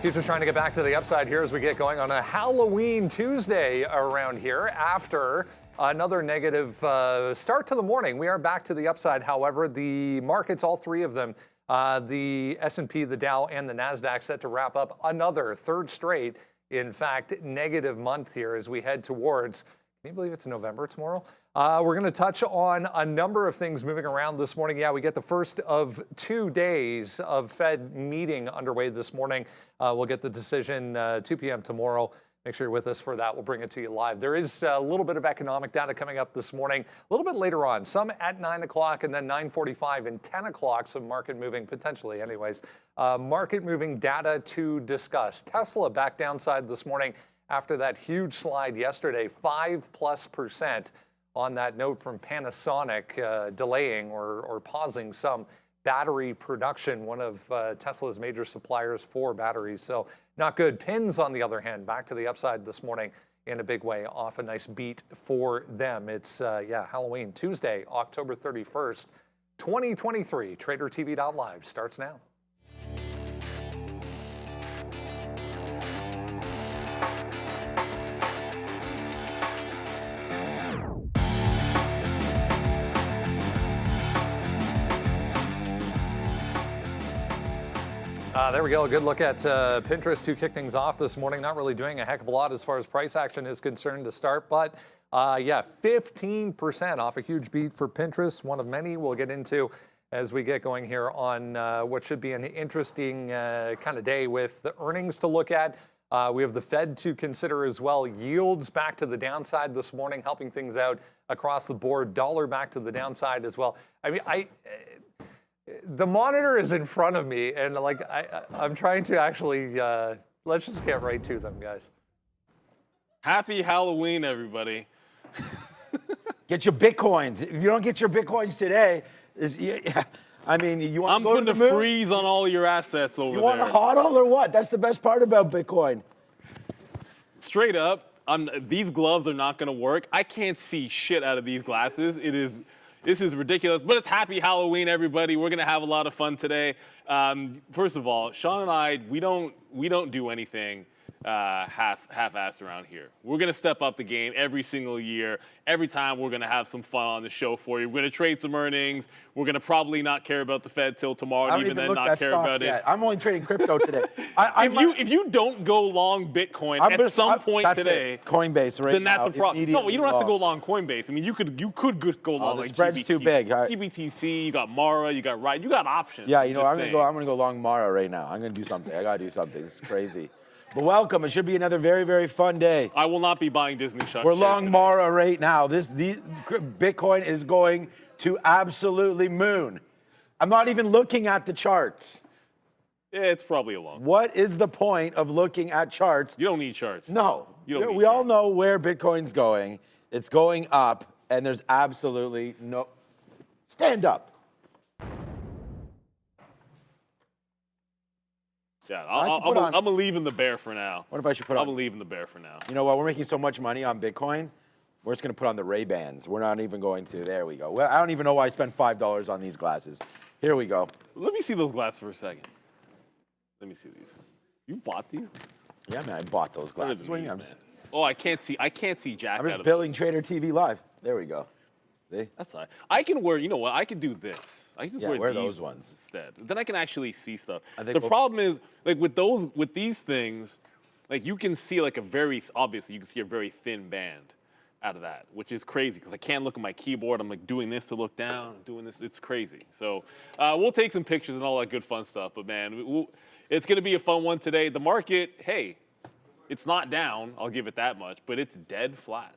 Futures trying to get back to the upside here as we get going on a Halloween Tuesday around here after another negative start to the morning. We are back to the upside. However, the markets, all three of them, the S&P, the Dow, and the NASDAQ set to wrap up another third straight, in fact, negative month here as we head towards, can you believe it's November tomorrow? We're going to touch on a number of things moving around this morning. Yeah, we get the first of 2 days of Fed meeting underway this morning. We'll get the decision 2 p.m. tomorrow. Make sure you're with us for that. We'll bring it to you live. There is a little bit of economic data coming up this morning, a little bit later on, some at 9 o'clock and then 9:45 and 10 o'clock, some market moving, potentially anyways, market moving data to discuss. Tesla back downside this morning after that huge slide yesterday, 5+%. On that note from Panasonic, delaying or pausing some battery production, one of Tesla's major suppliers for batteries. So not good. Pins, on the other hand, back to the upside this morning in a big way, off a nice beat for them. It's, Halloween, Tuesday, October 31st, 2023. Tradertv.live starts now. There we go. A good look at Pinterest to kick things off this morning. Not really doing a heck of a lot as far as price action is concerned to start, but 15% off a huge beat for Pinterest. One of many we'll get into as we get going here on what should be an interesting kind of day with the earnings to look at. We have the Fed to consider as well. Yields back to the downside this morning, helping things out across the board. Dollar back to the downside as well. I mean, the monitor is in front of me, and like I'm trying to actually, let's just get right to them, guys. Happy Halloween, everybody. Get your Bitcoins. If you don't get your Bitcoins today, I mean, you want to go to the moon? I'm putting a freeze on all your assets over there. You want a hodl or what? That's the best part about Bitcoin. Straight up, these gloves are not going to work. I can't see shit out of these glasses. This is ridiculous, but it's happy Halloween, everybody. We're gonna have a lot of fun today. First of all, Sean and I, we don't do anything half-assed around here. We're gonna step up the game every single year. Every time we're gonna have some fun on the show for you. We're gonna trade some earnings. We're gonna probably not care about the Fed till tomorrow, and even then not care about it. I'm only trading crypto today. If you don't go long Bitcoin at some point today, Coinbase right then that's now, a problem. No, you don't have to go long Coinbase. I mean, you could go long. The like spread's too big. GBTC, you got Mara, you got Ride, you got options. Yeah, you know, I'm gonna go long Mara right now. I'm gonna do something. I gotta do something. This is crazy. But welcome. It should be another very, very fun day. I will not be buying Disney shares. We're long Mara right now. Bitcoin is going to absolutely moon. I'm not even looking at the charts. Yeah, it's probably a long. What is the point of looking at charts? You don't need charts. No. We all know where Bitcoin's going. It's going up, and there's absolutely no... Stand up. Yeah, I'm going to leave in the bear for now. What if I should put on? I'm going to leave in the bear for now. You know what? We're making so much money on Bitcoin. We're just going to put on the Ray-Bans. We're not even going to. There we go. Well, I don't even know why I spent $5 on these glasses. Here we go. Let me see those glasses for a second. Let me see these. You bought these? Yeah, man, I bought those glasses. What do you mean? Oh, I can't see Jack. I'm just billing Trader TV Live. There we go. See? That's all right. I can wear, you know what? I can do this. I can just wear those ones instead. Then I can actually see stuff. The problem is, like with these things, like you can see like obviously you can see a very thin band out of that, which is crazy because I can't look at my keyboard. I'm like doing this to look down, doing this. It's crazy. So we'll take some pictures and all that good fun stuff. But man, it's going to be a fun one today. The market, hey, it's not down. I'll give it that much, but it's dead flat.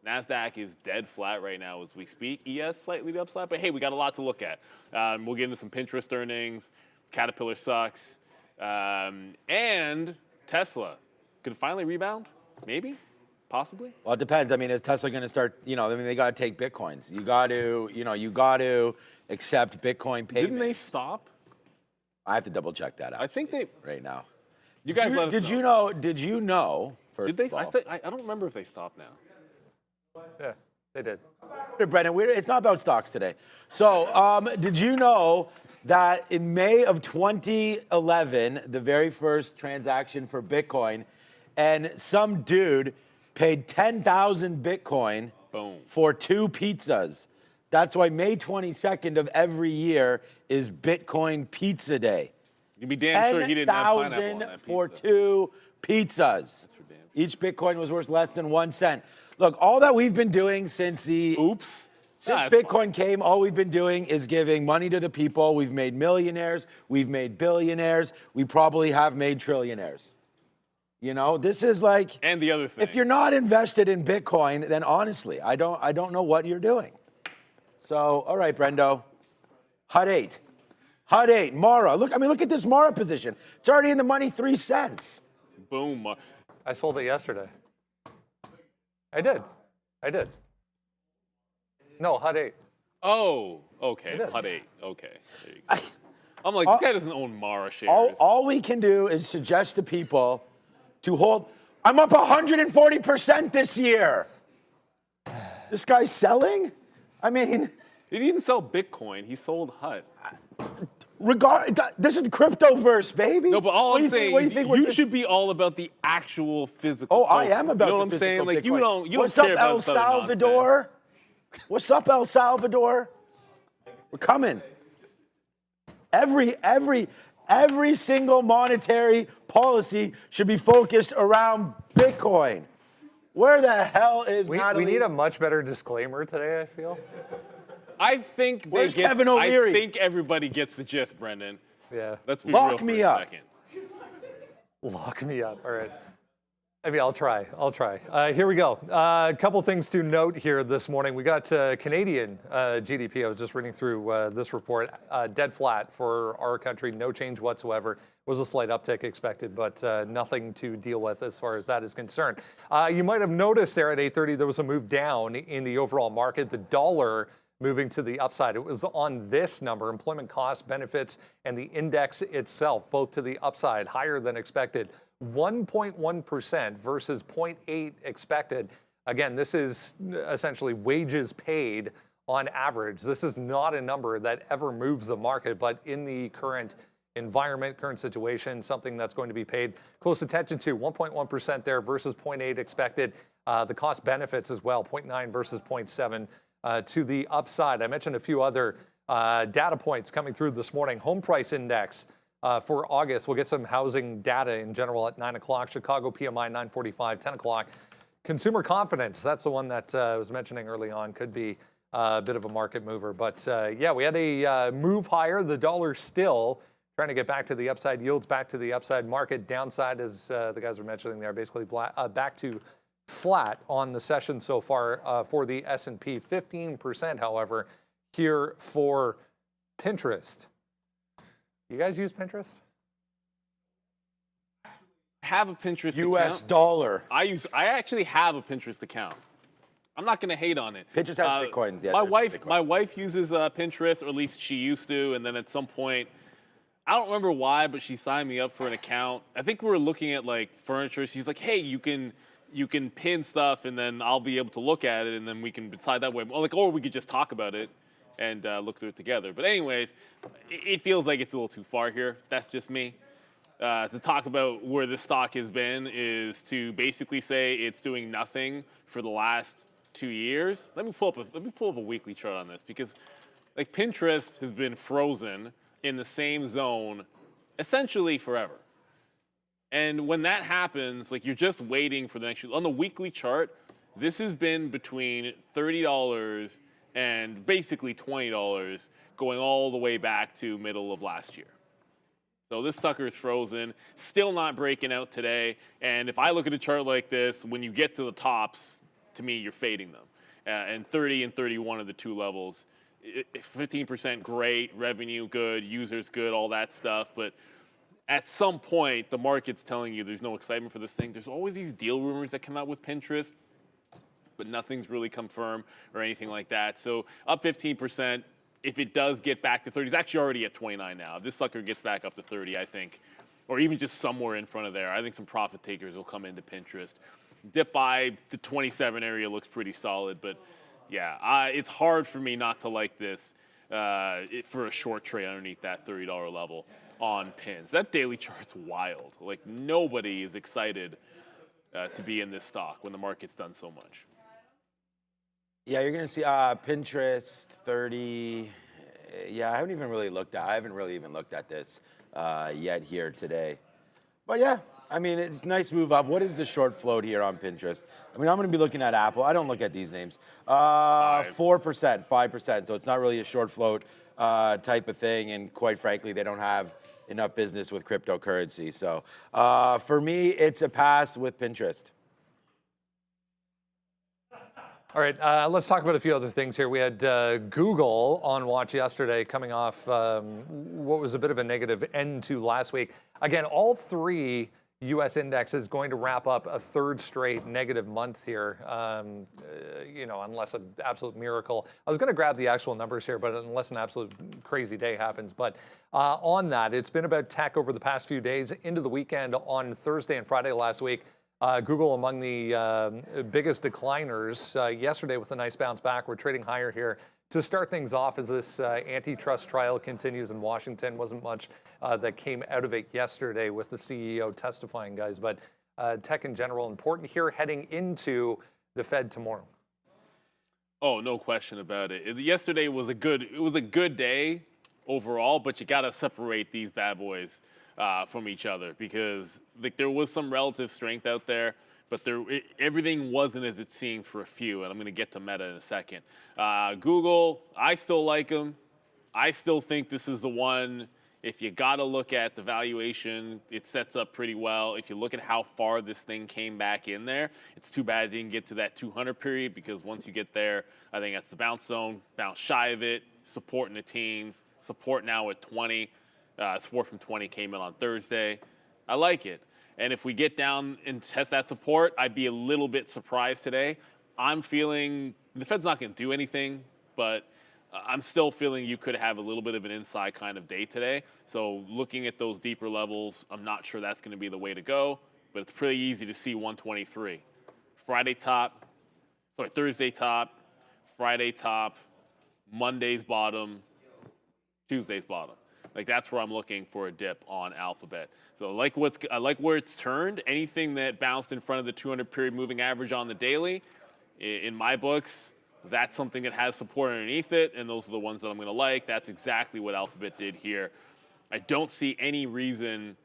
NASDAQ is dead flat right now as we speak. ES slightly upside, but hey, we got a lot to look at. We'll get into some Pinterest earnings. Caterpillar sucks. And Tesla could finally rebound, maybe, possibly. Well, it depends. I mean, is Tesla going to start, they got to take Bitcoins. You got to accept Bitcoin payments. Didn't they stop? I have to double check that out. I think they. Right now. You guys let us know. Did you know, first Did they? of all, I don't remember if they stopped now. Yeah, they did. Brendan, it's not about stocks today. So, did you know that in May of 2011, the very first transaction for Bitcoin, and some dude paid 10,000 Bitcoin for 2 pizzas. That's why May 22nd of every year is Bitcoin Pizza Day. You'd be damn sure he didn't have pineapple on that pizza. for 2 pizzas. Each Bitcoin was worth less than 1 cent. Look, all that we've been doing since Bitcoin came, all we've been doing is giving money to the people. We've made millionaires. We've made billionaires. We probably have made trillionaires. You know, this is like. And the other thing. If you're not invested in Bitcoin, then honestly, I don't know what you're doing. So, all right, Brendo. HUD 8. HUD 8. Mara. Look at this Mara position. It's already in the money 3 cents. Boom. I sold it yesterday. I did. No, HUD 8. Oh, okay. HUD 8. Okay. There you go. I'm like, this guy doesn't own Mara shares. All we can do is suggest to people to hold. I'm up 140% this year. This guy's selling? I mean. He didn't sell Bitcoin. He sold HUD. This is cryptoverse, baby. No, but all I'm saying is you should be all about the actual physical. Oh, I am about you know the physical. You know what I'm saying? Like, Bitcoin. you don't care about El Salvador? What's up, El Salvador? We're coming. Every single monetary policy should be focused around Bitcoin. Where the hell is Natalie? We need a much better disclaimer today, I feel. I think Where's Kevin O'Leary? I think everybody gets the gist, Brendan. Yeah. Let's be real for a second. Lock me up. All right. I mean, I'll try. Here we go. A couple things to note here this morning. We got Canadian GDP. I was just reading through this report. Dead flat for our country. No change whatsoever. Was a slight uptick expected, but nothing to deal with as far as that is concerned. You might have noticed there at 8:30 there was a move down in the overall market. The dollar moving to the upside. It was on this number, employment costs, benefits, and the index itself, both to the upside, higher than expected. 1.1% versus 0.8 expected. Again, this is essentially wages paid on average. This is not a number that ever moves the market, but in the current environment, current situation, something that's going to be paid close attention to. 1.1% there versus 0.8 expected. The cost benefits as well, 0.9 versus 0.7 to the upside. I mentioned a few other data points coming through this morning. Home price index for August. We'll get some housing data in general at 9 o'clock. Chicago PMI 9:45, 10 o'clock. Consumer confidence, that's the one that I was mentioning early on, could be a bit of a market mover. But yeah, we had a move higher. The dollar still trying to get back to the upside, yields back to the upside. Market downside, as the guys were mentioning there, basically back to flat on the session so far for the S&P. 15%, however, here for Pinterest. You guys use Pinterest? I have a Pinterest US account. dollar. I actually have a Pinterest account. I'm not going to hate on it. Pinterest has Bitcoins. Yeah, my wife uses Pinterest, or at least she used to, and then at some point, I don't remember why, but she signed me up for an account. I think we were looking at like furniture. She's like, "Hey, you can pin stuff, and then I'll be able to look at it, and then we can decide that way." Or we could just talk about it and look through it together. But anyways, it feels like it's a little too far here. That's just me. To talk about where the stock has been is to basically say it's doing nothing for the last 2 years. Let me pull up a weekly chart on this, because like Pinterest has been frozen in the same zone essentially forever. And when that happens, like, you're just waiting for the next. On the weekly chart, this has been between $30 and basically $20, going all the way back to middle of last year. So this sucker is frozen, still not breaking out today. And if I look at a chart like this, when you get to the tops, to me, you're fading them. And 30 and 31 are the two levels. 15% great, revenue good, users good, all that stuff. But at some point, the market's telling you there's no excitement for this thing. There's always these deal rumors that come out with Pinterest, but nothing's really confirmed or anything like that. So up 15%. If it does get back to 30, it's actually already at 29 now. If this sucker gets back up to 30, I think, or even just somewhere in front of there, I think some profit takers will come into Pinterest. Dip by the 27 area looks pretty solid, but Yeah, it's hard for me not to like this for a short trade underneath that $30 level on pins. That daily chart's wild. Like, nobody is excited to be in this stock when the market's done so much. Yeah, you're going to see Pinterest 30. Yeah, I haven't really even looked at this yet here today. But yeah, I mean, it's a nice move up. What is the short float here on Pinterest? I mean, I'm going to be looking at Apple. I don't look at these names. 4%, 5%. So it's not really a short float type of thing. And quite frankly, they don't have enough business with cryptocurrency. So for me, it's a pass with Pinterest. All right, let's talk about a few other things here. We had Google on watch yesterday, coming off what was a bit of a negative end to last week. Again, all three U.S. indexes going to wrap up a third straight negative month here, you know, unless an absolute miracle. I was going to grab the actual numbers here, but unless an absolute crazy day happens. But on that, it's been about tech over the past few days into the weekend. On Thursday and Friday last week, Google among the biggest decliners yesterday with a nice bounce back. We're trading higher here to start things off as this antitrust trial continues in Washington. Wasn't much that came out of it yesterday with the CEO testifying, guys. But tech in general important here heading into the Fed tomorrow. Oh, no question about it. Yesterday was a good day overall, but you got to separate these bad boys from each other because like there was some relative strength out there, but everything wasn't as it seemed for a few, and I'm going to get to Meta in a second. Google, I still like them. I still think this is the one. If you got to look at the valuation, it sets up pretty well. If you look at how far this thing came back in there, it's too bad it didn't get to that 200 period because once you get there, I think that's the bounce zone, bounce shy of it, support in the teens, support now at 20. Support from 20 came in on Thursday. I like it. And if we get down and test that support, I'd be a little bit surprised today. I'm feeling the Fed's not going to do anything, but I'm still feeling you could have a little bit of an inside kind of day today. So looking at those deeper levels, I'm not sure that's going to be the way to go, but it's pretty easy to see 123. Thursday top, Friday top, Monday's bottom, Tuesday's bottom. Like that's where I'm looking for a dip on Alphabet. So I like where it's turned. Anything that bounced in front of the 200 period moving average on the daily, in my books, that's something that has support underneath it, and those are the ones that I'm going to like. That's exactly what Alphabet did here. I don't see any reason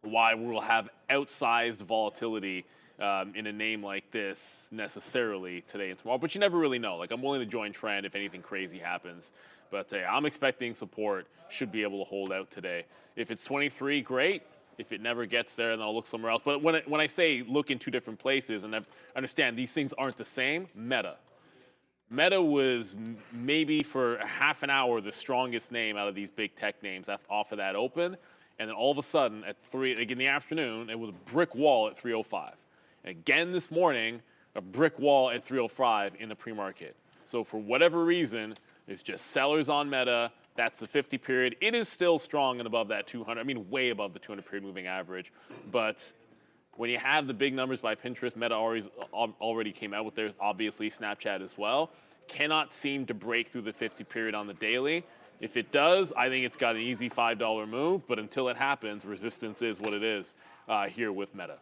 why we'll have outsized volatility in a name like this necessarily today and tomorrow, but you never really know. Like I'm willing to join trend if anything crazy happens. But I'm expecting support should be able to hold out today. If it's 23, great. If it never gets there, then I'll look somewhere else. But when I say look in two different places, and I understand these things aren't the same, Meta was maybe for a half an hour the strongest name out of these big tech names off of that open. And then all of a sudden at 3, like in the afternoon, it was a brick wall at 305. And again this morning, a brick wall at 305 in the pre-market. So for whatever reason, it's just sellers on Meta. That's the 50 period. It is still strong and above that 200. I mean, way above the 200 period moving average. But when you have the big numbers by Pinterest, Meta already came out with theirs, obviously Snapchat as well. Cannot seem to break through the 50 period on the daily. If it does, I think it's got an easy $5 move. But until it happens, resistance is what it is here with Meta.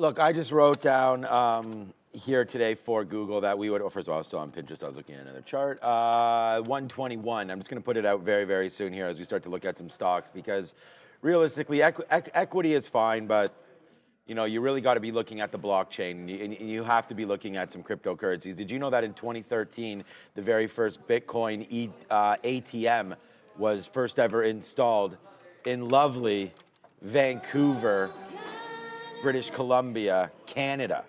Look, I just wrote down here today for Google that we would, first of all, I was still on Pinterest. I was looking at another chart. 121. I'm just going to put it out very, very soon here as we start to look at some stocks because realistically, equity is fine, but you know, you really got to be looking at the blockchain and you have to be looking at some cryptocurrencies. Did you know that in 2013, the very first Bitcoin ATM was first ever installed in lovely Vancouver, British Columbia, Canada,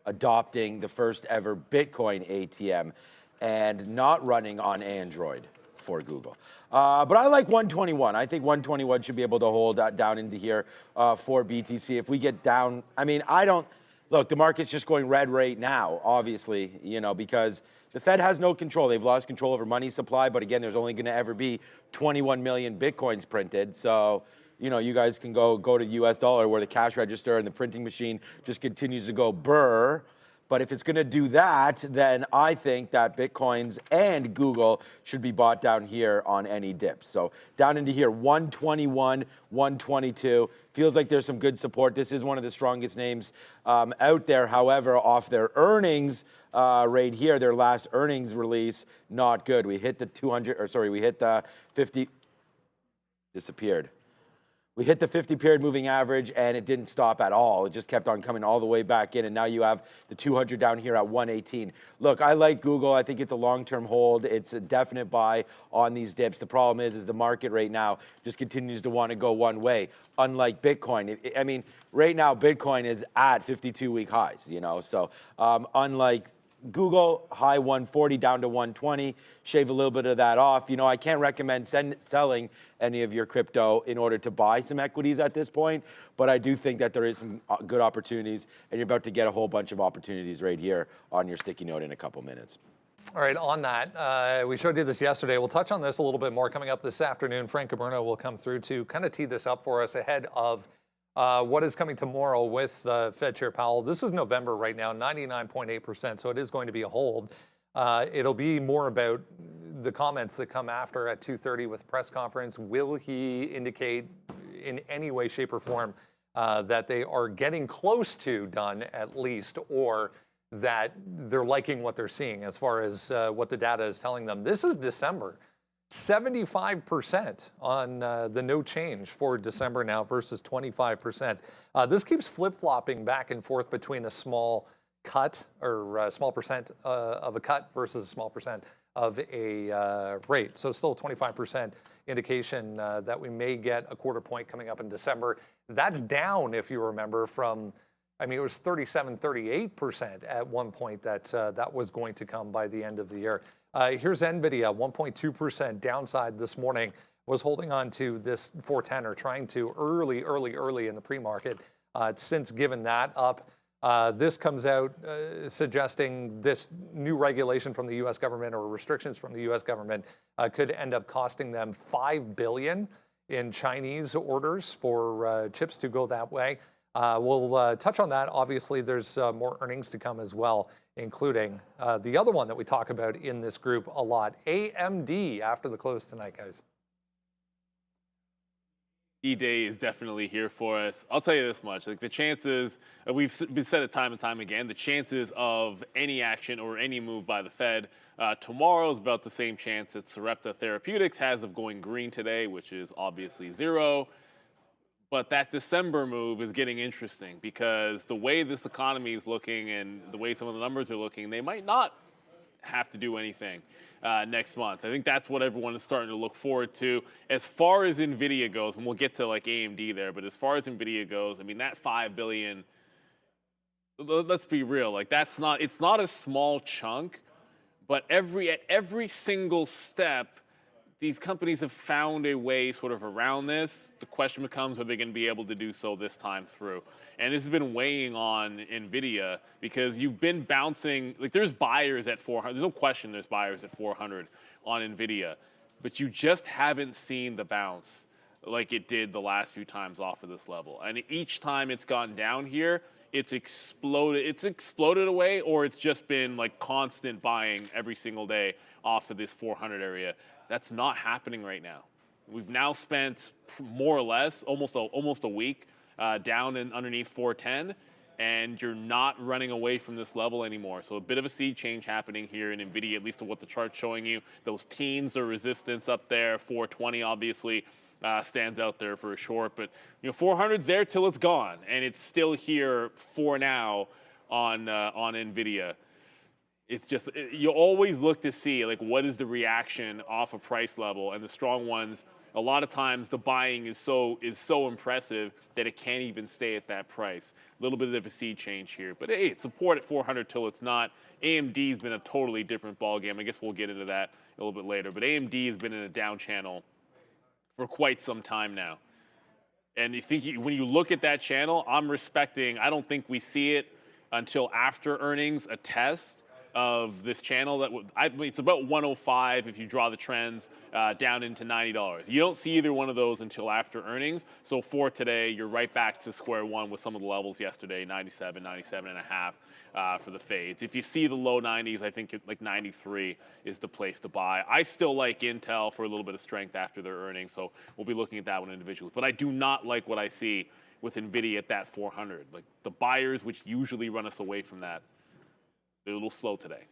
adopting the first ever Bitcoin ATM and not running on Android for Google. But I like 121. I think 121 should be able to hold that down into here for BTC. If we get down, I mean, look, the market's just going red right now, obviously, you know, because the Fed has no control. They've lost control over money supply, but again, there's only going to ever be 21 million Bitcoins printed. So, you know, you guys can go to US dollar where the cash register and the printing machine just continues to go burr. But if it's going to do that, then I think that Bitcoins and Google should be bought down here on any dip. So down into here, 121, 122. Feels like there's some good support. This is one of the strongest names out there. However, off their earnings right here, their last earnings release, not good. We hit the 200, or sorry, we hit the 50, disappeared. We hit the 50-period moving average, and it didn't stop at all. It just kept on coming all the way back in, and now you have the 200 down here at 118. Look, I like Google. I think it's a long-term hold. It's a definite buy on these dips. The problem is the market right now just continues to want to go one way, unlike Bitcoin. I mean, right now, Bitcoin is at 52-week highs, you know, so unlike Google, high 140 down to 120, shave a little bit of that off. You know, I can't recommend selling any of your crypto in order to buy some equities at this point, but I do think that there is some good opportunities, and you're about to get a whole bunch of opportunities right here on your sticky note in a couple minutes. All right, on that, we showed you this yesterday. We'll touch on this a little bit more coming up this afternoon. Frank Caberno will come through to kind of tee this up for us ahead of what is coming tomorrow with Fed Chair Powell. This is November right now, 99.8%, so it is going to be a hold. It'll be more about the comments that come after at 2:30 with the press conference. Will he indicate in any way, shape, or form that they are getting close to done at least, or that they're liking what they're seeing as far as what the data is telling them? This is December. 75% on the no change for December now versus 25%. This keeps flip-flopping back and forth between a small cut or a small percent of a cut versus a small percent of a rate. So still 25% indication that we may get a quarter point coming up in December. That's down, if you remember, from, I mean, it was 37, 38% at one point that that was going to come by the end of the year. Here's NVIDIA, 1.2% downside this morning, was holding on to this 410 or trying to early in the pre-market. It's since given that up. This comes out suggesting this new regulation from the U.S. government or restrictions from the U.S. government could end up costing them $5 billion in Chinese orders for chips to go that way. We'll touch on that. Obviously, there's more earnings to come as well, including the other one that we talk about in this group a lot, AMD, after the close tonight, guys. Midday is definitely here for us. I'll tell you this much, like the chances, we've been said it time and time again, the chances of any action or any move by the Fed tomorrow is about the same chance that Sarepta Therapeutics has of going green today, which is obviously 0. But that December move is getting interesting because the way this economy is looking and the way some of the numbers are looking, they might not have to do anything next month. I think that's what everyone is starting to look forward to. As far as NVIDIA goes, and we'll get to like AMD there, but as far as NVIDIA goes, I mean, that $5 billion, let's be real, like it's not a small chunk, but at every single step, these companies have found a way sort of around this. The question becomes, are they going to be able to do so this time through? And this has been weighing on NVIDIA because you've been bouncing, like there's buyers at 400. There's no question there's buyers at 400 on NVIDIA, but you just haven't seen the bounce like it did the last few times off of this level. And each time it's gone down here, it's exploded away, or it's just been like constant buying every single day off of this 400 area. That's not happening right now. We've now spent more or less almost a week down and underneath 410, and you're not running away from this level anymore. So a bit of a sea change happening here in NVIDIA, at least to what the chart's showing you. Those teens are resistance up there. 420 obviously stands out there for a short, but 400's there till it's gone, and it's still here for now on NVIDIA. It's just, you always look to see like what is the reaction off a price level, and the strong ones, a lot of times the buying is so impressive that it can't even stay at that price. A little bit of a sea change here, but hey, it's support at 400 till it's not. AMD's been a totally different ballgame. I guess we'll get into that a little bit later, but AMD has been in a down channel for quite some time now. And when you look at that channel, I'm respecting, I don't think we see it until after earnings, a test of this channel. It's about 105 if you draw the trends down into $90. You don't see either one of those until after earnings. So for today, you're right back to square one with some of the levels yesterday, 97, 97 and a half for the fades. If you see the low 90s, I think like 93 is the place to buy. I still like Intel for a little bit of strength after their earnings, so we'll be looking at that one individually. But I do not like what I see with NVIDIA at that 400. Like the buyers, which usually run us away from that, they're a little slow today.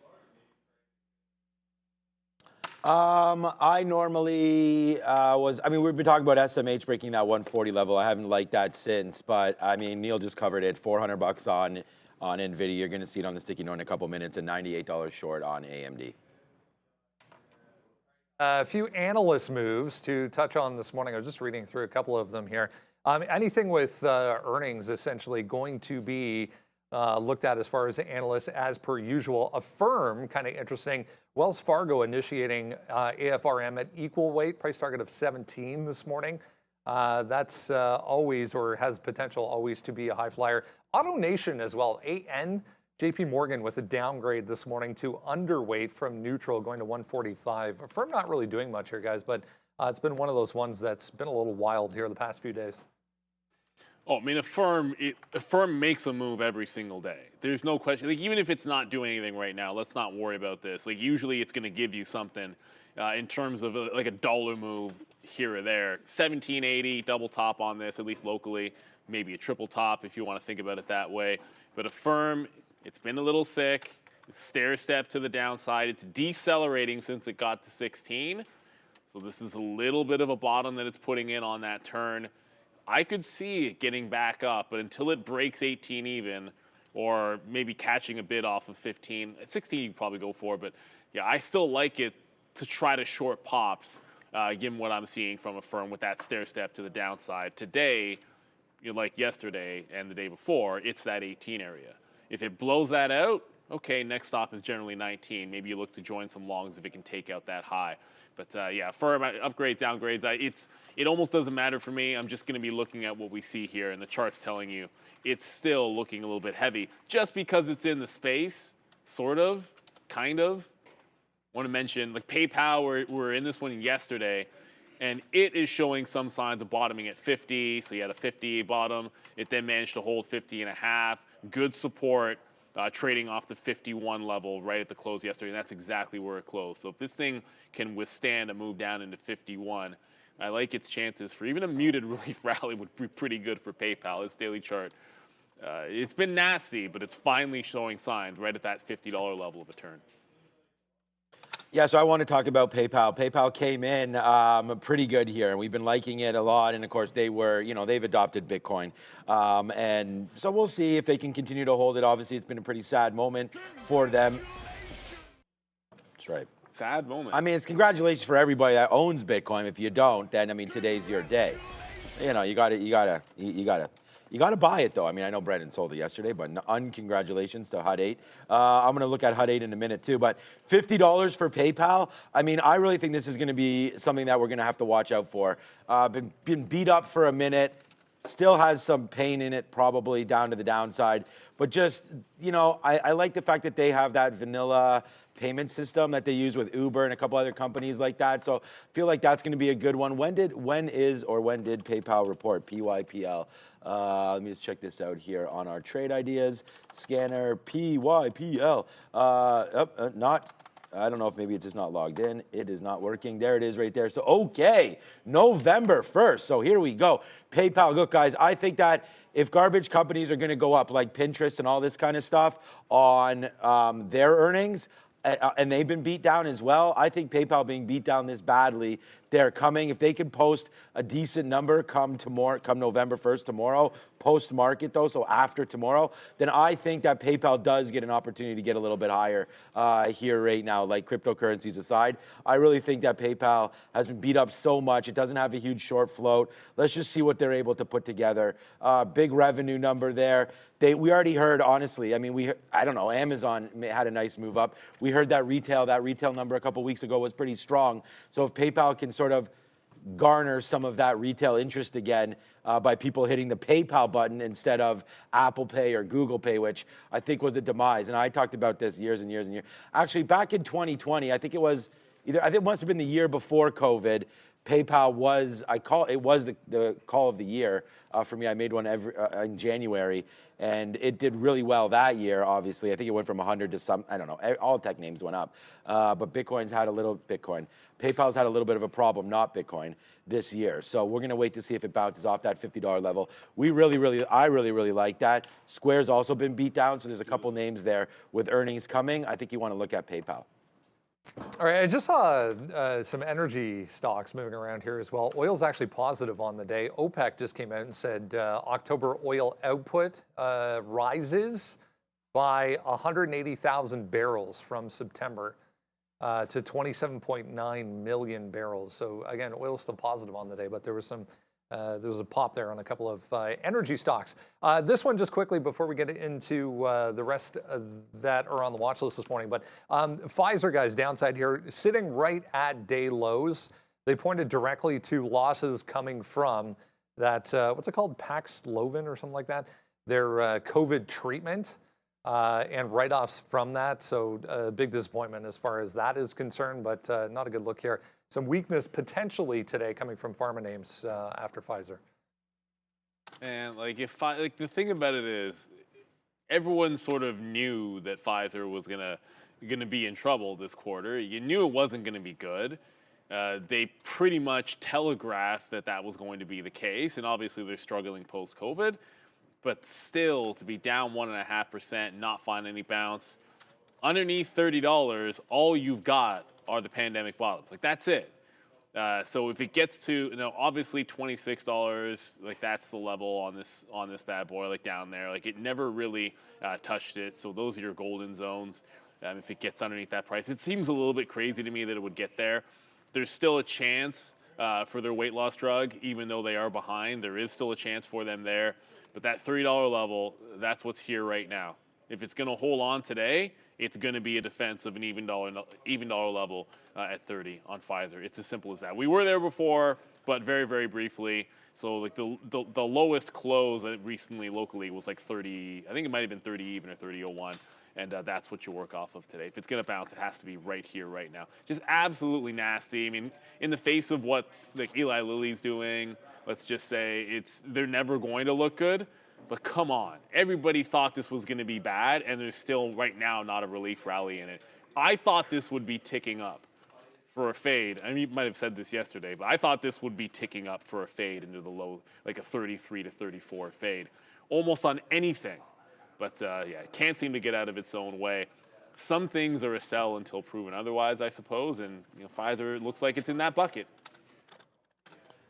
I normally we've been talking about SMH breaking that 140 level. I haven't liked that since, but I mean, Neil just covered it. $400 on NVIDIA. You're going to see it on the sticky note in a couple minutes, and $98 short on AMD. A few analyst moves to touch on this morning. I was just reading through a couple of them here. Anything with earnings essentially going to be looked at as far as analysts as per usual. A firm, kind of interesting, Wells Fargo initiating AFRM at equal weight, price target of 17 this morning. That's always, or has potential always to be a high flyer. AutoNation as well, AN, JP Morgan with a downgrade this morning to underweight from neutral going to 145. A firm not really doing much here, guys, but it's been one of those ones that's been a little wild here the past few days. Oh, I mean, a firm makes a move every single day. There's no question. Like, even if it's not doing anything right now, let's not worry about this. Like, usually it's going to give you something in terms of like a dollar move here or there. 1780, double top on this, at least locally. Maybe a triple top if you want to think about it that way. But a firm, it's been a little sick. It's stair step to the downside. It's decelerating since it got to 16. So this is a little bit of a bottom that it's putting in on that turn. I could see it getting back up, but until it breaks 18 even, or maybe catching a bid off of 15, 16 you can probably go for, but yeah, I still like it to try to short pops, given what I'm seeing from a firm with that stair step to the downside. Today, like yesterday and the day before, it's that 18 area. If it blows that out, okay, next stop is generally 19. Maybe you look to join some longs if it can take out that high. But yeah, firm upgrades, downgrades, it almost doesn't matter for me. I'm just going to be looking at what we see here, and the chart's telling you it's still looking a little bit heavy. Just because it's in the space, sort of, kind of. I want to mention, like PayPal, we're in this one yesterday, and it is showing some signs of bottoming at 50. So you had a 50 bottom. It then managed to hold 50 and a half. Good support. Trading off the 51 level right at the close yesterday, and that's exactly where it closed. So if this thing can withstand a move down into 51, I like its chances for even a muted relief rally would be pretty good for PayPal. Its daily chart, it's been nasty, but it's finally showing signs right at that $50 level of a turn. Yeah, so I want to talk about PayPal. PayPal came in pretty good here, and we've been liking it a lot. And of course, they've adopted Bitcoin, and so we'll see if they can continue to hold it. Obviously, it's been a pretty sad moment for them. That's right. Sad moment. I mean, it's congratulations for everybody that owns Bitcoin. If you don't, then I mean, today's your day. You know, you gotta buy it though. I mean, I know Brendan sold it yesterday, but congratulations to HUD 8. I'm gonna look at HUD 8 in a minute too, but $50 for PayPal. I mean, I really think this is gonna be something that we're gonna have to watch out for. Been beat up for a minute, still has some pain in it, probably down to the downside, but just, I like the fact that they have that vanilla payment system that they use with Uber and a couple other companies like that. So I feel like that's going to be a good one. When did PayPal report? PYPL. Let me just check this out here on our trade ideas scanner. PYPL. I don't know if maybe it's just not logged in. It is not working. There it is right there. So, okay, November 1st. So here we go. PayPal. Look, guys, I think that if garbage companies are going to go up like Pinterest and all this kind of stuff on their earnings, and they've been beat down as well. I think PayPal being beat down this badly, they're coming. If they can post a decent number come November 1st, tomorrow, post-market though, so after tomorrow, then I think that PayPal does get an opportunity to get a little bit higher here right now, like cryptocurrencies aside. I really think that PayPal has been beat up so much. It doesn't have a huge short float. Let's just see what they're able to put together. Big revenue number there. We already heard, honestly, I mean, I don't know, Amazon had a nice move up. We heard that retail number a couple weeks ago was pretty strong. So if PayPal can sort of garner some of that retail interest again by people hitting the PayPal button instead of Apple Pay or Google Pay, which I think was a demise. And I talked about this years and years and years. Actually, back in 2020, I think it must have been the year before COVID. PayPal was, the call of the year for me. I made one in January, and it did really well that year, obviously. I think it went from 100 to some, I don't know, all tech names went up. But PayPal's had a little bit of a problem, not Bitcoin, this year. So we're gonna wait to see if it bounces off that $50 level. I really like that. Square's also been beat down, so there's a couple names there with earnings coming. I think you wanna look at PayPal. All right, I just saw some energy stocks moving around here as well. Oil's actually positive on the day. OPEC just came out and said October oil output rises by 180,000 barrels from September to 27.9 million barrels. So again, oil's still positive on the day, but there was a pop there on a couple of energy stocks. This one just quickly before we get into the rest that are on the watch list this morning. But Pfizer, guys, downside here, sitting right at day lows. They pointed directly to losses coming from that, what's it called, Paxlovid or something like that, their COVID treatment and write-offs from that. So a big disappointment as far as that is concerned, but not a good look here. Some weakness potentially today coming from pharma names after Pfizer. And the thing about it is, everyone sort of knew that Pfizer was gonna be in trouble this quarter. You knew it wasn't gonna be good. They pretty much telegraphed that was going to be the case, and obviously they're struggling post-COVID. But still, to be down 1.5%, not find any bounce, underneath $30, all you've got are the pandemic bottoms. Like, that's it. So if it gets to, obviously $26, like that's the level on this bad boy, like down there. Like, it never really touched it. So those are your golden zones. If it gets underneath that price, it seems a little bit crazy to me that it would get there. There's still a chance for their weight loss drug, even though they are behind. There is still a chance for them there. But that $30 level, that's what's here right now. If it's going to hold on today, it's going to be a defense of an even dollar level at 30 on Pfizer. It's as simple as that. We were there before, but very, very briefly. So like the lowest close recently locally was like 30. I think it might have been 30 even or 30.01. And that's what you work off of today. If it's going to bounce, it has to be right here, right now. Just absolutely nasty. I mean, in the face of what like Eli Lilly's doing, let's just say they're never going to look good. But come on, everybody thought this was going to be bad, and there's still right now not a relief rally in it. I thought this would be ticking up for a fade. I mean, you might have said this yesterday, but I thought this would be ticking up for a fade into the low, like a 33 to 34 fade, almost on anything. But yeah, it can't seem to get out of its own way. Some things are a sell until proven otherwise, I suppose, and Pfizer looks like it's in that bucket.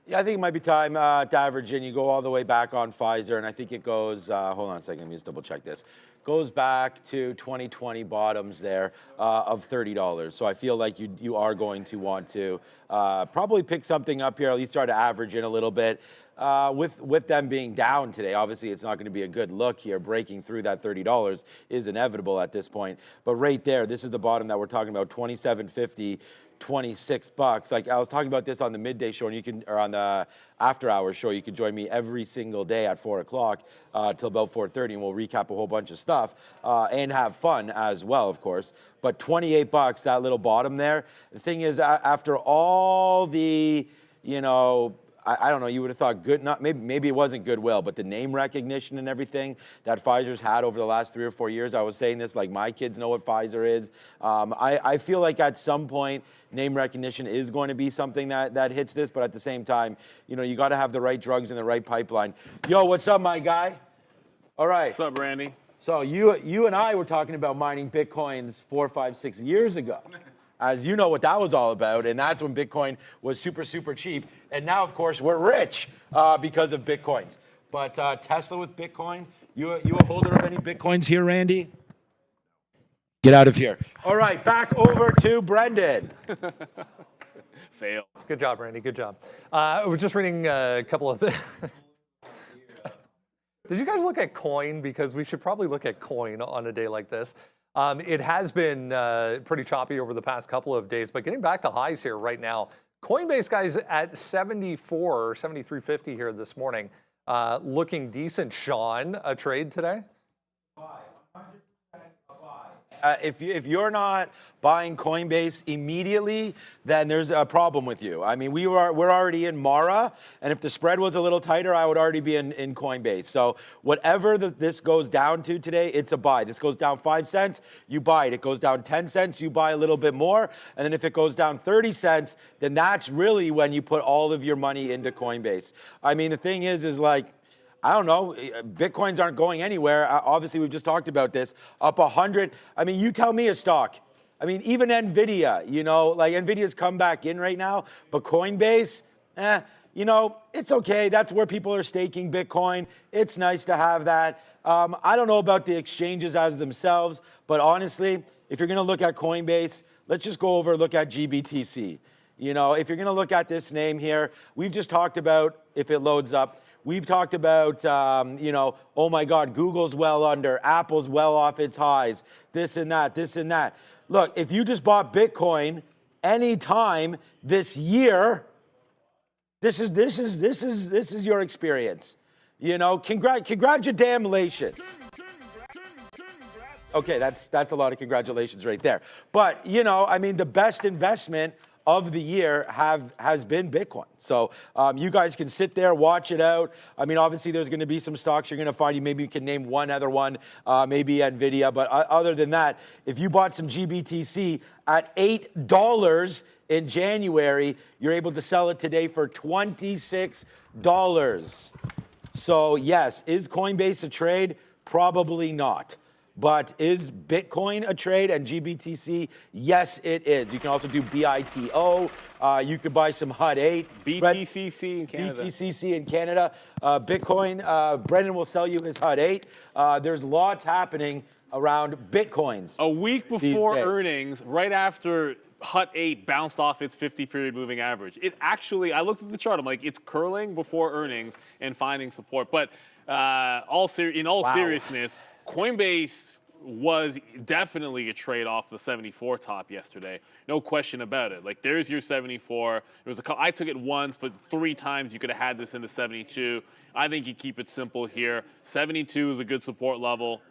Yeah, I think it might be time to average in. You go all the way back on Pfizer, and I think it goes, hold on a second, let me just double check this. Goes back to 2020 bottoms there of $30. So I feel like you are going to want to probably pick something up here, at least start to average in a little bit. With them being down today, obviously it's not going to be a good look here. Breaking through that $30 is inevitable at this point. But right there, this is the bottom that we're talking about, $27.50. $26. Like I was talking about this on the midday show, and or on the after hours show. You can join me every single day at 4 o'clock till about 4:30, and we'll recap a whole bunch of stuff and have fun as well, of course. But $28, that little bottom there. The thing is, after all the, I don't know, you would have thought good, maybe it wasn't goodwill, but the name recognition and everything that Pfizer's had over the last 3 or 4 years. I was saying this, like my kids know what Pfizer is. I feel like at some point, name recognition is going to be something that hits this, but at the same time, you got to have the right drugs in the right pipeline. Yo, what's up, my guy? All right. What's up, Randy? So you and I were talking about mining Bitcoins 4, 5, 6 years ago. As you know what that was all about, and that's when Bitcoin was super, super cheap. And now, of course, we're rich because of Bitcoins. But Tesla with Bitcoin, you a holder of any Bitcoins here, Randy? Get out of here. All right, back over to Brendan. Fail. Good job, Randy, good job. I was just reading a couple of things. Did you guys look at coin? Because we should probably look at coin on a day like this. It has been pretty choppy over the past couple of days, but getting back to highs here right now, Coinbase, guys, at 74, 73.50 here this morning. Looking decent. Sean, a trade today? If you're not buying Coinbase immediately, then there's a problem with you. I mean, we're already in Mara, and if the spread was a little tighter, I would already be in Coinbase. So whatever this goes down to today, it's a buy. This goes down 5 cents, you buy it. It goes down 10 cents, you buy a little bit more. And then if it goes down 30 cents, then that's really when you put all of your money into Coinbase. I mean, the thing is like, I don't know, Bitcoins aren't going anywhere. Obviously, we've just talked about this. Up 100. I mean, you tell me a stock. I mean, even NVIDIA, you know, like NVIDIA's come back in right now, but Coinbase, you know, it's okay. That's where people are staking Bitcoin. It's nice to have that. I don't know about the exchanges as themselves, but honestly, if you're going to look at Coinbase, let's just go over and look at GBTC. You know, if you're going to look at this name here, we've just talked about, if it loads up, we've talked about, you know, oh my God, Google's well under, Apple's well off its highs, this and that, this and that. Look, if you just bought Bitcoin anytime this year, this is your experience. You know, congratulations. Okay, that's a lot of congratulations right there. But, you know, I mean, the best investment of the year has been Bitcoin. So you guys can sit there, watch it out. I mean, obviously there's going to be some stocks you're going to find. You maybe can name one other one, maybe NVIDIA. But other than that, if you bought some GBTC at $8 in January, you're able to sell it today for $26. So yes, is Coinbase a trade? Probably not. But is Bitcoin a trade and GBTC? Yes, it is. You can also do BITO. You could buy some HUD-8. BTCC in Canada. BTCC in Canada. Bitcoin, Brendan will sell you his HUD-8. There's lots happening around Bitcoins. A week before earnings, right after HUD-8 bounced off its 50-period moving average. It actually, I looked at the chart, I'm like, it's curling before earnings and finding support. But in all seriousness, Coinbase was definitely a trade off the 74 top yesterday. No question about it. Like, there's your 74. There was I took it once, but 3 times you could have had this into 72. I think you keep it simple here. 72 is a good support level.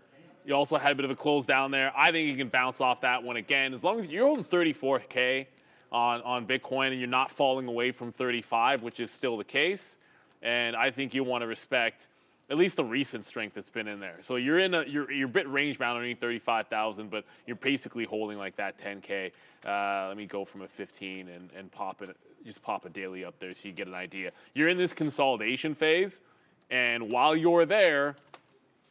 You also had a bit of a close down there. I think you can bounce off that one again. As long as you're holding 34K on Bitcoin and you're not falling away from 35, which is still the case, and I think you want to respect at least the recent strength that's been in there. So you're in you're a bit range bound underneath 35,000, but you're basically holding like that 10K. Let me go from a 15 and pop it, just pop a daily up there so you get an idea. You're in this consolidation phase, and while you're there,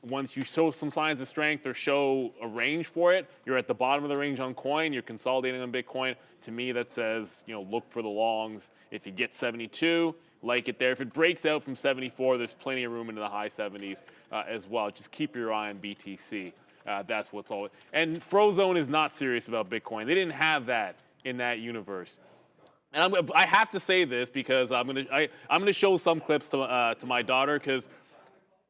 once you show some signs of strength or show a range for it, you're at the bottom of the range on coin, you're consolidating on Bitcoin. To me, that says, you know, look for the longs. If you get 72, like it there. If it breaks out from 74, there's plenty of room into the high 70s as well. Just keep your eye on BTC. That's what's all. And Frozone is not serious about Bitcoin. They didn't have that in that universe. And I have to say this because I'm gonna show some clips to my daughter, because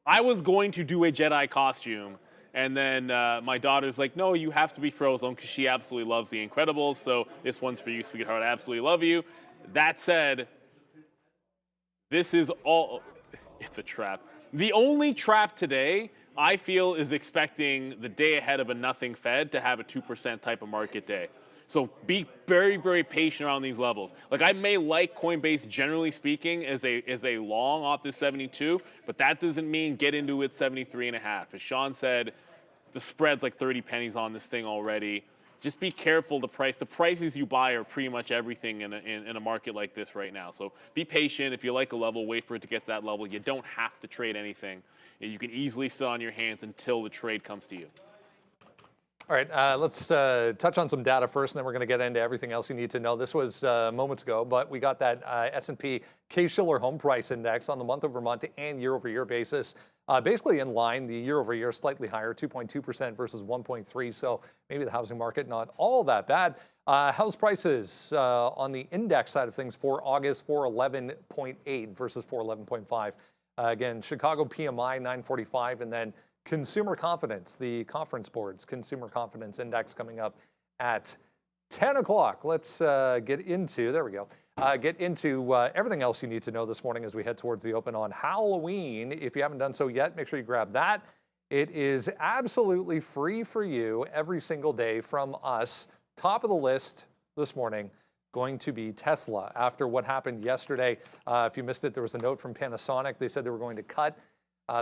I was going to do a Jedi costume, and then my daughter's like, no, you have to be Frozone, because she absolutely loves The Incredibles. So this one's for you, sweetheart. I absolutely love you. That said, this is all, it's a trap. The only trap today, I feel, is expecting the day ahead of a nothing Fed to have a 2% type of market day. So be very, very patient around these levels. Like, I may like Coinbase, generally speaking, as a long off this 72, but that doesn't mean get into it 73.5. As Sean said, the spread's like 30 pennies on this thing already. Just be careful. The prices you buy are pretty much everything in a market like this right now. So be patient. If you like a level, wait for it to get to that level. You don't have to trade anything. You can easily sit on your hands until the trade comes to you. All right, let's touch on some data first, and then we're going to get into everything else you need to know. This was moments ago, but we got that S&P Case-Shiller Home Price Index on the month-over-month and year-over-year basis. Basically in line, the year-over-year slightly higher, 2.2% versus 1.3%. So maybe the housing market not all that bad. House prices on the index side of things for August, 411.8 versus 411.5. Again, Chicago PMI 945, and then consumer confidence, the Conference Board's Consumer Confidence Index coming up at 10 o'clock. Let's get into, there we go. get into everything else you need to know this morning as we head towards the open on Halloween. If you haven't done so yet, make sure you grab that. It is absolutely free for you every single day from us. Top of the list this morning, going to be Tesla. After what happened yesterday, if you missed it, there was a note from Panasonic. They said they were going to cut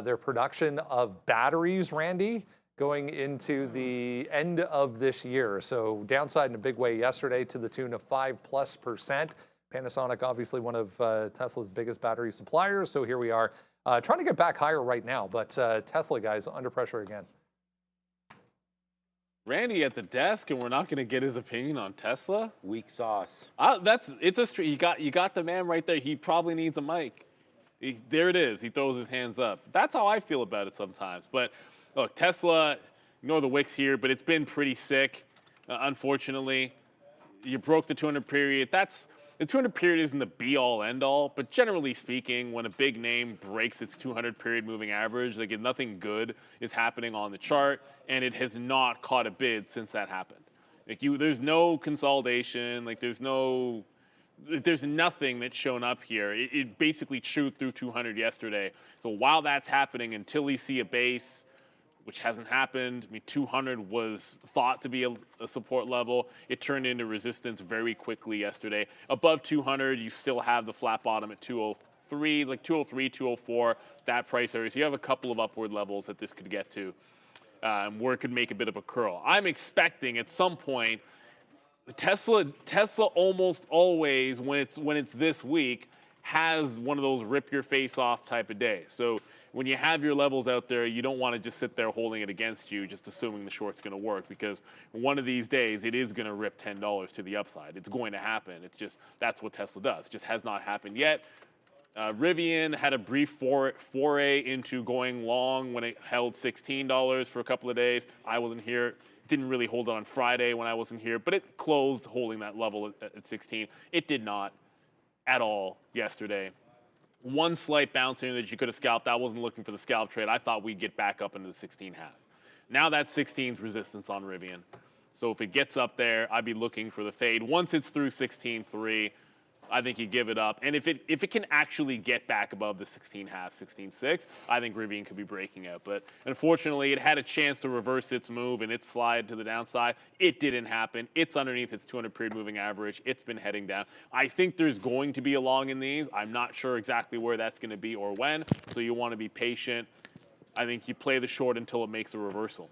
their production of batteries, Randy, going into the end of this year. So downside in a big way yesterday to the tune of 5+%. Panasonic, obviously one of Tesla's biggest battery suppliers. So here we are trying to get back higher right now. But Tesla, guys, under pressure again. Randy at the desk, and we're not going to get his opinion on Tesla. Weak sauce. You got the man right there. He probably needs a mic. There it is. He throws his hands up. That's how I feel about it sometimes. But look, Tesla, ignore the wicks here, but it's been pretty sick. Unfortunately, you broke the 200 period. The 200 period isn't the be-all, end-all, but generally speaking, when a big name breaks its 200 period moving average, like nothing good is happening on the chart, and it has not caught a bid since that happened. Like there's no consolidation, like there's nothing that's shown up here. It basically chewed through 200 yesterday. So while that's happening, until we see a base, which hasn't happened. I mean, 200 was thought to be a support level. It turned into resistance very quickly yesterday. Above 200, you still have the flat bottom at 203, like 203, 204, that price area. So you have a couple of upward levels that this could get to, where it could make a bit of a curl. I'm expecting at some point, Tesla almost always, when it's this weak, has one of those rip your face off type of days. So when you have your levels out there, you don't want to just sit there holding it against you, just assuming the short's going to work, because one of these days it is going to rip $10 to the upside. It's going to happen. It's just, that's what Tesla does. It just has not happened yet. Rivian had a brief foray into going long when it held $16 for a couple of days. I wasn't here. Didn't really hold on Friday when I wasn't here, but it closed holding that level at 16. It did not at all yesterday. One slight bounce in that you could have scalped. I wasn't looking for the scalp trade. I thought we'd get back up into the 16.5. Now that's 16's resistance on Rivian. So if it gets up there, I'd be looking for the fade. Once it's through 16.3, I think you give it up. And if it can actually get back above the 16.5, 16.6, I think Rivian could be breaking out. But unfortunately, it had a chance to reverse its move and its slide to the downside. It didn't happen. It's underneath its 200 period moving average. It's been heading down. I think there's going to be a long in these. I'm not sure exactly where that's going to be or when. So you want to be patient. I think you play the short until it makes a reversal.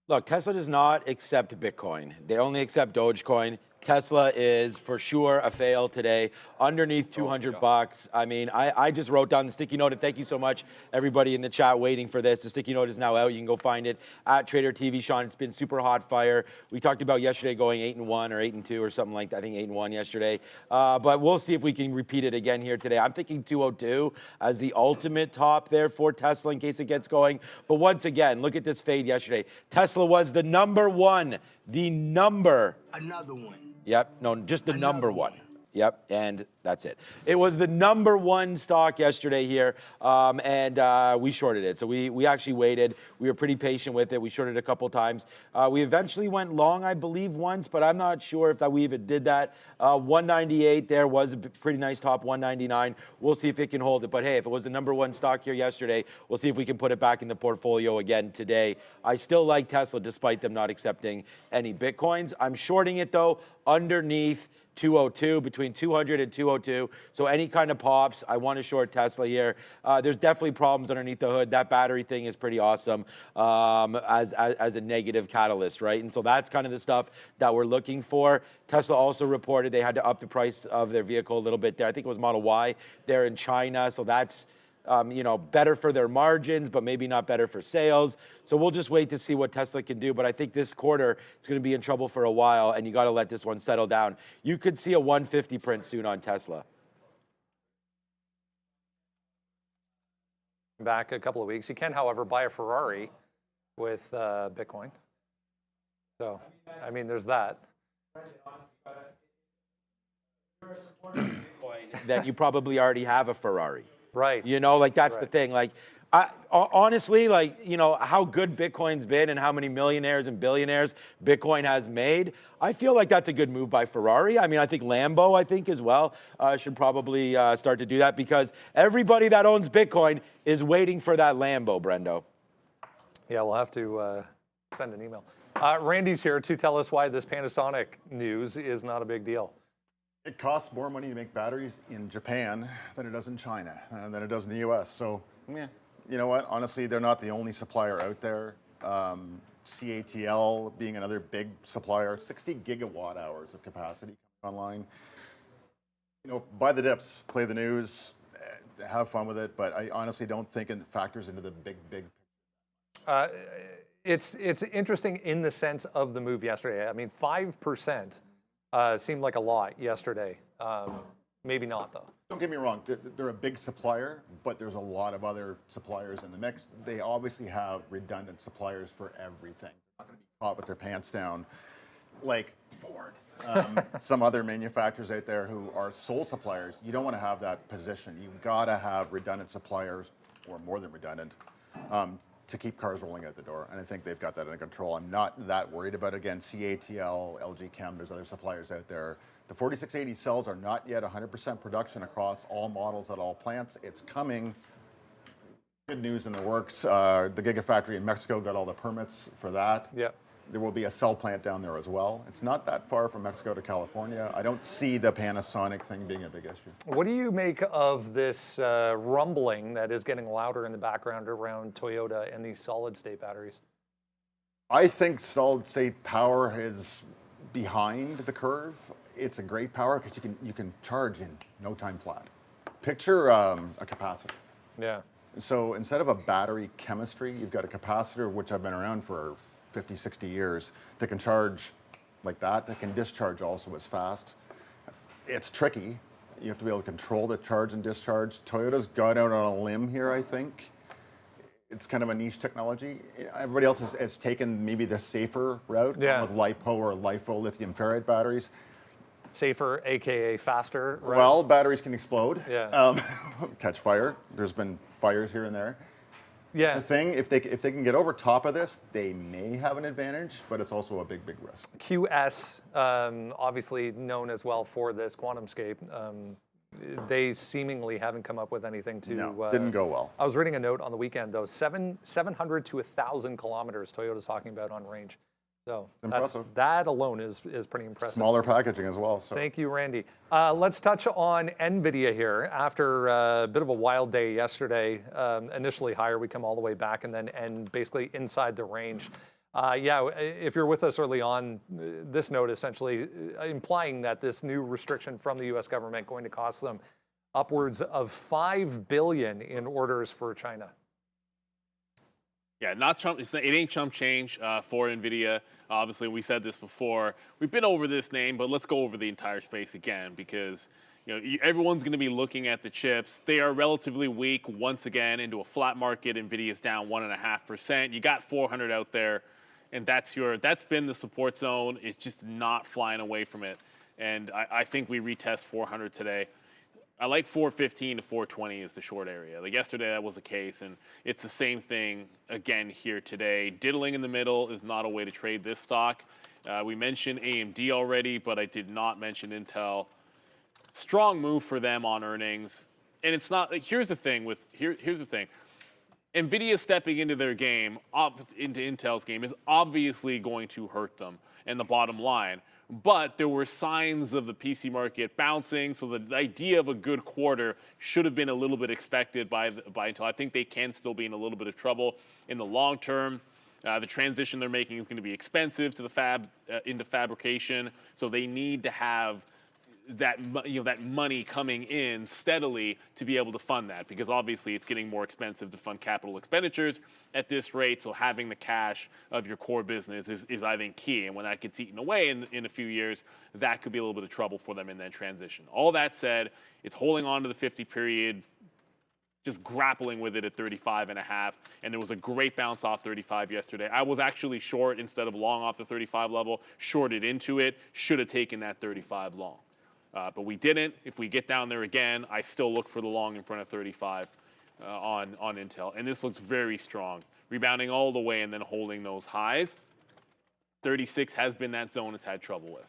Look, Tesla does not accept Bitcoin. They only accept Dogecoin. Tesla is for sure a fail today, underneath 200 bucks. I mean, I just wrote down the sticky note, and thank you so much, everybody in the chat waiting for this. The sticky note is now out. You can go find it at Trader TV. Sean, it's been super hot fire. We talked about yesterday going 8-1 or 8-2 or something like that. I think 8-1 yesterday. But we'll see if we can repeat it again here today. I'm thinking 202 as the ultimate top there for Tesla in case it gets going. But once again, look at this fade yesterday. Tesla was the number one, Another one. Yep, no, just the number one. Yep, and that's it. It was the number one stock yesterday here, and we shorted it. So we actually waited. We were pretty patient with it. We shorted a couple times. We eventually went long, I believe, once, but I'm not sure if we even did that. 198 there was a pretty nice top, 199. We'll see if it can hold it. But hey, if it was the number one stock here yesterday, we'll see if we can put it back in the portfolio again today. I still like Tesla despite them not accepting any Bitcoins. I'm shorting it, though, underneath 202, between 200 and 202. So any kind of pops, I want to short Tesla here. There's definitely problems underneath the hood. That battery thing is pretty awesome as a negative catalyst, right? And so that's kind of the stuff that we're looking for. Tesla also reported they had to up the price of their vehicle a little bit there. I think it was Model Y there in China. So that's better for their margins, but maybe not better for sales. So we'll just wait to see what Tesla can do. But I think this quarter it's going to be in trouble for a while, and you got to let this one settle down. You could see a 150 print soon on Tesla. Back a couple of weeks. You can, however, buy a Ferrari with Bitcoin. So, I mean, there's that. That you probably already have a Ferrari. Right. That's the thing. Like, Honestly, like, you know, how good Bitcoin's been and how many millionaires and billionaires Bitcoin has made, I feel like that's a good move by Ferrari. I mean, I think Lambo, I think as well, should probably start to do that because everybody that owns Bitcoin is waiting for that Lambo, Brendo. Yeah, we'll have to send an email. Randy's here to tell us why this Panasonic news is not a big deal. It costs more money to make batteries in Japan than it does in China, than it does in the US. So, yeah, you know what? Honestly, they're not the only supplier out there. CATL being another big supplier, 60 gigawatt hours of capacity online. You know, buy the dips, play the news, have fun with it, but I honestly don't think it factors into the big. It's interesting in the sense of the move yesterday. I mean, 5%. Seemed like a lot yesterday. Maybe not, though. Don't get me wrong. They're a big supplier, but there's a lot of other suppliers in the mix. They obviously have redundant suppliers for everything. They're not going to be caught with their pants down like Ford. Some other manufacturers out there who are sole suppliers. You don't want to have that position. You've got to have redundant suppliers, or more than redundant, to keep cars rolling out the door, and I think they've got that under control. I'm not that worried about it. Again, CATL, LG Chem, there's other suppliers out there. The 4680 cells are not yet 100% production across all models at all plants. It's coming. Good news in the works. The Gigafactory in Mexico got all the permits for that. Yep. There will be a cell plant down there as well. It's not that far from Mexico to California. I don't see the Panasonic thing being a big issue. What do you make of this rumbling that is getting louder in the background around Toyota and these solid-state batteries? I think solid-state power is behind the curve. It's a great power because you can charge in no time flat. Picture a capacitor. Yeah. So instead of a battery chemistry, you've got a capacitor, which I've been around for 50, 60 years, that can charge like that can discharge also as fast. It's tricky. You have to be able to control the charge and discharge. Toyota's got out on a limb here, I think. It's kind of a niche technology. Everybody else has taken maybe the safer route with LiPo or LiFo lithium ferrite batteries. Safer, AKA faster, right? Well, batteries can explode, yeah. Catch fire. There's been fires here and there. Yeah. The thing, if they can get over top of this, they may have an advantage, but it's also a big risk. QS, obviously known as well for this QuantumScape, they seemingly haven't come up with anything to. No, didn't go well. I was reading a note on the weekend though. 700 to 1,000 kilometers Toyota's talking about on range. So that alone is pretty impressive. Smaller packaging as well. So. Thank you, Randy. Let's touch on NVIDIA here. After a bit of a wild day yesterday, initially higher, we come all the way back and then end basically inside the range. Yeah, if you're with us early on, this note essentially implying that this new restriction from the U.S. government going to cost them upwards of $5 billion in orders for China. Yeah, not Trump. It ain't chump change for NVIDIA. Obviously, we said this before. We've been over this name, but let's go over the entire space again because everyone's going to be looking at the chips. They are relatively weak once again into a flat market. NVIDIA's down 1.5%. You got 400 out there, and that's been the support zone. It's just not flying away from it. And I think we retest 400 today. I like 415 to 420 is the short area. Like yesterday, that was the case, and it's the same thing again here today. Diddling in the middle is not a way to trade this stock. We mentioned AMD already, but I did not mention Intel. Strong move for them on earnings, and it's not. Like, here's the thing. Here's the thing. NVIDIA stepping into their game, into Intel's game, is obviously going to hurt them and the bottom line. But there were signs of the PC market bouncing, so the idea of a good quarter should have been a little bit expected by Intel. I think they can still be in a little bit of trouble in the long term. The transition they're making is going to be expensive to the into fabrication, so they need to have that money coming in steadily to be able to fund that, because obviously it's getting more expensive to fund capital expenditures at this rate. So having the cash of your core business is I think key, and when that gets eaten away in a few years, that could be a little bit of trouble for them in that transition. All that said, it's holding on to the 50 period, just grappling with it at 35.5, and there was a great bounce off 35 yesterday. I was actually short instead of long off the 35 level, shorted into it, should have taken that 35 long. But we didn't. If we get down there again, I still look for the long in front of 35. on Intel, and this looks very strong, rebounding all the way and then holding those highs. 36 has been that zone it's had trouble with.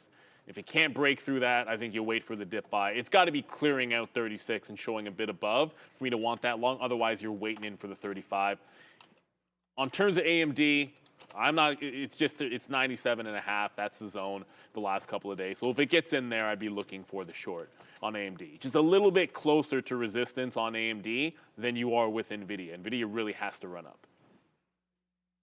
If it can't break through that, I think you'll wait for the dip buy. It's got to be clearing out 36 and showing a bit above for me to want that long. Otherwise, you're waiting in for the 35. On terms of AMD, I'm not. It's 97.5. That's the zone the last couple of days. So if it gets in there, I'd be looking for the short on AMD. Just a little bit closer to resistance on AMD than you are with NVIDIA. NVIDIA really has to run up.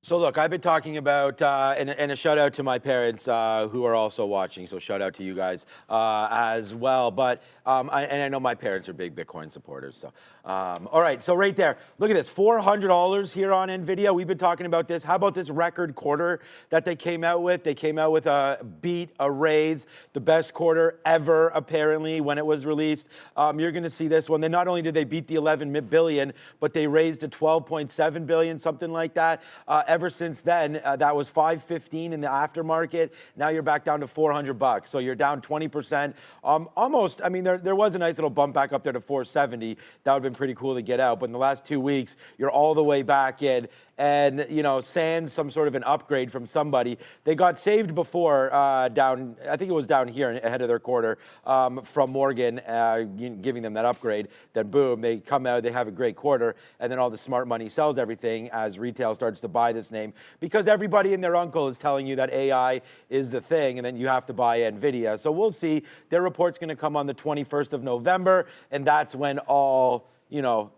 So look, I've been talking about, and a shout out to my parents who are also watching, so shout out to you guys as well. But, I know my parents are big Bitcoin supporters, so. All right, so right there, look at this, $400 here on NVIDIA. We've been talking about this. How about this record quarter that they came out with? They came out with a beat, a raise, the best quarter ever, apparently, when it was released. You're gonna see this one. Then not only did they beat the 11 billion, but they raised to 12.7 billion, something like that. Ever since then, that was 515 in the aftermarket. Now you're back down to $400. So you're down 20%. Almost, I mean, there was a nice little bump back up there to 470. That would have been pretty cool to get out. But in the last 2 weeks, you're all the way back in. And, you know, sans some sort of an upgrade from somebody. They got saved before down, I think it was down here ahead of their quarter from Morgan giving them that upgrade. Then boom, they come out, they have a great quarter, and then all the smart money sells everything as retail starts to buy this name because everybody and their uncle is telling you that AI is the thing, and then you have to buy NVIDIA. So we'll see. Their report's going to come on the 21st of November, and that's when all, you know,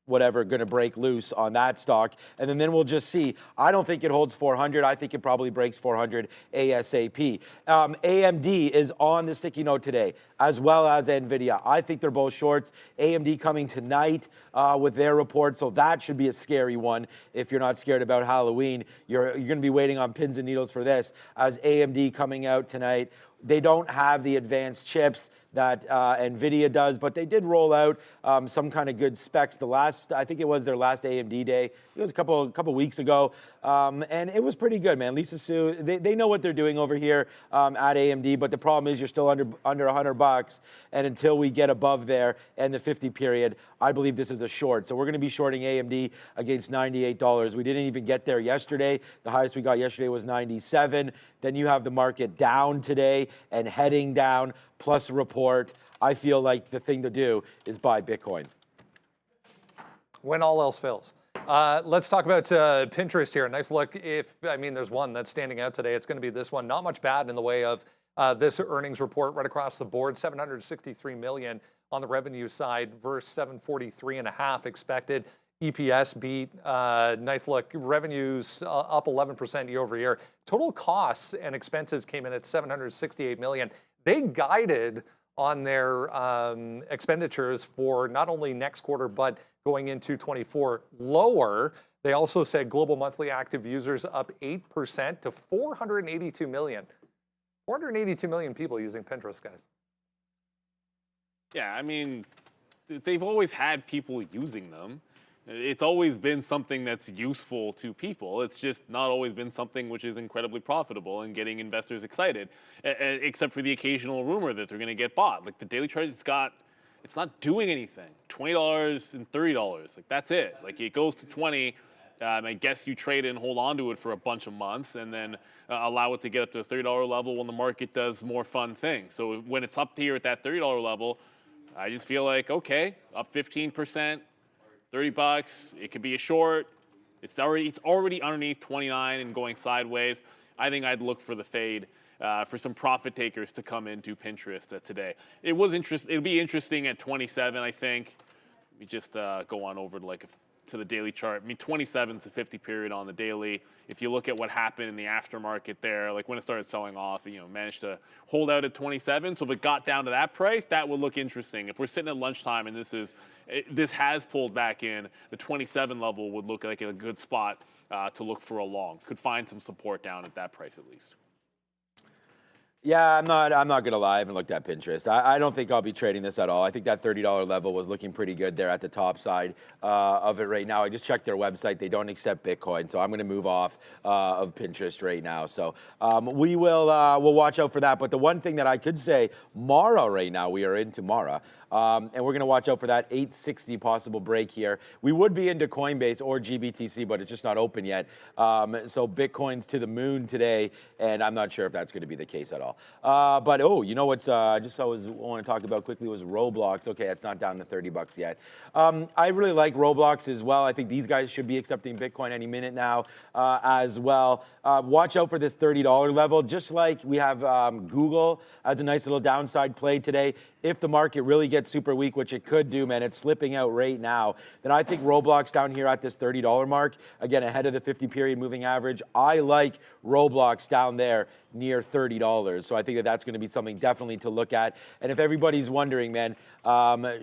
whatever, going to break loose on that stock. And then we'll just see. I don't think it holds 400. I think it probably breaks 400 ASAP. AMD is on the sticky note today, as well as NVIDIA. I think they're both shorts. AMD coming tonight with their report, so that should be a scary one. If you're not scared about Halloween, you're going to be waiting on pins and needles for this, as AMD coming out tonight. They don't have the advanced chips that NVIDIA does, but they did roll out some kind of good specs. The last, I think it was their last AMD day. It was a couple weeks ago, and it was pretty good, man. Lisa Su, they know what they're doing over here at AMD, but the problem is you're still under $100, and until we get above there and the 50 period, I believe this is a short. So we're going to be shorting AMD against $98. We didn't even get there yesterday. The highest we got yesterday was 97. Then you have the market down today and heading down, plus a report. I feel like the thing to do is buy Bitcoin. When all else fails. Let's talk about Pinterest here. Nice look. There's one that's standing out today. It's going to be this one. Not much bad in the way of this earnings report right across the board. 763 million on the revenue side versus 743.5 expected. EPS beat, nice look. Revenues up 11% year over year. Total costs and expenses came in at 768 million. They guided on their expenditures for not only next quarter, but going into 24 lower. They also said global monthly active users up 8% to 482 million. 482 million people using Pinterest, guys. Yeah, I mean, they've always had people using them. It's always been something that's useful to people. It's just not always been something which is incredibly profitable and getting investors excited, except for the occasional rumor that they're going to get bought. Like the daily chart, it's not doing anything. $20 and $30, like that's it. Like it goes to 20. I guess you trade it and hold on to it for a bunch of months and then allow it to get up to the $30 level when the market does more fun things. So when it's up here at that $30 level, I just feel like, okay, up 15%. $30, it could be a short. It's already underneath 29 and going sideways. I think I'd look for the fade for some profit takers to come into Pinterest today. It'll be interesting at 27, I think. Let me just go on over to the daily chart. I mean, 27 is a 50 period on the daily. If you look at what happened in the aftermarket there, like when it started selling off, managed to hold out at 27. So if it got down to that price, that would look interesting. If we're sitting at lunchtime and this has pulled back in, the 27 level would look like a good spot to look for a long. Could find some support down at that price at least. Yeah, I'm not gonna lie. I haven't looked at Pinterest. I don't think I'll be trading this at all. I think that $30 level was looking pretty good there at the top side of it right now. I just checked their website. They don't accept Bitcoin, so I'm gonna move off of Pinterest right now. So we'll watch out for that. But the one thing that I could say, Mara right now, we are into Mara. And we're going to watch out for that 860 possible break here. We would be into Coinbase or GBTC, but it's just not open yet. So Bitcoin's to the moon today, and I'm not sure if that's going to be the case at all. But you know what's want to talk about quickly was Roblox. Okay, it's not down to $30 yet. I really like Roblox as well. I think these guys should be accepting Bitcoin any minute now as well. Watch out for this $30 level, just like we have Google as a nice little downside play today. If the market really gets super weak, which it could do, man, it's slipping out right now, then I think Roblox down here at this $30 mark, again, ahead of the 50-period moving average. I like Roblox down there near $30. So I think that that's going to be something definitely to look at. And if everybody's wondering, man,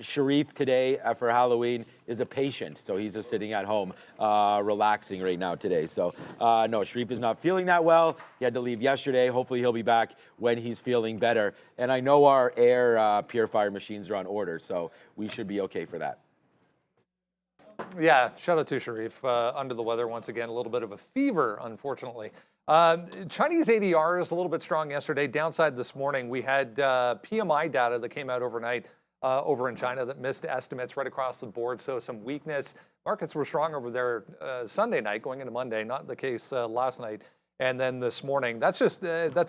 Sharif today for Halloween is a patient. So he's just sitting at home relaxing right now today. So no, Sharif is not feeling that well. He had to leave yesterday. Hopefully he'll be back when he's feeling better. And I know our air purifier machines are on order, so we should be okay for that. Yeah, shout out to Sharif. Under the weather once again, a little bit of a fever, unfortunately. Chinese ADRs a little bit strong yesterday. Downside this morning, we had PMI data that came out overnight over in China that missed estimates right across the board. So some weakness. Markets were strong over there Sunday night going into Monday, not the case last night. And then this morning, that's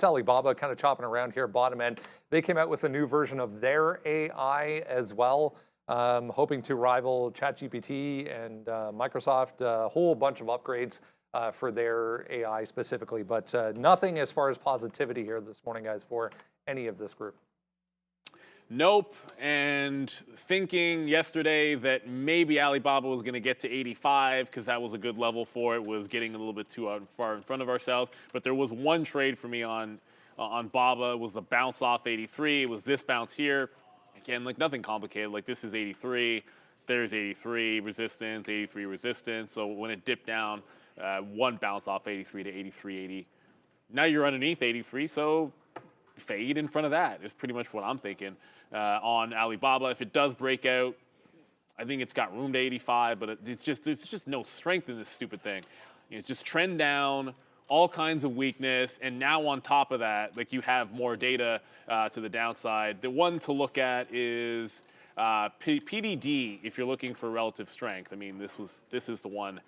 Alibaba kind of chopping around here, bottom end. They came out with a new version of their AI as well, hoping to rival ChatGPT and Microsoft, a whole bunch of upgrades for their AI specifically. But nothing as far as positivity here this morning, guys, for any of this group. Nope. And thinking yesterday that maybe Alibaba was going to get to 85 because that was a good level for it, was getting a little bit too far in front of ourselves. But there was one trade for me on Baba. It was the bounce off 83. It was this bounce here. Again, like nothing complicated. Like this is 83. There's 83 resistance, 83 resistance. So when it dipped down, one bounce off 83 to 83.80. Now you're underneath 83, so fade in front of that is pretty much what I'm thinking on Alibaba. If it does break out, I think it's got room to 85, but there's just no strength in this stupid thing. It's just trend down, all kinds of weakness, and now on top of that, like you have more data to the downside. The one to look at is PDD if you're looking for relative strength. I mean, this is the one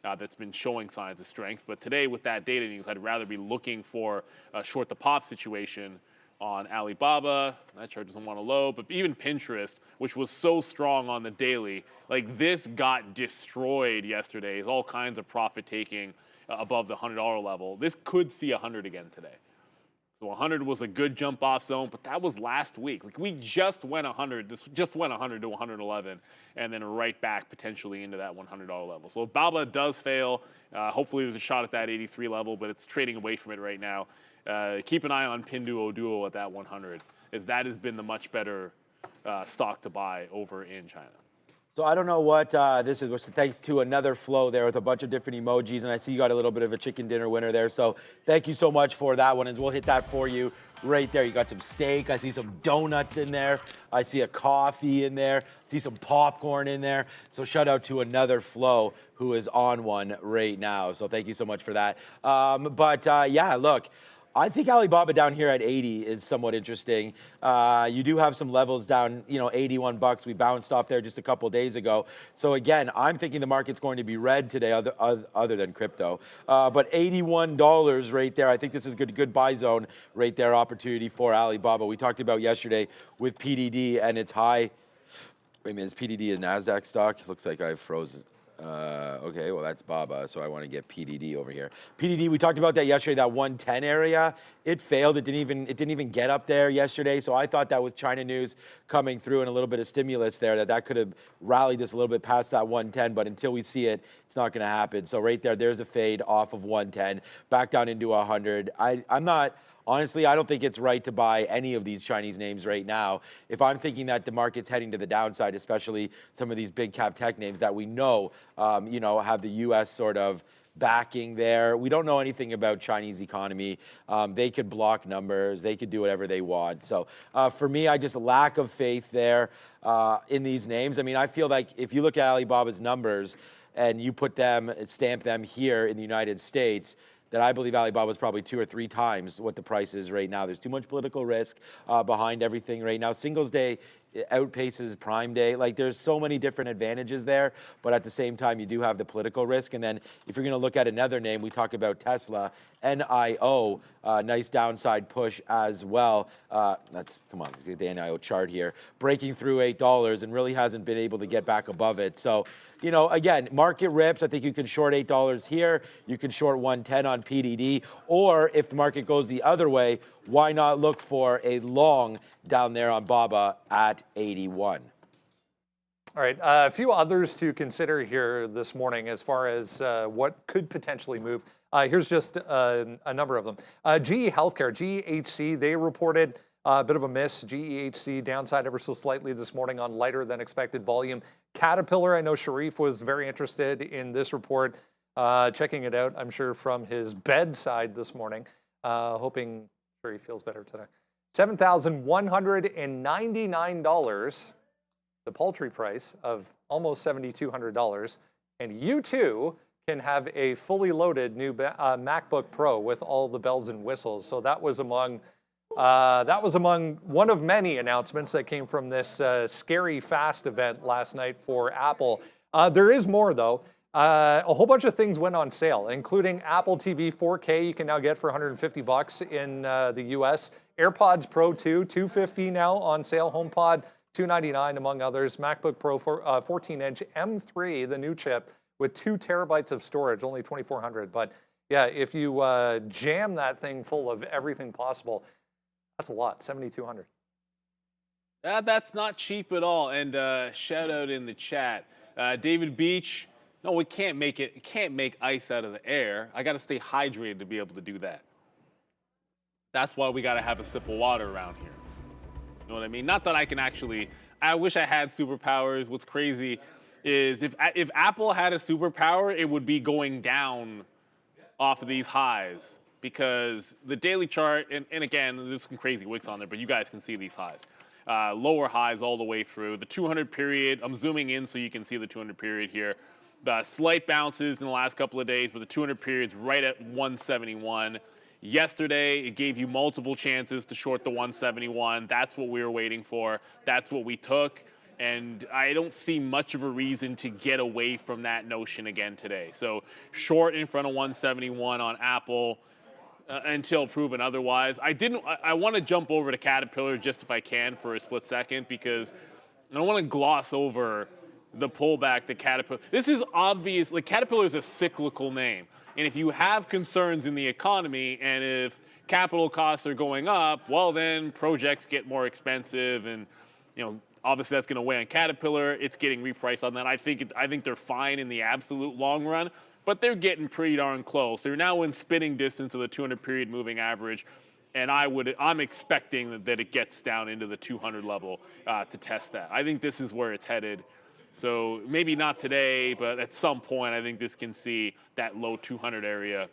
that's been showing signs of strength. But today with that data news, I'd rather be looking for a short the pop situation on Alibaba. That chart doesn't want to load, but even Pinterest, which was so strong on the daily, like this got destroyed yesterday. There's all kinds of profit taking above the $100 level. This could see 100 again today. So 100 was a good jump off zone, but that was last week. Like we just went 100. This just went 100 to 111, and then right back potentially into that $100 level. So if Baba does fail, hopefully there's a shot at that 83 level, but it's trading away from it right now. Keep an eye on Pinduoduo at that 100, as that has been the much better stock to buy over in China. So I don't know what this is, which thanks to another flow there with a bunch of different emojis, and I see you got a little bit of a chicken dinner winner there. So thank you so much for that one, as we'll hit that for you right there. You got some steak. I see some donuts in there. I see a coffee in there. I see some popcorn in there. So shout out to another flow who is on one right now. So thank you so much for that. Yeah, look. I think Alibaba down here at 80 is somewhat interesting. You do have some levels down, $81. We bounced off there just a couple days ago. So again, I'm thinking the market's going to be red today, other than crypto. But $81 right there. I think this is good buy zone right there, opportunity for Alibaba. We talked about yesterday with PDD and its high. Wait a minute, is PDD a NASDAQ stock? Looks like I've frozen. Okay, well that's Baba, so I want to get PDD over here. PDD, we talked about that yesterday, that 110 area. It failed. It didn't even get up there yesterday. So I thought that with China news coming through and a little bit of stimulus there, that could have rallied this a little bit past that 110. But until we see it, it's not going to happen. So right there's a fade off of 110, back down into 100. Honestly, I don't think it's right to buy any of these Chinese names right now. If I'm thinking that the market's heading to the downside, especially some of these big cap tech names that we know, have the U.S. sort of backing there. We don't know anything about Chinese economy. They could block numbers. They could do whatever they want. So for me, I just lack of faith there in these names. I mean, I feel like if you look at Alibaba's numbers and you put them, stamp them here in the United States, that I believe Alibaba is probably 2 or 3 times what the price is right now. There's too much political risk behind everything right now. Singles Day outpaces Prime Day. Like, there's so many different advantages there, but at the same time, you do have the political risk. And then if you're going to look at another name, we talk about Tesla, NIO, nice downside push as well. That's, come on, the NIO chart here, breaking through $8 and really hasn't been able to get back above it. So, you know, again, market rips. I think you can short $8 here. You can short 110 on PDD. Or if the market goes the other way, why not look for a long down there on BABA at 81? All right, a few others to consider here this morning as far as what could potentially move. Here's just a number of them. GE Healthcare, GEHC, they reported a bit of a miss. GEHC downside ever so slightly this morning on lighter than expected volume. Caterpillar, I know Sharif was very interested in this report, checking it out, I'm sure, from his bedside this morning, hoping sure he feels better today. $7,199, the paltry price of almost $7,200, and you too can have a fully loaded new MacBook Pro with all the bells and whistles. So that was among one of many announcements that came from this scary fast event last night for Apple. There is more though. A whole bunch of things went on sale, including Apple TV 4K you can now get for $150 in the US. AirPods Pro 2, $250 now on sale. HomePod, $299 among others. MacBook Pro 14-inch M3, the new chip, with 2 terabytes of storage, only $2,400. But yeah, if you jam that thing full of everything possible, that's a lot, $7,200. That's not cheap at all. And shout out in the chat, David Beach. No, we can't make it. Can't make ice out of the air. I got to stay hydrated to be able to do that. That's why we got to have a sip of water around here. You know what I mean? Not that I can actually. I wish I had superpowers. What's crazy is if Apple had a superpower, it would be going down off of these highs, because the daily chart, and again, there's some crazy wicks on there, but you guys can see these highs. Lower highs all the way through. The 200 period, I'm zooming in so you can see the 200 period here. Slight bounces in the last couple of days, but the 200 period's right at 171. Yesterday, it gave you multiple chances to short the 171. That's what we were waiting for. That's what we took. And I don't see much of a reason to get away from that notion again today. So short in front of 171 on Apple until proven otherwise. I want to jump over to Caterpillar just if I can for a split second, because I don't want to gloss over the pullback that Caterpillar. This is obvious. Like, Caterpillar is a cyclical name. And if you have concerns in the economy and if capital costs are going up, well, then projects get more expensive, and, you know, obviously that's going to weigh on Caterpillar. It's getting repriced on that. I think they're fine in the absolute long run, but they're getting pretty darn close. They're now in spitting distance of the 200 period moving average, and I'm expecting that it gets down into the 200 level to test that. I think this is where it's headed. So maybe not today, but at some point, I think this can see that low 200 area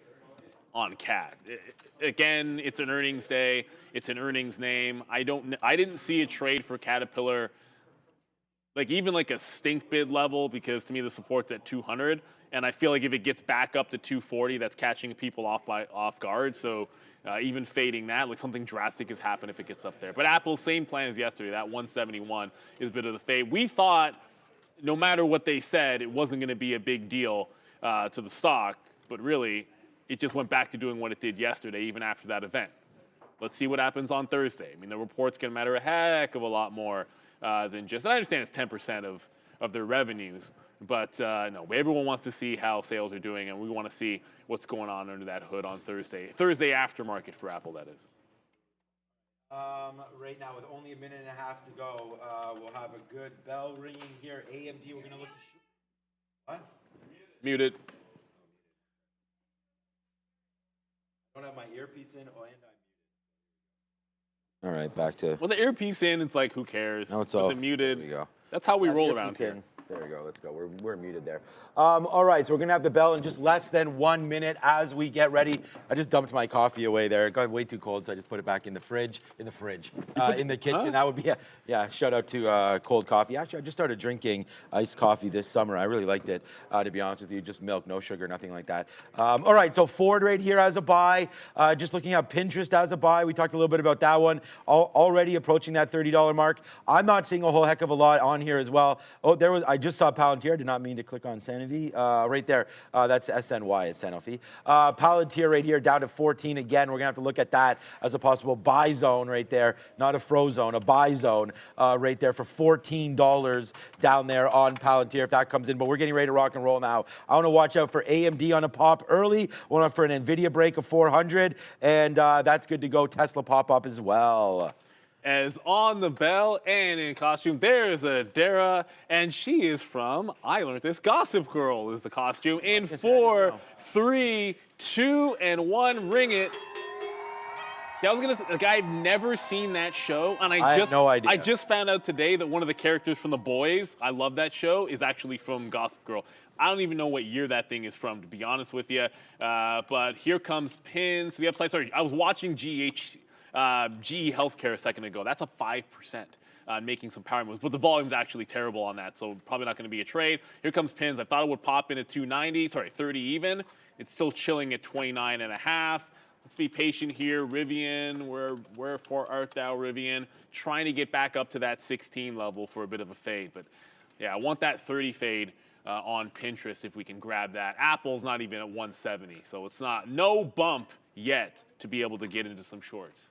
on CAT. Again, it's an earnings day. It's an earnings name. I didn't see a trade for Caterpillar, like even like a stink bid level, because to me the support's at 200, and I feel like if it gets back up to 240, that's catching people off guard. So even fading that, like something drastic has happened if it gets up there. But Apple's same plan as yesterday. That 171 is a bit of the fade. We thought, no matter what they said, it wasn't going to be a big deal to the stock, but really, it just went back to doing what it did yesterday, even after that event. Let's see what happens on Thursday. I mean, the report's going to matter a heck of a lot more than just, and I understand it's 10% of their revenues, but no, everyone wants to see how sales are doing, and we want to see what's going on under that hood on Thursday. Thursday aftermarket for Apple, that is. Right now, with only a minute and a half to go, we'll have a good bell ringing here. AMD, we're going to look to shoot. What? Muted. I don't have my earpiece in, and I'm muted. All right, back to. Well, the earpiece in, it's like, who cares? No, it's With off. the muted. There we go. That's how we roll around here. There we go. Let's go. We're muted there. All right, so we're gonna have the bell in just less than 1 minute as we get ready. I just dumped my coffee away there. It got way too cold, so I just put it back in the fridge. In the kitchen. Huh? That would be yeah. Shout out to cold coffee. Actually, I just started drinking iced coffee this summer. I really liked it. To be honest with you, just milk, no sugar, nothing like that. All right, so Ford right here as a buy. Just looking at Pinterest as a buy. We talked a little bit about that one. Already approaching that $30 mark. I'm not seeing a whole heck of a lot on here as well. Oh, I just saw Palantir. Did not mean to click on Sanofi. Right there. That's SNY is Sanofi. Palantir right here down to 14. Again, we're gonna have to look at that as a possible buy zone right there. Not a froze zone, a buy zone right there for $14 down there on Palantir if that comes in. But we're getting ready to rock and roll now. I want to watch out for AMD on a pop early. I want for an NVIDIA break of 400, and that's good to go. Tesla pop up as well. As on the bell and in costume, there's Adara, and she is from, I learned this, Gossip Girl is the costume. In 4, 3, 2, and 1, ring it. Yeah, I was gonna say, like, I've never seen that show, and I had no idea. I just found out today that one of the characters from The Boys, I love that show, is actually from Gossip Girl. I don't even know what year that thing is from, to be honest with you. But here comes pins to the upside. Sorry, I was watching GE Healthcare a second ago. That's up 5%, making some power moves. But the volume's actually terrible on that, so probably not going to be a trade. Here comes pins. I thought it would pop in at 290, sorry, 30 even. It's still chilling at 29.5. Let's be patient here. Rivian, wherefore art thou, Rivian? Trying to get back up to that 16 level for a bit of a fade. But yeah, I want that 30 fade on Pinterest if we can grab that. Apple's not even at 170, so it's no bump yet to be able to get into some shorts.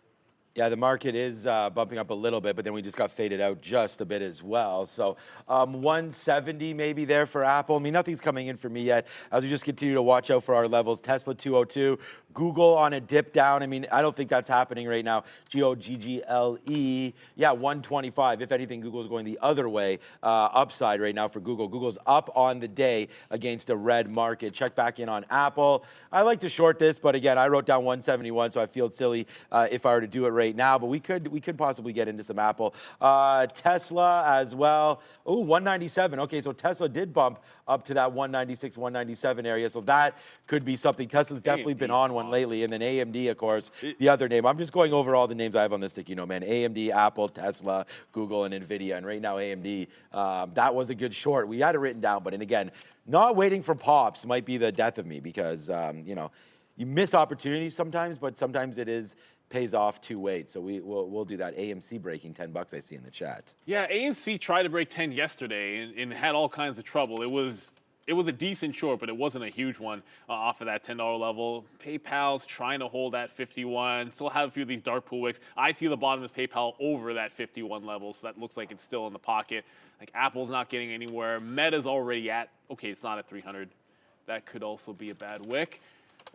Yeah, the market is bumping up a little bit, but then we just got faded out just a bit as well. So 170 maybe there for Apple. I mean, nothing's coming in for me yet as we just continue to watch out for our levels. Tesla 202, Google on a dip down. I mean, I don't think that's happening right now. GOGGLE, yeah, 125. If anything, Google's going the other way, upside right now for Google. Google's up on the day against a red market. Check back in on Apple. I like to short this, but again, I wrote down 171, so I feel silly if I were to do it right now, but we could possibly get into some Apple. Tesla as well. Oh, 197. Okay, so Tesla did bump up to that 196, 197 area, so that could be something. Tesla's definitely been on one lately, and then AMD, of course, the other name. I'm just going over all the names I have on this stick, man. AMD, Apple, Tesla, Google, and NVIDIA, and right now AMD, that was a good short. We had it written down, but and again, not waiting for pops might be the death of me because, you miss opportunities sometimes, but sometimes it pays off to wait. So we'll do that. AMC breaking $10 I see in the chat. Yeah, AMC tried to break 10 yesterday and had all kinds of trouble. It was a decent short, but it wasn't a huge one off of that $10 level. PayPal's trying to hold that 51. Still have a few of these dark pool wicks. I see the bottom is PayPal over that 51 level, so that looks like it's still in the pocket. Like Apple's not getting anywhere. Meta's already at, okay, it's not at 300. That could also be a bad wick.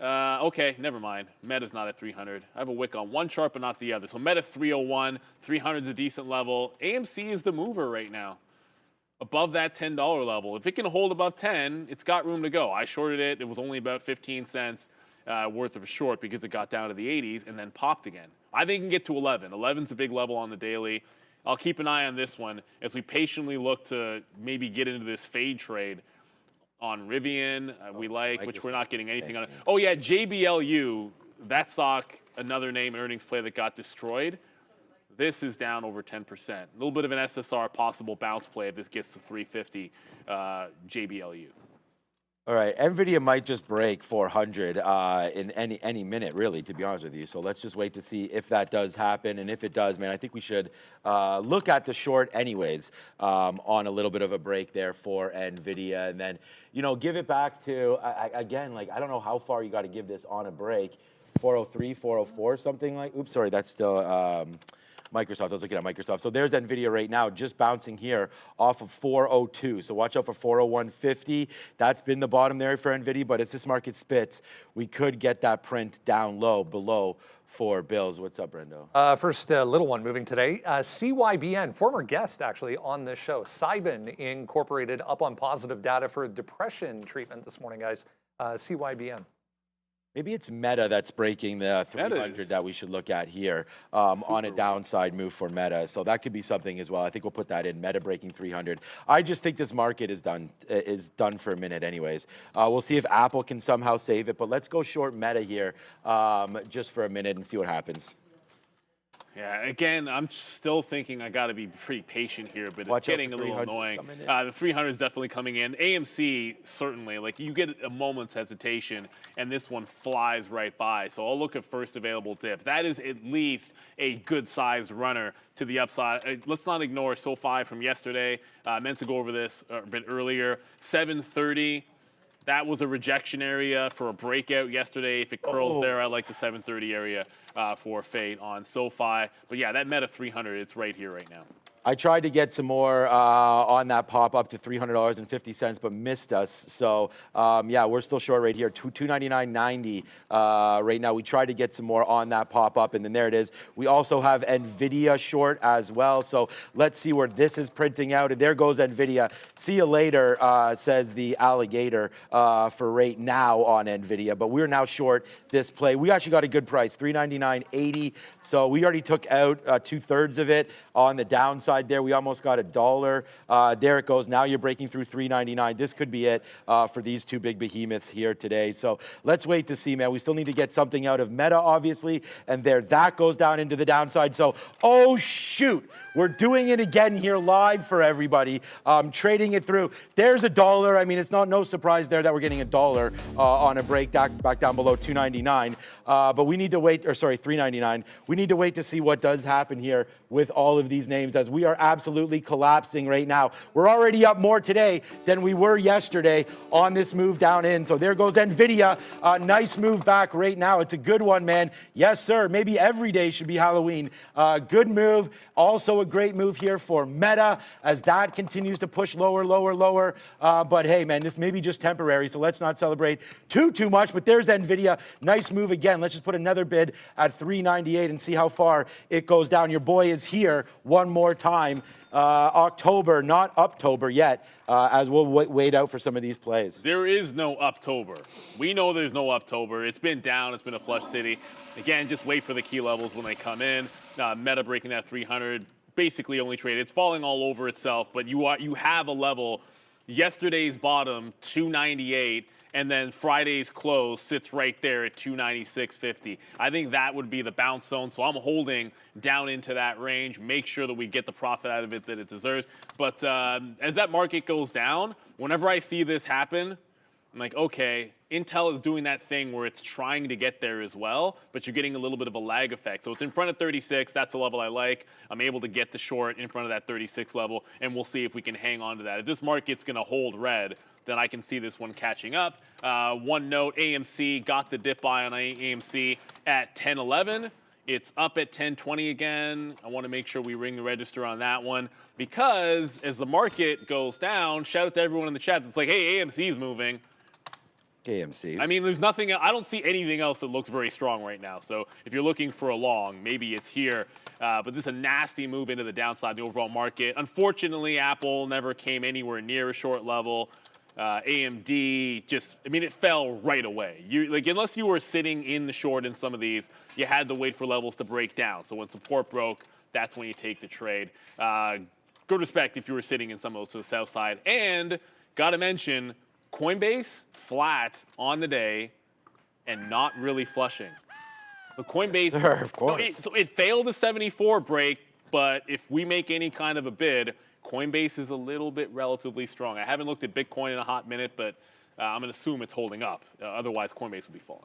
Okay, never mind. Meta's not at 300. I have a wick on one chart, but not the other. So Meta 301, 300 is a decent level. AMC is the mover right now, above that $10 level. If it can hold above 10, it's got room to go. I shorted it. It was only about 15 cents worth of a short because it got down to the 80s and then popped again. I think it can get to 11. 11's a big level on the daily. I'll keep an eye on this one as we patiently look to maybe get into this fade trade on Rivian, which we're not getting anything on it. Oh yeah, JBLU, that stock, another name earnings play that got destroyed. This is down over 10%. A little bit of an SSR possible bounce play if this gets to 350, JBLU. All right, NVIDIA might just break 400 in any minute, really, to be honest with you. So let's just wait to see if that does happen. And if it does, man, I think we should look at the short anyways on a little bit of a break there for NVIDIA. And then, give it back to, again, like, I don't know how far you got to give this on a break. 403, 404, something like, oops, sorry, that's still Microsoft. I was looking at Microsoft. So there's NVIDIA right now, just bouncing here off of 402. So watch out for 401.50. That's been the bottom there for NVIDIA, but as this market spits, we could get that print down low, below 4 bills. What's up, Brendo? First little one moving today. CYBN, former guest actually on this show. Cybin Incorporated up on positive data for depression treatment this morning, guys. CYBN. Maybe it's Meta that's breaking the 300 that we should look at here on a downside move for Meta. So that could be something as well. I think we'll put that in, Meta breaking 300. I just think this market is done for a minute anyways. We'll see if Apple can somehow save it, but let's go short Meta here just for a minute and see what happens. Yeah, again, I'm still thinking I got to be pretty patient here, but it's getting a little annoying. The 300 is definitely coming in. AMC, certainly. Like, you get a moment's hesitation, and this one flies right by. So I'll look at first available dip. That is at least a good-sized runner to the upside. Let's not ignore SoFi from yesterday. I meant to go over this a bit earlier. 730. That was a rejection area for a breakout yesterday. If it curls there, I like the 730 area for fade on SoFi. But yeah, that Meta 300, it's right here right now. I tried to get some more on that pop up to $300.50, but missed us. So yeah, we're still short right here, $299.90 right now. We tried to get some more on that pop up, and then there it is. We also have NVIDIA short as well. So let's see where this is printing out. And there goes NVIDIA. See you later, says the alligator for right now on NVIDIA. But we're now short this play. We actually got a good price, $399.80. So we already took out 2/3 of it on the downside there. We almost got $1. There it goes. Now you're breaking through $3.99. This could be it for these two big behemoths here today. So let's wait to see, man. We still need to get something out of Meta, obviously. And there, that goes down into the downside. So, oh, shoot. We're doing it again here live for everybody. Trading it through. There's $1. I mean, it's no surprise there that we're getting $1 on a break back down below $2.99. But we need to wait, or sorry, $3.99. We need to wait to see what does happen here with all of these names, as we are absolutely collapsing right now. We're already up more today than we were yesterday on this move down in. So there goes NVIDIA. Nice move back right now. It's a good one, man. Yes, sir. Maybe every day should be Halloween. Good move. Also a great move here for Meta as that continues to push lower, lower, lower. But hey, man, this may be just temporary, so let's not celebrate too much. But there's NVIDIA. Nice move again. Let's just put another bid at $398 and see how far it goes down. Your boy is here one more time. October, not Uptober yet, as we'll wait out for some of these plays. There is no Uptober. We know there's no Uptober. It's been down. It's been a flush city. Again, just wait for the key levels when they come in. Meta breaking that 300, basically only trade. It's falling all over itself, but you have a level. Yesterday's bottom, 298. And then Friday's close sits right there at 296.50. I think that would be the bounce zone. So I'm holding down into that range. Make sure that we get the profit out of it that it deserves. But as that market goes down, whenever I see this happen, I'm like, okay, Intel is doing that thing where it's trying to get there as well, but you're getting a little bit of a lag effect. So it's in front of 36. That's a level I like. I'm able to get the short in front of that 36 level, and we'll see if we can hang on to that. If this market's going to hold red, then I can see this one catching up. One note, AMC got the dip buy on AMC at 10.11. It's up at 10.20 again. I want to make sure we ring the register on that one because as the market goes down, shout out to everyone in the chat that's like, hey, AMC is moving. AMC. I mean, there's nothing, I don't see anything else that looks very strong right now. So if you're looking for a long, maybe it's here. But this is a nasty move into the downside of the overall market. Unfortunately, Apple never came anywhere near a short level. AMD just, I mean, it fell right away. Unless you were sitting in the short in some of these, you had to wait for levels to break down. So when support broke, that's when you take the trade. Good respect if you were sitting in some of those to the south side. And got to mention, Coinbase flat on the day and not really flushing. So Coinbase, sure, of course. So it failed a 74 break, but if we make any kind of a bid, Coinbase is a little bit relatively strong. I haven't looked at Bitcoin in a hot minute, but I'm going to assume it's holding up. Otherwise, Coinbase would be falling.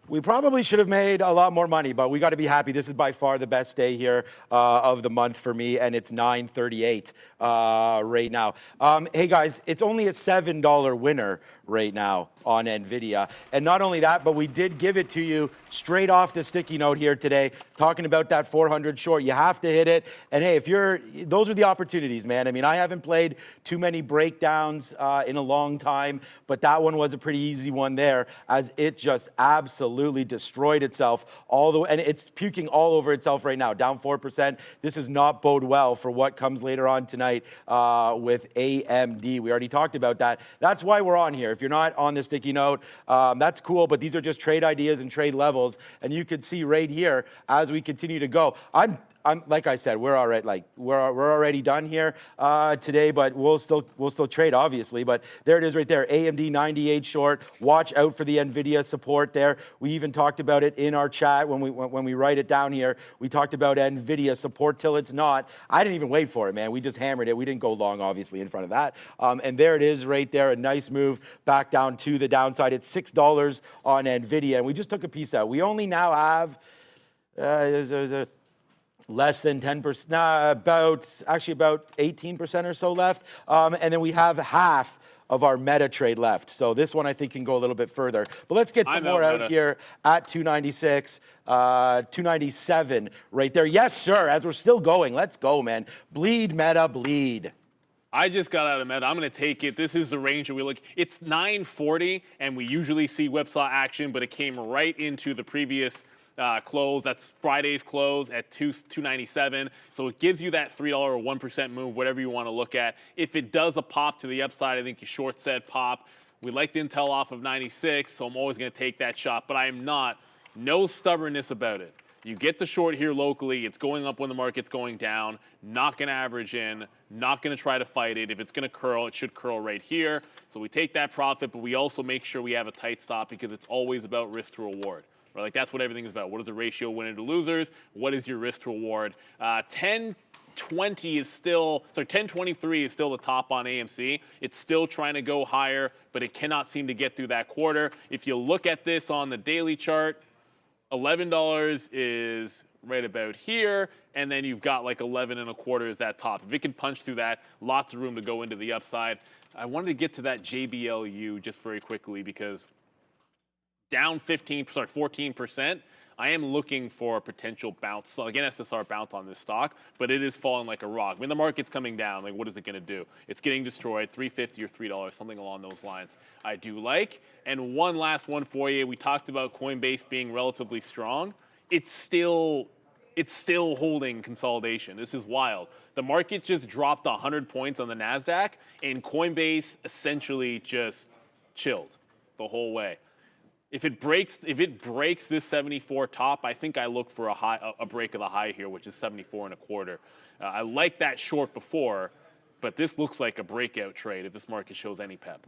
We probably should have made a lot more money, but we got to be happy. This is by far the best day here of the month for me, and it's 9:38 right now. Hey, guys, it's only a $7 winner right now on NVIDIA. And not only that, but we did give it to you straight off the sticky note here today, talking about that 400 short. You have to hit it. And hey, those are the opportunities, man. I mean, I haven't played too many breakdowns in a long time, but that one was a pretty easy one there, as it just absolutely destroyed itself and it's puking all over itself right now, down 4%. This does not bode well for what comes later on tonight with AMD. We already talked about that. That's why we're on here. If you're not on the sticky note, that's cool, but these are just trade ideas and trade levels. And you could see right here as we continue to go. I'm like I said, we're already done here today, but we'll still trade obviously. But there it is right there, AMD 98 short. Watch out for the Nvidia support there. We even talked about it in our chat when we write it down here. We talked about Nvidia support till it's not. I didn't even wait for it, man. We just hammered it. We didn't go long, obviously, in front of that. And there it is right there, a nice move back down to the downside. It's $6 on Nvidia, and we just took a piece out. We only now have less than 10%, about 18% or so left. And then we have half of our meta trade left. So this one I think can go a little bit further. But let's get some more out here at 296, 297 right there. Yes, sir, as we're still going. Let's go, man. Bleed, meta, bleed. I just got out of meta. I'm going to take it. This is the range that we look. It's 940, and we usually see whipsaw action, but it came right into the previous close. That's Friday's close at 297. So it gives you that $3 or 1% move, whatever you want to look at. If it does a pop to the upside, I think you short set pop. We like the intel off of 96, so I'm always going to take that shot. But I am no stubbornness about it. You get the short here locally. It's going up when the market's going down. Not going to average in. Not going to try to fight it. If it's going to curl, it should curl right here. So we take that profit, but we also make sure we have a tight stop because it's always about risk to reward. Right? Like that's what everything is about. What is the ratio winner to losers? What is your risk to reward? 1020 is still, sorry, 1023 is still the top on AMC. It's still trying to go higher, but it cannot seem to get through that quarter. If you look at this on the daily chart, $11 is right about here, and then you've got like 11 and a quarter is that top. If it can punch through that, lots of room to go into the upside. I wanted to get to that JBLU just very quickly because down 14%. I am looking for a potential bounce. So again, SSR bounce on this stock, but it is falling like a rock. When the market's coming down, like what is it going to do? It's getting destroyed, $3.50 or $3, something along those lines. I do like. And one last one for you. We talked about Coinbase being relatively strong. It's still holding consolidation. This is wild. The market just dropped 100 points on the NASDAQ, and Coinbase essentially just chilled the whole way. If it breaks this 74 top, I think I look for a break of the high here, which is 74 and a quarter. I like that short before, but this looks like a breakout trade if this market shows any pep.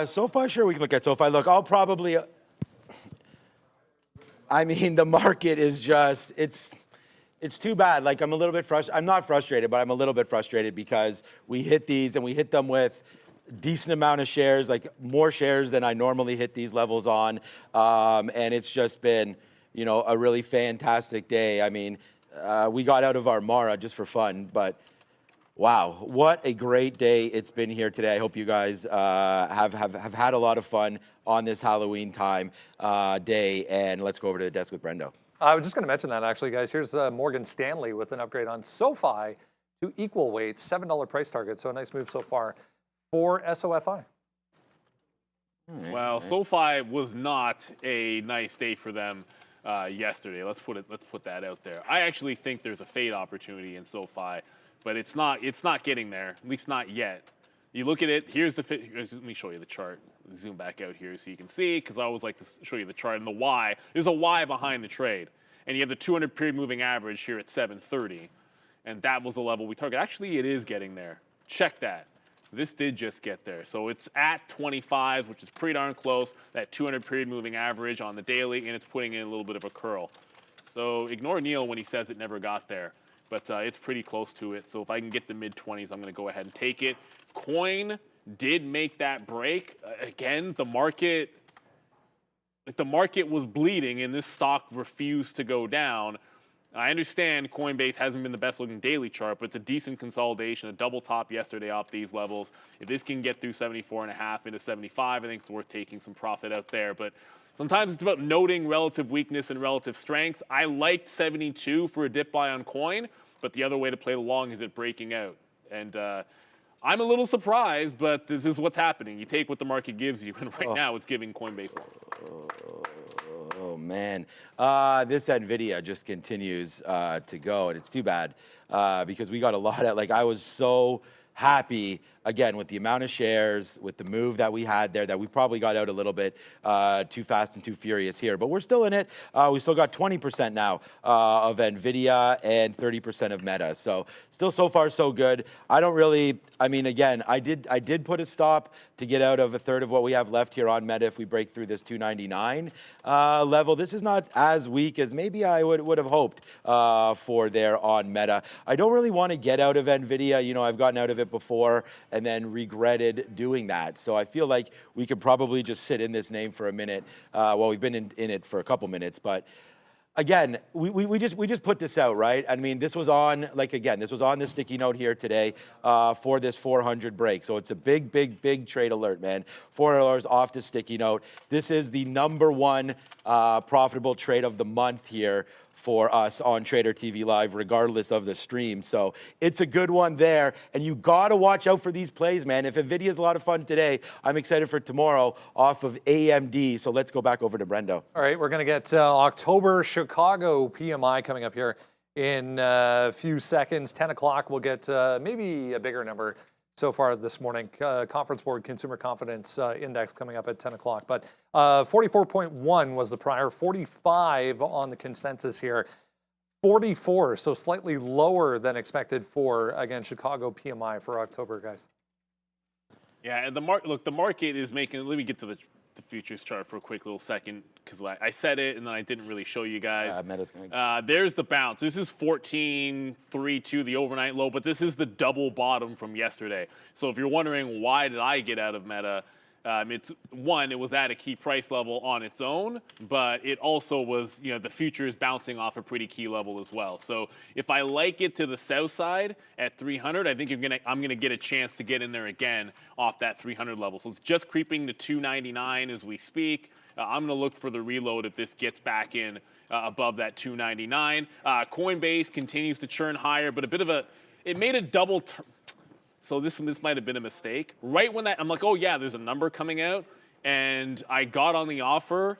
SoFi, sure, we can look at SoFi. Look, I'll probably. I mean, the market is just it's too bad. Like I'm a little bit frustrated. I'm not frustrated, but I'm a little bit frustrated because we hit these and we hit them with decent amount of shares, like more shares than I normally hit these levels on. And it's just been, a really fantastic day. I mean, we got out of our Mara just for fun, but wow, what a great day it's been here today. I hope you guys have had a lot of fun on this Halloween time day. And let's go over to the desk with Brendo. I was just going to mention that actually, guys. Here's Morgan Stanley with an upgrade on SoFi to equal weight, $7 price target. So a nice move so far for SOFI. Well, SoFi was not a nice day for them yesterday. Let's put that out there. I actually think there's a fade opportunity in SoFi, but it's not getting there, at least not yet. You look at it, here's the let me show you the chart. Zoom back out here so you can see, because I always like to show you the chart and the Y. There's a Y behind the trade. And you have the 200 period moving average here at 730. And that was the level we target. Actually, it is getting there. Check that. This did just get there. So it's at 25, which is pretty darn close, that 200 period moving average on the daily, and it's putting in a little bit of a curl. So ignore Neil when he says it never got there, but it's pretty close to it. So if I can get the mid-20s, I'm going to go ahead and take it. Coin did make that break. Again, the market was bleeding, and this stock refused to go down. I understand Coinbase hasn't been the best looking daily chart, but it's a decent consolidation, a double top yesterday off these levels. If this can get through 74.5 into 75, I think it's worth taking some profit out there. But sometimes it's about noting relative weakness and relative strength. I liked 72 for a dip buy on Coin, but the other way to play the long is it breaking out. And I'm a little surprised, but this is what's happening. You take what the market gives you, and right now it's giving Coinbase long. Oh, man. This NVIDIA just continues to go, and it's too bad because we got a lot of, I was so happy again, with the amount of shares, with the move that we had there, that we probably got out a little bit too fast and too furious here. But we're still in it. We still got 20% now of NVIDIA and 30% of Meta. So still so far so good. I don't really, I mean, again, I did put a stop to get out of a third of what we have left here on Meta if we break through this 299 level. This is not as weak as maybe I would have hoped for there on Meta. I don't really want to get out of NVIDIA. You know, I've gotten out of it before and then regretted doing that. So I feel like we could probably just sit in this name for a minute. Well, we've been in it for a couple minutes, but again, we just put this out, right? I mean, this was on, like, again, this was on the sticky note here today for this 400 break. So it's a big trade alert, man. $4 off the sticky note. This is the #1 profitable trade of the month here for us on Trader TV Live, regardless of the stream. So it's a good one there. And you got to watch out for these plays, man. If NVIDIA is a lot of fun today, I'm excited for tomorrow off of AMD. So let's go back over to Brendo. All right, we're going to get October Chicago PMI coming up here in a few seconds. 10 o'clock, we'll get maybe a bigger number so far this morning. Conference Board Consumer Confidence Index coming up at 10 o'clock. But 44.1 was the prior, 45 on the consensus here. 44, so slightly lower than expected for, again, Chicago PMI for October, guys. Yeah, and the market is making, let me get to the futures chart for a quick little second, because I said it and then I didn't really show you guys. There's the bounce. This is 14.32, the overnight low, but this is the double bottom from yesterday. So if you're wondering why did I get out of Meta, it's one, it was at a key price level on its own, but it also was, you know, the futures bouncing off a pretty key level as well. So if I like it to the south side at 300, I think I'm gonna get a chance to get in there again off that 300 level. So it's just creeping to 299 as we speak. I'm gonna look for the reload if this gets back in above that 299. Coinbase continues to churn higher, but it made a double. So this might have been a mistake. Right when I'm like, oh yeah, there's a number coming out, and I got on the offer,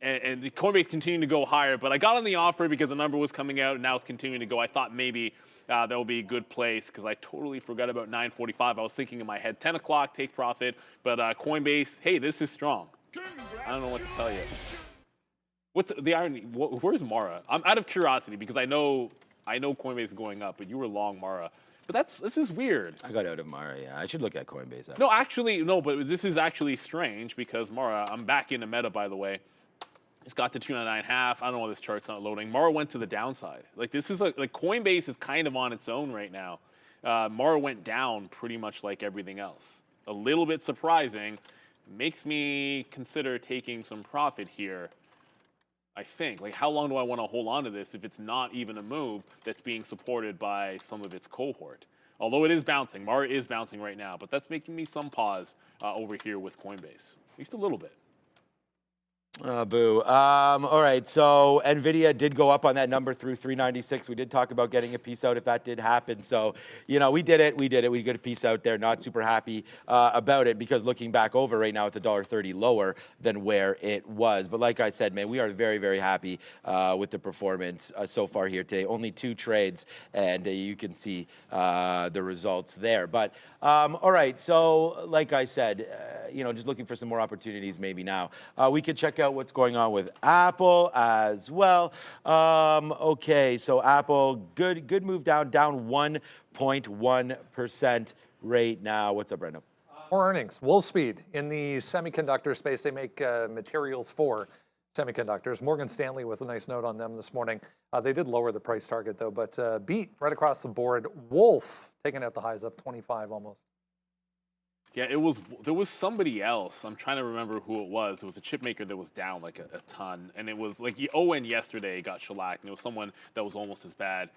and the Coinbase continued to go higher, but I got on the offer because the number was coming out, and now it's continuing to go. I thought maybe that will be a good place, because I totally forgot about 9:45. I was thinking in my head, 10 o'clock, take profit, but Coinbase, hey, this is strong. I don't know what to tell you. What's the irony? Where's Mara? I'm out of curiosity, because I know Coinbase is going up, but you were long Mara. But this is weird. I got out of Mara, yeah. I should look at Coinbase. No, actually, no, but this is actually strange, because Mara, I'm back into Meta, by the way. It's got to 299.5. I don't know why this chart's not loading. Mara went to the downside. Like, this is like Coinbase is kind of on its own right now. Mara went down pretty much like everything else. A little bit surprising. Makes me consider taking some profit here. I think. Like, how long do I want to hold on to this if it's not even a move that's being supported by some of its cohort? Although it is bouncing. Mara is bouncing right now, but that's making me some pause over here with Coinbase. At least a little bit. Oh, boo. All right, so NVIDIA did go up on that number through 396. We did talk about getting a piece out if that did happen. So, you know, we did it. We got a piece out there. Not super happy about it, because looking back over right now, it's $1.30 lower than where it was. But like I said, man, we are very, very happy with the performance so far here today. Only 2 trades, and you can see the results there. But, all right, so like I said, you know, just looking for some more opportunities maybe now. We could check out what's going on with Apple as well. Okay, so Apple, good move down 1.1% right now. What's up, Brendo? More earnings. Wolfspeed in the semiconductor space. They make materials for semiconductors. Morgan Stanley with a nice note on them this morning. They did lower the price target though, but beat right across the board. Wolf taking out the highs up 25 almost. Yeah, there was somebody else. I'm trying to remember who it was. It was a chip maker that was down like a ton. And it was like Owen yesterday got shellacked. And it was someone that was almost as bad.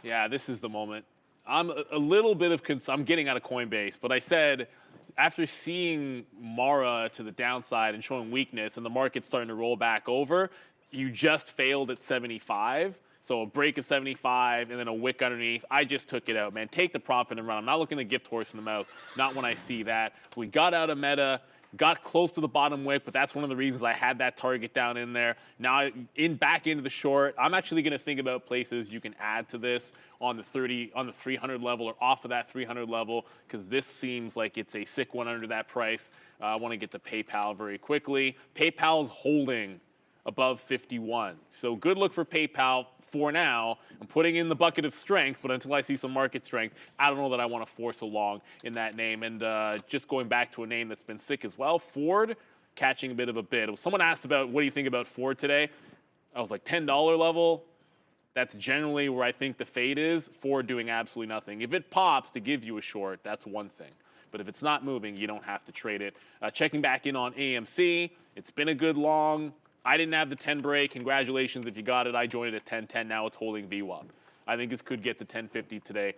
Yeah, this is the moment. I'm a little bit of I'm getting out of Coinbase. But I said, after seeing Mara to the downside and showing weakness and the market starting to roll back over, you just failed at 75. So a break of 75 and then a wick underneath. I just took it out, man. Take the profit and run. I'm not looking to gift horse in the mouth. Not when I see that. We got out of Meta. got close to the bottom wick, but that's one of the reasons I had that target down in there. Now back into the short. I'm actually going to think about places you can add to this on the 300 level or off of that 300 level, because this seems like it's a sick one under that price. I want to get to PayPal very quickly. PayPal's holding above 51. So good look for PayPal for now. I'm putting in the bucket of strength, but until I see some market strength, I don't know that I want to force a long in that name. And just going back to a name that's been sick as well, Ford, catching a bit of a bid. Someone asked about, what do you think about Ford today? I was like, $10 level. That's generally where I think the fade is. Ford doing absolutely nothing. If it pops to give you a short, that's one thing. But if it's not moving, you don't have to trade it. Checking back in on AMC, it's been a good long. I didn't have the 10 break. Congratulations if you got it. I joined it at 10.10. Now it's holding VWAP. I think this could get to 10.50 today.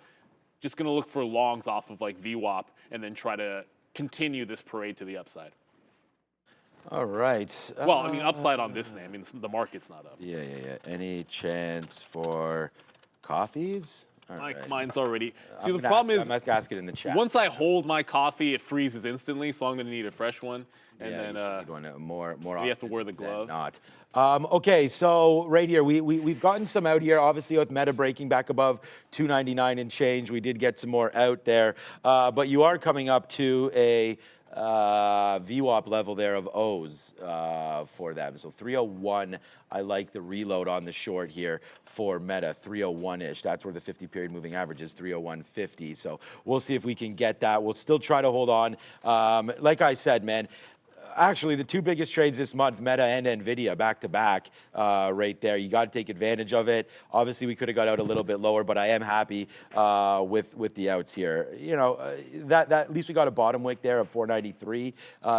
Just going to look for longs off of like VWAP and then try to continue this parade to the upside. All right. Well, I mean, upside on this name. I mean, the market's not up. Yeah. Any chance for coffees? All right. Mine's already. See, the problem is, I must ask it in the chat. once I hold my coffee, it freezes instantly, so I'm going to need a fresh one. And then more you have to wear the glove. Not. Okay, so right here, we've gotten some out here, obviously with Meta breaking back above 299 and change. We did get some more out there, but you are coming up to a VWAP level there of O's for them. So 301, I like the reload on the short here for Meta, 301-ish. That's where the 50-period moving average is, 301.50. So we'll see if we can get that. We'll still try to hold on. Like I said, man, actually, the two biggest trades this month, Meta and NVIDIA, back-to-back right there. You got to take advantage of it. Obviously, we could have got out a little bit lower, but I am happy with the outs here. You know, that at least we got a bottom wick there of 493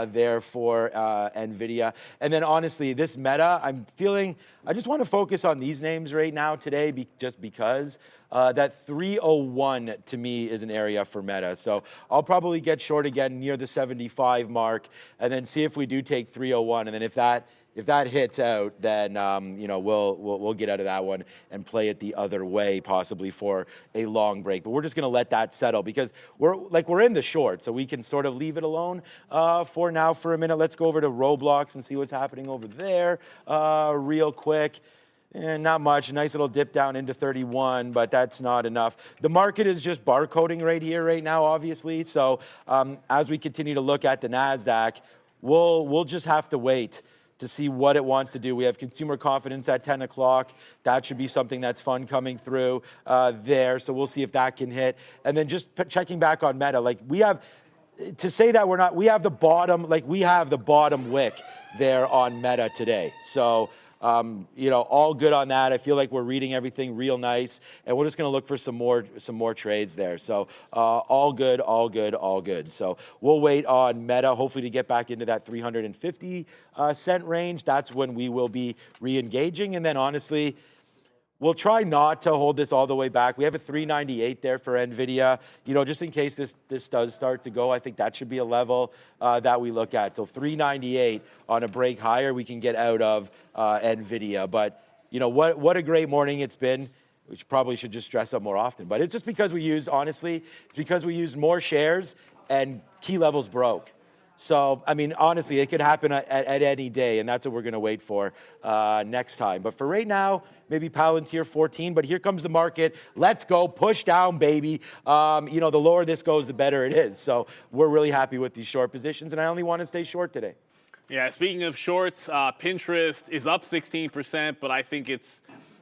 there for NVIDIA. And then, honestly, this Meta, I'm feeling, I just want to focus on these names right now today just because. That 301 to me is an area for Meta. So I'll probably get short again near the 75 mark and then see if we do take 301. And then if that hits out, then you know, we'll get out of that one and play it the other way, possibly for a long break. But we're just going to let that settle because we're in the short, so we can sort of leave it alone for now for a minute. Let's go over to Roblox and see what's happening over there real quick. And not much, a nice little dip down into 31, but that's not enough. The market is just barcoding right here, right now, obviously. So as we continue to look at the NASDAQ, we'll just have to wait to see what it wants to do. We have consumer confidence at 10 o'clock. That should be something that's fun coming through there. So we'll see if that can hit. And then just checking back on Meta, like we have, to say that we have the bottom, like we have the bottom wick there on Meta today. So, you know, all good on that. I feel like we're reading everything real nice, and we're just going to look for some more trades there. So all good, all good, all good. So we'll wait on Meta, hopefully to get back into that 350 cent range. That's when we will be re-engaging, and then honestly, we'll try not to hold this all the way back. We have a 398 there for NVIDIA. You know, just in case this does start to go, I think that should be a level that we look at. So 398 on a break higher, we can get out of NVIDIA. But, you know, what a great morning it's been. We probably should just dress up more often. But it's just because we used, honestly, it's because we used more shares and key levels broke. So, I mean, honestly, it could happen at any day, and that's what we're going to wait for next time. But for right now, maybe Palantir 14, but here comes the market. Let's go. Push down, baby. You know, the lower this goes, the better it is. So we're really happy with these short positions, and I only want to stay short today. Yeah, speaking of shorts, Pinterest is up 16%, but I think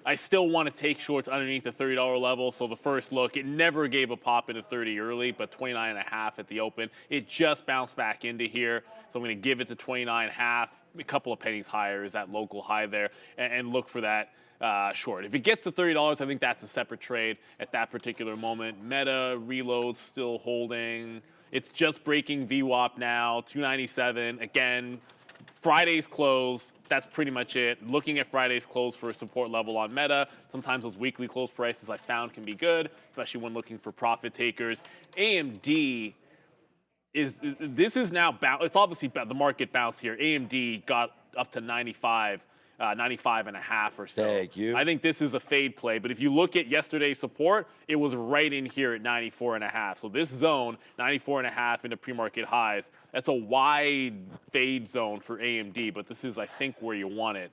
I still want to take shorts underneath the $30 level. So the first look, it never gave a pop into 30 early, but 29.5 at the open. It just bounced back into here. So I'm going to give it to 29.5. A couple of pennies higher is that local high there, and look for that short. If it gets to $30, I think that's a separate trade at that particular moment. Meta reload still holding. It's just breaking VWAP now, 297. Again, Friday's close. That's pretty much it. Looking at Friday's close for a support level on Meta. Sometimes those weekly close prices I found can be good, especially when looking for profit takers. AMD is now it's obviously the market bounced here. AMD got up to 95 95.5 or so. Thank you. I think this is a fade play, but if you look at yesterday's support, it was right in here at 94.5. So this zone, 94.5 into pre-market highs, that's a wide fade zone for AMD, but this is, I think, where you want it.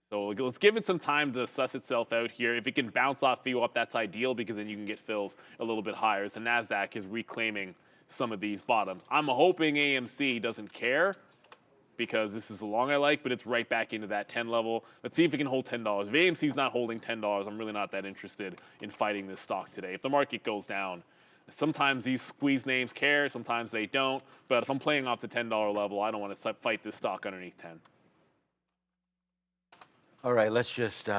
So let's give it some time to suss itself out here. If it can bounce off VWAP, that's ideal because then you can get fills a little bit higher. So NASDAQ is reclaiming some of these bottoms. I'm hoping AMC doesn't care because this is the long I like, but it's right back into that 10 level. Let's see if it can hold $10. If AMC's not holding $10, I'm really not that interested in fighting this stock today. If the market goes down, sometimes these squeeze names care, sometimes they don't. But if I'm playing off the $10 level, I don't want to fight this stock underneath 10. All right, let's just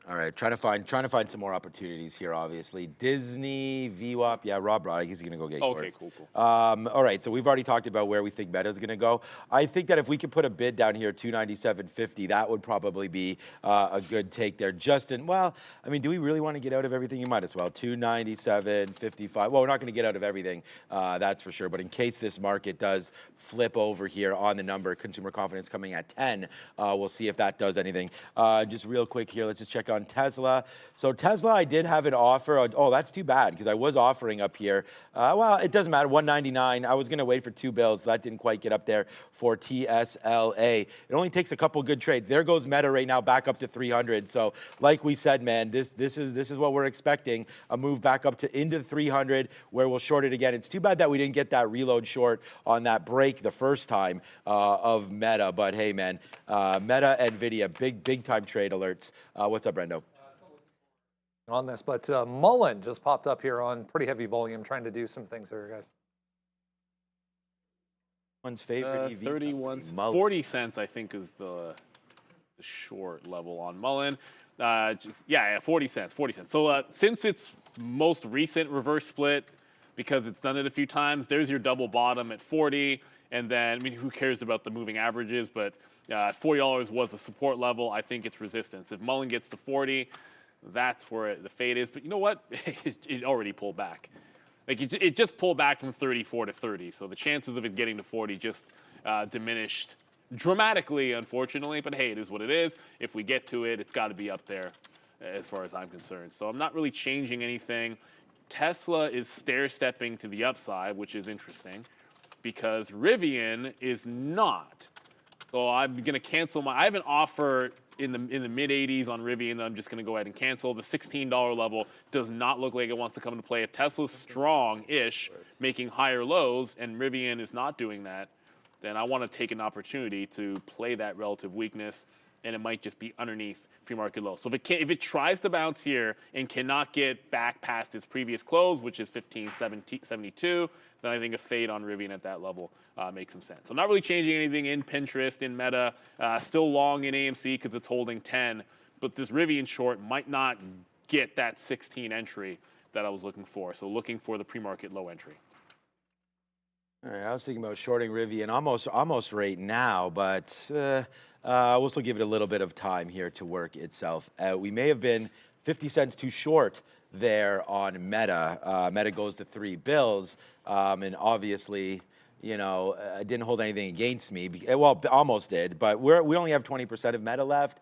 all right, trying to find some more opportunities here. Obviously, Disney, VWAP. Yeah, Rob brought it. He's gonna go get yours. Okay, cool. All right, so we've already talked about where we think Meta is gonna go. I think that if we could put a bid down here, 297.50, that would probably be a good take there. Justin, well, I mean, do we really want to get out of everything? You might as well. 297.55. Well, we're not gonna get out of everything, that's for sure. But in case this market does flip over here on the number, consumer confidence coming at 10, we'll see if that does anything. Just real quick here, let's just check on Tesla. So Tesla, I did have an offer. Oh, that's too bad because I was offering up here. Well, it doesn't matter. 199. I was going to wait for 2 bills. So that didn't quite get up there for TSLA. It only takes a couple good trades. There goes Meta right now back up to 300. So like we said, man, this is what we're expecting. A move back up to into 300 where we'll short it again. It's too bad that we didn't get that reload short on that break the first time of Meta. But hey, man, Meta, NVIDIA, big time trade alerts. What's up, Brendo? On this, but Mullen just popped up here on pretty heavy volume, trying to do some things there, guys. One's favorite EV. 31, 40 cents, I think, is the short level on Mullen. Yeah, 40 cents. So since its most recent reverse split, because it's done it a few times, there's your double bottom at 40, and then I mean, who cares about the moving averages? But $40 was a support level. I think it's resistance. If Mullen gets to 40, that's where the fade is. But you know what? It already pulled back. Like it just pulled back from 34 to 30. So the chances of it getting to 40 just diminished dramatically, unfortunately. But hey, it is what it is. If we get to it, it's got to be up there as far as I'm concerned. So I'm not really changing anything. Tesla is stair-stepping to the upside, which is interesting because Rivian is not. So I'm going to cancel I have an offer in the mid 80s on Rivian that I'm just going to go ahead and cancel. The $16 level does not look like it wants to come into play. If Tesla's strong-ish, making higher lows, and Rivian is not doing that, then I want to take an opportunity to play that relative weakness, and it might just be underneath pre-market low. So if it tries to bounce here and cannot get back past its previous close, which is 15.72, then I think a fade on Rivian at that level makes some sense. So I'm not really changing anything in Pinterest, in Meta, still long in AMC because it's holding 10, but this Rivian short might not get that 16 entry that I was looking for. So looking for the pre-market low entry. All right, I was thinking about shorting Rivian almost right now, but we'll still give it a little bit of time here to work itself out. We may have been 50 cents too short there on Meta. Meta goes to 3 bills, and obviously, you know, didn't hold anything against me. Well, almost did, but we only have 20% of Meta left.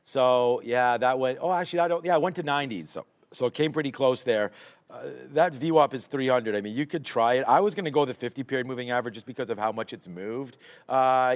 So yeah, that went. Oh, actually, it went to 90s. So it came pretty close there. That VWAP is 300. I mean, you could try it. I was going to go the 50-period moving average just because of how much it's moved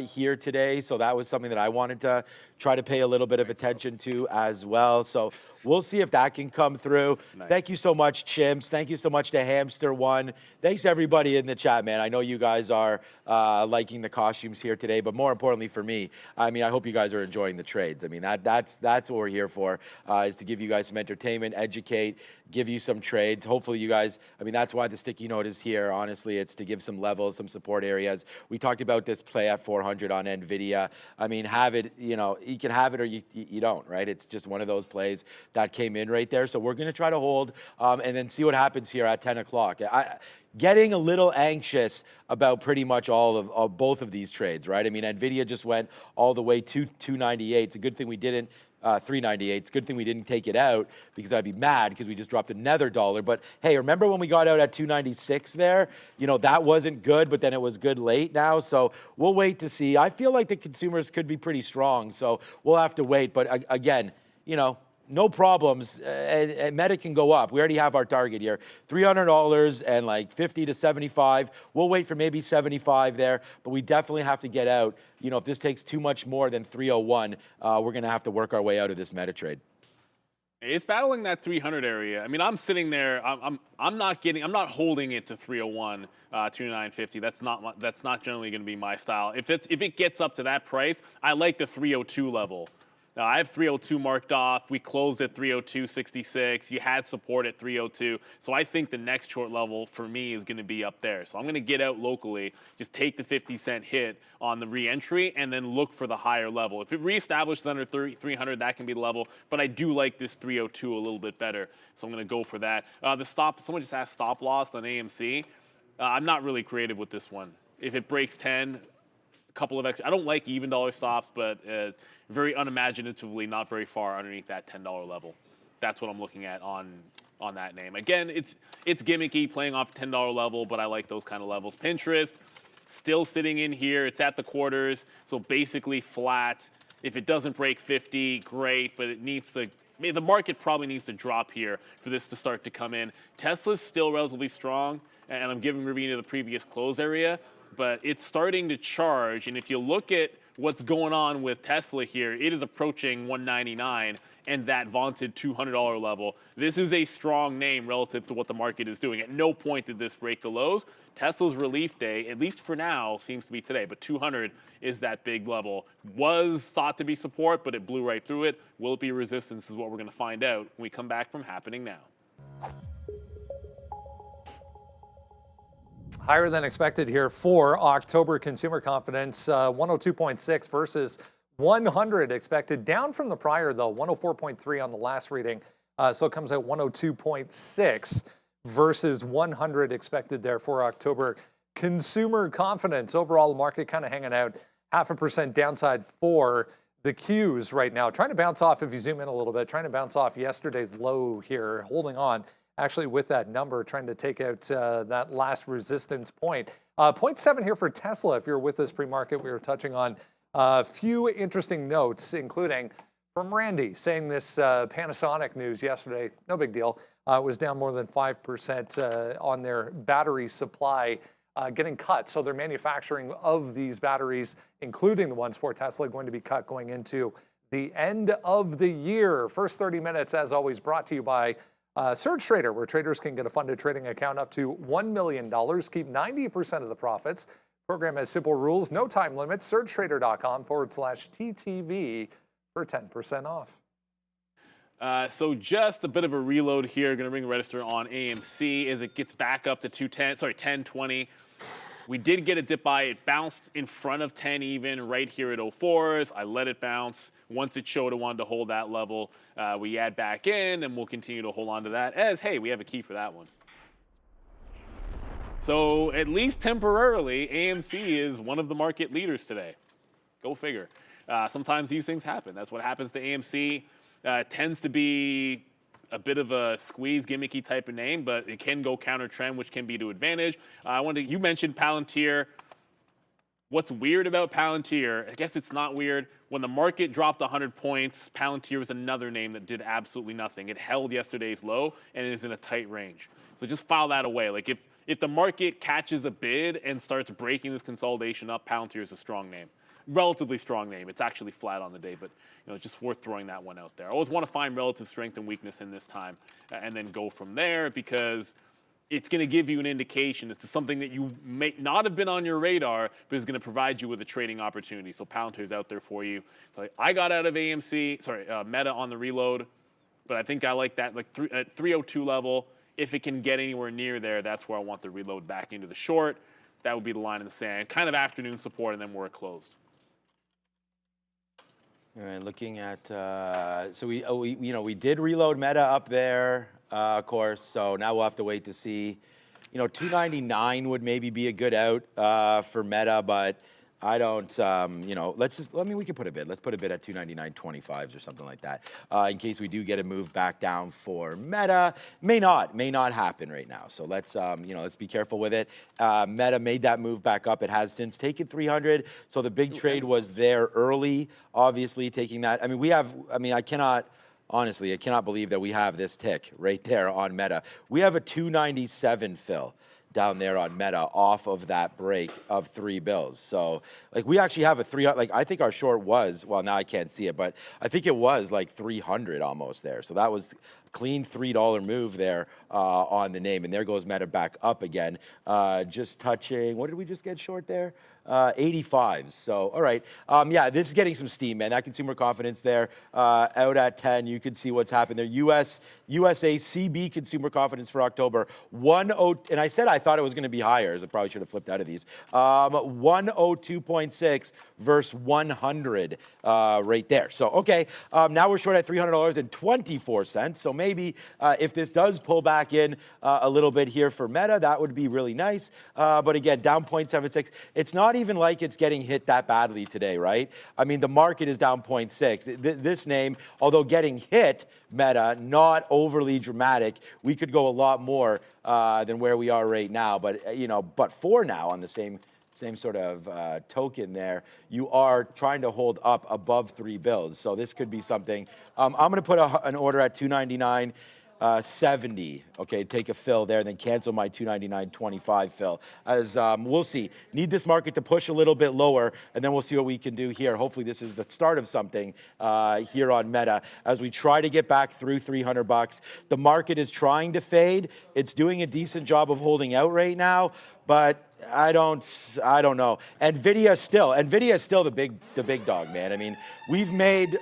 here today. So that was something that I wanted to try to pay a little bit of attention to as well. So we'll see if that can come through. Nice. Thank you so much, Chimps. Thank you so much to Hamster1. Thanks, everybody in the chat, man. I know you guys are liking the costumes here today, but more importantly for me, I mean, I hope you guys are enjoying the trades. I mean, that's what we're here for, is to give you guys some entertainment, educate, give you some trades. Hopefully you guys, I mean, that's why the sticky note is here. Honestly, it's to give some levels, some support areas. We talked about this play at 400 on NVIDIA. I mean, have it, you know, you can have it or you don't, right? It's just one of those plays that came in right there. So we're going to try to hold and then see what happens here at 10 o'clock. Getting a little anxious about pretty much all of both of these trades, right? I mean, NVIDIA just went all the way to 298. It's a good thing we didn't $3.98. It's a good thing we didn't take it out because I'd be mad because we just dropped another $1. But hey, remember when we got out at $2.96 there? You know, that wasn't good, but then it was good late now. So we'll wait to see. I feel like the consumers could be pretty strong, so we'll have to wait. But again, you know, no problems, and Meta can go up. We already have our target here, $300 and like 50 to 75. We'll wait for maybe 75 there, but we definitely have to get out. You know, if this takes too much more than 301, we're gonna have to work our way out of this Meta trade. It's battling that 300 area. I mean, I'm sitting there. I'm not holding it to 301, 2950. That's not generally going to be my style. If it gets up to that price, I like the 302 level. Now, I have 302 marked off. We closed at 302.66. You had support at 302. So I think the next short level for me is going to be up there. So I'm going to get out locally, just take the 50-cent hit on the re-entry, and then look for the higher level. If it reestablishes under 300, that can be the level. But I do like this 302 a little bit better. So I'm going to go for that. Someone just asked stop loss on AMC. I'm not really creative with this one. If it breaks 10, a couple of extra. I don't like even dollar stops, but very unimaginatively not very far underneath that $10 level. That's what I'm looking at on that name. Again, it's gimmicky, playing off $10 level, but I like those kind of levels. Pinterest, still sitting in here. It's at the quarters, so basically flat. If it doesn't break 50, great, but it needs to. The market probably needs to drop here for this to start to come in. Tesla's still relatively strong, and I'm giving Ravina the previous close area, but it's starting to charge. And if you look at what's going on with Tesla here, it is approaching 199 and that vaunted $200 level. This is a strong name relative to what the market is doing. At no point did this break the lows. Tesla's relief day, at least for now, seems to be today, but 200 is that big level. Was thought to be support, but it blew right through it. Will it be resistance is what we're going to find out when we come back from Happening Now. Higher than expected here for October consumer confidence, 102.6 versus 100 expected. Down from the prior, though, 104.3 on the last reading. So it comes at 102.6 versus 100 expected there for October consumer confidence. Overall, the market kind of hanging out 0.5% downside for the Qs right now. Trying to bounce off, if you zoom in a little bit, trying to bounce off yesterday's low here, holding on. Actually, with that number, trying to take out that last resistance point. 0.7 here for Tesla. If you're with us pre-market, we were touching on a few interesting notes, including from Randy saying this Panasonic news yesterday. No big deal. It was down more than 5% on their battery supply getting cut. So their manufacturing of these batteries, including the ones for Tesla, going to be cut going into the end of the year. First 30 minutes, as always, brought to you by Surge Trader, where traders can get a funded trading account up to $1 million. Keep 90% of the profits. Program has simple rules, no time limits. SurgeTrader.com/TTV for 10% off. So just a bit of a reload here. Going to ring the register on AMC as it gets back up to 1020. We did get a dip by. It bounced in front of 10 even right here at 04s. I let it bounce. Once it showed it wanted to hold that level, we add back in, and we'll continue to hold on to that as, hey, we have a key for that one. So at least temporarily, AMC is one of the market leaders today. Go figure. Sometimes these things happen. That's what happens to AMC. Tends to be a bit of a squeeze, gimmicky type of name, but it can go counter trend, which can be to advantage. You mentioned Palantir. What's weird about Palantir, I guess it's not weird. When the market dropped 100 points, Palantir was another name that did absolutely nothing. It held yesterday's low and is in a tight range. So just file that away. Like if the market catches a bid and starts breaking this consolidation up, Palantir is a strong name. Relatively strong name. It's actually flat on the day, but just worth throwing that one out there. I always want to find relative strength and weakness in this time and then go from there, because it's going to give you an indication as to something that you may not have been on your radar, but is going to provide you with a trading opportunity. So Palantir is out there for you. So I got out of Meta on the reload, but I think I like that at 302 level. If it can get anywhere near there, that's where I want the reload back into the short. That would be the line in the sand, kind of afternoon support, and then we're closed. All right, looking at so we did reload Meta up there, of course. So now we'll have to wait to see. 299 would maybe be a good out for Meta, but I don't, you know, we could put a bid. Let's put a bid at 299.25s or something like that in case we do get a move back down for Meta. May not happen right now. So let's, you know, let's be careful with it. Meta made that move back up. It has since taken 300. So the big trade was there early, obviously taking that. I mean, honestly, I cannot believe that we have this tick right there on Meta. We have a 297 fill down there on Meta off of that break of 3 bills. So like we actually have a 300, like I think our short was, well now I can't see it, but I think it was like 300 almost there. So that was clean $3 move there on the name. And there goes Meta back up again. Just touching, what did we just get short there? 85s. So, all right. Yeah, this is getting some steam, man. That consumer confidence there out at 10. You can see what's happened there. USA CB consumer confidence for October 10, and I said I thought it was going to be higher, so I probably should have flipped out of these. 102.6 versus 100 right there. So, okay, now we're short at $300.24. So maybe if this does pull back in a little bit here for Meta, that would be really nice. But again, down 0.76. It's not even like it's getting hit that badly today, right? I mean, the market is down 0.6. This name, although getting hit, Meta, not overly dramatic. We could go a lot more than where we are right now. But, you know, but for now on the same sort of token there, you are trying to hold up above 3 bills. So this could be something. I'm going to put an order at 299.70. Okay, take a fill there, and then cancel my 299.25 fill. As we'll see. Need this market to push a little bit lower, and then we'll see what we can do here. Hopefully this is the start of something here on Meta as we try to get back through $300. The market is trying to fade. It's doing a decent job of holding out right now, but I don't know. Nvidia is still the big dog, man. I mean, we've made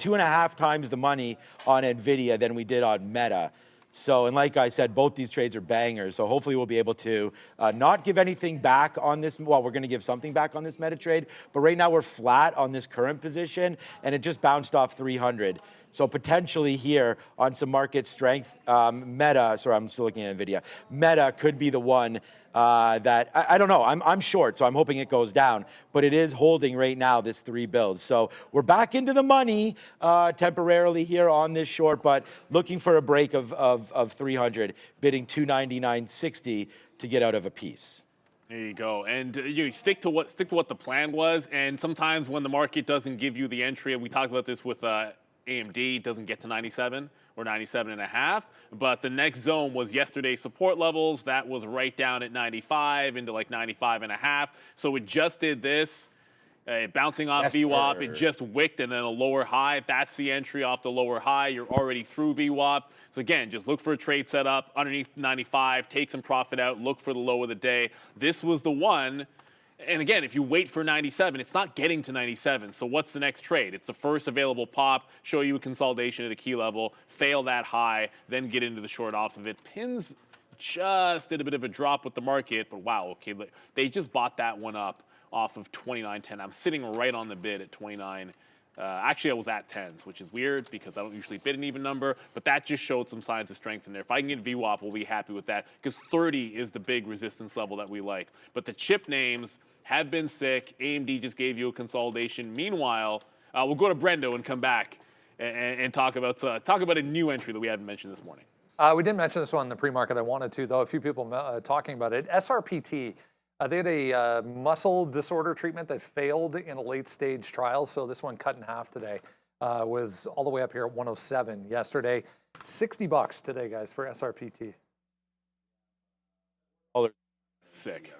2.5 times the money on Nvidia than we did on Meta. So, and like I said, both these trades are bangers. So hopefully we'll be able to not give anything back on this. Well, we're going to give something back on this Meta trade, but right now we're flat on this current position, and it just bounced off 300. So potentially here on some market strength, Meta, sorry, I'm still looking at Nvidia. Meta could be the one that, I don't know, I'm short, so I'm hoping it goes down, but it is holding right now, this 3 bills. So we're back into the money temporarily here on this short, but looking for a break of 300, bidding 299.60 to get out of a piece. There you go, and you stick to what the plan was. And sometimes when the market doesn't give you the entry, and we talked about this with AMD, doesn't get to 97 or 97.5, but the next zone was yesterday's support levels. That was right down at 95 into like 95.5. So it just did this, bouncing off VWAP. It just wicked and then a lower high. That's the entry off the lower high. You're already through VWAP. So again, just look for a trade setup underneath 95, take some profit out, look for the low of the day. This was the one. And again, if you wait for 97, it's not getting to 97. So what's the next trade? It's the first available pop, show you a consolidation at a key level, fail that high, then get into the short off of it. Pins just did a bit of a drop with the market, but wow, okay, they just bought that one up off of 29.10. I'm sitting right on the bid at 29. Actually, I was at 10s, which is weird because I don't usually bid an even number, but that just showed some signs of strength in there. If I can get VWAP, we'll be happy with that because 30 is the big resistance level that we like. But the chip names have been sick. AMD just gave you a consolidation. Meanwhile, we'll go to Brendo and come back and talk about a new entry that we haven't mentioned this morning. We didn't mention this one in the pre-market. I wanted to, though. A few people talking about it. SRPT. They had a muscle disorder treatment that failed in a late-stage trial, so this one cut in half today. Was all the way up here at 107 yesterday. $60 today, guys, for SRPT. Sick.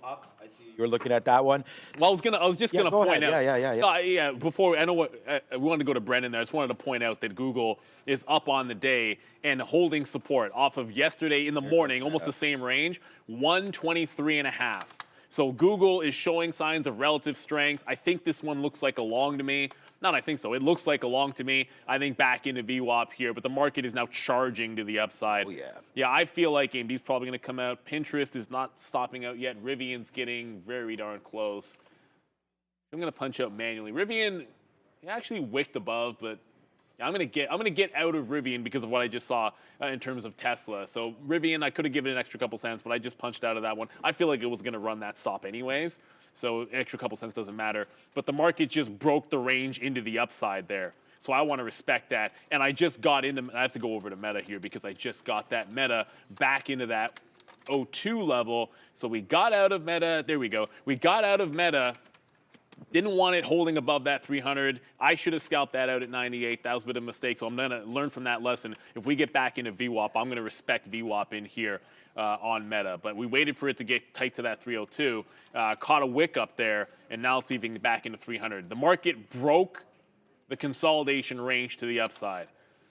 Up. I see you're looking at that one. Well, I was just gonna point out. Yeah. Before I know what we wanted to go to Brendan there. I just wanted to point out that Google is up on the day and holding support off of yesterday in the morning, almost the same range, 123.5. So Google is showing signs of relative strength. I think this one looks like a long to me. Not I think so. It looks like a long to me. I think back into VWAP here, but the market is now charging to the upside. Oh, yeah. Yeah, I feel like AMD's probably going to come out. Pinterest is not stopping out yet. Rivian's getting very darn close. I'm going to punch out manually. Rivian actually wicked above, but Yeah, I'm gonna get out of Rivian because of what I just saw in terms of Tesla. So Rivian, I could have given an extra couple cents, but I just punched out of that one. I feel like it was gonna run that stop anyways, so extra couple cents doesn't matter. But the market just broke the range into the upside there. So I want to respect that. And I just got into, I have to go over to Meta here because I just got that Meta back into that 02 level. So we got out of Meta, there we go. We got out of Meta, didn't want it holding above that 300. I should have scalped that out at 98. That was a bit of a mistake. So I'm going to learn from that lesson. If we get back into VWAP, I'm going to respect VWAP in here on Meta. But we waited for it to get tight to that 302, caught a wick up there, and now it's even back into 300. The market broke the consolidation range to the upside.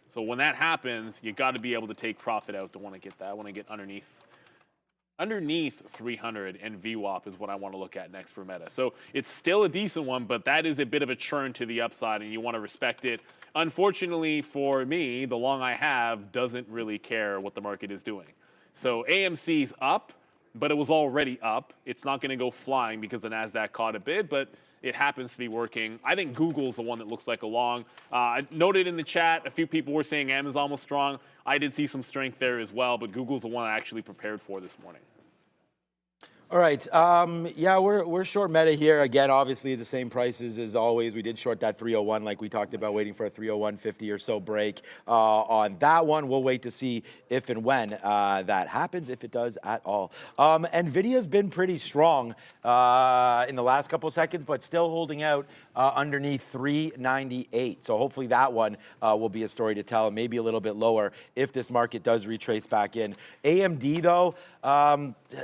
So when that happens, you got to be able to take profit out to want to get that. I want to get underneath 300 and VWAP is what I want to look at next for Meta. So it's still a decent one, but that is a bit of a churn to the upside, and you want to respect it. Unfortunately for me, the long I have doesn't really care what the market is doing. So AMC's up, but it was already up. It's not going to go flying because the NASDAQ caught a bid, but it happens to be working. I think Google's the one that looks like a long. I noted in the chat, a few people were saying Amazon was strong. I did see some strength there as well, but Google's the one I actually prepared for this morning. All right. Yeah, we're short Meta here. Again, obviously the same prices as always. We did short that 301 like we talked about, waiting for a 301.50 or so break on that one. We'll wait to see if and when that happens, if it does at all. NVIDIA's been pretty strong in the last couple seconds, but still holding out underneath 398. So hopefully that one will be a story to tell, and maybe a little bit lower if this market does retrace back in. AMD though,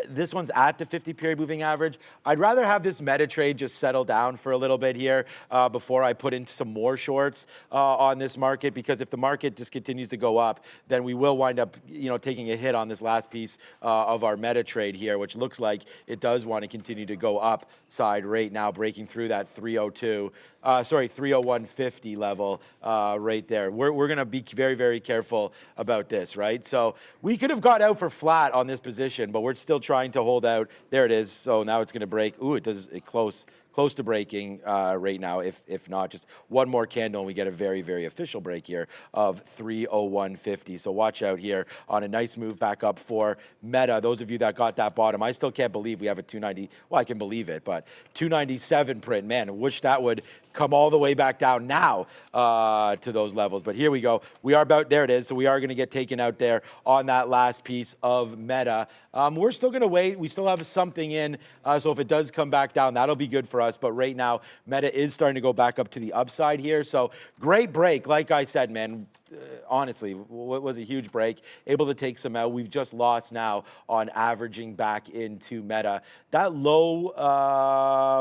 this one's at the 50-period moving average. I'd rather have this meta trade just settle down for a little bit here before I put into some more shorts on this market, because if the market just continues to go up, then we will wind up, taking a hit on this last piece of our meta trade here, which looks like it does want to continue to go upside right now, breaking through that 301.50 level right there. We're going to be very, very careful about this, right? So we could have got out for flat on this position, but we're still trying to hold out. There it is. So now it's going to break. Ooh, it close to breaking right now. If not, just one more candle and we get a very, very official break here of 301.50. So watch out here on a nice move back up for Meta. Those of you that got that bottom, I still can't believe we have a 290. Well, I can believe it, but 297 print. Man, I wish that would come all the way back down now to those levels. But here we go. We are about, there it is. So we are going to get taken out there on that last piece of Meta. We're still going to wait. We still have something in. So if it does come back down, that'll be good for us. But right now, Meta is starting to go back up to the upside here. So great break. Like I said, man, honestly, what was a huge break. Able to take some out. We've just lost now on averaging back into Meta. That low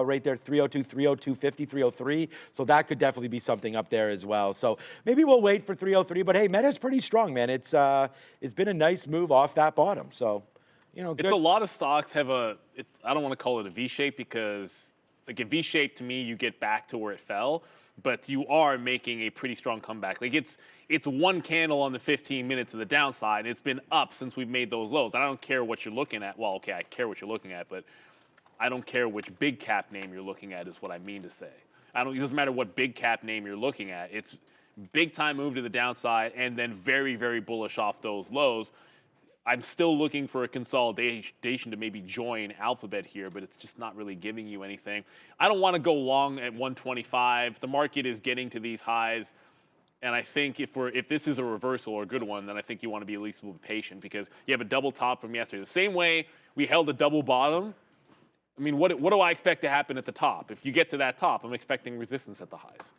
right there, 302, 302.50, 303. So that could definitely be something up there as well. So maybe we'll wait for 303. But hey, Meta's pretty strong, man. It's been a nice move off that bottom. So, good. It's a lot of stocks have I don't want to call it a V-shape, because like a V-shape to me, you get back to where it fell, but you are making a pretty strong comeback. Like it's one candle on the 15 minutes to the downside. It's been up since we've made those lows. I don't care what you're looking at. Well, okay, I care what you're looking at, but I don't care which big cap name you're looking at is what I mean to say. It doesn't matter what big cap name you're looking at. It's big time move to the downside and then very, very bullish off those lows. I'm still looking for a consolidation to maybe join Alphabet here, but it's just not really giving you anything. I don't want to go long at 125. The market is getting to these highs, and I think if this is a reversal or a good one, then I think you want to be at least a little patient, because you have a double top from yesterday. The same way we held a double bottom. I mean, what do I expect to happen at the top? If you get to that top, I'm expecting resistance at the highs.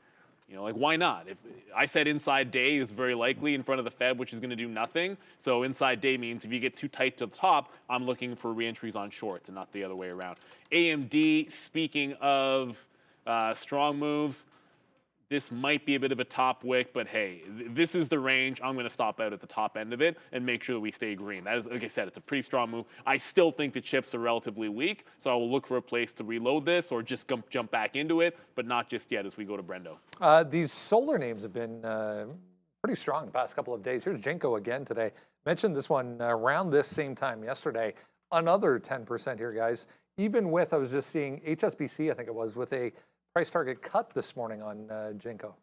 Why not? If I said inside day is very likely in front of the Fed, which is going to do nothing. So inside day means if you get too tight to the top, I'm looking for reentries on shorts and not the other way around. AMD, speaking of strong moves, this might be a bit of a top wick, but hey, this is the range. I'm going to stop out at the top end of it and make sure that we stay green. That is, like I said, it's a pretty strong move. I still think the chips are relatively weak, so I will look for a place to reload this or just jump back into it, but not just yet as we go to Brendo. These solar names have been pretty strong the past couple of days. Here's Jinko again today. Mentioned this one around this same time yesterday. Another 10% here, guys. Even with, I was just seeing HSBC, I think it was, with a price target cut this morning on Jinko.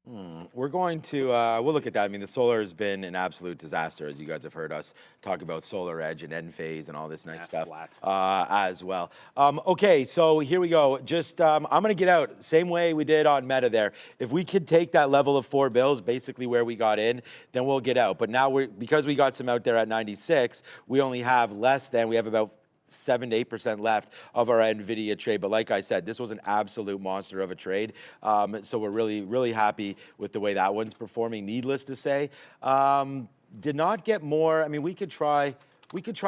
We're going to, we'll look at that. I mean, the solar has been an absolute disaster, as you guys have heard us talk about Solar Edge and End Phase and all this nice stuff as well. Okay, so here we go. Just, I'm going to get out same way we did on Meta there. If we could take that level of 4 bills, basically where we got in, then we'll get out. But now, because we got some out there at 96, we only have less than, we have about 7 to 8% left of our NVIDIA trade. But like I said, this was an absolute monster of a trade. So we're really, really happy with the way that one's performing, needless to say. Did not get more. I mean, we could try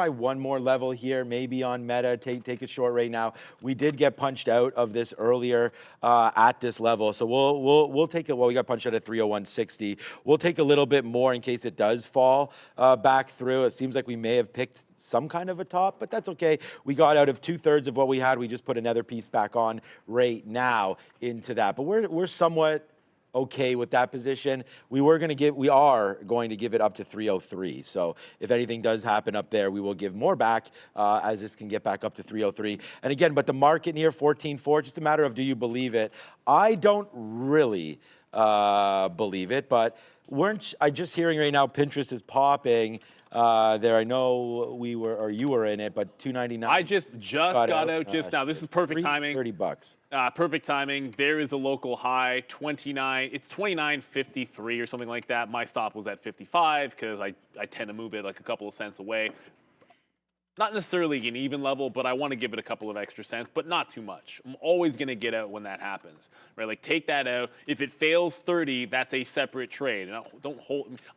one more level here, maybe on Meta, take it short right now. We did get punched out of this earlier at this level. So we'll take it, well, we got punched out at 301.60. We'll take a little bit more in case it does fall back through. It seems like we may have picked some kind of a top, but that's okay. We got out of 2/3 of what we had. We just put another piece back on right now into that. But we're somewhat okay with that position. We are going to give it up to 303. So if anything does happen up there, we will give more back as this can get back up to 303. And again, but the market near 14.4, just a matter of do you believe it? I don't really believe it, but I just hearing right now Pinterest is popping there. I know you were in it, but 299. I just got out just now. This is perfect timing. $30. Perfect timing. There is a local high, 29. It's 29.53 or something like that. My stop was at 55 because I tend to move it like a couple of cents away. Not necessarily an even level, but I want to give it a couple of extra cents, but not too much. I'm always going to get out when that happens, right? Like take that out. If it fails 30, that's a separate trade. And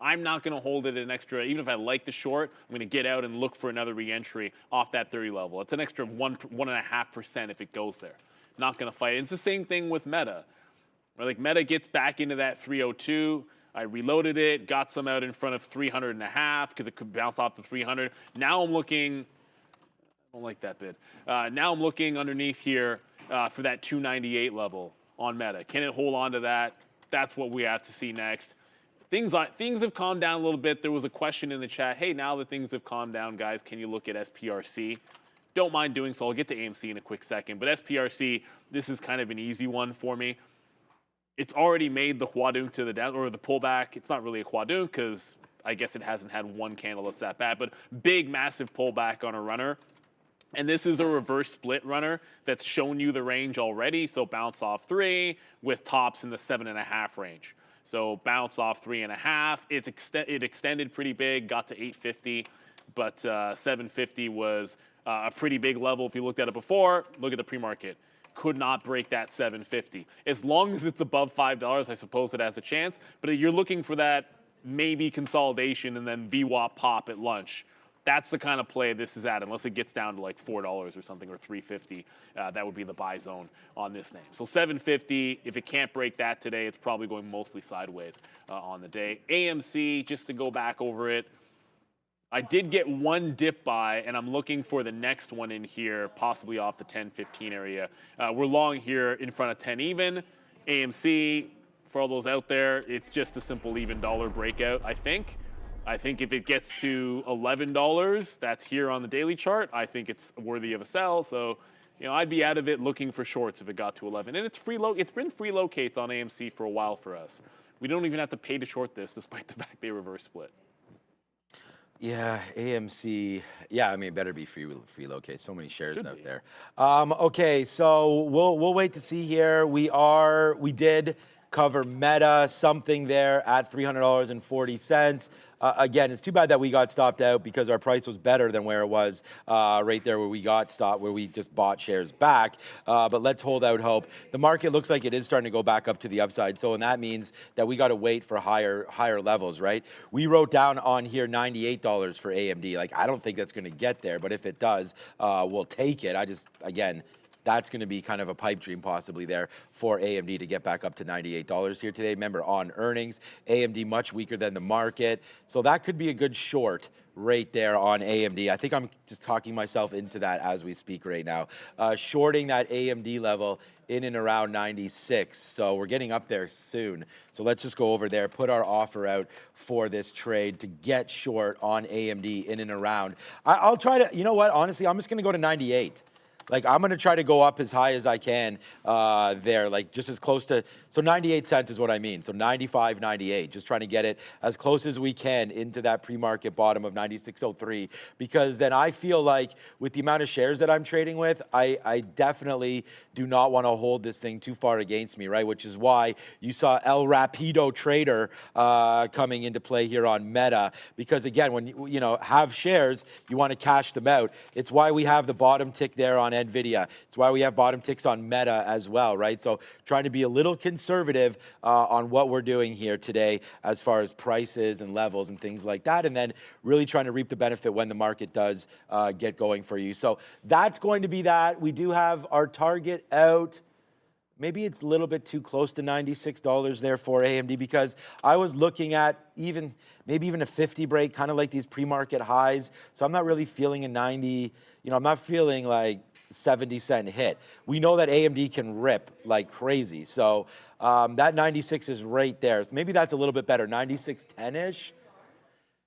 I'm not going to hold it an extra, even if I like the short, I'm going to get out and look for another re-entry off that 30 level. It's an extra 1.5% if it goes there. Not going to fight it. It's the same thing with Meta, right? Like Meta gets back into that 302. I reloaded it, got some out in front of 300.5 because it could bounce off the 300. Now I'm looking, I don't like that bid. Now I'm looking underneath here for that 298 level on Meta. Can it hold on to that? That's what we have to see next. Things have calmed down a little bit. There was a question in the chat, hey, now that things have calmed down, guys, can you look at SPRC? Don't mind doing so. I'll get to AMC in a quick second. But SPRC, this is kind of an easy one for me. It's already made the Huadunk to the down, or the pullback. It's not really a Huadunk because I guess it hasn't had one candle that's that bad, but big, massive pullback on a runner. And this is a reverse split runner that's shown you the range already. So bounce off 3 with tops in the 7.5 range. So bounce off 3.5. It extended pretty big, got to 850, but 750 was a pretty big level. If you looked at it before, look at the pre-market. Could not break that 750. As long as it's above $5, I suppose it has a chance. But you're looking for that maybe consolidation and then VWAP pop at lunch. That's the kind of play this is at, unless it gets down to like $4 or something, or $3.50. That would be the buy zone on this name. So 750, if it can't break that today, it's probably going mostly sideways on the day. AMC, just to go back over it, I did get one dip buy, and I'm looking for the next one in here, possibly off the 10-15 area. We're long here in front of 10 even. AMC, for all those out there, it's just a simple even dollar breakout, I think. I think if it gets to $11, that's here on the daily chart, I think it's worthy of a sell. So, I'd be out of it looking for shorts if it got to 11. And it's been free locates on AMC for a while for us. We don't even have to pay to short this, despite the fact they reverse split. Yeah, AMC. Yeah, I mean, it better be free locate. So many shares out there. Okay, so we'll wait to see here. We did cover Meta, something there at $300.40. Again, it's too bad that we got stopped out because our price was better than where it was right there where we got stopped, where we just bought shares back. But let's hold out hope. The market looks like it is starting to go back up to the upside. So, and that means that we got to wait for higher levels, right? We wrote down on here $98 for AMD. Like, I don't think that's going to get there, but if it does, we'll take it. Again, that's going to be kind of a pipe dream possibly there for AMD to get back up to $98 here today. Remember, on earnings, AMD much weaker than the market. So that could be a good short right there on AMD. I think I'm just talking myself into that as we speak right now. Shorting that AMD level in and around 96. So we're getting up there soon. So let's just go over there, put our offer out for this trade to get short on AMD in and around. I'll try to, you know what, honestly, I'm just going to go to 98. like I'm going to try to go up as high as I can there, like just as close to, so 98 cents is what I mean. So 95, 98, just trying to get it as close as we can into that pre-market bottom of 96.03, because then I feel like with the amount of shares that I'm trading with, I definitely do not want to hold this thing too far against me, right? Which is why you saw El Rapido Trader coming into play here on Meta, because again, when you know have shares, you want to cash them out. It's why we have the bottom tick there on NVIDIA. It's why we have bottom ticks on Meta as well, right? So trying to be a little conservative on what we're doing here today as far as prices and levels and things like that, and then really trying to reap the benefit when the market does get going for you. So that's going to be that. We do have our target out. Maybe it's a little bit too close to $96 there for AMD, because I was looking at maybe even a 50 break, kind of like these pre-market highs. So I'm not really feeling a 90, I'm not feeling like 70-cent hit. We know that AMD can rip like crazy. So that 96 is right there. So maybe that's a little bit better, 96.10-ish.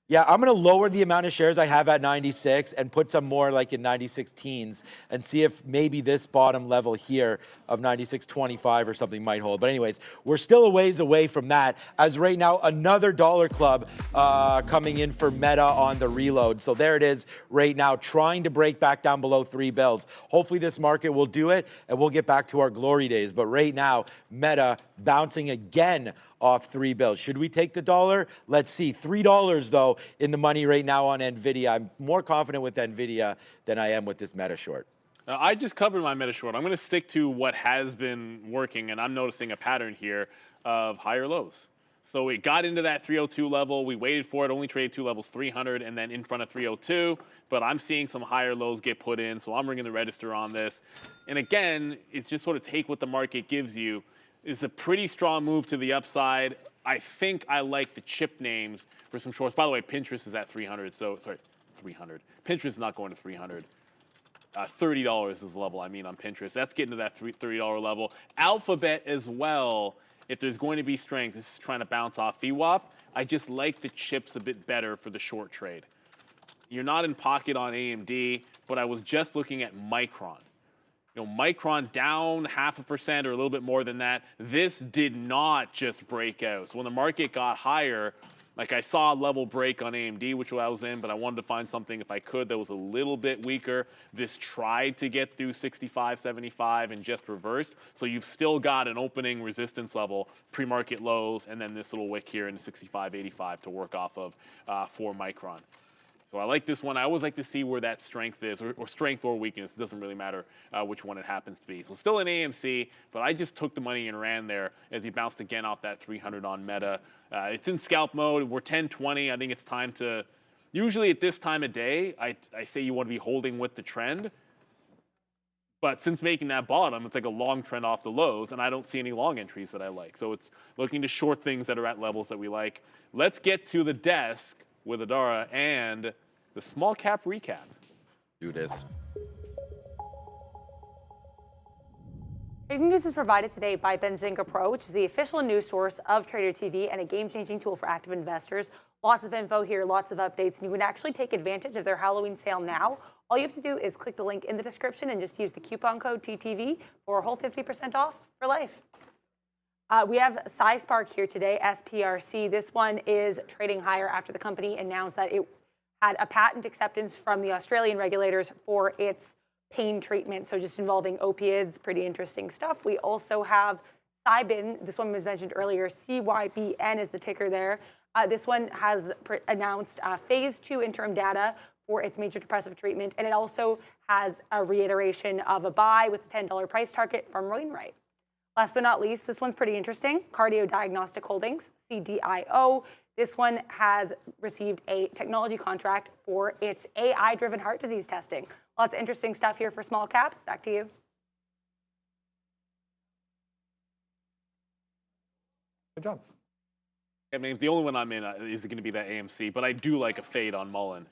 Yeah, I'm going to lower the amount of shares I have at 96 and put some more like in 96 teens and see if maybe this bottom level here of 96.25 or something might hold. But anyways, we're still a ways away from that, as right now another dollar club coming in for Meta on the reload. So there it is right now, trying to break back down below 3 bills. Hopefully this market will do it and we'll get back to our glory days. But right now, Meta bouncing again off 3 bills. Should we take the dollar? Let's see. $3 though in the money right now on NVIDIA. I'm more confident with NVIDIA than I am with this Meta short. I just covered my Meta short. I'm going to stick to what has been working, and I'm noticing a pattern here of higher lows. So it got into that 302 level. We waited for it, only traded 2 levels, 300, and then in front of 302. But I'm seeing some higher lows get put in, so I'm ringing the register on this. And again, it's just sort of take what the market gives you. It's a pretty strong move to the upside. I think I like the chip names for some shorts. By the way, Pinterest is at 300. So, sorry, 300. Pinterest is not going to 300. $30 is the level I mean on Pinterest. That's getting to that $30 level. Alphabet as well, if there's going to be strength, this is trying to bounce off VWAP. I just like the chips a bit better for the short trade. You're not in pocket on AMD, but I was just looking at Micron. Micron down 0.5% or a little bit more than that. This did not just break out. So when the market got higher, like I saw a level break on AMD, which I was in, but I wanted to find something, if I could, that was a little bit weaker. This tried to get through 65.75 and just reversed. So you've still got an opening resistance level, pre-market lows, and then this little wick here in 65.85 to work off of for Micron. So I like this one. I always like to see where that strength is, or strength or weakness. It doesn't really matter which one it happens to be. So still an AMC, but I just took the money and ran there as he bounced again off that 300 on Meta. It's in scalp mode. We're 10:20. I think it's time to, usually at this time of day, I say you want to be holding with the trend. But since making that bottom, it's like a long trend off the lows, and I don't see any long entries that I like. So it's looking to short things that are at levels that we like. Let's get to the desk with Adara and the small cap recap. Do this. Trading news is provided today by Benzinga Pro, which is the official news source of Trader TV and a game-changing tool for active investors. Lots of info here, lots of updates, and you can actually take advantage of their Halloween sale now. All you have to do is click the link in the description and just use the coupon code TTV for a whole 50% off for life. We have SciSpark here today, SPRC. This one is trading higher after the company announced that it had a patent acceptance from the Australian regulators for its pain treatment, so just involving opiates, pretty interesting stuff. We also have Cybin. This one was mentioned earlier. CYBN is the ticker there. This one has announced phase 2 interim data for its major depressive treatment, and it also has a reiteration of a buy with a $10 price target from Wainwright. Last but not least, this one's pretty interesting. Cardio Diagnostic Holdings, CDIO. This one has received a technology contract for its AI-driven heart disease testing. Lots of interesting stuff here for small caps. Back to you. Good job. I mean, the only one I'm in is going to be that AMC, but I do like a fade on Mullen.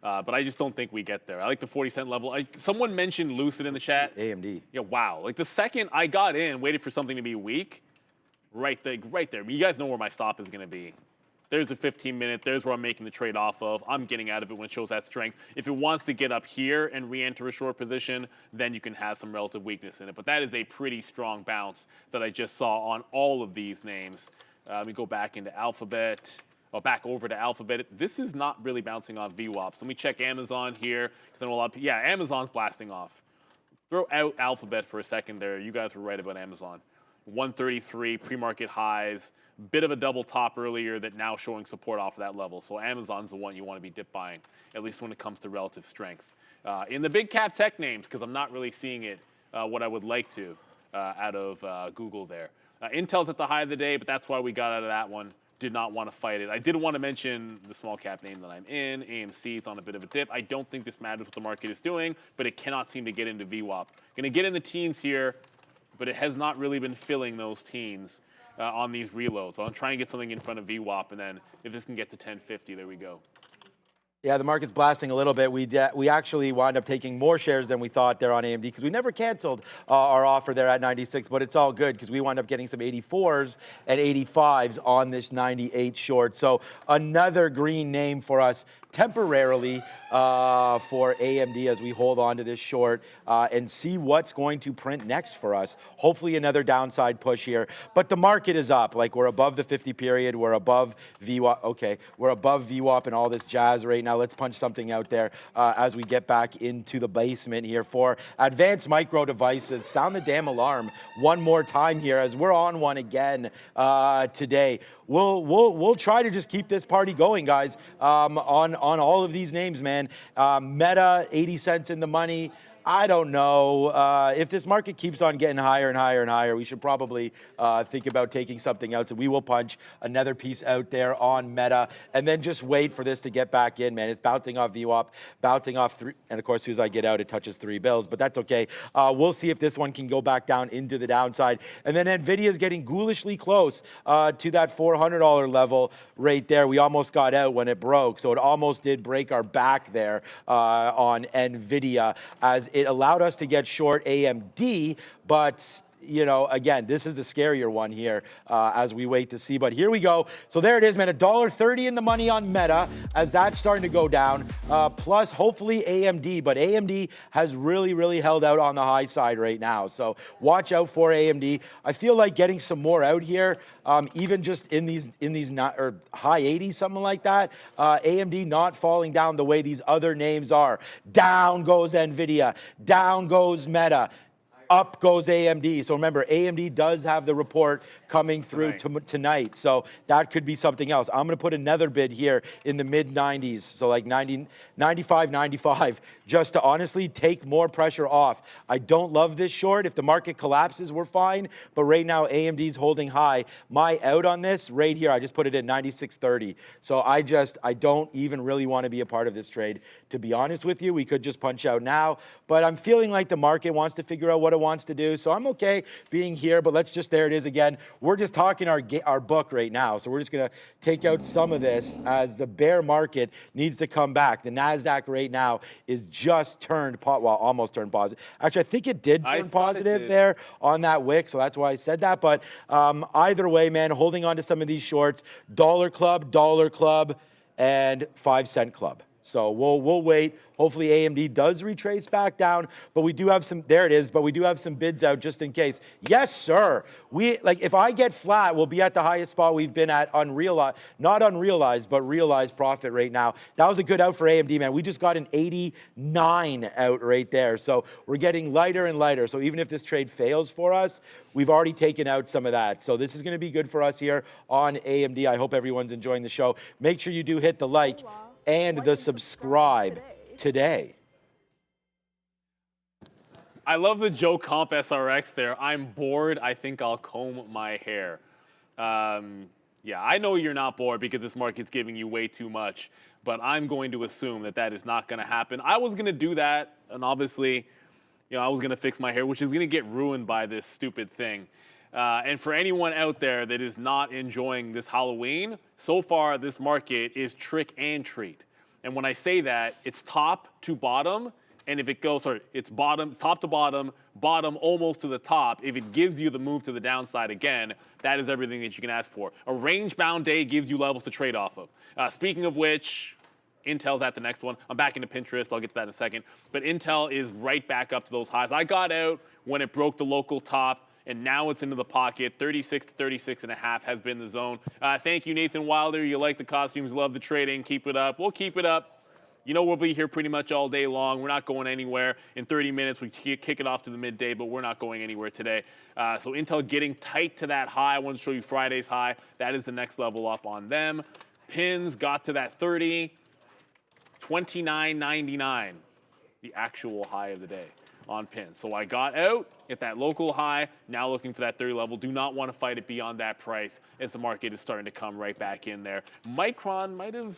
But I just don't think we get there. I like the 40-cent level. Someone mentioned Lucid in the chat. AMD. Yeah, wow. Like the second I got in, waited for something to be weak, right there. You guys know where my stop is going to be. There's a 15-minute. There's where I'm making the trade off of. I'm getting out of it when it shows that strength. If it wants to get up here and re-enter a short position, then you can have some relative weakness in it. But that is a pretty strong bounce that I just saw on all of these names. Let me go back into Alphabet. Oh, back over to Alphabet. This is not really bouncing off VWAPs. Let me check Amazon here, because I know a lot of people, yeah, Amazon's blasting off. Throw out Alphabet for a second there. You guys were right about Amazon. 133 pre-market highs, bit of a double top earlier that now showing support off of that level. So Amazon's the one you want to be dip buying, at least when it comes to relative strength. In the big cap tech names, because I'm not really seeing it what I would like to out of Google there. Intel's at the high of the day, but that's why we got out of that one. Did not want to fight it. I did want to mention the small cap name that I'm in, AMC. It's on a bit of a dip. I don't think this matters what the market is doing, but it cannot seem to get into VWAP. Going to get in the teens here, but it has not really been filling those teens on these reloads. So I'm trying to get something in front of VWAP, and then if this can get to 1050, there we go. Yeah, the market's blasting a little bit. We actually wound up taking more shares than we thought there on AMD because we never canceled our offer there at 96, but it's all good because we wound up getting some 84s and 85s on this 98 short. So another green name for us temporarily for AMD as we hold on to this short and see what's going to print next for us. Hopefully another downside push here. But the market is up. Like, we're above the 50 period. We're above VWAP. Okay, we're above VWAP and all this jazz right now. Let's punch something out there as we get back into the basement here for advanced micro devices. Sound the damn alarm one more time here as we're on one again today. We'll try to just keep this party going, guys, on all of these names, man. Meta, 80 cents in the money. I don't know. If this market keeps on getting higher and higher and higher, we should probably think about taking something else. And we will punch another piece out there on Meta and then just wait for this to get back in, man. It's bouncing off VWAP, bouncing off 3. And, of course, as soon as I get out, it touches 3 bills. But that's okay. We'll see if this one can go back down into the downside. And then NVIDIA is getting ghoulishly close to that $400 level right there. We almost got out when it broke. So it almost did break our back there on NVIDIA as it allowed us to get short AMD, but you know, again, this is the scarier one here as we wait to see. But here we go. So there it is, man. $1.30 in the money on Meta as that's starting to go down. Plus, hopefully, AMD. But AMD has really, really held out on the high side right now. So watch out for AMD. I feel like getting some more out here, even just in these or high 80s, something like that. AMD not falling down the way these other names are. Down goes NVIDIA. Down goes Meta. Up goes AMD. So remember, AMD does have the report coming through tonight. So that could be something else. I'm going to put another bid here in the mid-90s. So like 90, 95, 95, just to honestly take more pressure off. I don't love this short. If the market collapses, we're fine. But right now, AMD's holding high. My out on this right here, I just put it at 96.30. So I don't even really want to be a part of this trade. To be honest with you, we could just punch out now. But I'm feeling like the market wants to figure out what it wants to do. So I'm okay being here, but let's just, there it is again. We're just talking our book right now. So we're just going to take out some of this as the bear market needs to come back. The NASDAQ right now is just turned, almost turned positive. Actually, I think it did turn positive there on that wick. So that's why I said that. But either way, man, holding on to some of these shorts, dollar club, and 5 cent club. So we'll wait. Hopefully AMD does retrace back down, but we do have some, there it is, but we do have some bids out just in case. Yes, sir. If I get flat, we'll be at the highest spot we've been at not unrealized, but realized profit right now. That was a good out for AMD, man. We just got an 89 out right there. So we're getting lighter and lighter. So even if this trade fails for us, we've already taken out some of that. So this is going to be good for us here on AMD. I hope everyone's enjoying the show. Make sure you do hit the like and the subscribe today. I love the Joe Comp SRX there. I'm bored. I think I'll comb my hair. Yeah, I know you're not bored because this market's giving you way too much, but I'm going to assume that that is not going to happen. I was going to do that, and obviously, I was going to fix my hair, which is going to get ruined by this stupid thing. And for anyone out there that is not enjoying this Halloween, so far this market is trick and treat. And when I say that, it's top to bottom And if it goes, sorry, it's bottom, top to bottom, bottom almost to the top. If it gives you the move to the downside again, that is everything that you can ask for. A range-bound day gives you levels to trade off of. Speaking of which, Intel's at the next one. I'm back into Pinterest. I'll get to that in a second. But Intel is right back up to those highs. I got out when it broke the local top, and now it's into the pocket. 36 to 36.5 has been the zone. Thank you, Nathan Wilder. You like the costumes, love the trading. Keep it up. We'll keep it up. You know we'll be here pretty much all day long. We're not going anywhere. In 30 minutes, we kick it off to the midday, but we're not going anywhere today. So Intel getting tight to that high. I want to show you Friday's high. That is the next level up on them. Pins got to that 30. 29.99, the actual high of the day on pins. So I got out at that local high, now looking for that 30 level. Do not want to fight it beyond that price as the market is starting to come right back in there. Micron might have,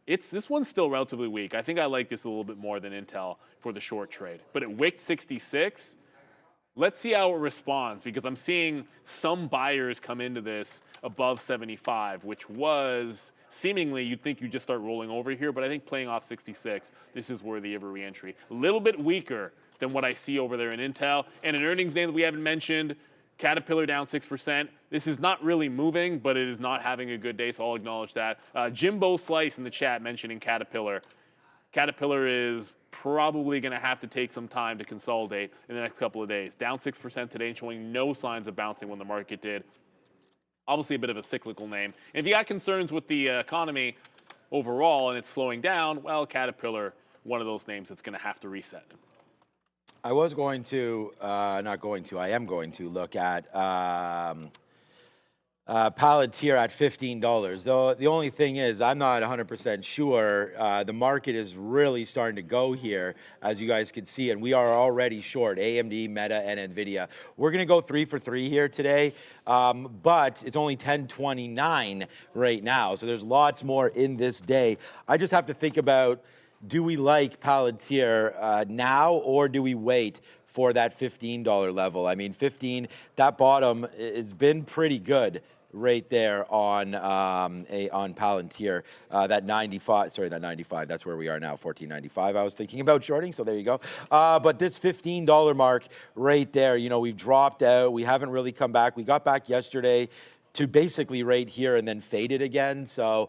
this one's still relatively weak. I think I like this a little bit more than Intel for the short trade. But it wicked 66. Let's see how it responds, because I'm seeing some buyers come into this above 75, which was seemingly you'd think you just start rolling over here, but I think playing off 66, this is worthy of a re-entry. A little bit weaker than what I see over there in Intel. And an earnings name that we haven't mentioned, Caterpillar down 6%. This is not really moving, but it is not having a good day, so I'll acknowledge that. Jimbo Slice in the chat mentioning Caterpillar. Caterpillar is probably going to have to take some time to consolidate in the next couple of days. Down 6% today and showing no signs of bouncing when the market did. Obviously a bit of a cyclical name. And if you got concerns with the economy overall and it's slowing down, well, Caterpillar, one of those names that's going to have to reset. I was going to, I am going to look at Palantir at $15. Though the only thing is, I'm not 100% sure. The market is really starting to go here, as you guys can see, and we are already short AMD, Meta, and NVIDIA. We're going to go 3 for 3 here today, but it's only 10:29 right now, so there's lots more in this day. I just have to think about, do we like Palantir now, or do we wait for that $15 level? I mean, 15, that bottom has been pretty good right there on Palantir. That 95, that's where we are now, 14.95. I was thinking about shorting, so there you go. But this $15 mark right there, you know, we've dropped out. We haven't really come back. We got back yesterday to basically right here and then faded again. So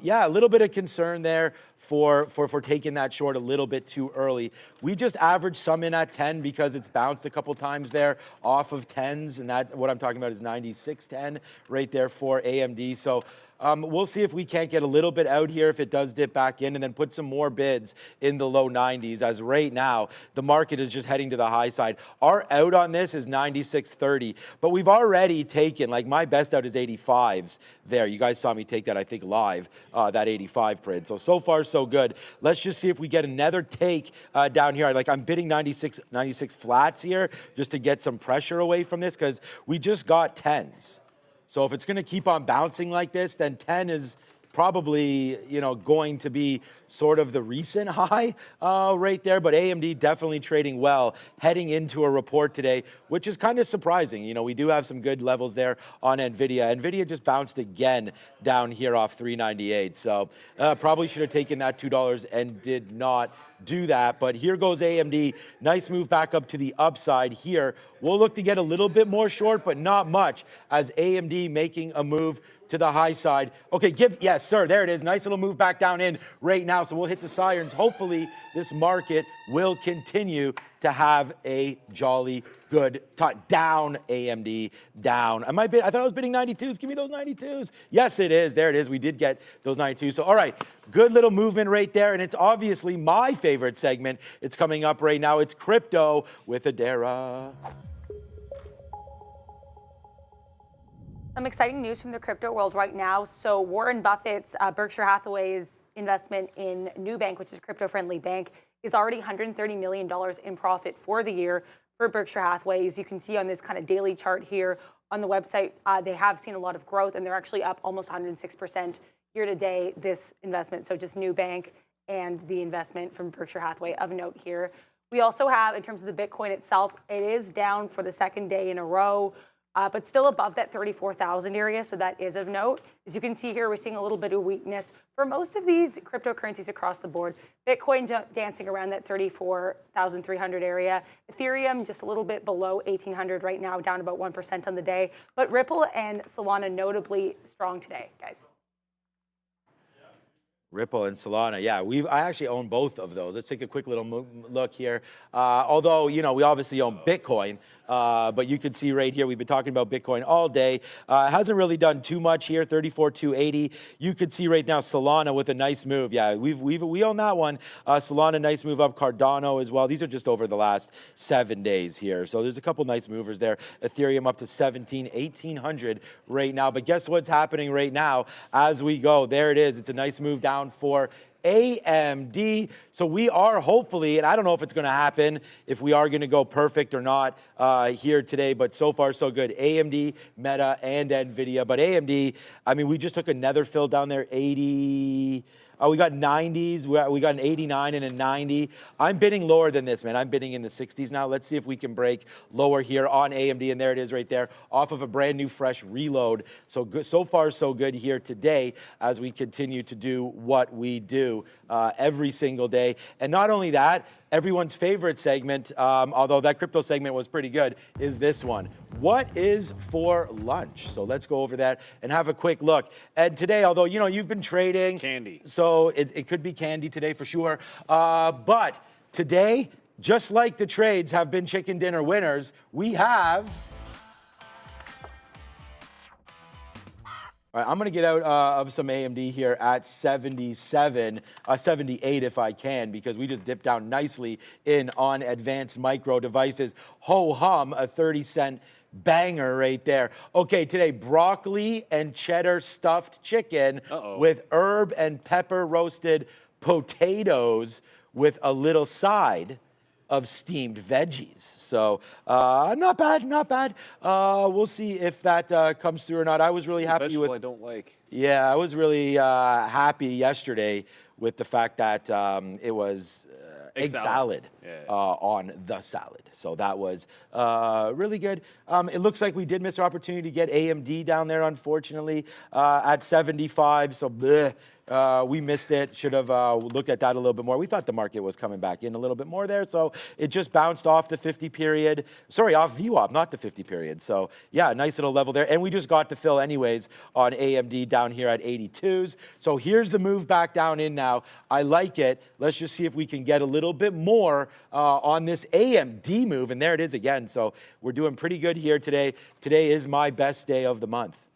yeah, a little bit of concern there for taking that short a little bit too early. We just averaged some in at 10 because it's bounced a couple times there off of 10s, and that, what I'm talking about is 96.10 right there for AMD. So we'll see if we can't get a little bit out here if it does dip back in, and then put some more bids in the low 90s, as right now the market is just heading to the high side. Our out on this is 96.30, but we've already taken, like my best out is 85s there. You guys saw me take that, I think, live, that 85 print. So far so good. Let's just see if we get another take down here. I'm bidding 96 flats here just to get some pressure away from this, because we just got 10s. So if it's going to keep on bouncing like this, then 10 is probably, you know, going to be sort of the recent high right there. But AMD definitely trading well heading into a report today, which is kind of surprising. You know, we do have some good levels there on NVIDIA. NVIDIA just bounced again down here off 398. So probably should have taken that $2 and did not do that. But here goes AMD. Nice move back up to the upside here. We'll look to get a little bit more short, but not much, as AMD making a move to the high side. Okay, yes, sir, there it is. Nice little move back down in right now. So we'll hit the sirens. Hopefully this market will continue to have a jolly good time. Down, AMD, down. I thought I was bidding 92s. Give me those 92s. Yes, it is. There it is. We did get those 92s. So, all right, good little movement right there. And it's obviously my favorite segment. It's coming up right now. It's crypto with ADRs. Some exciting news from the crypto world right now. So Warren Buffett's Berkshire Hathaway's investment in Nubank, which is a crypto-friendly bank, is already $130 million in profit for the year for Berkshire Hathaway. As you can see on this kind of daily chart here on the website, they have seen a lot of growth, and they're actually up almost 106% year to date, this investment. So just Nubank and the investment from Berkshire Hathaway of note here. We also have, in terms of the Bitcoin itself, it is down for the second day in a row. but still above that 34,000 area, so that is of note. As you can see here, we're seeing a little bit of weakness for most of these cryptocurrencies across the board. Bitcoin dancing around that 34,300 area. Ethereum just a little bit below 1,800 right now, down about 1% on the day. But Ripple and Solana notably strong today, guys. Ripple and Solana, yeah, I actually own both of those. Let's take a quick little look here. Although, we obviously own Bitcoin, but you can see right here, we've been talking about Bitcoin all day. Hasn't really done too much here, 34,280. You could see right now Solana with a nice move. Yeah, we own that one. Solana, nice move up. Cardano as well. These are just over the last 7 days here. So there's a couple nice movers there. Ethereum up to 1,800 right now. But guess what's happening right now as we go? There it is. It's a nice move down for AMD. So we are hopefully, and I don't know if it's going to happen, if we are going to go perfect or not here today, but so far so good. AMD, Meta, and NVIDIA. But AMD, I mean, we just took another fill down there, 80. We got 90s. We got an 89 and a 90. I'm bidding lower than this, man. I'm bidding in the 60s now. Let's see if we can break lower here on AMD. And there it is right there, off of a brand new, fresh reload. So good, so far, so good here today as we continue to do what we do every single day. And not only that, everyone's favorite segment, although that crypto segment was pretty good, is this one. What is for lunch? So let's go over that and have a quick look. And today, although, you've been trading. Candy. So it could be candy today for sure. But today, just like the trades have been chicken dinner winners, we have... All right, I'm going to get out of some AMD here at 78 if I can, because we just dipped down nicely in on advanced micro devices. Ho-hum, a 30-cent banger right there. Okay, today, broccoli and cheddar stuffed chicken with herb and pepper roasted potatoes with a little side of steamed veggies. So not bad, not bad. We'll see if that comes through or not. I was really happy with... I don't like. Yeah, I was really happy yesterday with the fact that it was egg salad on the salad. So that was really good. It looks like we did miss our opportunity to get AMD down there, unfortunately, at 75. So bleh. We missed it. Should have looked at that a little bit more. We thought the market was coming back in a little bit more there. So it just bounced off the 50 period. Sorry, off VWAP, not the 50 period. So yeah, nice little level there. And we just got to fill anyways on AMD down here at 82s. So here's the move back down in now. I like it. Let's just see if we can get a little bit more on this AMD move. And there it is again. So we're doing pretty good here today. Today is my best day of the month.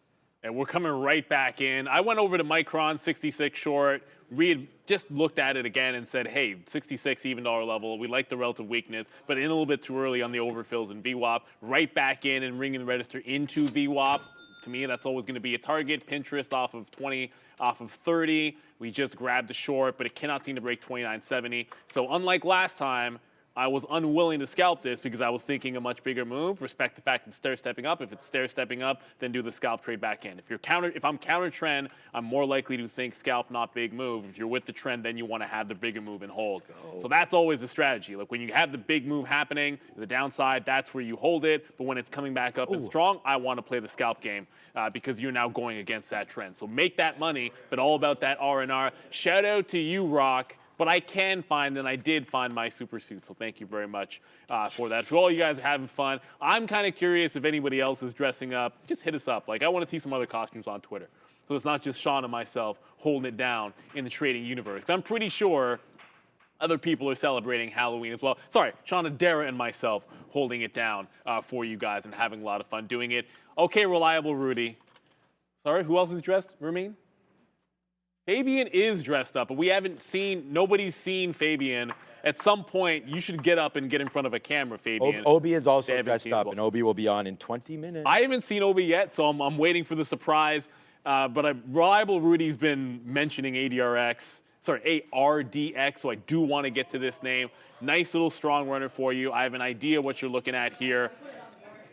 And we're coming right back in. I went over to Micron 66 short. We had just looked at it again and said, hey, 66 even dollar level. We like the relative weakness, but in a little bit too early on the overfills in VWAP. Right back in and ringing the register into VWAP. To me, that's always going to be a target. Pinterest off of 20, off of 30. We just grabbed the short, but it cannot seem to break 29.70. So unlike last time, I was unwilling to scalp this because I was thinking a much bigger move. Respect the fact it's stair-stepping up. If it's stair-stepping up, then do the scalp trade back in. If I'm counter trend, I'm more likely to think scalp, not big move. If you're with the trend, then you want to have the bigger move and hold. So that's always the strategy. Like when you have the big move happening, the downside, that's where you hold it. But when it's coming back up and strong, I want to play the scalp game because you're now going against that trend. So make that money, but all about that R&R. Shout out to you, Rock. But I can find, and I did find my super suit, so thank you very much for that. For all you guys having fun, I'm kind of curious if anybody else is dressing up. Just hit us up. Like, I want to see some other costumes on Twitter. So it's not just Sean and myself holding it down in the trading universe. I'm pretty sure other people are celebrating Halloween as well. Sorry, Sean and Dara and myself holding it down for you guys and having a lot of fun doing it. Okay, Reliable Rudy. Sorry, who else is dressed, Ramin? Fabian is dressed up, but we haven't seen, nobody's seen Fabian. At some point, you should get up and get in front of a camera, Fabian. Obi is also dressed up, and Obi will be on in 20 minutes. I haven't seen Obi yet, so I'm waiting for the surprise. But Reliable Rudy's been mentioning ADRs, so I do want to get to this name. Nice little strong runner for you. I have an idea what you're looking at here.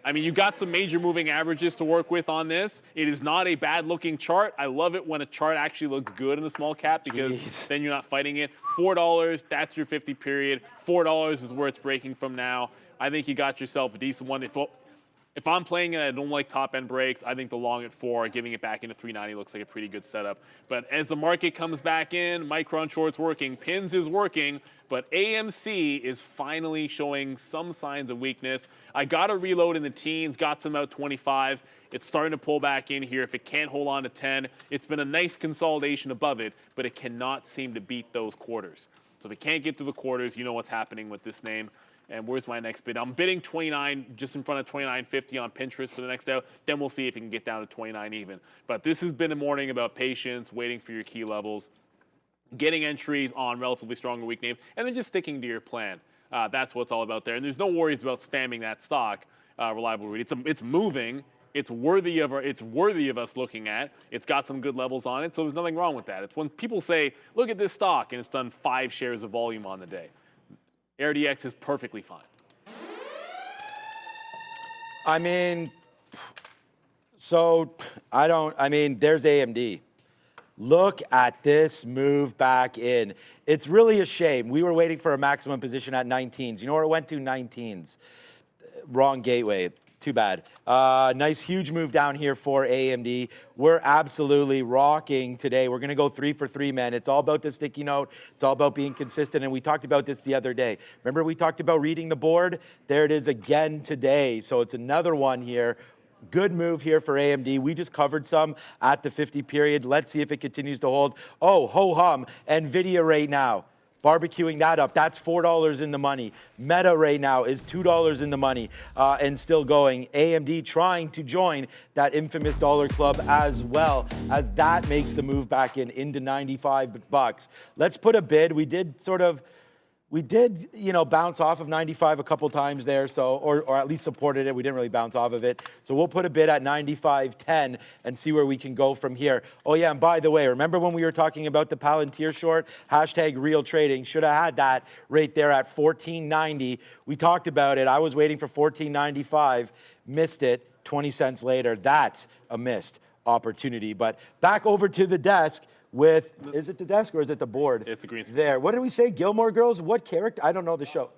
I mean, you got some major moving averages to work with on this. It is not a bad-looking chart. I love it when a chart actually looks good in a small cap because then you're not fighting it. $4, that's your 50 period. $4 is where it's breaking from now. I think you got yourself a decent one. If if I'm playing it, I don't like top end breaks. I think the long at 4, giving it back into 390 looks like a pretty good setup. But as the market comes back in, Micron short's working, pins is working, but AMC is finally showing some signs of weakness. I got a reload in the teens, got some out 25s. It's starting to pull back in here. If it can't hold on to 10, it's been a nice consolidation above it, but it cannot seem to beat those quarters. So if it can't get to the quarters, you know what's happening with this name. And where's my next bid? I'm bidding 29, just in front of 29.50 on Pinterest for the next out. Then we'll see if it can get down to 29 even. But this has been a morning about patience, waiting for your key levels, getting entries on relatively stronger weak names, and then just sticking to your plan. That's what it's all about there. And there's no worries about spamming that stock. Reliable read. It's moving. It's worthy of us looking at. It's got some good levels on it, so there's nothing wrong with that. It's when people say, "Look at this stock," and it's done 5 shares of volume on the day. AirDX is perfectly fine. I mean, there's AMD. Look at this move back in. It's really a shame. We were waiting for a maximum position at 19s. You know where it went to? 19s. Wrong gateway. Too bad. Nice huge move down here for AMD. We're absolutely rocking today. We're going to go 3 for 3, man. It's all about the sticky note. It's all about being consistent. And we talked about this the other day. Remember we talked about reading the board? There it is again today. So it's another one here. Good move here for AMD. We just covered some at the 50 period. Let's see if it continues to hold. Oh, ho-hum. NVIDIA right now. Barbecuing that up, that's $4 in the money. Meta right now is $2 in the money and still going. AMD trying to join that infamous dollar club as well, as that makes the move back into 95 bucks. Let's put a bid. We did, bounce off of 95 a couple times there, so or at least supported it. We didn't really bounce off of it. So we'll put a bid at 95.10 and see where we can go from here. Oh yeah, and by the way, remember when we were talking about the Palantir short? #real trading. Should have had that right there at 14.90. We talked about it. I was waiting for 14.95, missed it 20 cents later. That's a missed opportunity. But back over to the desk. Is it the desk or is it the board? It's the green screen. There. What did we say? Gilmore Girls? What character? I don't know the show.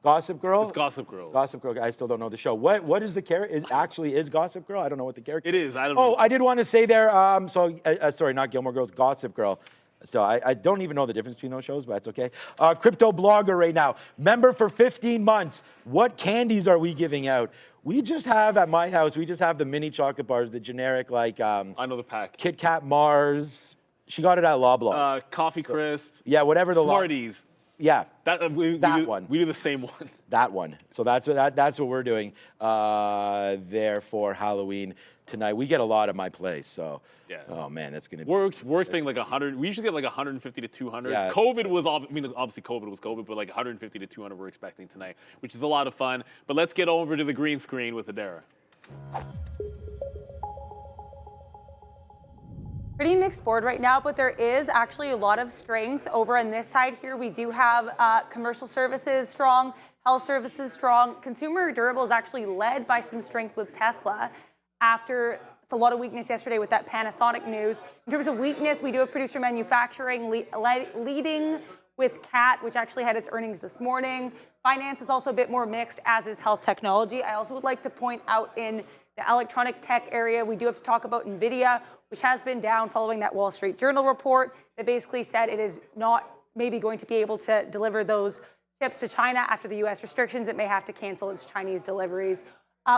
Gossip Girl? It's Gossip Girl. Gossip Girl. I still don't know the show. What is the character? Is Gossip Girl? I don't know what the character is. It is. I don't know. Oh, I did want to say there, sorry, not Gilmore Girls, Gossip Girl. So I don't even know the difference between those shows, but that's okay. Crypto blogger right now. Member for 15 months. What candies are we giving out? We just have, at my house, we just have the mini chocolate bars, the generic, like... I know the pack. Kit Kat Mars. She got it at Loblaw. Coffee Crisp. Yeah, whatever the Smarties. Yeah. That one. We do the same one. That one. So that's what we're doing there for Halloween tonight. We get a lot at my place, so yeah. Oh man, that's gonna be. We're expecting like 100. We usually get like 150 to 200. Yeah. COVID was obviously COVID was COVID, but like 150 to 200 we're expecting tonight, which is a lot of fun. But let's get over to the green screen with Adara. Pretty mixed board right now, but there is actually a lot of strength over on this side here. We do have commercial services strong, health services strong. Consumer durables actually led by some strength with Tesla after a lot of weakness yesterday with that Panasonic news. In terms of weakness, we do have producer manufacturing leading with CAT, which actually had its earnings this morning. Finance is also a bit more mixed, as is health technology. I also would like to point out in the electronic tech area, we do have to talk about NVIDIA, which has been down following that Wall Street Journal report that basically said it is not maybe going to be able to deliver those chips to China after the U.S. restrictions. It may have to cancel its Chinese deliveries.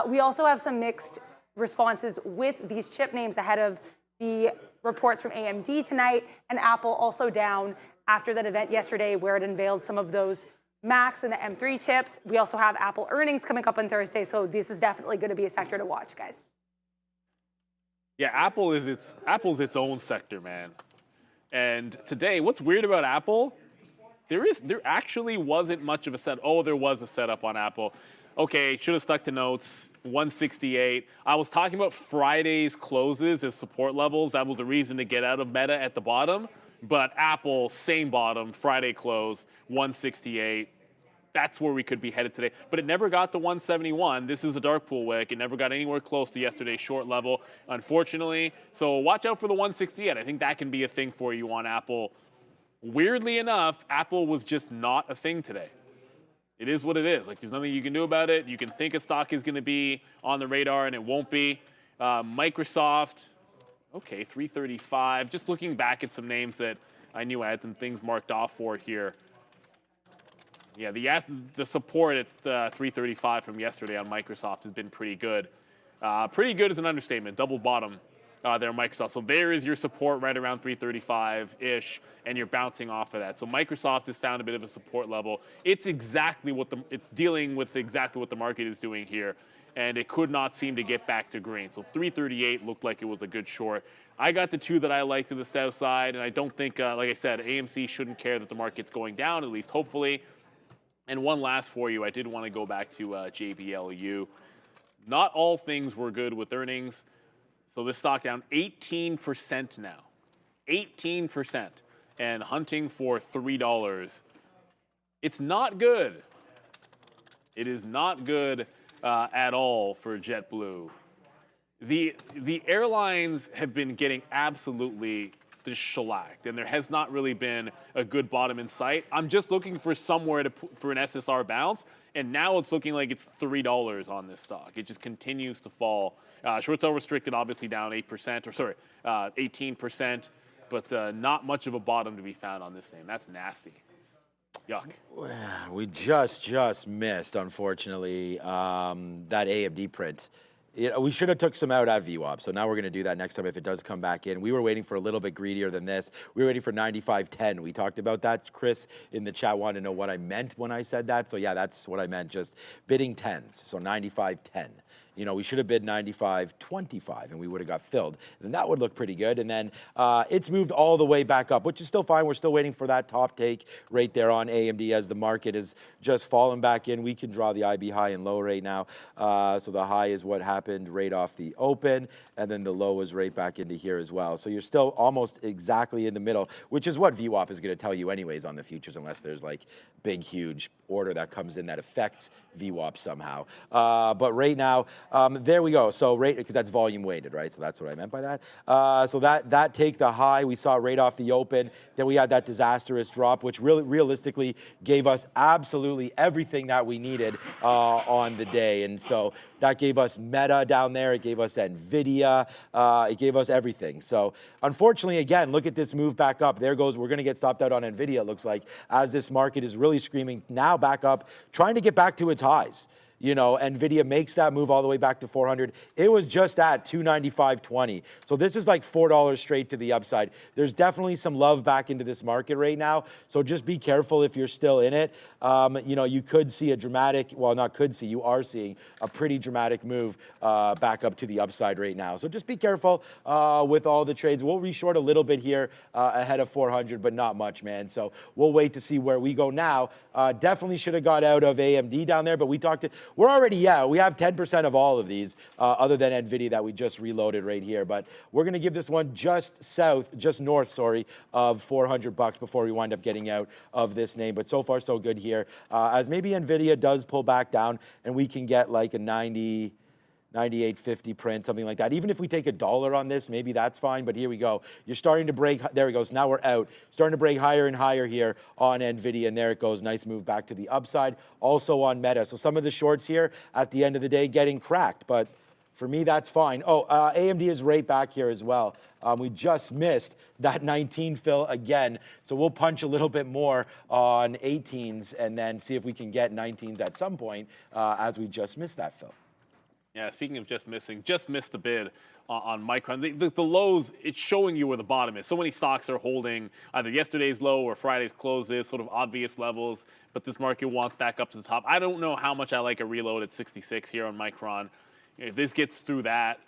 We also have some mixed responses with these chip names ahead of the reports from AMD tonight, and Apple also down after that event yesterday where it unveiled some of those Max and the M3 chips. We also have Apple earnings coming up on Thursday, so this is definitely going to be a sector to watch, guys. Yeah, Apple's its own sector, man. And today, what's weird about Apple? There actually wasn't much of a set. Oh, there was a setup on Apple. Okay, should have stuck to notes. 168. I was talking about Friday's closes as support levels. That was the reason to get out of Meta at the bottom. But Apple, same bottom, Friday close, 168. That's where we could be headed today. But it never got to 171. This is a dark pool wick. It never got anywhere close to yesterday's short level, unfortunately. So watch out for the 168. I think that can be a thing for you on Apple. Weirdly enough, Apple was just not a thing today. It is what it is. Like, there's nothing you can do about it. You can think a stock is going to be on the radar, and it won't be. Microsoft, okay, 335. Just looking back at some names that I knew I had some things marked off for here. Yeah, the support at 335 from yesterday on Microsoft has been pretty good. Pretty good is an understatement. Double bottom there on Microsoft. So there is your support right around 335-ish, and you're bouncing off of that. So Microsoft has found a bit of a support level. It's dealing with exactly what the market is doing here, and it could not seem to get back to green. So 338 looked like it was a good short. I got the two that I like to the south side, and I don't think, like I said, AMC shouldn't care that the market's going down, at least hopefully. And one last for you, I did want to go back to JBLU. Not all things were good with earnings. So this stock down 18% now. 18%. And hunting for $3. It's not good. It is not good at all for JetBlue. The airlines have been getting absolutely shellacked, and there has not really been a good bottom in sight. I'm just looking for somewhere for an SSR bounce, and now it's looking like it's $3 on this stock. It just continues to fall. Short sale restricted, obviously down 18%, but not much of a bottom to be found on this name. That's nasty. Yuck. We just missed, unfortunately, that AMD print. We should have took some out at VWAP, so now we're going to do that next time if it does come back in. We were waiting for a little bit greedier than this. We were waiting for 95.10. We talked about that. Chris in the chat wanted to know what I meant when I said that. So yeah, that's what I meant, just bidding 10s, so 95.10. You know, we should have bid 95.25 and we would have got filled. And that would look pretty good. And then it's moved all the way back up, which is still fine. We're still waiting for that top take right there on AMD as the market is just falling back in. We can draw the IB high and low right now. So the high is what happened right off the open, and then the low is right back into here as well. So you're still almost exactly in the middle, which is what VWAP is going to tell you anyways on the futures, unless there's like big, huge order that comes in that affects VWAP somehow. But right now, there we go. So because that's volume weighted, right? So that's what I meant by that. So that take the high we saw right off the open. Then we had that disastrous drop, which really realistically gave us absolutely everything that we needed on the day. And so that gave us Meta down there. It gave us NVIDIA. It gave us everything. So unfortunately, again, look at this move back up. There goes. We're going to get stopped out on NVIDIA, it looks like, as this market is really screaming now back up, trying to get back to its highs. You know, NVIDIA makes that move all the way back to 400. It was just at 295.20. So this is like $4 straight to the upside. There's definitely some love back into this market right now. So just be careful if you're still in it. You know, you could see a dramatic, well, not could see, you are seeing a pretty dramatic move back up to the upside right now. So just be careful with all the trades. We'll reshort a little bit here ahead of 400, but not much, man. So we'll wait to see where we go now. Definitely should have got out of AMD down there, but we talked to, we're already, we have 10% of all of these other than NVIDIA that we just reloaded right here. But we're going to give this one just north, sorry, of 400 bucks before we wind up getting out of this name. But so far, so good here. As maybe NVIDIA does pull back down and we can get like a 98.50 print, something like that. Even if we take $1 on this, maybe that's fine. But here we go. You're starting to break. There we go. So now we're out. Starting to break higher and higher here on NVIDIA. And there it goes. Nice move back to the upside. Also on Meta. So some of the shorts here at the end of the day getting cracked. But for me, that's fine. Oh, AMD is right back here as well. We just missed that 19 fill again. So we'll punch a little bit more on 18s and then see if we can get 19s at some point as we just missed that fill. Yeah, speaking of just missed a bid on Micron. The lows, it's showing you where the bottom is. So many stocks are holding either yesterday's low or Friday's closes, sort of obvious levels, but this market wants back up to the top. I don't know how much I like a reload at 66 here on Micron. If this gets through that,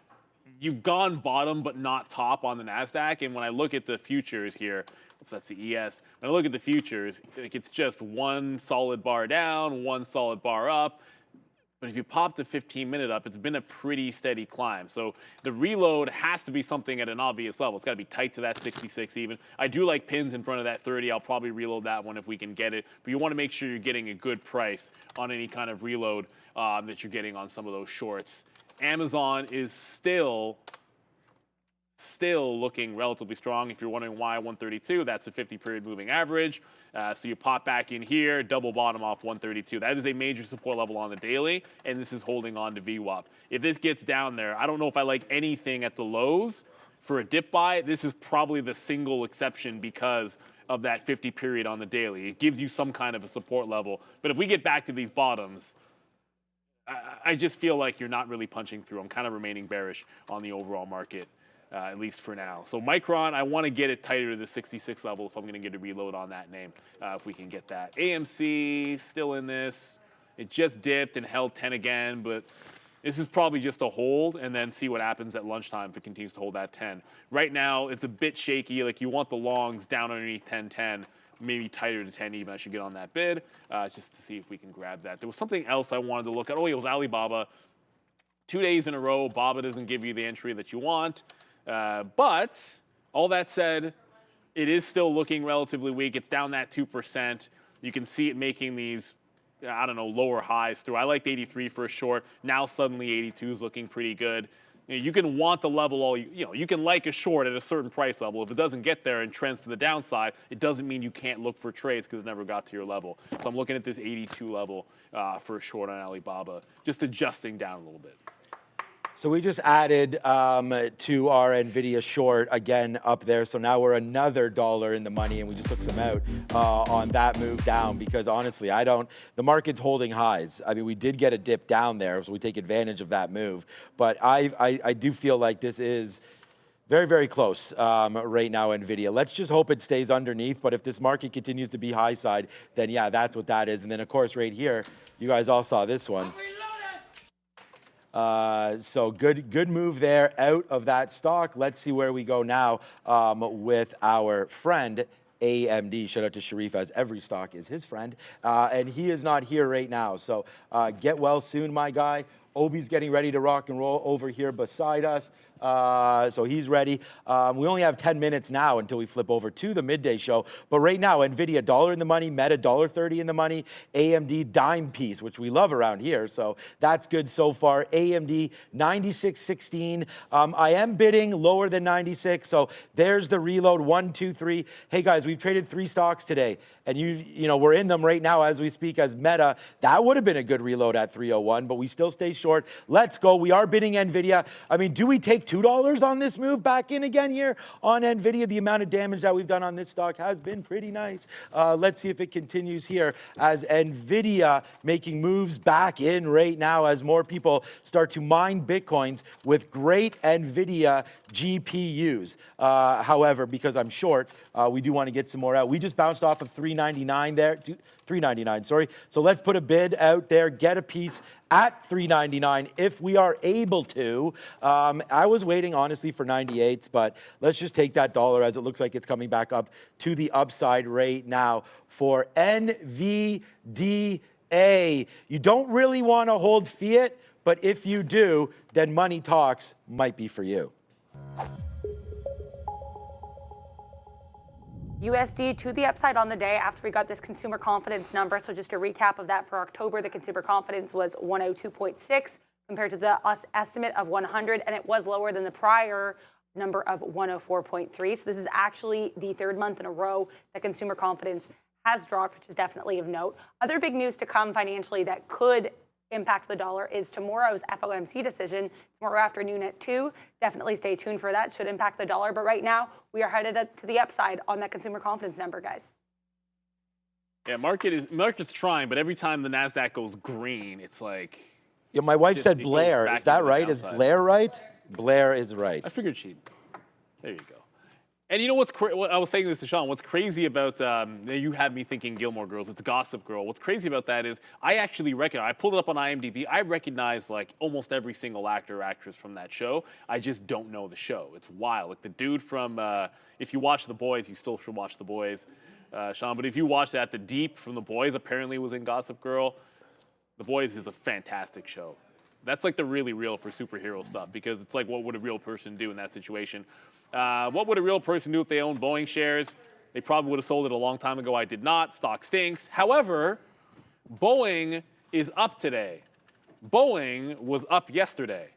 you've gone bottom but not top on the NASDAQ. And when I look at the futures here, oops, that's the ES. When I look at the futures, like it's just one solid bar down, one solid bar up. But if you pop the 15-minute up, it's been a pretty steady climb. So the reload has to be something at an obvious level. It's got to be tight to that 66 even. I do like pins in front of that 30. I'll probably reload that one if we can get it. But you want to make sure you're getting a good price on any kind of reload that you're getting on some of those shorts. Amazon is still still looking relatively strong. If you're wondering why 132, that's a 50-period moving average. So you pop back in here, double bottom off 132. That is a major support level on the daily, and this is holding on to VWAP. If this gets down there, I don't know if I like anything at the lows. For a dip buy, this is probably the single exception because of that 50 period on the daily. It gives you some kind of a support level. But if we get back to these bottoms, I just feel like you're not really punching through. I'm kind of remaining bearish on the overall market, at least for now. So Micron, I want to get it tighter to the 66 level if I'm going to get a reload on that name, if we can get that. AMC, still in this. It just dipped and held 10 again, but this is probably just a hold and then see what happens at lunchtime if it continues to hold that 10. Right now, it's a bit shaky. Like you want the longs down underneath 10.10, maybe tighter to 10 even. I should get on that bid just to see if we can grab that. There was something else I wanted to look at. Oh, it was Alibaba. 2 days in a row, Baba doesn't give you the entry that you want. But all that said, it is still looking relatively weak. It's down that 2%. You can see it making these, I don't know, lower highs through. I liked 83 for a short. Now suddenly 82 is looking pretty good. You can want the level all you can like a short at a certain price level. If it doesn't get there and trends to the downside, it doesn't mean you can't look for trades because it never got to your level. So I'm looking at this 82 level for a short on Alibaba, just adjusting down a little bit. So we just added to our NVIDIA short again up there. So now we're another dollar in the money, and we just took some out on that move down because honestly, the market's holding highs. I mean, we did get a dip down there, so we take advantage of that move. But I do feel like this is very, very close right now, NVIDIA. Let's just hope it stays underneath. But if this market continues to be high side, then yeah, that's what that is. And then of course, right here, you guys all saw this one. So good move there out of that stock. Let's see where we go now with our friend AMD. Shout out to Sharif, as every stock is his friend. And he is not here right now. So get well soon, my guy. Obi's getting ready to rock and roll over here beside us. So he's ready. We only have 10 minutes now until we flip over to the midday show. But right now, NVIDIA $1 in the money, Meta $1.30 in the money, AMD dime piece, which we love around here. So that's good so far. AMD 96.16. I am bidding lower than 96. So there's the reload. 1, 2, 3. Hey guys, we've traded 3 stocks today, and you know we're in them right now as we speak. As Meta, that would have been a good reload at 301, but we still stay short. Let's go. We are bidding NVIDIA. I mean, do we take $2 on this move back in again here on NVIDIA? The amount of damage that we've done on this stock has been pretty nice. Let's see if it continues here as NVIDIA making moves back in right now as more people start to mine Bitcoins with great NVIDIA GPUs. However, because I'm short, we do want to get some more out. We just bounced off of 399 there. 399, sorry. So let's put a bid out there, get a piece at 399 if we are able to. I was waiting, honestly, for 98s, but let's just take that dollar as it looks like it's coming back up to the upside right now for NVDA. You don't really want to hold fiat, but if you do, then Money Talks might be for you. USD to the upside on the day after we got this consumer confidence number. So just a recap of that for October, the consumer confidence was 102.6 compared to the estimate of 100, and it was lower than the prior number of 104.3. So this is actually the 3rd month in a row that consumer confidence has dropped, which is definitely of note. Other big news to come financially that could impact the dollar is tomorrow's FOMC decision tomorrow afternoon at 2. Definitely stay tuned for that. Should impact the dollar. But right now, we are headed up to the upside on that consumer confidence number, guys. Yeah, market's trying, but every time the NASDAQ goes green, it's like... Yeah, my wife said Blair. Is that right? Is Blair right? Blair is right. I figured she'd... There you go. And you know what's I was saying this to Sean. What's crazy about you had me thinking Gilmore Girls. It's Gossip Girl. What's crazy about that is I actually recognize. I pulled it up on IMDb. I recognize like almost every single actor or actress from that show. I just don't know the show. It's wild. Like the dude from if you watch The Boys, you still should watch The Boys, Sean. But if you watch that, the Deep from The Boys apparently was in Gossip Girl. The Boys is a fantastic show. That's like the really real for superhero stuff because it's like what would a real person do in that situation. What would a real person do if they owned Boeing shares? They probably would have sold it a long time ago. I did not. Stock stinks. However, Boeing is up today. Boeing was up yesterday.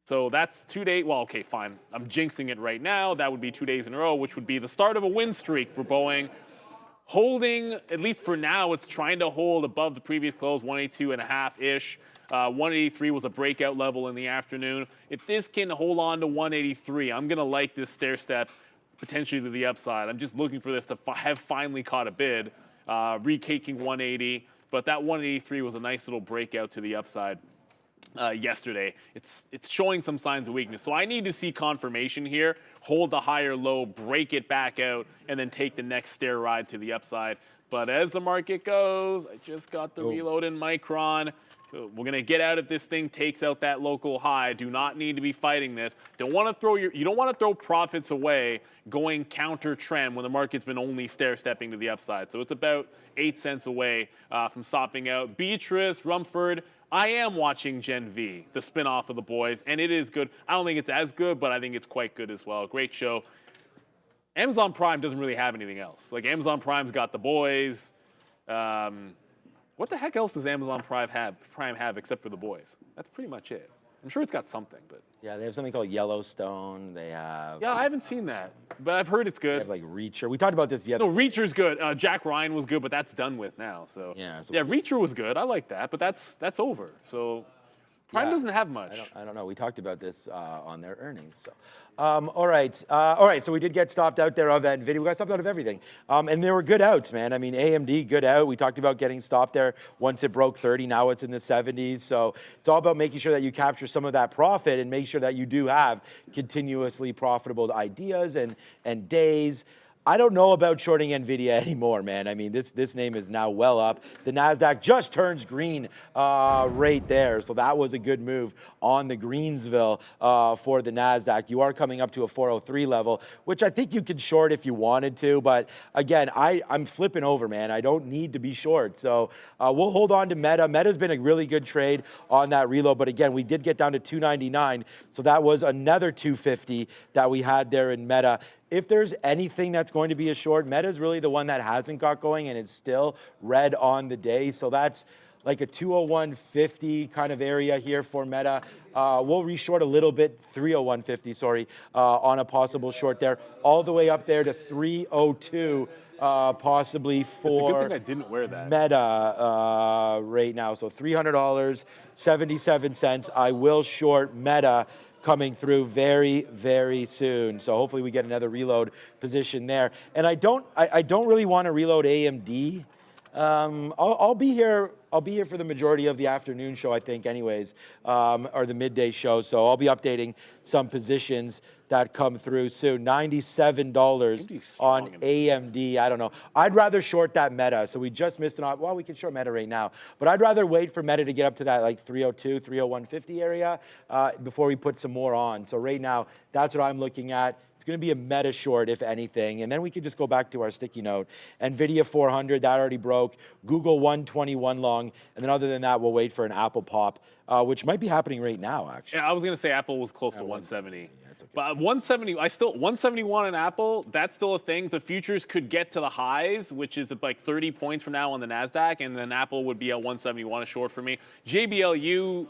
So that's 2 days. Well, okay, fine. I'm jinxing it right now. That would be 2 days in a row, which would be the start of a win streak for Boeing. Holding, at least for now, it's trying to hold above the previous close, 182.5-ish. 183 was a breakout level in the afternoon. If this can hold on to 183, I'm going to like this stair step potentially to the upside. I'm just looking for this to have finally caught a bid, recaking 180. But that 183 was a nice little breakout to the upside yesterday. It's showing some signs of weakness. So I need to see confirmation here, hold the higher low, break it back out, and then take the next stair ride to the upside. But as the market goes, I just got the reload in Micron. So we're going to get out if this thing takes out that local high. Do not need to be fighting this. You don't want to throw profits away going counter trend when the market's been only stair stepping to the upside. So it's about 8 cents away from stopping out. Beatrice, Rumford, I am watching Gen V, the spinoff of The Boys, and it is good. I don't think it's as good, but I think it's quite good as well. Great show. Amazon Prime doesn't really have anything else. Like Amazon Prime's got The Boys. What the heck else does Amazon Prime have except for The Boys? That's pretty much it. I'm sure it's got something, but. Yeah, they have something called Yellowstone. They have. Yeah, I haven't seen that, but I've heard it's They good. have like Reacher. We talked about this the other. No, Reacher's good. Jack Ryan was good, but that's done with now. So Yeah, so- yeah, Reacher was good. I like that, but that's over. So Prime Yeah, doesn't have much. I don't know. We talked about this on their earnings. So, all right. So we did get stopped out there of that NVIDIA. We got stopped out of everything, and there were good outs, man. I mean, AMD good out. We talked about getting stopped there once it broke 30. Now it's in the 70s. So it's all about making sure that you capture some of that profit and make sure that you do have continuously profitable ideas and days. I don't know about shorting NVIDIA anymore, man. I mean, this name is now well up. The NASDAQ just turns green right there. So that was a good move on the Greensville for the NASDAQ. You are coming up to a 403 level, which I think you could short if you wanted to. But again, I'm flipping over, man. I don't need to be short. So we'll hold on to Meta. Meta's been a really good trade on that reload. But again, we did get down to 299. So that was another 250 that we had there in Meta. If there's anything that's going to be a short, Meta is really the one that hasn't got going and it's still red on the day. So that's like a 201.50 kind of area here for Meta. We'll reshort a little bit, 301.50, sorry, on a possible short there, all the way up there to 302. Possibly for It's a good thing I didn't wear that. Meta right now. So $300, 77 cents. I will short Meta coming through very, very soon. So hopefully we get another reload position there. And I don't really want to reload AMD. I'll be here for the majority of the afternoon show, I think, anyways, or the midday show. So I'll be updating some positions that come through soon. $97 on AMD. I don't know. I'd rather short that Meta. So we just missed an well, we can short Meta right now. But I'd rather wait for Meta to get up to that like 302, 301.50 area before we put some more on. So right now, that's what I'm looking at. It's going to be a Meta short, if anything. And then we could just go back to our sticky note. NVIDIA 400, that already broke. Google 121 long. And then other than that, we'll wait for an Apple pop, which might be happening right now, actually. Yeah, I was going to say Apple was close to 170. Yeah, it's okay. But 170, 171 in Apple, that's still a thing. The futures could get to the highs, which is like 30 points from now on the NASDAQ, and then Apple would be at 171 a short for me. JBLU,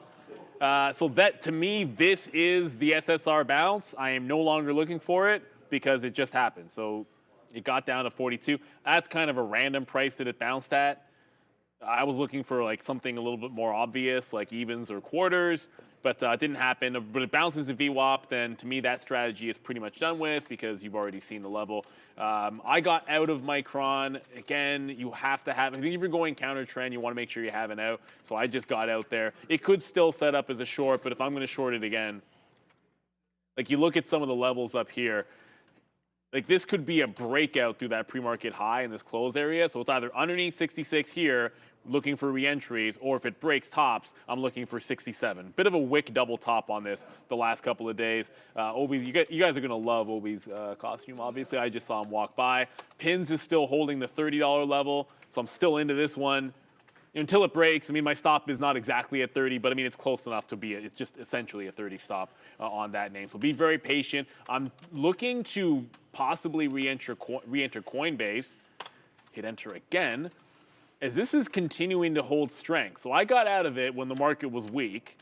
so that, to me, this is the SSR bounce. I am no longer looking for it because it just happened. So it got down to 42. That's kind of a random price that it bounced at. I was looking for like something a little bit more obvious, like evens or quarters, but it didn't happen. But it bounces to VWAP, then to me that strategy is pretty much done with because you've already seen the level. I got out of Micron. Again, you have to have, I think if you're going counter trend, you want to make sure you have an out. So I just got out there. It could still set up as a short, but if I'm going to short it again, like you look at some of the levels up here, like this could be a breakout through that pre-market high in this close area. So it's either underneath 66 here, looking for re-entries, or if it breaks tops, I'm looking for 67. Bit of a wick double top on this the last couple of days. Obi's, you guys are going to love Obi's costume, obviously. I just saw him walk by. Pins is still holding the $30 level, so I'm still into this one. Until it breaks, I mean, my stop is not exactly at 30, but I mean, it's close enough to be, it's just essentially a 30 stop on that name. So be very patient. I'm looking to possibly re-enter Coinbase, hit enter again, as this is continuing to hold strength. So I got out of it when the market was weak.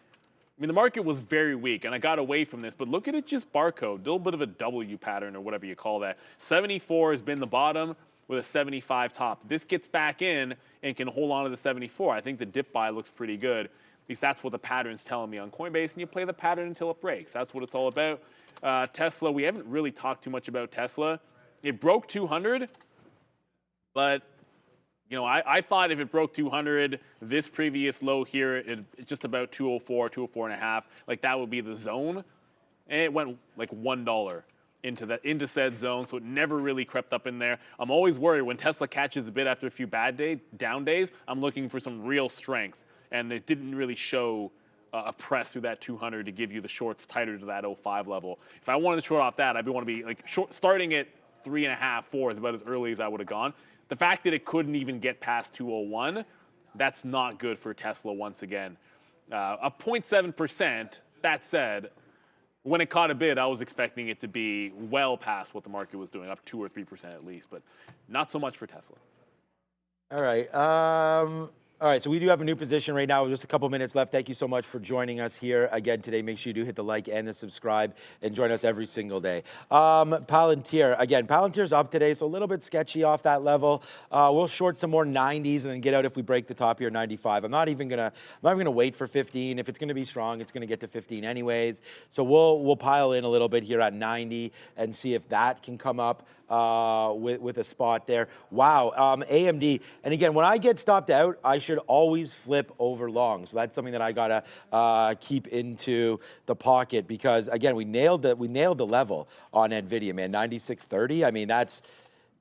I mean, the market was very weak, and I got away from this, but look at it just barcode, a little bit of a W pattern or whatever you call that. 74 has been the bottom with a 75 top. This gets back in and can hold on to the 74. I think the dip buy looks pretty good. At least that's what the pattern's telling me on Coinbase, and you play the pattern until it breaks. That's what it's all about. Tesla, we haven't really talked too much about Tesla. It broke 200, but you know, I thought if it broke 200, this previous low here, it's just about 204, 204 and a half, like that would be the zone. And it went like $1 into said zone, so it never really crept up in there. I'm always worried when Tesla catches a bit after a few down days, I'm looking for some real strength. And it didn't really show a press through that 200 to give you the shorts tighter to that 05 level. If I wanted to short off that, I'd want to be like starting at 3.5, 4 is about as early as I would have gone. The fact that it couldn't even get past 201, that's not good for Tesla once again. Up 0.7%, that said, when it caught a bid, I was expecting it to be well past what the market was doing, up 2 or 3% at least, but not so much for Tesla. All right. All right, so we do have a new position right now. Just a couple minutes left. Thank you so much for joining us here again today. Make sure you do hit the like and the subscribe and join us every single day. Palantir, again, Palantir's up today, so a little bit sketchy off that level. We'll short some more 90s and then get out if we break the top here, 95. I'm not even gonna wait for 15. If it's gonna be strong, it's gonna get to 15 anyways. So we'll pile in a little bit here at 90 and see if that can come up with a spot there. Wow, AMD. And again, when I get stopped out, I should always flip over long. So that's something that I gotta keep into the pocket because again, we nailed the level on NVIDIA, man. 96.30. I mean,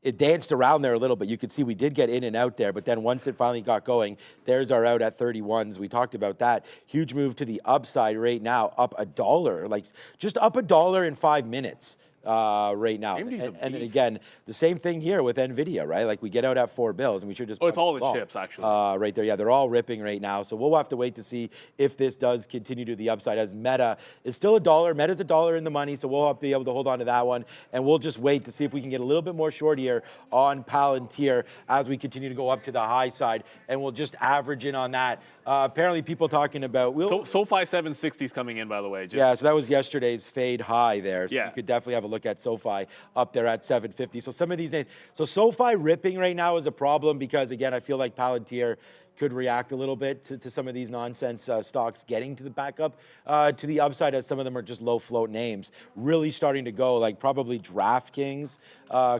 it danced around there a little bit. You could see we did get in and out there, but then once it finally got going, there's our out at 31s. We talked about that. Huge move to the upside right now, up $1, like just up $1 in 5 minutes. Right now. And then again, the same thing here with NVIDIA, right? Like we get out at $4 and we should just... Oh, it's all the chips, actually. Right there. Yeah, they're all ripping right now. So we'll have to wait to see if this does continue to the upside as Meta is still $1. Meta's $1 in the money, so we'll have to be able to hold on to that one. And we'll just wait to see if we can get a little bit more short here on Palantir as we continue to go up to the high side. And we'll just average in on that. Apparently people talking about... SoFi 760 is coming in, by the way. Yeah, so that was yesterday's fade high there. So yeah. You could definitely have a look at SoFi up there at 750. So some of these names. So SoFi ripping right now is a problem because, again, I feel like Palantir could react a little bit to some of these nonsense stocks getting to the backup to the upside as some of them are just low float names. Really starting to go, like probably DraftKings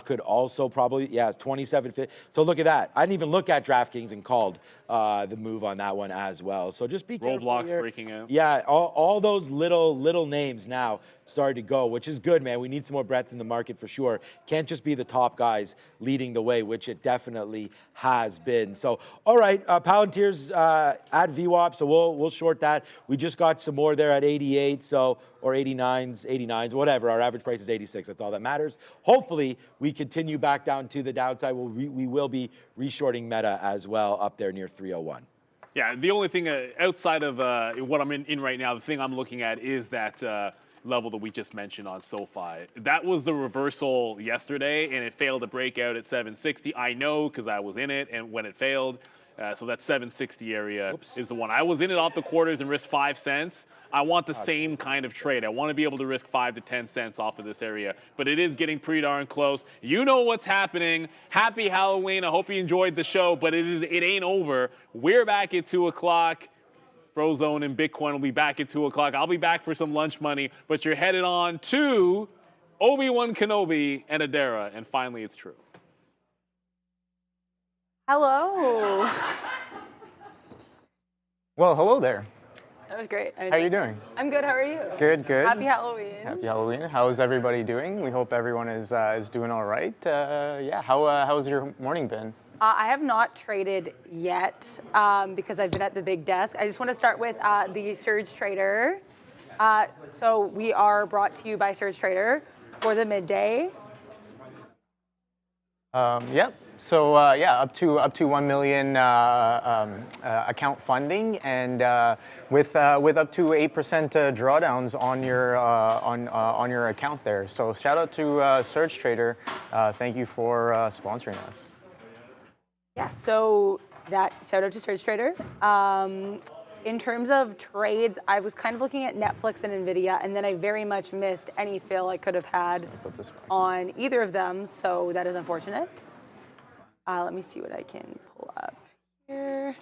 could also probably, yeah, it's 27.50. So look at that. I didn't even look at DraftKings and called the move on that one as well. So just be careful Roblox here. breaking out. Yeah, all those little names now started to go, which is good, man. We need some more breadth in the market for sure. Can't just be the top guys leading the way, which it definitely has been. So, all right, Palantir's at VWAP, so we'll short that. We just got some more there at 88, so or 89s, whatever. Our average price is 86. That's all that matters. Hopefully, we continue back down to the downside. We will be reshorting Meta as well up there near 301. Yeah, the only thing outside of what I'm in right now, the thing I'm looking at is that level that we just mentioned on SoFi. That was the reversal yesterday, and it failed to break out at 760. I know because I was in it, and when it failed, so that 760 area is the one. I was in it off the quarters and risked 5 cents. I want the same kind of trade. I want to be able to risk 5 to 10 cents off of this area, but it is getting pretty darn close. You know what's happening. Happy Halloween. I hope you enjoyed the show, but it ain't over. We're back at 2 o'clock. Frozone and Bitcoin will be back at 2 o'clock. I'll be back for some lunch money, but you're headed on to Obi-Wan Kenobi and ADRs, and finally it's true. Hello. Well, hello there. That was great. How are you doing? I'm good. How are you? Good, good. Happy Halloween. Happy Halloween. How's everybody doing? We hope everyone is doing all right. Yeah. How's your morning been? I have not traded yet because I've been at the big desk. I just want to start with the Surge Trader. So we are brought to you by Surge Trader for the midday. Yep. So yeah, up to 1 million account funding, and with up to 8% drawdowns on your account there. So shout out to Surge Trader. Thank you for sponsoring us. Yeah. So that shout out to Surge Trader. in terms of trades, I was kind of looking at Netflix and Nvidia, and then I very much missed any fill I could have had on either of them, so that is unfortunate. Let me see what I can pull up here.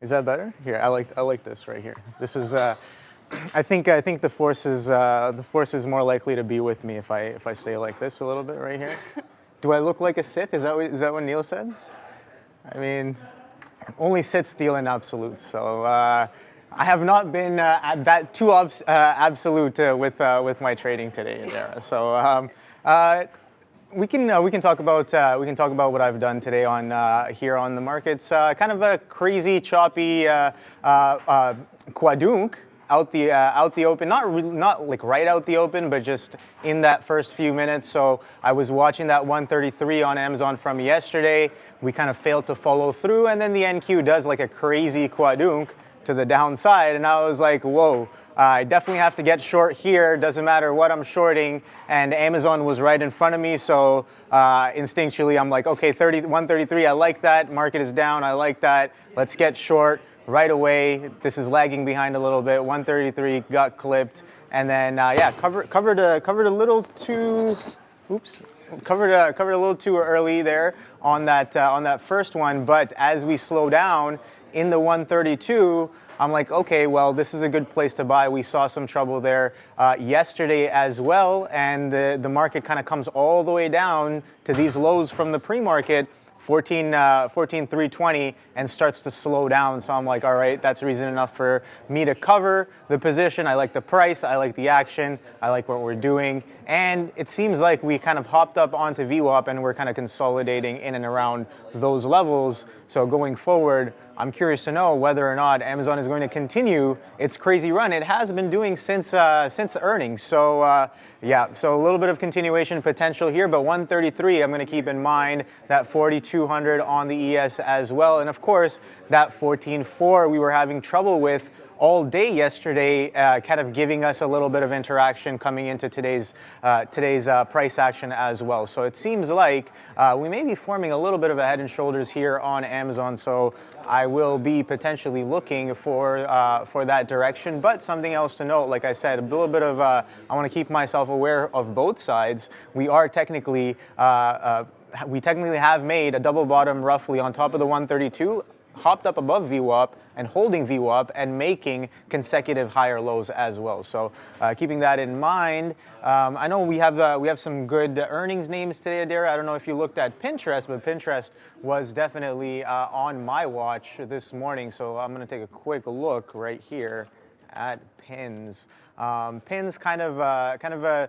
Is that better? Here, I like this right here. This is, I think the force is more likely to be with me if I stay like this a little bit right here. Do I look like a Sith? Is that what Neil said? I mean, only Siths deal in absolutes, so I have not been at that too absolute with my trading today, Adara. So we can talk about what I've done today on here on the markets. Kind of a crazy, choppy quadunk out the open, not like right out the open, but just in that first few minutes. So I was watching that 133 on Amazon from yesterday. We kind of failed to follow through, and then the NQ does like a crazy quadunk to the downside, and I was like, whoa, I definitely have to get short here. Doesn't matter what I'm shorting, and Amazon was right in front of me, so instinctually I'm like, okay, 133, I like that. Market is down, I like that. Let's get short right away. This is lagging behind a little bit. 133 got clipped, and then yeah, covered a little too. Oops. Covered a little too early there on that first one, but as we slow down in the 132, I'm like, okay, well, this is a good place to buy. We saw some trouble there yesterday as well, and the market kind of comes all the way down to these lows from the pre-market, 14,320, and starts to slow down. So I'm like, all right, that's reason enough for me to cover the position. I like the price, I like the action, I like what we're doing. And it seems like we kind of hopped up onto VWAP and we're kind of consolidating in and around those levels. So going forward, I'm curious to know whether or not Amazon is going to continue its crazy run. It has been doing since earnings. So yeah, so a little bit of continuation potential here, but 133, I'm going to keep in mind that 4,200 on the ES as well. And of course, that 14.4 we were having trouble with all day yesterday, kind of giving us a little bit of interaction coming into today's price action as well. So it seems like we may be forming a little bit of a head and shoulders here on Amazon. So I will be potentially looking for that direction. But something else to note, like I said, a little bit of I want to keep myself aware of both sides. We are technically we technically have made a double bottom roughly on top of the 132. Hopped up above VWAP and holding VWAP and making consecutive higher lows as well. So keeping that in mind, I know we have some good earnings names today, Adara. I don't know if you looked at Pinterest, but Pinterest was definitely on my watch this morning. So I'm going to take a quick look right here at Pins. Pins kind of a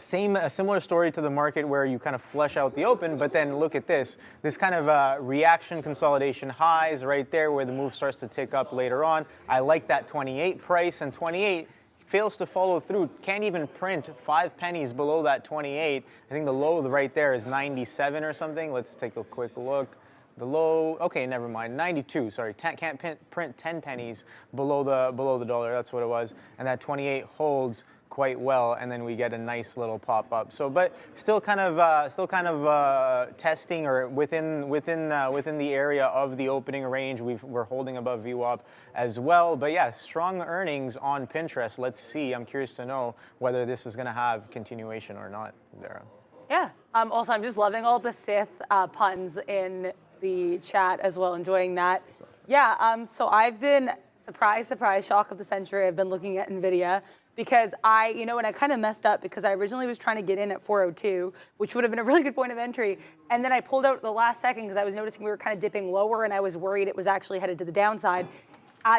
a similar story to the market where you kind of flush out the open, but then look at this kind of reaction consolidation highs right there where the move starts to tick up later on. I like that 28 price, and 28 fails to follow through, can't even print 5 pennies below that 28. I think the low right there is 97 or something. Let's take a quick look. The low, okay, never mind, 92, sorry, can't print 10 pennies below the dollar, that's what it was, and that 28 holds quite well, and then we get a nice little pop up. So, but still kind of testing or within the area of the opening range. We're holding above VWAP as well. But yeah, strong earnings on Pinterest. Let's see. I'm curious to know whether this is going to have continuation or not, Dara. Yeah. Also, I'm just loving all the Sith puns in the chat as well. Enjoying that. Yeah. So I've been surprise, shock of the century. I've been looking at Nvidia. Because and I kind of messed up because I originally was trying to get in at 402, which would have been a really good point of entry. And then I pulled out at the last second because I was noticing we were kind of dipping lower and I was worried it was actually headed to the downside.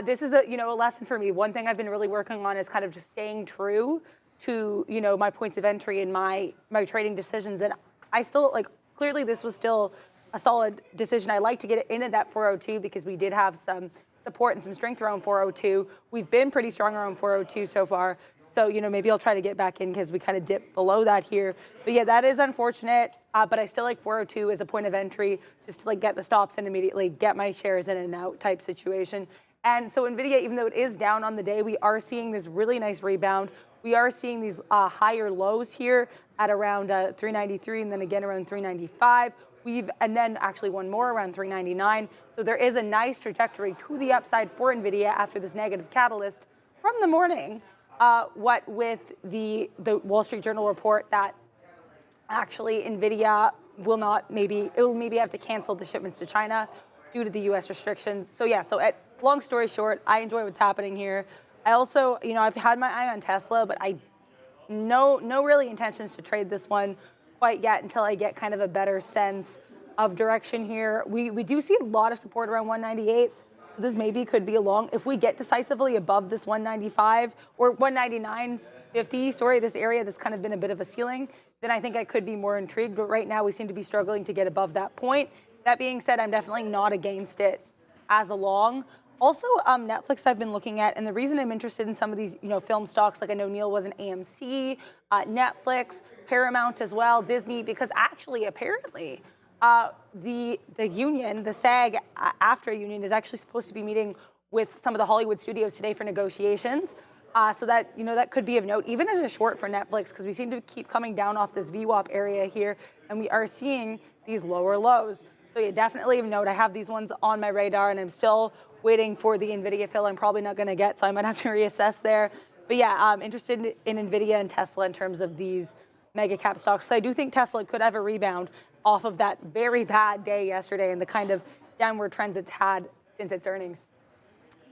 This is a lesson for me. One thing I've been really working on is kind of just staying true to, my points of entry and my trading decisions. And I still, clearly this was still a solid decision. I like to get in at that 402 because we did have some support and some strength around 402. We've been pretty strong around 402 so far. So, maybe I'll try to get back in because we kind of dipped below that here. But yeah, that is unfortunate. But I still like 402 as a point of entry just to get the stops in immediately, get my shares in and out type situation. And so Nvidia, even though it is down on the day, we are seeing this really nice rebound. We are seeing these higher lows here at around 393 and then again around 395. and then actually one more around 399. So there is a nice trajectory to the upside for NVIDIA after this negative catalyst from the morning. What with the Wall Street Journal report that actually NVIDIA will maybe have to cancel the shipments to China due to the U.S. restrictions. So yeah, long story short, I enjoy what's happening here. I also, I've had my eye on Tesla, but no really intentions to trade this one quite yet until I get kind of a better sense of direction here. We do see a lot of support around 198. So this maybe could be a long, if we get decisively above this 195 or 199.50, this area that's kind of been a bit of a ceiling, then I think I could be more intrigued. But right now we seem to be struggling to get above that point. That being said, I'm definitely not against it as a long. Also, Netflix I've been looking at, and the reason I'm interested in some of these, film stocks, like I know Neil was an AMC, Netflix, Paramount as well, Disney, because actually, apparently, the union, the SAG, after union, is actually supposed to be meeting with some of the Hollywood studios today for negotiations. So that, that could be of note, even as a short for Netflix, because we seem to keep coming down off this VWAP area here, and we are seeing these lower lows. So yeah, definitely of note. I have these ones on my radar, and I'm still waiting for the NVIDIA fill I'm probably not going to get, so I might have to reassess there. But yeah, I'm interested in NVIDIA and Tesla in terms of these mega cap stocks. So I do think Tesla could have a rebound off of that very bad day yesterday and the kind of downward trends it's had since its earnings.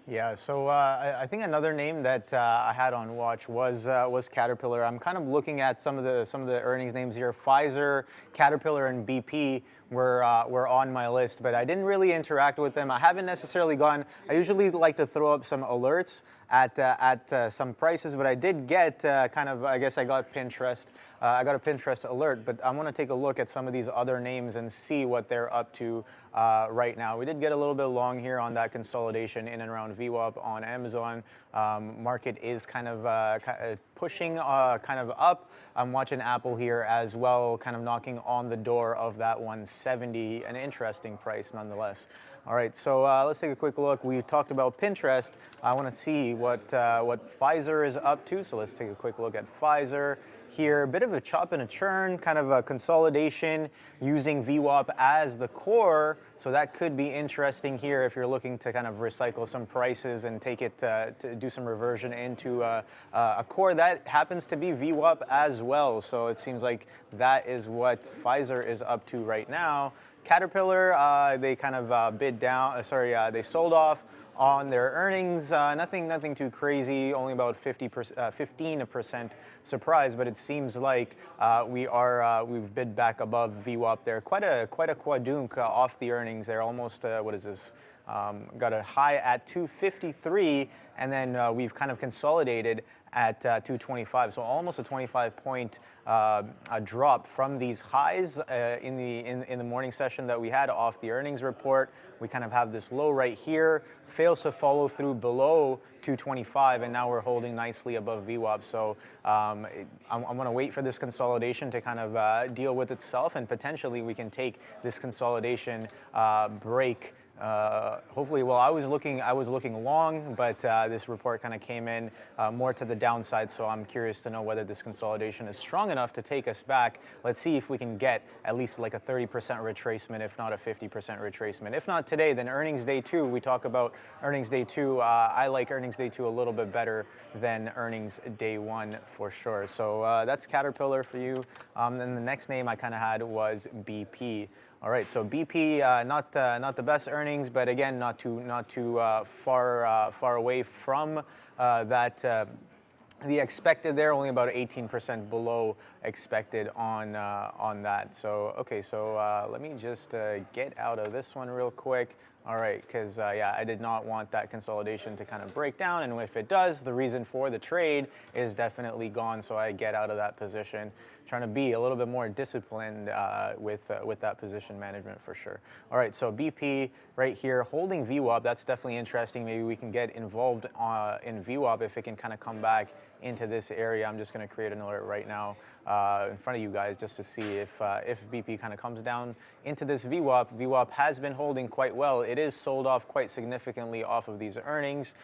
Yeah, so I think another name that I had on watch was Caterpillar. I'm kind of looking at some of the earnings names here. Pfizer, Caterpillar, and BP were on my list, but I didn't really interact with them. I haven't necessarily gone. I usually like to throw up some alerts at some prices, but I did get I guess I got Pinterest. I got a Pinterest alert, but I want to take a look at some of these other names and see what they're up to right now. We did get a little bit long here on that consolidation in and around VWAP on Amazon. Market is kind of pushing kind of up. I'm watching Apple here as well, kind of knocking on the door of that 170, an interesting price nonetheless. All right, so let's take a quick look. We talked about Pinterest. I want to see what Pfizer is up to. So let's take a quick look at Pfizer here. A bit of a chop and a churn, kind of a consolidation using VWAP as the core. So that could be interesting here if you're looking to kind of recycle some prices and take it to do some reversion into a core that happens to be VWAP as well. So it seems like that is what Pfizer is up to right now. Caterpillar, they kind of bid down, they sold off on their earnings. Nothing too crazy, only about 15% surprise, but it seems like we've bid back above VWAP there. Quite a quadunk off the earnings there, almost, what is this? Got a high at 253, and then we've kind of consolidated at 225, so almost a 25-point drop from these highs in the morning session that we had off the earnings report. We kind of have this low right here, fails to follow through below 225, and now we're holding nicely above VWAP. So I'm going to wait for this consolidation to kind of deal with itself, and potentially we can take this consolidation break. Hopefully, well, I was looking long, but this report kind of came in more to the downside. So I'm curious to know whether this consolidation is strong enough to take us back. Let's see if we can get at least like a 30% retracement, if not a 50% retracement. If not today, then earnings day 2. We talk about earnings day 2. I like earnings day 2 a little bit better than earnings day 1 for sure. So that's Caterpillar for you. Then the next name I kind of had was BP. All right, so BP, not the best earnings, but again, not too far away from that. The expected there, only about 18% below expected on that. So okay, so let me just get out of this one real quick. All right, because yeah, I did not want that consolidation to kind of break down, and if it does, the reason for the trade is definitely gone. So I get out of that position. Trying to be a little bit more disciplined with that position management for sure. All right, so BP right here holding VWAP. That's definitely interesting. Maybe we can get involved in VWAP if it can kind of come back into this area. I'm just going to create an alert right now in front of you guys just to see if BP kind of comes down into this VWAP. VWAP has been holding quite well. It is sold off quite significantly off of these earnings.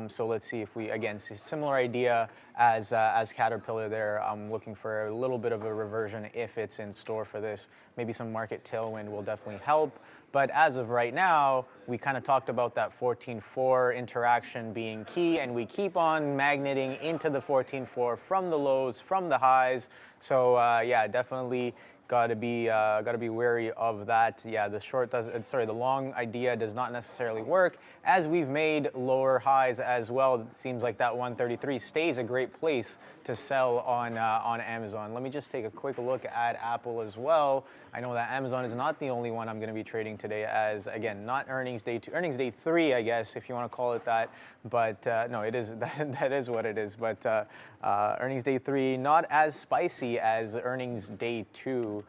So let's see if we, again, similar idea as Caterpillar there. I'm looking for a little bit of a reversion if it's in store for this. Maybe some market tailwind will definitely help. But as of right now, we kind of talked about that 14.4 interaction being key, and we keep on magneting into the 14.4 from the lows, from the highs. So yeah, definitely got to be wary of that. Yeah, the long idea does not necessarily work, as we've made lower highs as well. It seems like that 133 stays a great place to sell on Amazon. Let me just take a quick look at Apple as well. I know that Amazon is not the only one I'm going to be trading today, as again, not earnings day 2, earnings day 3, I guess, if you want to call it that. But no, it is that is what it is. But earnings day 3, not as spicy as earnings day 2.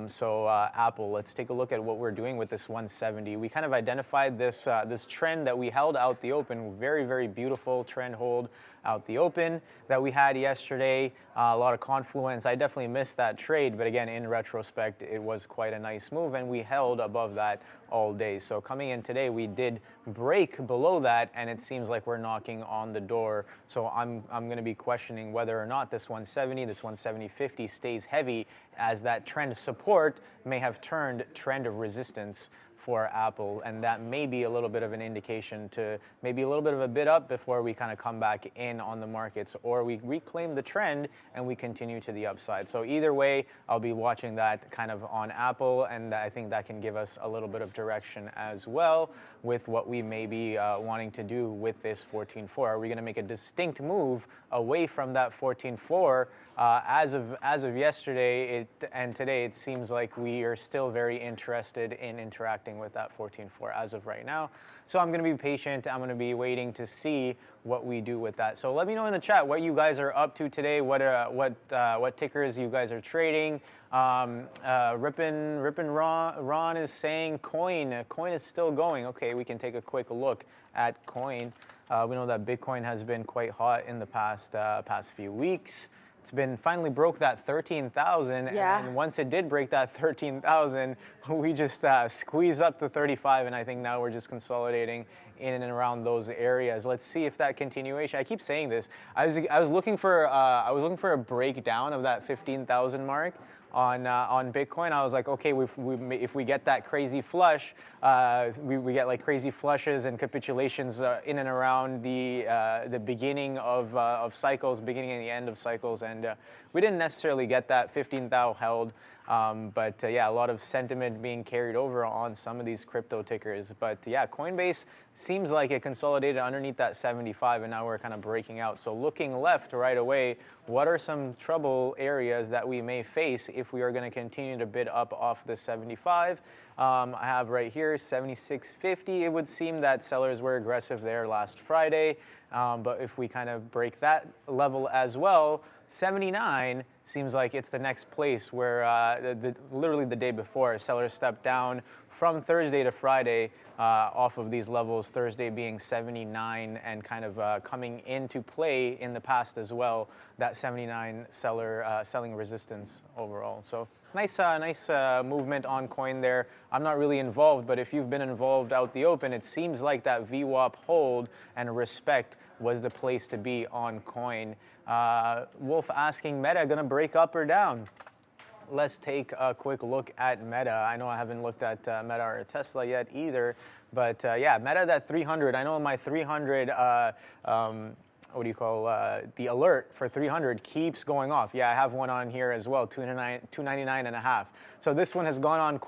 So Apple, let's take a look at what we're doing with this 170. We kind of identified this this trend that we held out the open. Very, very beautiful trend hold out the open that we had yesterday. A lot of confluence. I definitely missed that trade, but again, in retrospect, it was quite a nice move, and we held above that all day. So coming in today, we did break below that, and it seems like we're knocking on the door. So I'm going to be questioning whether or not this 170, this 170.50 stays heavy, as that trend support may have turned trend of resistance for Apple, and that may be a little bit of an indication to maybe a little bit of a bid up before we kind of come back in on the markets, or we reclaim the trend and we continue to the upside. So either way, I'll be watching that kind of on Apple, and I think that can give us a little bit of direction as well with what we may be wanting to do with this 14.4. Are we going to make a distinct move away from that 14.4? As of yesterday and today, it seems like we are still very interested in interacting with that 14.4 as of right now. So I'm going to be patient. I'm going to be waiting to see what we do with that. So let me know in the chat what you guys are up to today. What tickers you guys are trading. Rippin' Ron is saying coin is still going. Okay, we can take a quick look at coin. We know that Bitcoin has been quite hot in the past few weeks. It's been finally broke that 13,000, and once it did break that 13,000, we just squeezed up to 35, and I think now we're just consolidating in and around those areas. Let's see if that continuation. I keep saying this. I was looking for a breakdown of that 15,000 mark on Bitcoin. I was like, okay, if we get that crazy flush, we get like crazy flushes and capitulations in and around the beginning of cycles, beginning and the end of cycles, and we didn't necessarily get that. 15,000 held. But yeah, a lot of sentiment being carried over on some of these crypto tickers. But yeah, Coinbase seems like it consolidated underneath that 75, and now we're kind of breaking out. So looking left right away, what are some trouble areas that we may face if we are going to continue to bid up off the 75? I have right here 76.50. It would seem that sellers were aggressive there last Friday. But if we kind of break that level as well, 79 seems like it's the next place where literally the day before, sellers stepped down from Thursday to Friday off of these levels, Thursday being 79, and kind of coming into play in the past as well, that 79 selling resistance overall. So nice movement on coin there. I'm not really involved, but if you've been involved out the open, it seems like that VWAP hold and respect was the place to be on coin. Wolf asking, Meta gonna break up or down? Let's take a quick look at Meta. I know I haven't looked at Meta or Tesla yet either, but yeah, Meta that 300. I know my 300, what do you call, the alert for 300 keeps going off. Yeah, I have one on here as well, 299 and a half. So this one has gone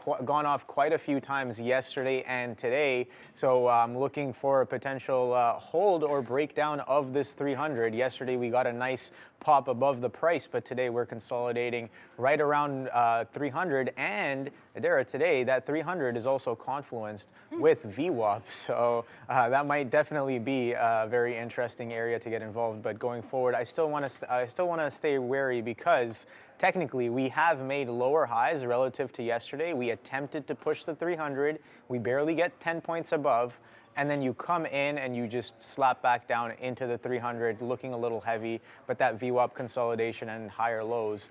off quite a few times yesterday and today. So I'm looking for a potential hold or breakdown of this 300. Yesterday we got a nice pop above the price, but today we're consolidating right around 300. And Adara, today that 300 is also confluenced with VWAP. So that might definitely be a very interesting area to get involved. But going forward, I still want to stay wary, because technically we have made lower highs relative to yesterday. We attempted to push the 300. We barely get 10 points above. And then you come in and you just slap back down into the 300, looking a little heavy, but that VWAP consolidation and higher lows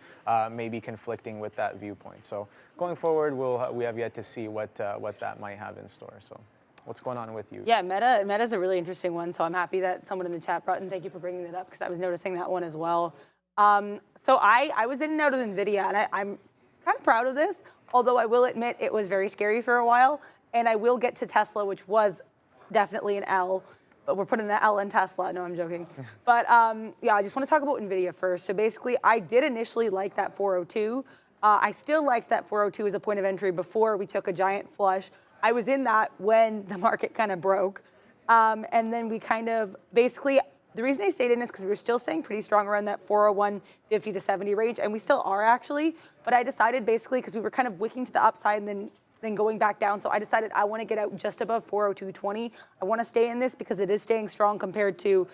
may be conflicting with that viewpoint. So going forward, we have yet to see what that might have in store. So what's going on with you? Yeah, Meta's a really interesting one, so I'm happy that someone in the chat brought, and thank you for bringing that up, because I was noticing that one as well. So I was in and out of NVIDIA, and I'm kind of proud of this, although I will admit it was very scary for a while, and I will get to Tesla, which was definitely an L, but we're putting the L in Tesla. No, I'm joking. But yeah, I just want to talk about NVIDIA first. So basically, I did initially like that 402. I still liked that 402 as a point of entry before we took a giant flush. I was in that when the market kind of broke. And then we kind of, basically, the reason I stayed in is because we were still staying pretty strong around that 401, 50 to 70 range, and we still are actually. But I decided basically, because we were kind of wicking to the upside and then going back down. So I decided I want to get out just above 402.20. I want to stay in this because it is staying strong compared to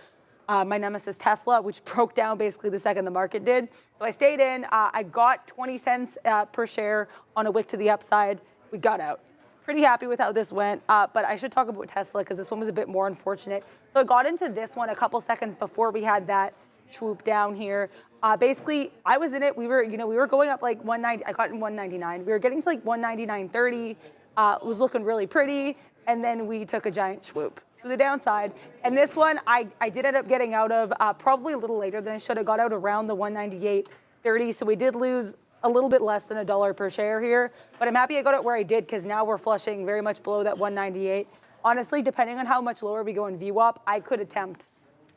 my nemesis Tesla, which broke down basically the second the market did. So I stayed in. I got 20 cents per share on a wick to the upside. We got out. Pretty happy with how this went, but I should talk about Tesla because this one was a bit more unfortunate. So I got into this one a couple seconds before we had that swoop down here. Basically, I was in it. We were going up like 190. I got in 199. We were getting to like 199.30. It was looking really pretty, and then we took a giant swoop to the downside. And this one, I did end up getting out of probably a little later than I should have. Got out around the 198.30. So we did lose a little bit less than $1 per share here, but I'm happy I got it where I did because now we're flushing very much below that 198. Honestly, depending on how much lower we go in VWAP, I could attempt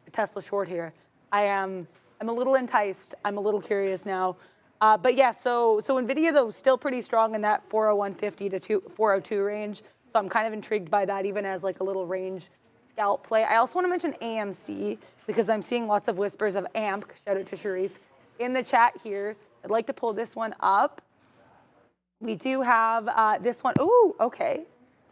a Tesla short here. I'm a little enticed. I'm a little curious now. But yeah, so NVIDIA, though, still pretty strong in that 401.50 to 402 range. So I'm kind of intrigued by that, even as like a little range scalp play. I also want to mention AMC because I'm seeing lots of whispers of AMP. Shout out to Sharif in the chat here. So I'd like to pull this one up. We do have this one. Ooh, okay.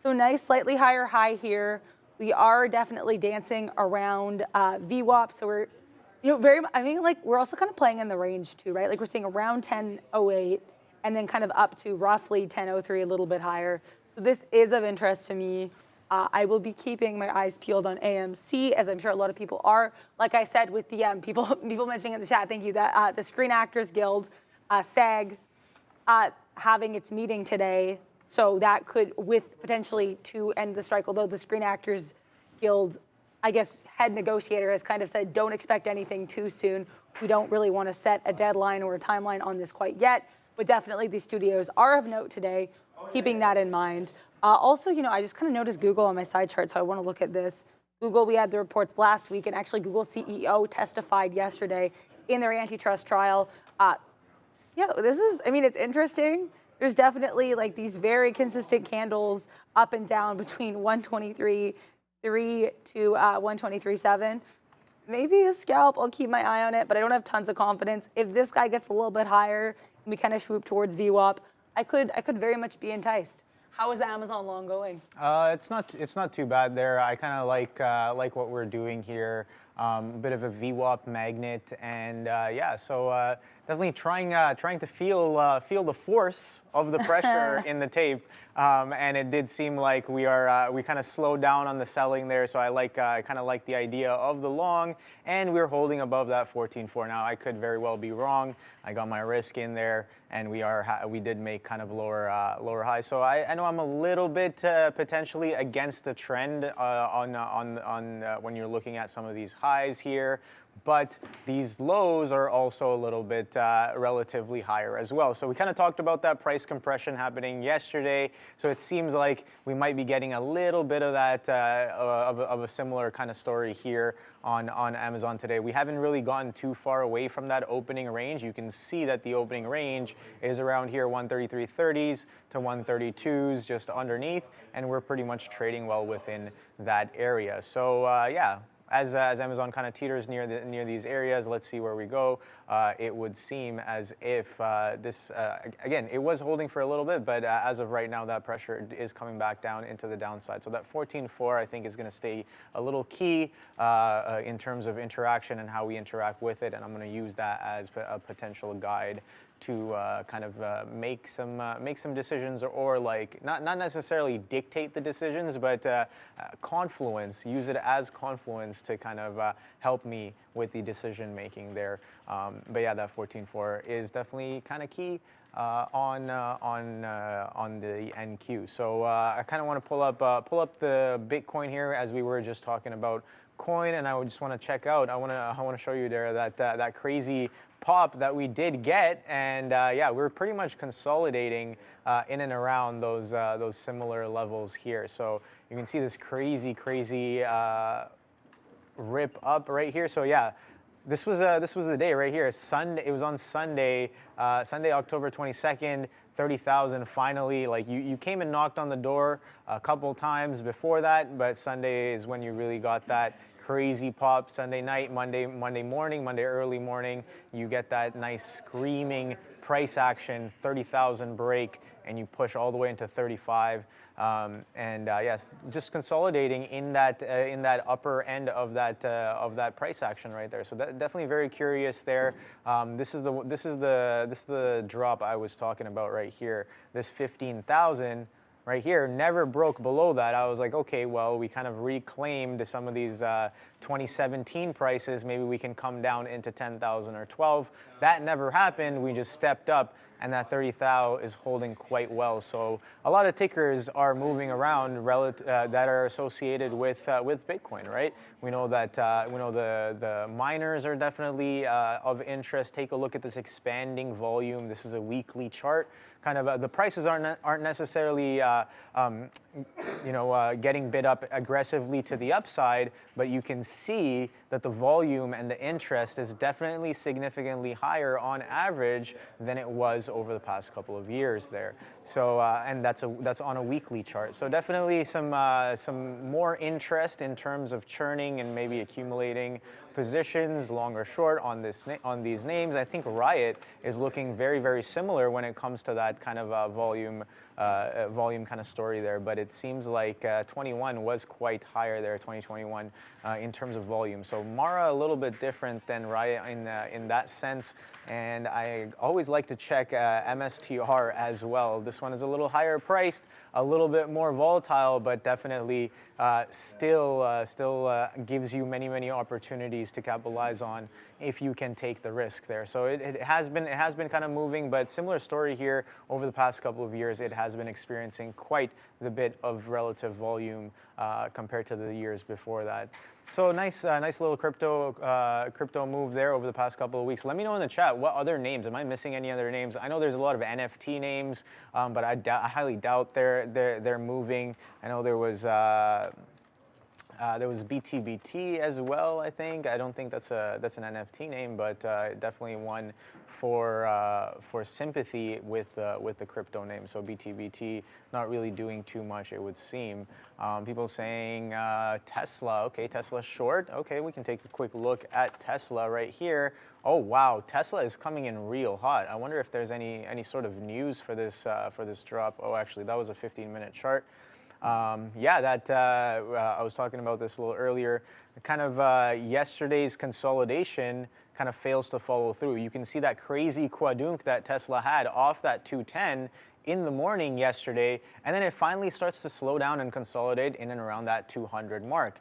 So nice, slightly higher high here. We are definitely dancing around VWAP. So we're, we're also kind of playing in the range too, right? Like we're seeing around 10.08 and then kind of up to roughly 10.03, a little bit higher. So this is of interest to me. I will be keeping my eyes peeled on AMC, as I'm sure a lot of people are. Like I said, with the people mentioning in the chat, thank you, that the Screen Actors Guild, SAG, having its meeting today. So that could, with potentially to end the strike, although the Screen Actors Guild, I guess, head negotiator has kind of said, don't expect anything too soon. We don't really want to set a deadline or a timeline on this quite yet, but definitely these studios are of note today, keeping that in mind. Also, I just kind of noticed Google on my side chart, so I want to look at this. Google, we had the reports last week, and actually Google's CEO testified yesterday in their antitrust trial. Yeah, this is, it's interesting. There's definitely like these very consistent candles up and down between 123.3 to 123.7. Maybe a scalp, I'll keep my eye on it, but I don't have tons of confidence. If this guy gets a little bit higher and we kind of swoop towards VWAP, I could very much be enticed. How is the Amazon long going? It's not too bad there. I kind of like what we're doing here. A bit of a VWAP magnet, and yeah, so definitely trying to feel the force of the pressure in the tape, and it did seem like we kind of slowed down on the selling there. So I kind of like the idea of the long, and we're holding above that 14.4. Now I could very well be wrong. I got my risk in there, and we did make kind of lower highs. So I know I'm a little bit potentially against the trend on when you're looking at some of these highs here, but these lows are also a little bit relatively higher as well. So we kind of talked about that price compression happening yesterday. So it seems like we might be getting a little bit of that of a similar kind of story here on Amazon today. We haven't really gotten too far away from that opening range. You can see that the opening range is around here, 133.30s to 132s, just underneath, and we're pretty much trading well within that area. So yeah. As Amazon kind of teeters near these areas, let's see where we go. It would seem as if this, again, it was holding for a little bit, but as of right now, that pressure is coming back down into the downside. So that 14.4, I think, is going to stay a little key in terms of interaction and how we interact with it, and I'm going to use that as a potential guide to kind of make some decisions, or like not necessarily dictate the decisions, but confluence, use it as confluence to kind of help me with the decision making there. But yeah, that 14.4 is definitely kind of key on the NQ. So I kind of want to pull up the Bitcoin here, as we were just talking about coin, and I would just want to check out. I want to show you there that crazy pop that we did get, and yeah, we're pretty much consolidating in and around those similar levels here. So you can see this crazy rip up right here. So yeah, this was the day right here. Sunday. It was on Sunday, October 22nd. 30,000 finally. Like you came and knocked on the door a couple times before that, but Sunday is when you really got that crazy pop. Sunday night, Monday morning, Monday early morning, you get that nice screaming price action, 30,000 break, and you push all the way into 35. Yes, just consolidating in that upper end of that price action right there. So definitely very curious there. This is the drop I was talking about right here. This 15,000. Right here, never broke below that. I was like, okay, well, we kind of reclaimed some of these 2017 prices. Maybe we can come down into 10,000 or 12. That never happened. We just stepped up, and that 30,000 is holding quite well. So a lot of tickers are moving around that are associated with Bitcoin, right? We know that the miners are definitely of interest. Take a look at this expanding volume. This is a weekly chart. Kind of the prices aren't necessarily getting bid up aggressively to the upside, but you can see that the volume and the interest is definitely significantly higher on average than it was over the past couple of years there. So and that's on a weekly chart. So definitely some more interest in terms of churning and maybe accumulating positions, long or short, on these names. I think Riot is looking very similar when it comes to that kind of volume kind of story there. But it seems like 21 was quite higher there, 2021, in terms of volume. So Mara a little bit different than Riot in that sense. And I always like to check MSTR as well. This one is a little higher priced, a little bit more volatile, but definitely still gives you many opportunities to capitalize on if you can take the risk there. So it has been kind of moving, but similar story here over the past couple of years. It has been experiencing quite the bit of relative volume compared to the years before that. So nice little crypto move there over the past couple of weeks. Let me know in the chat what other names. Am I missing any other names? I know there's a lot of NFT names, but I highly doubt they're moving. I know there was BTBT as well. I think. I don't think that's an NFT name, but definitely one for sympathy with the crypto name. So BTBT not really doing too much, it would seem. People saying Tesla. Okay, Tesla short. Okay, we can take a quick look at Tesla right here. Oh wow, Tesla is coming in real hot. I wonder if there's any sort of news for this drop. Oh, actually, that was a 15-minute chart. Yeah, I was talking about this a little earlier. Kind of yesterday's consolidation kind of fails to follow through. You can see that crazy quadunk that Tesla had off that 210 in the morning yesterday, and then it finally starts to slow down and consolidate in and around that 200 mark,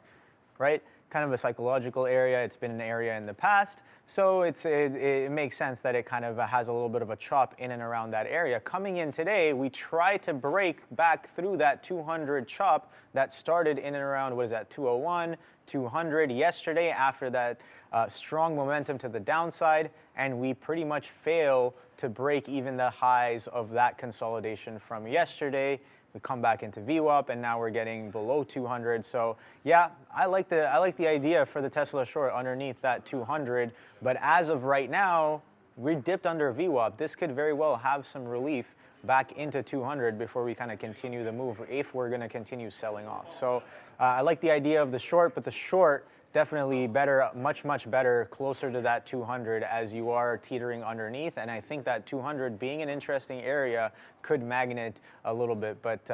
right? Kind of a psychological area. It's been an area in the past, so it makes sense that it kind of has a little bit of a chop in and around that area. Coming in today, we try to break back through that 200 chop that started in and around, what is that, 201, 200 yesterday after that strong momentum to the downside, and we pretty much fail to break even the highs of that consolidation from yesterday. We come back into VWAP, and now we're getting below 200. So yeah, I like the idea for the Tesla short underneath that 200. But as of right now, we dipped under VWAP. This could very well have some relief back into 200 before we kind of continue the move if we're going to continue selling off. So I like the idea of the short, but the short definitely better, much better, closer to that 200 as you are teetering underneath. And I think that 200 being an interesting area could magnet a little bit. But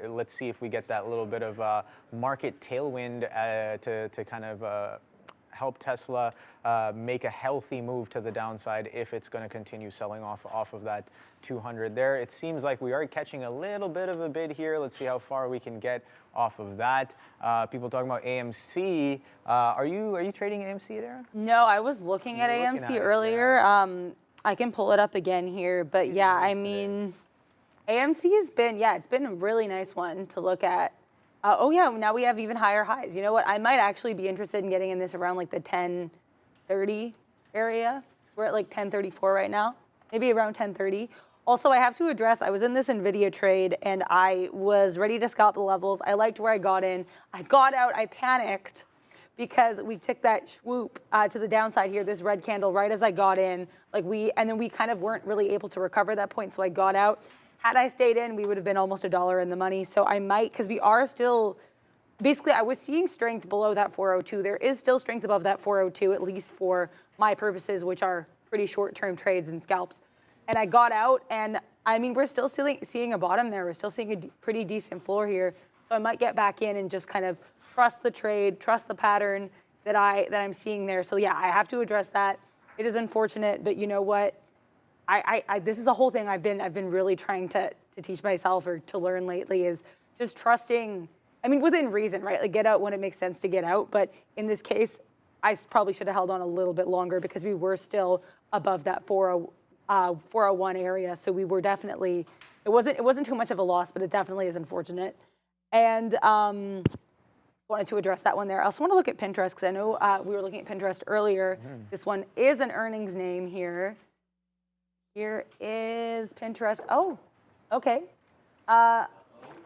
let's see if we get that little bit of market tailwind to kind of help Tesla make a healthy move to the downside if it's going to continue selling off of that 200 there. It seems like we are catching a little bit of a bid here. Let's see how far we can get off of that. People talking about AMC. Are you trading AMC there? No, I was looking at AMC earlier. Yeah. I can pull it up again here, but yeah, I mean, AMC has been, it's been a really nice one to look at. Oh yeah, now we have even higher highs. You know what? I might actually be interested in getting in this around like the 1030 area. We're at like 1034 right now, maybe around 1030. Also, I have to address, I was in this NVIDIA trade and I was ready to scalp the levels. I liked where I got in. I got out, I panicked because we took that swoop to the downside here, this red candle right as I got in. And then we kind of weren't really able to recover that point, so I got out. Had I stayed in, we would have been almost $1 in the money. So I might, because we are still, basically I was seeing strength below that 402. There is still strength above that 402, at least for my purposes, which are pretty short-term trades and scalps. And I got out, and I mean, we're still seeing a bottom there. We're still seeing a pretty decent floor here. So I might get back in and just kind of trust the trade, trust the pattern that I'm seeing there. So yeah, I have to address that. It is unfortunate, but you know what? This is a whole thing I've been really trying to teach myself or to learn lately is just trusting. I mean, within reason, right? Like get out when it makes sense to get out. But in this case, I probably should have held on a little bit longer because we were still above that 401 area. So we were definitely. It wasn't too much of a loss, but it definitely is unfortunate. And wanted to address that one there. I also want to look at Pinterest because I know we were looking at Pinterest earlier. Mm-hmm. This one is an earnings name here. Here is Pinterest. Oh, okay.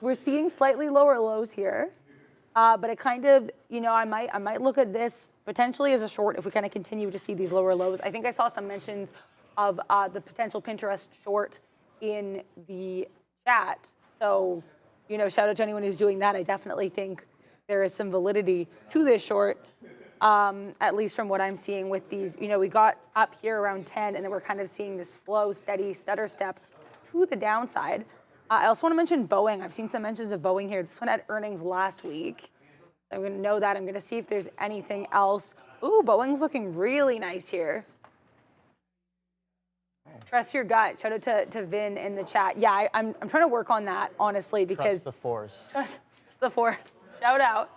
We're seeing slightly lower lows here, but it kind of, you know, I might look at this potentially as a short if we kind of continue to see these lower lows. I think I saw some mentions of the potential Pinterest short in the chat. So, you know, shout out to anyone who's doing that. I definitely think there is some validity to this short. At least from what I'm seeing with these, you know, we got up here around 10 and then we're kind of seeing this slow, steady stutter step to the downside. I also want to mention Boeing. I've seen some mentions of Boeing here. This one had earnings last week. I'm going to know that. I'm going to see if there's anything else. Ooh, Boeing's looking really nice here. Trust your gut. Shout out to Vin in the chat. Yeah, I'm trying to work on that, honestly, because... Trust the force. Trust the force. Shout out.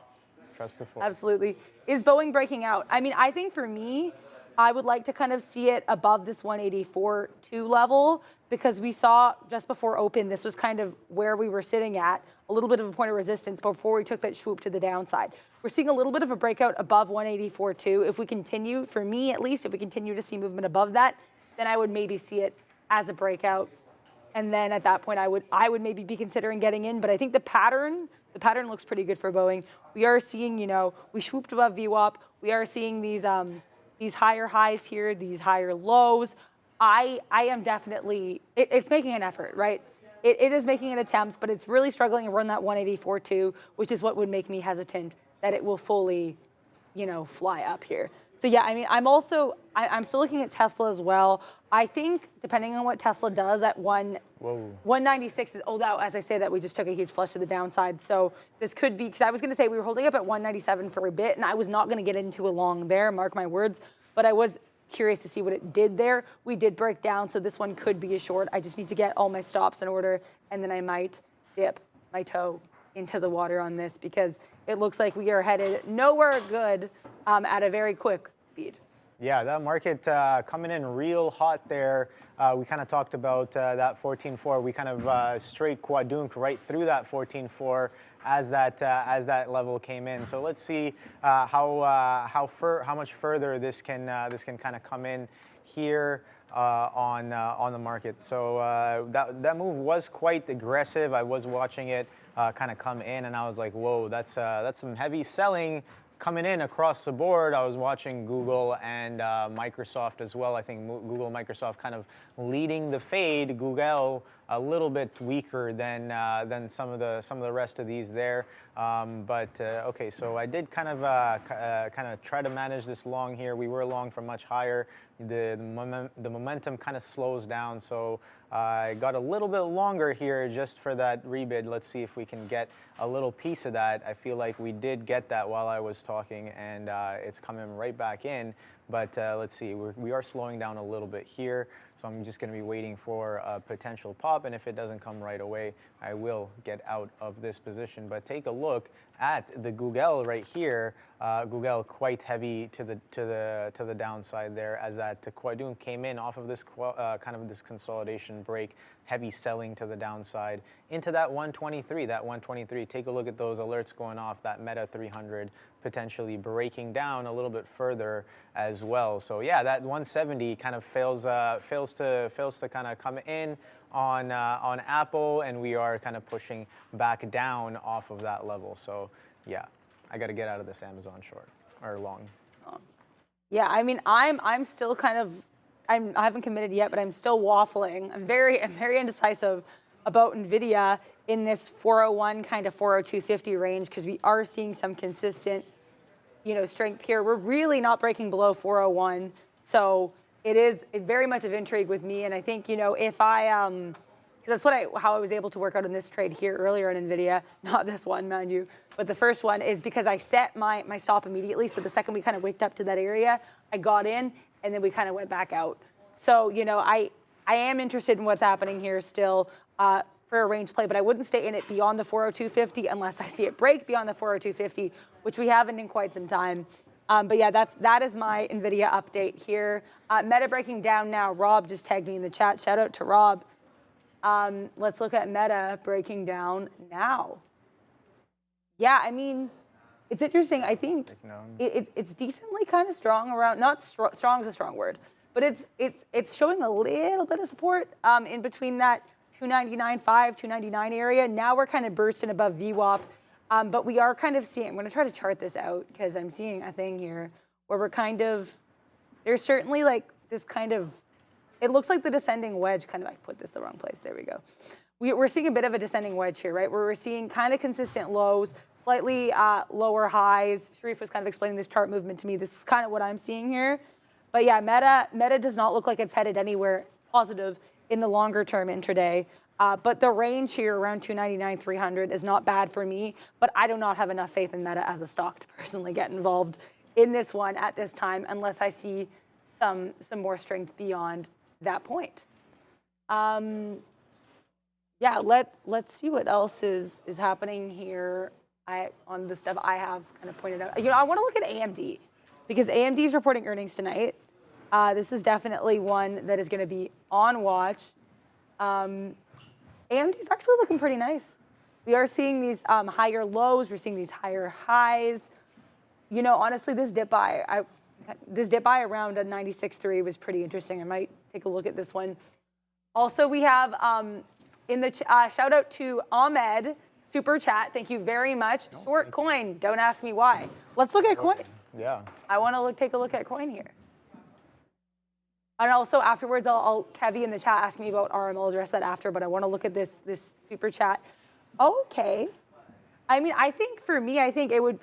Trust the force. Absolutely. Is Boeing breaking out? I mean, I think for me, I would like to kind of see it above this 184.2 level because we saw just before open, this was kind of where we were sitting at, a little bit of a point of resistance before we took that swoop to the downside. We're seeing a little bit of a breakout above 184.2. If we continue, for me at least, if we continue to see movement above that, then I would maybe see it as a breakout. And then at that point, I would maybe be considering getting in. But I think the pattern looks pretty good for Boeing. We are seeing, you know, we swooped above VWAP. We are seeing these higher highs here, these higher lows. I am definitely, it's making an effort, right? It is making an attempt, but it's really struggling to run that 184.2, which is what would make me hesitant that it will fully, you know, fly up here. So yeah, I mean, I'm still looking at Tesla as well. I think depending on what Tesla does at 196 is, oh, that, as I say that, we just took a huge flush to the downside. So this could be, because I was going to say we were holding up at 197 for a bit, and I was not going to get into a long there, mark my words, but I was curious to see what it did there. We did break down, so this one could be a short. I just need to get all my stops in order, and then I might dip my toe into the water on this because it looks like we are headed nowhere good at a very quick speed. Yeah, that market coming in real hot there. We kind of talked about that 14.4. We kind of straight quadrunked right through that 14.4 as that level came in. So let's see how much further this can kind of come in here on the market. So that move was quite aggressive. I was watching it kind of come in, and I was like, whoa, that's some heavy selling coming in across the board. I was watching Google and Microsoft as well. I think Google and Microsoft kind of leading the fade. Google a little bit weaker than some of the rest of these there. Okay, so I did kind of try to manage this long here. We were long for much higher. the momentum kind of slows down. So I got a little bit longer here just for that rebid. Let's see if we can get a little piece of that. I feel like we did get that while I was talking, and it's coming right back in. But let's see, we are slowing down a little bit here. So I'm just going to be waiting for a potential pop, and if it doesn't come right away, I will get out of this position. But take a look at the Google right here. Google quite heavy to the downside there, as that Kwadun came in off of this kind of this consolidation break, heavy selling to the downside into that 123. That 123. Take a look at those alerts going off. That Meta 300 potentially breaking down a little bit further as well. So yeah, that 170 kind of fails to kind of come in on Apple, and we are kind of pushing back down off of that level. So yeah, I got to get out of this Amazon short or long. Yeah, I mean, I'm still kind of, I haven't committed yet, but I'm still waffling. I'm very indecisive about Nvidia in this 401 kind of 402.50 range, because we are seeing some consistent, strength here. We're really not breaking below 401, so it is very much of intrigue with me. And I think, if I, that's how I was able to work out in this trade here earlier in Nvidia, not this one, mind you, but the first one is because I set my stop immediately. So the second we kind of waked up to that area, I got in, and then we kind of went back out. So, I am interested in what's happening here still for a range play, but I wouldn't stay in it beyond the 402.50 unless I see it break beyond the 402.50, which we haven't in quite some time. But yeah, that is my Nvidia update here. Meta breaking down now. Rob just tagged me in the chat. Shout out to Rob. Let's look at Meta breaking down now. Yeah, I mean, it's interesting. I think it's decently kind of strong around. Not strong is a strong word, but it's showing a little bit of support in between that 299.5, 299 area. Now we're kind of bursting above VWAP. But we are kind of seeing, I'm going to try to chart this out because I'm seeing a thing here where we're kind of, there's certainly like this kind of, it looks like the descending wedge kind of, I put this the wrong place, there we go. We're seeing a bit of a descending wedge here, right? Where we're seeing kind of consistent lows, slightly lower highs. Sharif was kind of explaining this chart movement to me. This is kind of what I'm seeing here. But yeah, Meta does not look like it's headed anywhere positive in the longer term intraday. But the range here around 299, 300 is not bad for me, but I do not have enough faith in Meta as a stock to personally get involved in this one at this time unless I see some more strength beyond that point. Yeah, let's see what else is happening here on the stuff I have kind of pointed out. I want to look at AMD because AMD is reporting earnings tonight. This is definitely one that is going to be on watch. AMD's actually looking pretty nice. We are seeing these higher lows. We're seeing these higher highs. Honestly, this dip buy around a 96.3 was pretty interesting. I might take a look at this one. Also, we have in the shout out to Ahmed, super chat. Thank you very much. Short coin. Don't ask me why. Let's look at coin. Yeah. I want to take a look at coin here. And also afterwards, Kevy in the chat asked me about RM. I'll address that after, but I want to look at this super chat. Okay. I mean, I think for me, a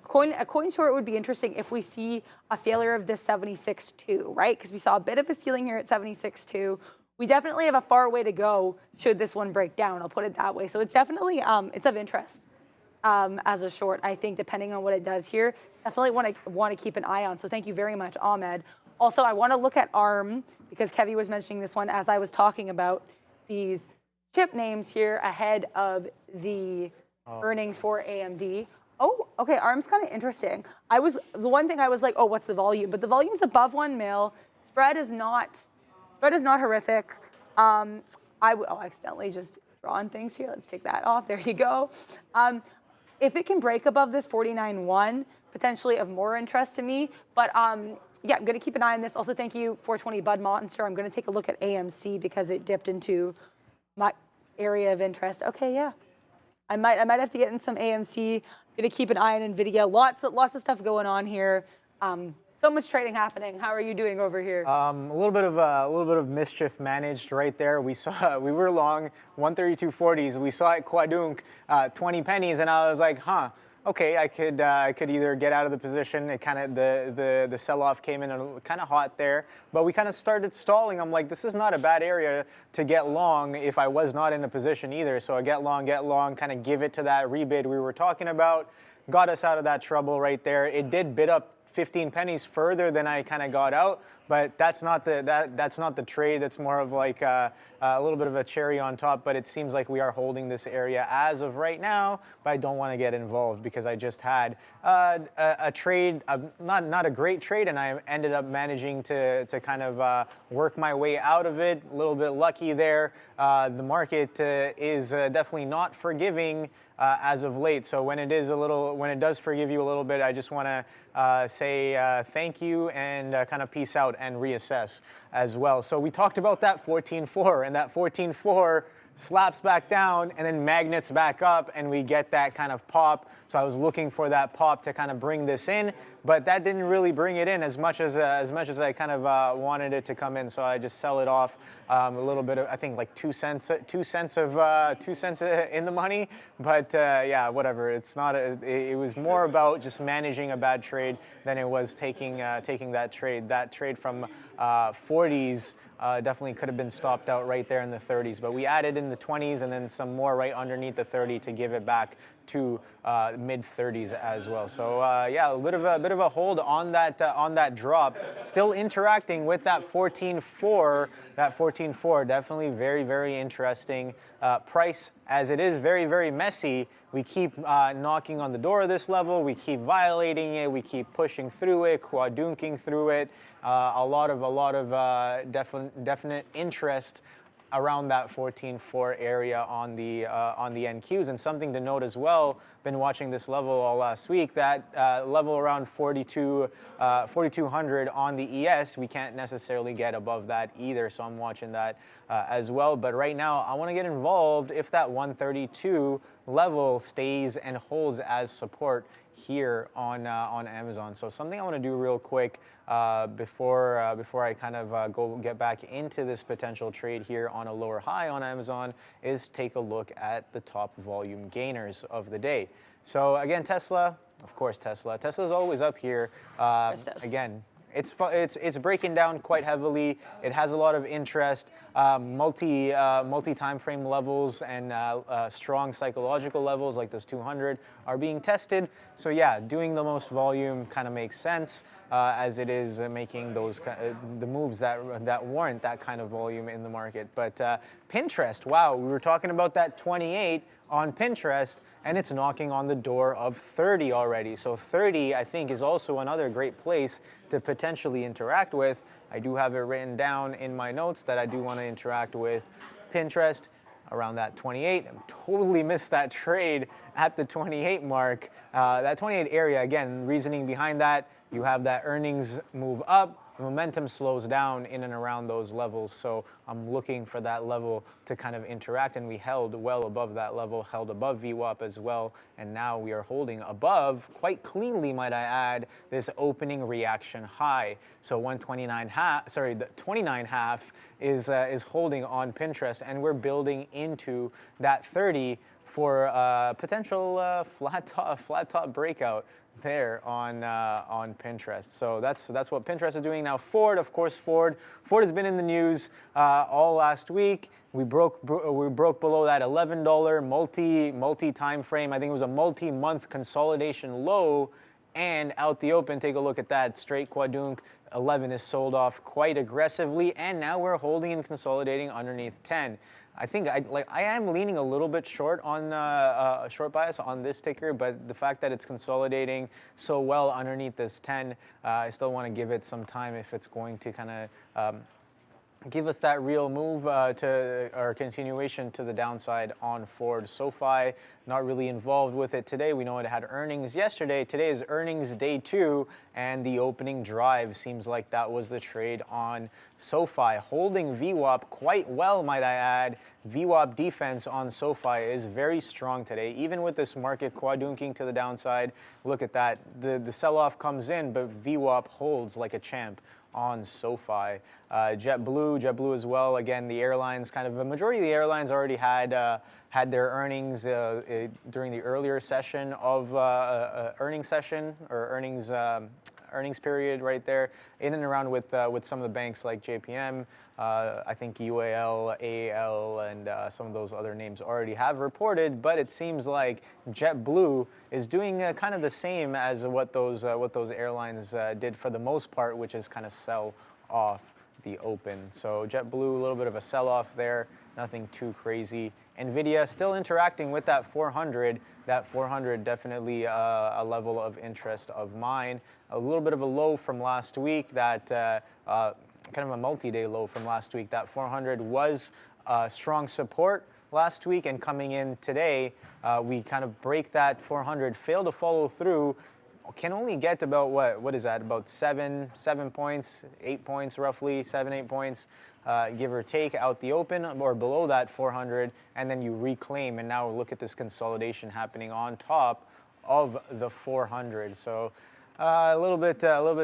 coin short would be interesting if we see a failure of this 76.2, right? Because we saw a bit of a ceiling here at 76.2. We definitely have a far way to go should this one break down. I'll put it that way. So it's definitely it's of interest as a short. I think depending on what it does here, definitely want to keep an eye on. So thank you very much, Ahmed. Also, I want to look at ARM because Kevy was mentioning this one as I was talking about these chip names here ahead of the earnings for AMD. Oh, okay, ARM's kind of interesting. The one thing I was like, oh, what's the volume? But the volume's above 1 mil. Spread is not horrific. I accidentally just drawn things here. Let's take that off. There you go. If it can break above this 49.1, potentially of more interest to me. But yeah, I'm going to keep an eye on this. Also, thank you, 420 Bud Monster. I'm going to take a look at AMC because it dipped into my area of interest. Okay, yeah. I might have to get in some AMC. Going to keep an eye on NVIDIA. Lots of stuff going on here. So much trading happening. How are you doing over here? A little bit of mischief managed right there. We were long 132.40s. We saw it Kwadunk 20 pennies, and I was like, huh. okay, I could either get out of the position. It kind of the sell-off came in kind of hot there, but we kind of started stalling. I'm like, this is not a bad area to get long if I was not in a position either. So I get long, kind of give it to that rebid we were talking about, got us out of that trouble right there. It did bid up 15 pennies further than I kind of got out, but that's not the trade. That's more of like a little bit of a cherry on top. But it seems like we are holding this area as of right now. But I don't want to get involved because I just had a trade, not a great trade, and I ended up managing to kind of work my way out of it. A little bit lucky there. The market is definitely not forgiving as of late. So when it does forgive you a little bit, I just want to say thank you and kind of peace out and reassess as well. So we talked about that 14.4, and that 14.4 slaps back down and then magnets back up, and we get that kind of pop. So I was looking for that pop to kind of bring this in, but that didn't really bring it in as much as I kind of wanted it to come in. So I just sell it off a little bit of, I think like 2 cents in the money. But yeah, whatever. It's not. It was more about just managing a bad trade than it was taking that trade. That trade from 40s definitely could have been stopped out right there in the 30s, but we added in the 20s and then some more right underneath the 30 to give it back to mid 30s as well. So yeah, a bit of a hold on that drop. Still interacting with that 14.4. That 14.4 definitely very interesting price, as it is very messy. We keep knocking on the door of this level. We keep violating it. We keep pushing through it, quadunking through it. A lot of definite interest around that 14.4 area on the NQs. And something to note as well, been watching this level all last week, that level around 4,200 on the ES, we can't necessarily get above that either. So I'm watching that as well. But right now, I want to get involved if that 132 level stays and holds as support here on Amazon. So something I want to do real quick before I kind of go get back into this potential trade here on a lower high on Amazon is take a look at the top volume gainers of the day. So again, Tesla, of course, Tesla's always up here. Again, it's breaking down quite heavily. It has a lot of interest. Multi time frame levels and strong psychological levels like this 200 are being tested. So yeah, doing the most volume kind of makes sense as it is making those the moves that warrant that kind of volume in the market. But Pinterest, wow, we were talking about that 28 on Pinterest, and it's knocking on the door of 30 already. So 30, I think, is also another great place to potentially interact with. I do have it written down in my notes that I do want to interact with Pinterest around that 28. I totally missed that trade at the 28 mark. That 28 area, again, reasoning behind that, you have that earnings move up. The momentum slows down in and around those levels, so I'm looking for that level to kind of interact, and we held well above that level, held above VWAP as well, and now we are holding above, quite cleanly might I add, this opening reaction high. So the 29.5 is holding on Pinterest, and we're building into that 30 for potential flat top breakout there on Pinterest. So that's what Pinterest is doing now. Ford, of course, Ford has been in the news all last week. We broke below that $11 multi time frame. I think it was a multi-month consolidation low, and out the open. Take a look at that straight quadunk. 11 is sold off quite aggressively, and now we're holding and consolidating underneath 10. I think I am leaning a little bit short on short bias on this ticker, but the fact that it's consolidating so well underneath this 10, I still want to give it some time if it's going to kind of give us that real move or continuation to the downside on Ford. SoFi, not really involved with it today. We know it had earnings yesterday. Today is earnings day 2, and the opening drive seems like that was the trade on SoFi. Holding VWAP quite well, might I add. VWAP defense on SoFi is very strong today, even with this market quadunking to the downside. Look at that. The sell-off comes in, but VWAP holds like a champ on SoFi. JetBlue as well. Again, the airlines, kind of a majority of the airlines already had their earnings during the earlier session of earnings session or earnings period right there, in and around with some of the banks like JPM. I think UAL, AAL, and some of those other names already have reported, but it seems like JetBlue is doing kind of the same as what those airlines did for the most part, which is kind of sell off the open. So JetBlue, a little bit of a sell-off there, nothing too crazy. NVIDIA still interacting with that 400. That 400 definitely a level of interest of mine. A little bit of a low from last week, that kind of a multi-day low from last week. That 400 was strong support last week, and coming in today, we kind of break that 400, fail to follow through. Can only get about what is that, about 7 points, 8 points roughly, 7-8 points, give or take, out the open or below that 400, and then you reclaim, and now look at this consolidation happening on top of the 400. So a little bit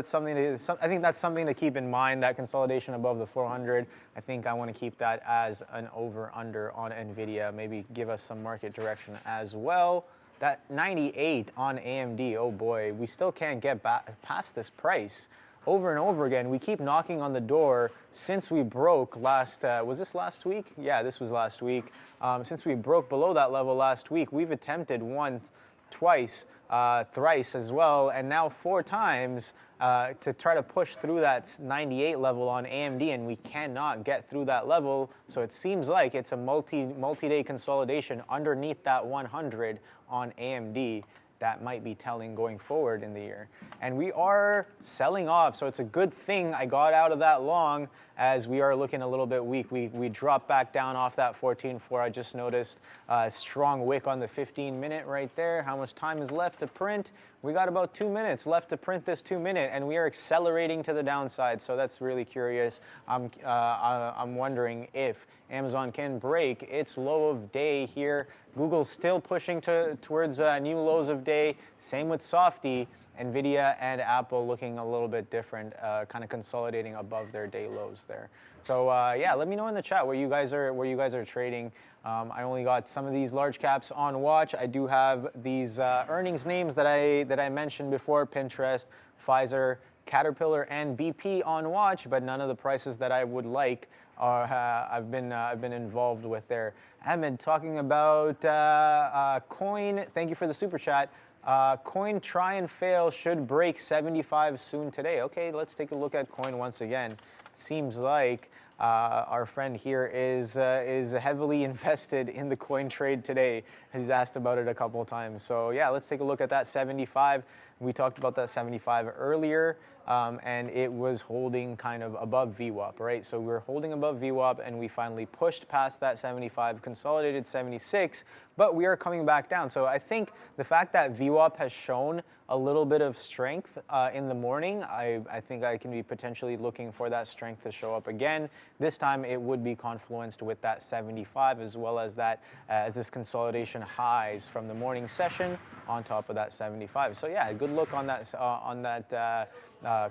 something I think that's something to keep in mind, that consolidation above the 400. I think I want to keep that as an over/under on NVIDIA. Maybe give us some market direction as well. That 98 on AMD, oh boy, we still can't get past this price. Over and over again, we keep knocking on the door since we broke last, was this last week? Yeah, this was last week. Since we broke below that level last week, we've attempted once, twice, thrice as well, and now 4 times to try to push through that 98 level on AMD, and we cannot get through that level. So it seems like it's a multi-day consolidation underneath that 100 on AMD. That might be telling going forward in the year. And we are selling off, so it's a good thing I got out of that long, as we are looking a little bit weak. We dropped back down off that 14.4. I just noticed a strong wick on the 15-minute right there. How much time is left to print? We got about 2 minutes left to print this 2-minute, and we are accelerating to the downside, so that's really curious. I'm wondering if Amazon can break its low of day here. Google's still pushing towards new lows of day. Same with Softy. NVIDIA and Apple looking a little bit different, kind of consolidating above their day lows there. So yeah, let me know in the chat where you guys are trading. I only got some of these large caps on watch. I do have these earnings names that I mentioned before: Pinterest, Pfizer, Caterpillar, and BP on watch, but none of the prices that I would like are I've been involved with there. Ahmed talking about coin. Thank you for the super chat. Coin try and fail, should break 75 soon today. Okay, let's take a look at coin once again. Seems like our friend here is heavily invested in the coin trade today. He's asked about it a couple of times. So yeah, let's take a look at that 75. We talked about that 75 earlier, and it was holding kind of above VWAP, right? So we were holding above VWAP, and we finally pushed past that 75, consolidated 76, but we are coming back down. So I think the fact that VWAP has shown a little bit of strength in the morning, I think I can be potentially looking for that strength to show up again. This time it would be confluenced with that 75, as well as that as this consolidation highs from the morning session on top of that 75. So yeah, a good look on that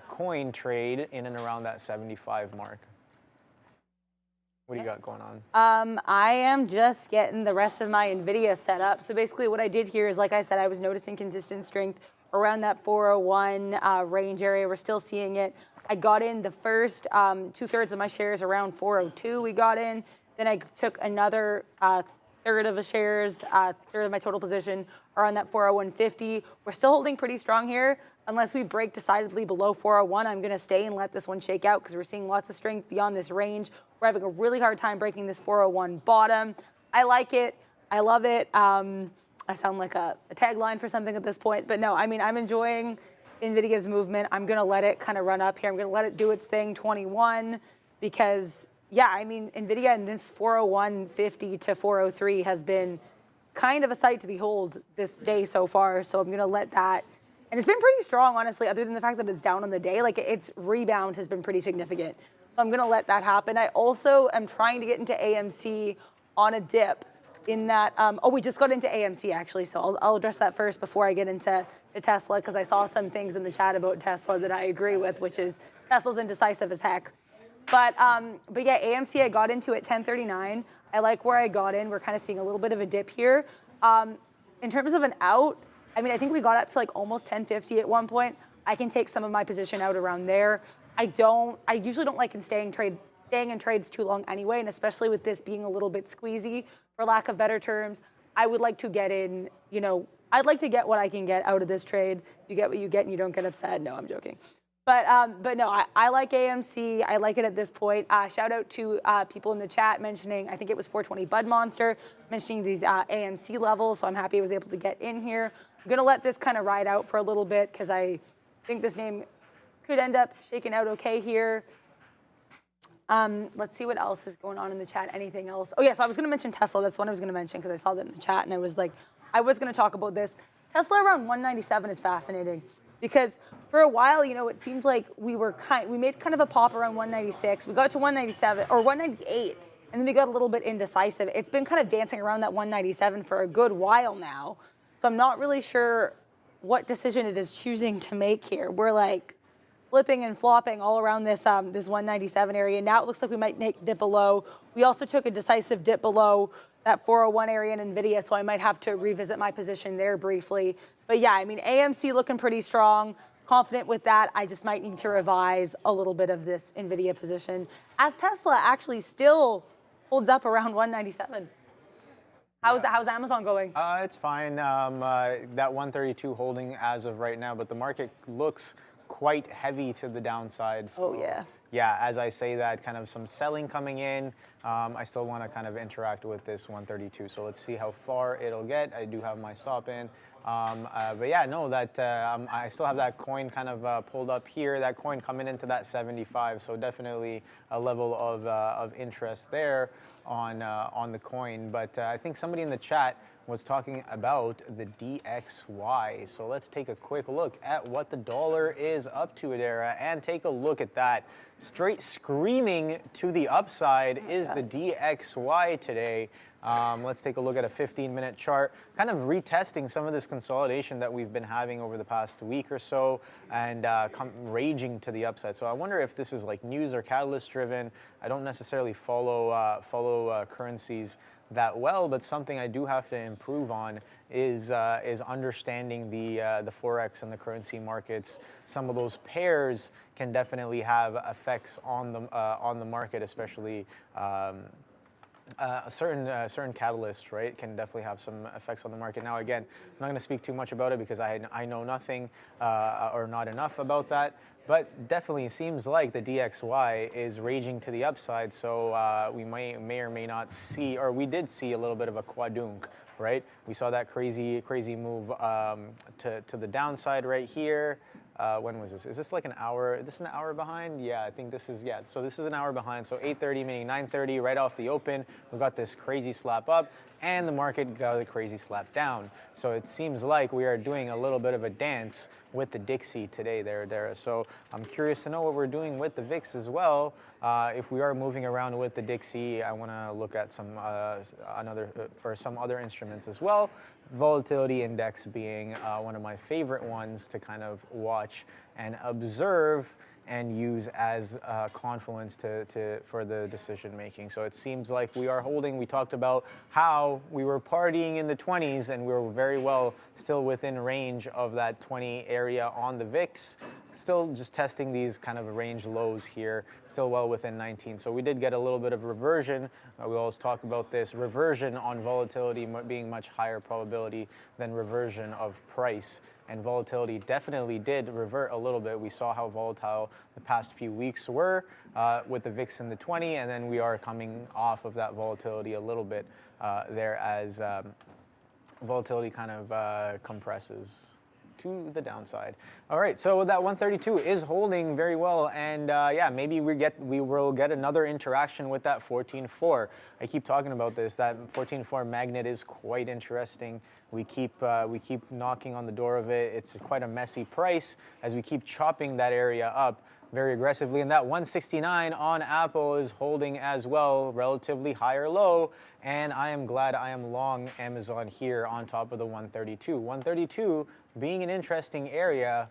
coin trade in and around that 75 mark. What do you got going on? I am just getting the rest of my NVIDIA set up. So basically what I did here is, like I said, I was noticing consistent strength around that 401 range area. We're still seeing it. I got in the first 2/3 of my shares around 402 we got in. Then I took another third of the shares, third of my total position around that 401.50. We're still holding pretty strong here. Unless we break decidedly below 401, I'm going to stay and let this one shake out, because we're seeing lots of strength beyond this range. We're having a really hard time breaking this 401 bottom. I like it. I love it. I sound like a tagline for something at this point, but no, I mean, I'm enjoying NVIDIA's movement. I'm going to let it kind of run up here. I'm going to let it do its thing, 21, because yeah, I mean, NVIDIA in this 401.50 to 403 has been kind of a sight to behold this day so far. So I'm going to let that, and it's been pretty strong, honestly, other than the fact that it's down on the day. Like, its rebound has been pretty significant. So I'm going to let that happen. I also am trying to get into AMC on a dip, in that, we just got into AMC actually, so I'll address that first before I get into Tesla, because I saw some things in the chat about Tesla that I agree with, which is Tesla's indecisive as heck. But yeah, AMC I got into at 1039. I like where I got in. We're kind of seeing a little bit of a dip here. In terms of an out, I mean, I think we got up to like almost 1050 at one point. I can take some of my position out around there. I usually don't like staying in trades too long anyway, and especially with this being a little bit squeezy, for lack of better terms, I would like to get in, I'd like to get what I can get out of this trade. You get what you get and you don't get upset. No, I'm joking. But no, I like AMC. I like it at this point. Shout out to people in the chat mentioning, I think it was 420 Bud Monster, mentioning these AMC levels, so I'm happy I was able to get in here. I'm going to let this kind of ride out for a little bit because I think this name could end up shaking out okay here. Let's see what else is going on in the chat. Anything else? Oh, yeah, so I was going to mention Tesla. That's the one I was going to mention because I saw that in the chat, and I was like, I was going to talk about this. Tesla around 197 is fascinating because for a while, it seemed like we made kind of a pop around 196. We got to 197 or 198, and then we got a little bit indecisive. It's been kind of dancing around that 197 for a good while now, so I'm not really sure what decision it is choosing to make here. We're like flipping and flopping all around this 197 area. Now it looks like we might dip below. We also took a decisive dip below that 401 area in NVIDIA, so I might have to revisit my position there briefly. But yeah, I mean, AMC looking pretty strong. Confident with that. I just might need to revise a little bit of this NVIDIA position, as Tesla actually still holds up around 197. How's Amazon going? It's fine. That 132 holding as of right now, but the market looks quite heavy to the downside. So, yeah. Yeah, as I say that, kind of some selling coming in. I still want to kind of interact with this 132. So let's see how far it'll get. I do have my stop in. But yeah, no, that I still have that coin kind of pulled up here. That coin coming into that 75. So definitely a level of interest there on the coin. But I think somebody in the chat was talking about the DXY. So let's take a quick look at what the dollar is up to, Adara, and take a look at that. Straight screaming to the upside is the DXY today. Let's take a look at a 15-minute chart, kind of retesting some of this consolidation that we've been having over the past week or so, and raging to the upside. So I wonder if this is like news or catalyst driven. I don't necessarily follow currencies that well, but something I do have to improve on is understanding the forex and the currency markets. Some of those pairs can definitely have effects on the market, especially certain catalysts, right, can definitely have some effects on the market. Now, again, I'm not going to speak too much about it because I know nothing or not enough about that. But definitely seems like the DXY is raging to the upside, so we may or may not see, or we did see a little bit of a quadunk, right? We saw that crazy move to the downside right here. When was this? Is this like an hour? Is this an hour behind? Yeah, I think this is, yeah. So this is an hour behind. So 8:30, meaning 9:30, right off the open, we got this crazy slap up, and the market got a crazy slap down. So it seems like we are doing a little bit of a dance with the Dixie today there, Dara. So I'm curious to know what we're doing with the VIX as well. If we are moving around with the Dixie, I want to look at some some other instruments as well. Volatility index being one of my favorite ones to kind of watch and observe and use as confluence for the decision making. So it seems like we are holding. We talked about how we were partying in the 20s and we were very well still within range of that 20 area on the VIX. Still just testing these kind of range lows here, still well within 19. So we did get a little bit of reversion. We always talk about this reversion on volatility being much higher probability than reversion of price. And volatility definitely did revert a little bit. We saw how volatile the past few weeks were with the VIX in the 20, and then we are coming off of that volatility a little bit there as volatility kind of compresses to the downside. All right, so that 132 is holding very well, and yeah, maybe we will get another interaction with that 14.4. I keep talking about this. That 14.4 magnet is quite interesting. We keep knocking on the door of it. It's quite a messy price as we keep chopping that area up. very aggressively. And that 169 on Apple is holding as well, relatively higher low. And I am glad I am long Amazon here on top of the 132. 132 being an interesting area.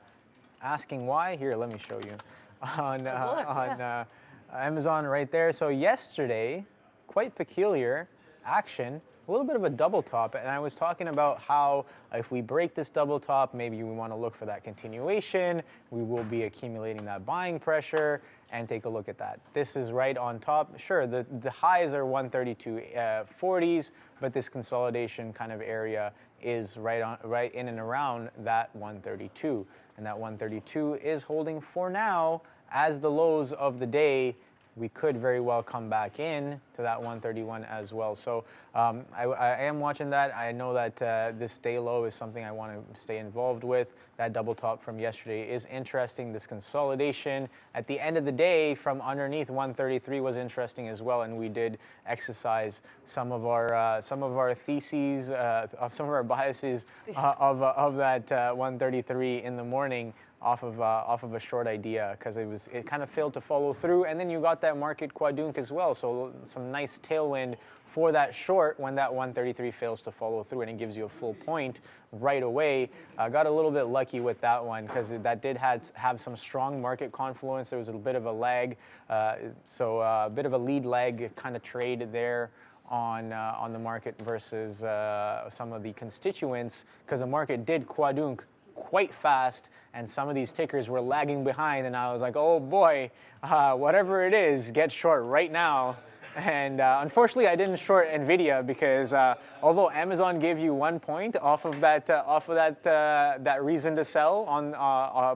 Asking why? Here, let me show you. On Amazon right there. So yesterday, quite peculiar action. A little bit of a double top, and I was talking about how if we break this double top, maybe we want to look for that continuation. We will be accumulating that buying pressure, and take a look at that. This is right on top. Sure, the highs are 132.40s, but this consolidation kind of area is right in and around that 132, and that 132 is holding for now as the lows of the day. We could very well come back in to that 131 as well. So I am watching that. I know that this day low is something I want to stay involved with. That double top from yesterday is interesting. This consolidation at the end of the day from underneath 133 was interesting as well. And we did exercise some of our theses, some of our biases of that 133 in the morning. Off of a short idea, because it kind of failed to follow through, and then you got that market quadrunk as well. So some nice tailwind for that short when that 133 fails to follow through, and it gives you a full point right away. Got a little bit lucky with that one because that did have some strong market confluence. There was a bit of a lag, so a bit of a lead lag kind of trade there on the market versus some of the constituents, because the market did quadrunk quite fast, and some of these tickers were lagging behind, and I was like, oh boy, whatever it is, get short right now. And unfortunately, I didn't short Nvidia because although Amazon gave you 1 point off of that reason to sell on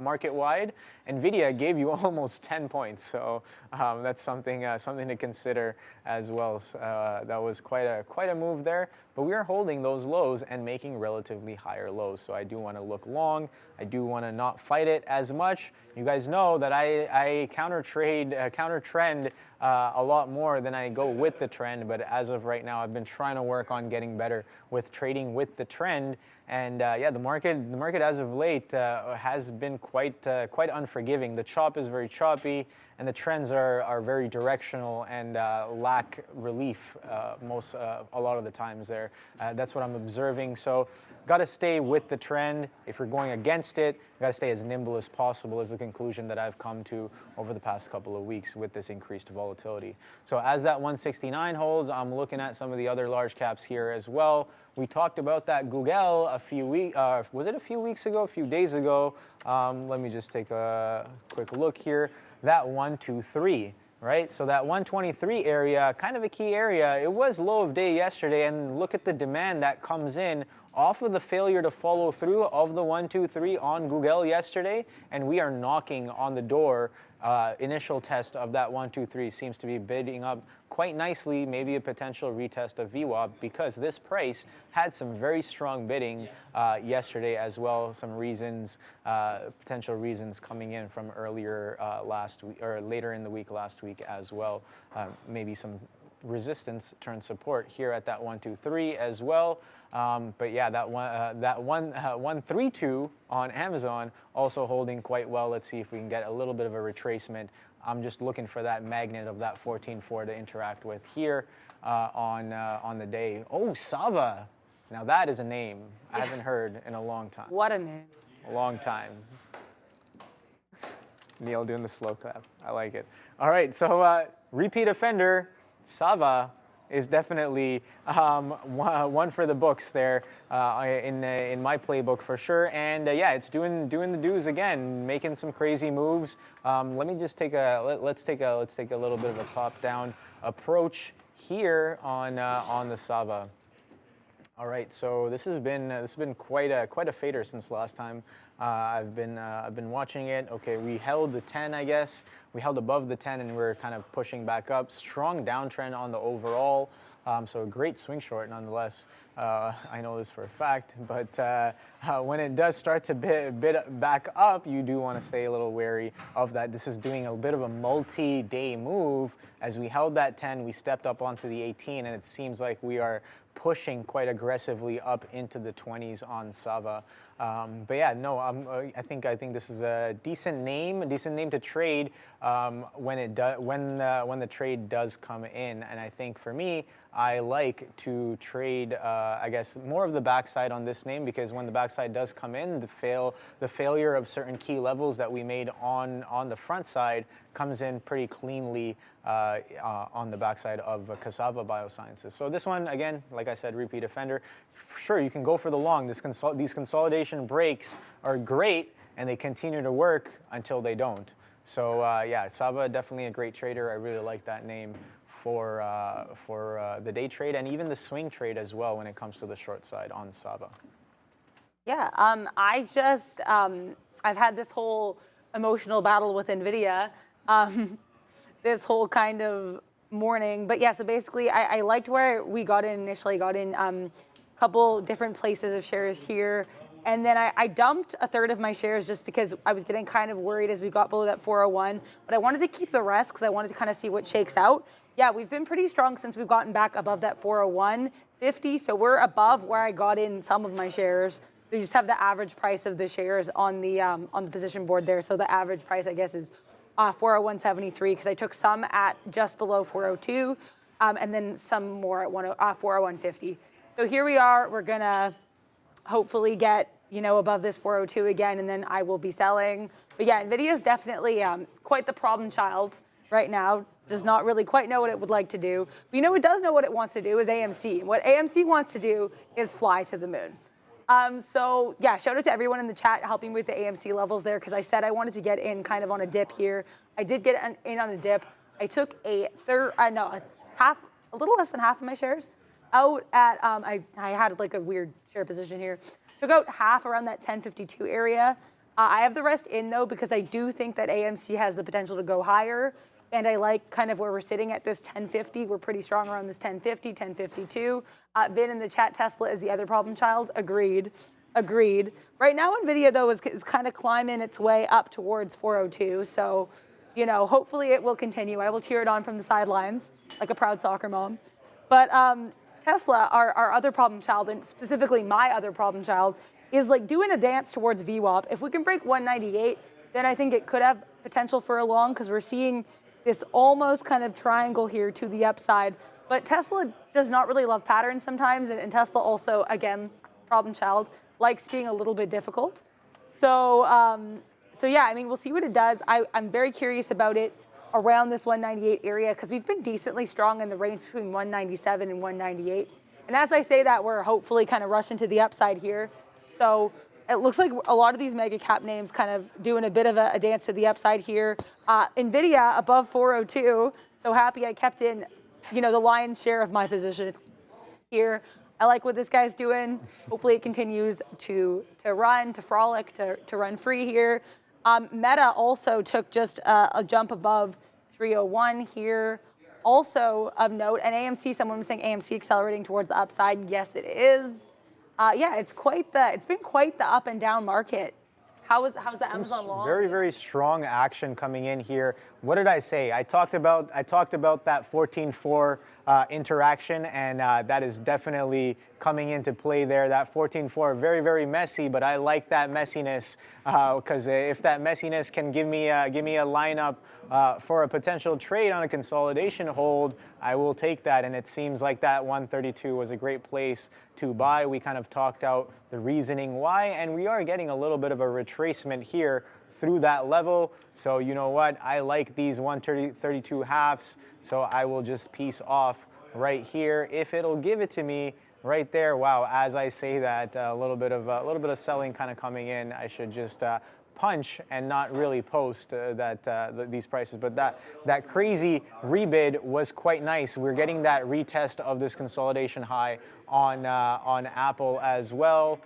market wide, Nvidia gave you almost 10 points. So that's something to consider as well. So, that was quite a move there. But we are holding those lows and making relatively higher lows. So I do want to look long. I do want to not fight it as much. You guys know that I counter trend a lot more than I go with the trend. But as of right now, I've been trying to work on getting better with trading with the trend. And yeah, the market as of late has been quite unforgiving. The chop is very choppy, and the trends are very directional and lack relief a lot of the times there. That's what I'm observing. So got to stay with the trend. If you're going against it, got to stay as nimble as possible is the conclusion that I've come to over the past couple of weeks with this increased volatility. So as that 169 holds, I'm looking at some of the other large caps here as well. We talked about that Google a few weeks ago, a few days ago. Let me just take a quick look here. That 123, right? So that 123 area, kind of a key area. It was low of day yesterday, and look at the demand that comes in off of the failure to follow through of the 123 on Google yesterday, and we are knocking on the door. Initial test of that 123 seems to be bidding up quite nicely, maybe a potential retest of VWAP, because this price had some very strong bidding yesterday as well. Some reasons, potential reasons coming in from earlier last week or later in the week last week as well. Maybe some resistance turned support here at that 123 as well. But yeah, that 132 on Amazon also holding quite well. Let's see if we can get a little bit of a retracement. I'm just looking for that magnet of that 14.4 to interact with here on the day. Oh, Sava. Now that is a name I haven't heard in a long time. What a name. A long time. Neil doing the slow clap. I like it. All right, so repeat offender, Sava is definitely one for the books there in my playbook for sure. And yeah, it's doing the do's again, making some crazy moves. Let me just take let's take a little bit of a top-down approach here on the Sava. All right, so this has been quite a fader since last time. I've been watching it. Okay, we held the 10, I guess. We held above the 10, and we're kind of pushing back up. Strong downtrend on the overall. So a great swing short nonetheless. I know this for a fact, but when it does start to bid back up, you do want to stay a little wary of that. This is doing a bit of a multi-day move. As we held that 10, we stepped up onto the 18, and it seems like we are pushing quite aggressively up into the 20s on Sava. But yeah, no, I think this is a decent name to trade when the trade does come in. And I think for me, I like to trade, I guess, more of the backside on this name, because when the backside does come in, the failure of certain key levels that we made on the front side comes in pretty cleanly on the backside of Cassava Biosciences. So this one, again, like I said, repeat offender. Sure, you can go for the long. These consolidation breaks are great, and they continue to work until they don't. So yeah, Sava, definitely a great trader. I really like that name for the day trade and even the swing trade as well when it comes to the short side on Sava. Yeah, I've had this whole emotional battle with NVIDIA this whole kind of morning. But yeah, so basically I liked where we got in initially, got in a couple different places of shares here. And then I dumped a third of my shares just because I was getting kind of worried as we got below that 401. But I wanted to keep the rest because I wanted to kind of see what shakes out. Yeah, we've been pretty strong since we've gotten back above that 401.50. So we're above where I got in some of my shares. You just have the average price of the shares on the position board there. So the average price, I guess, is 401.73 because I took some at just below 402 and then some more at 401.50. So here we are. We're going to hopefully get, above this 402 again, and then I will be selling. But yeah, NVIDIA is definitely quite the problem child right now. Does not really quite know what it would like to do. But it does know what it wants to do is AMC. What AMC wants to do is fly to the moon. So yeah, shout out to everyone in the chat helping with the AMC levels there, because I said I wanted to get in kind of on a dip here. I did get in on a dip. I took a little less than half of my shares out at, I had like a weird share position here. Took out half around that 1052 area. I have the rest in though, because I do think that AMC has the potential to go higher. And I like kind of where we're sitting at this 1050. We're pretty strong around this 1050, 1052. Vin in the chat, Tesla is the other problem child. Agreed. Right now, NVIDIA, though, is kind of climbing its way up towards 402. So, hopefully it will continue. I will cheer it on from the sidelines like a proud soccer mom. But Tesla, our other problem child, and specifically my other problem child, is like doing a dance towards VWAP. If we can break 198, then I think it could have potential for a long, because we're seeing this almost kind of triangle here to the upside. But Tesla does not really love patterns sometimes, and Tesla also, again, problem child, likes being a little bit difficult. So yeah, we'll see what it does. I'm very curious about it around this 198 area, because we've been decently strong in the range between 197 and 198. And as I say that, we're hopefully kind of rushing to the upside here. So it looks like a lot of these mega cap names kind of doing a bit of a dance to the upside here. NVIDIA above 402. So happy I kept in, the lion's share of my position here. I like what this guy's doing. Hopefully it continues to run, to frolic, to run free here. Meta also took just a jump above 301 here. Also of note, and AMC, someone was saying AMC accelerating towards the upside. Yes, it is. Yeah, it's been quite the up and down market. How's the Amazon long? Very, very strong action coming in here. What did I say? I talked about that 14.4 interaction, and that is definitely coming into play there. That 14.4, very, very messy, but I like that messiness, because if that messiness can give me a lineup for a potential trade on a consolidation hold, I will take that. And it seems like that 132 was a great place to buy. We kind of talked out the reasoning why, and we are getting a little bit of a retracement here through that level. So you know what? I like these 132 halves, so I will just piece off right here if it'll give it to me right there. Wow, as I say that, a little bit of selling kind of coming in. I should just punch and not really post these prices. But that crazy rebid was quite nice. We're getting that retest of this consolidation high on Apple as well.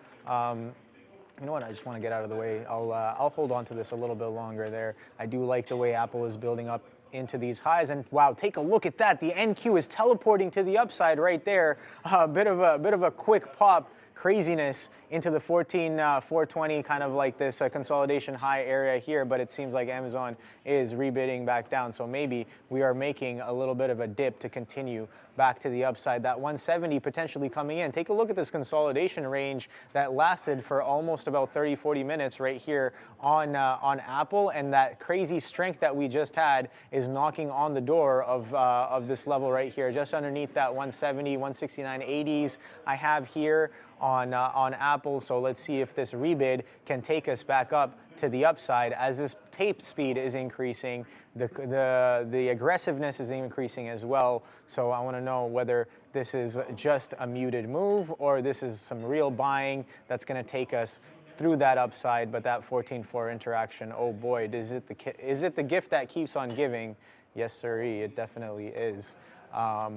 You know what? I just want to get out of the way. I'll hold on to this a little bit longer there. I do like the way Apple is building up into these highs, and wow, take a look at that. The NQ is teleporting to the upside right there. A bit of a quick pop craziness into the 14,420, kind of like this consolidation high area here, but it seems like Amazon is rebidding back down. So maybe we are making a little bit of a dip to continue back to the upside. That 170 potentially coming in. Take a look at this consolidation range that lasted for almost about 30, 40 minutes right here on Apple, and that crazy strength that we just had is knocking on the door of this level right here, just underneath that 170, 169.80s I have here on Apple. So let's see if this rebid can take us back up to the upside as this tape speed is increasing. The aggressiveness is increasing as well. So I want to know whether this is just a muted move or this is some real buying that's going to take us through that upside. But that 14.4 interaction, oh boy, is it the gift that keeps on giving? Yes, sirree, it definitely is. Are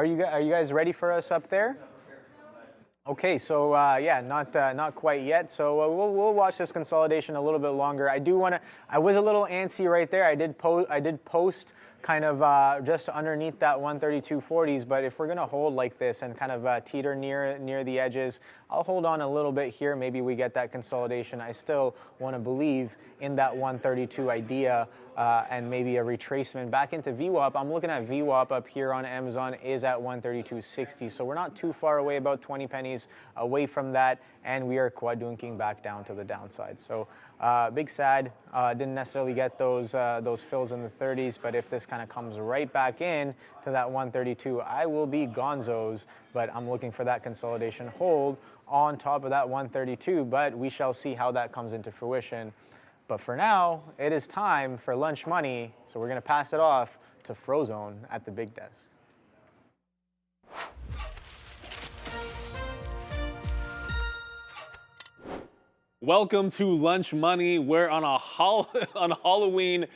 you guys ready for us up there? Okay, so yeah, not quite yet. So we'll watch this consolidation a little bit longer. I was a little antsy right there. I did post kind of just underneath that 132.40s, but if we're gonna hold like this and kind of teeter near the edges, I'll hold on a little bit here. Maybe we get that consolidation. I still want to believe in that 132 idea and maybe a retracement back into VWAP. I'm looking at VWAP up here on Amazon is at 132.60, so we're not too far away, about 20 pennies away from that, and we are quadrunking back down to the downside. So big sad, didn't necessarily get those fills in the 30s, but if this kind of comes right back in to that 132, I will be gonzos, but I'm looking for that consolidation hold on top of that 132, but we shall see how that comes into fruition. But for now, it is time for lunch money, so we're going to pass it off to Frozone at the big desk. Welcome to Lunch Money. We're on a Halloween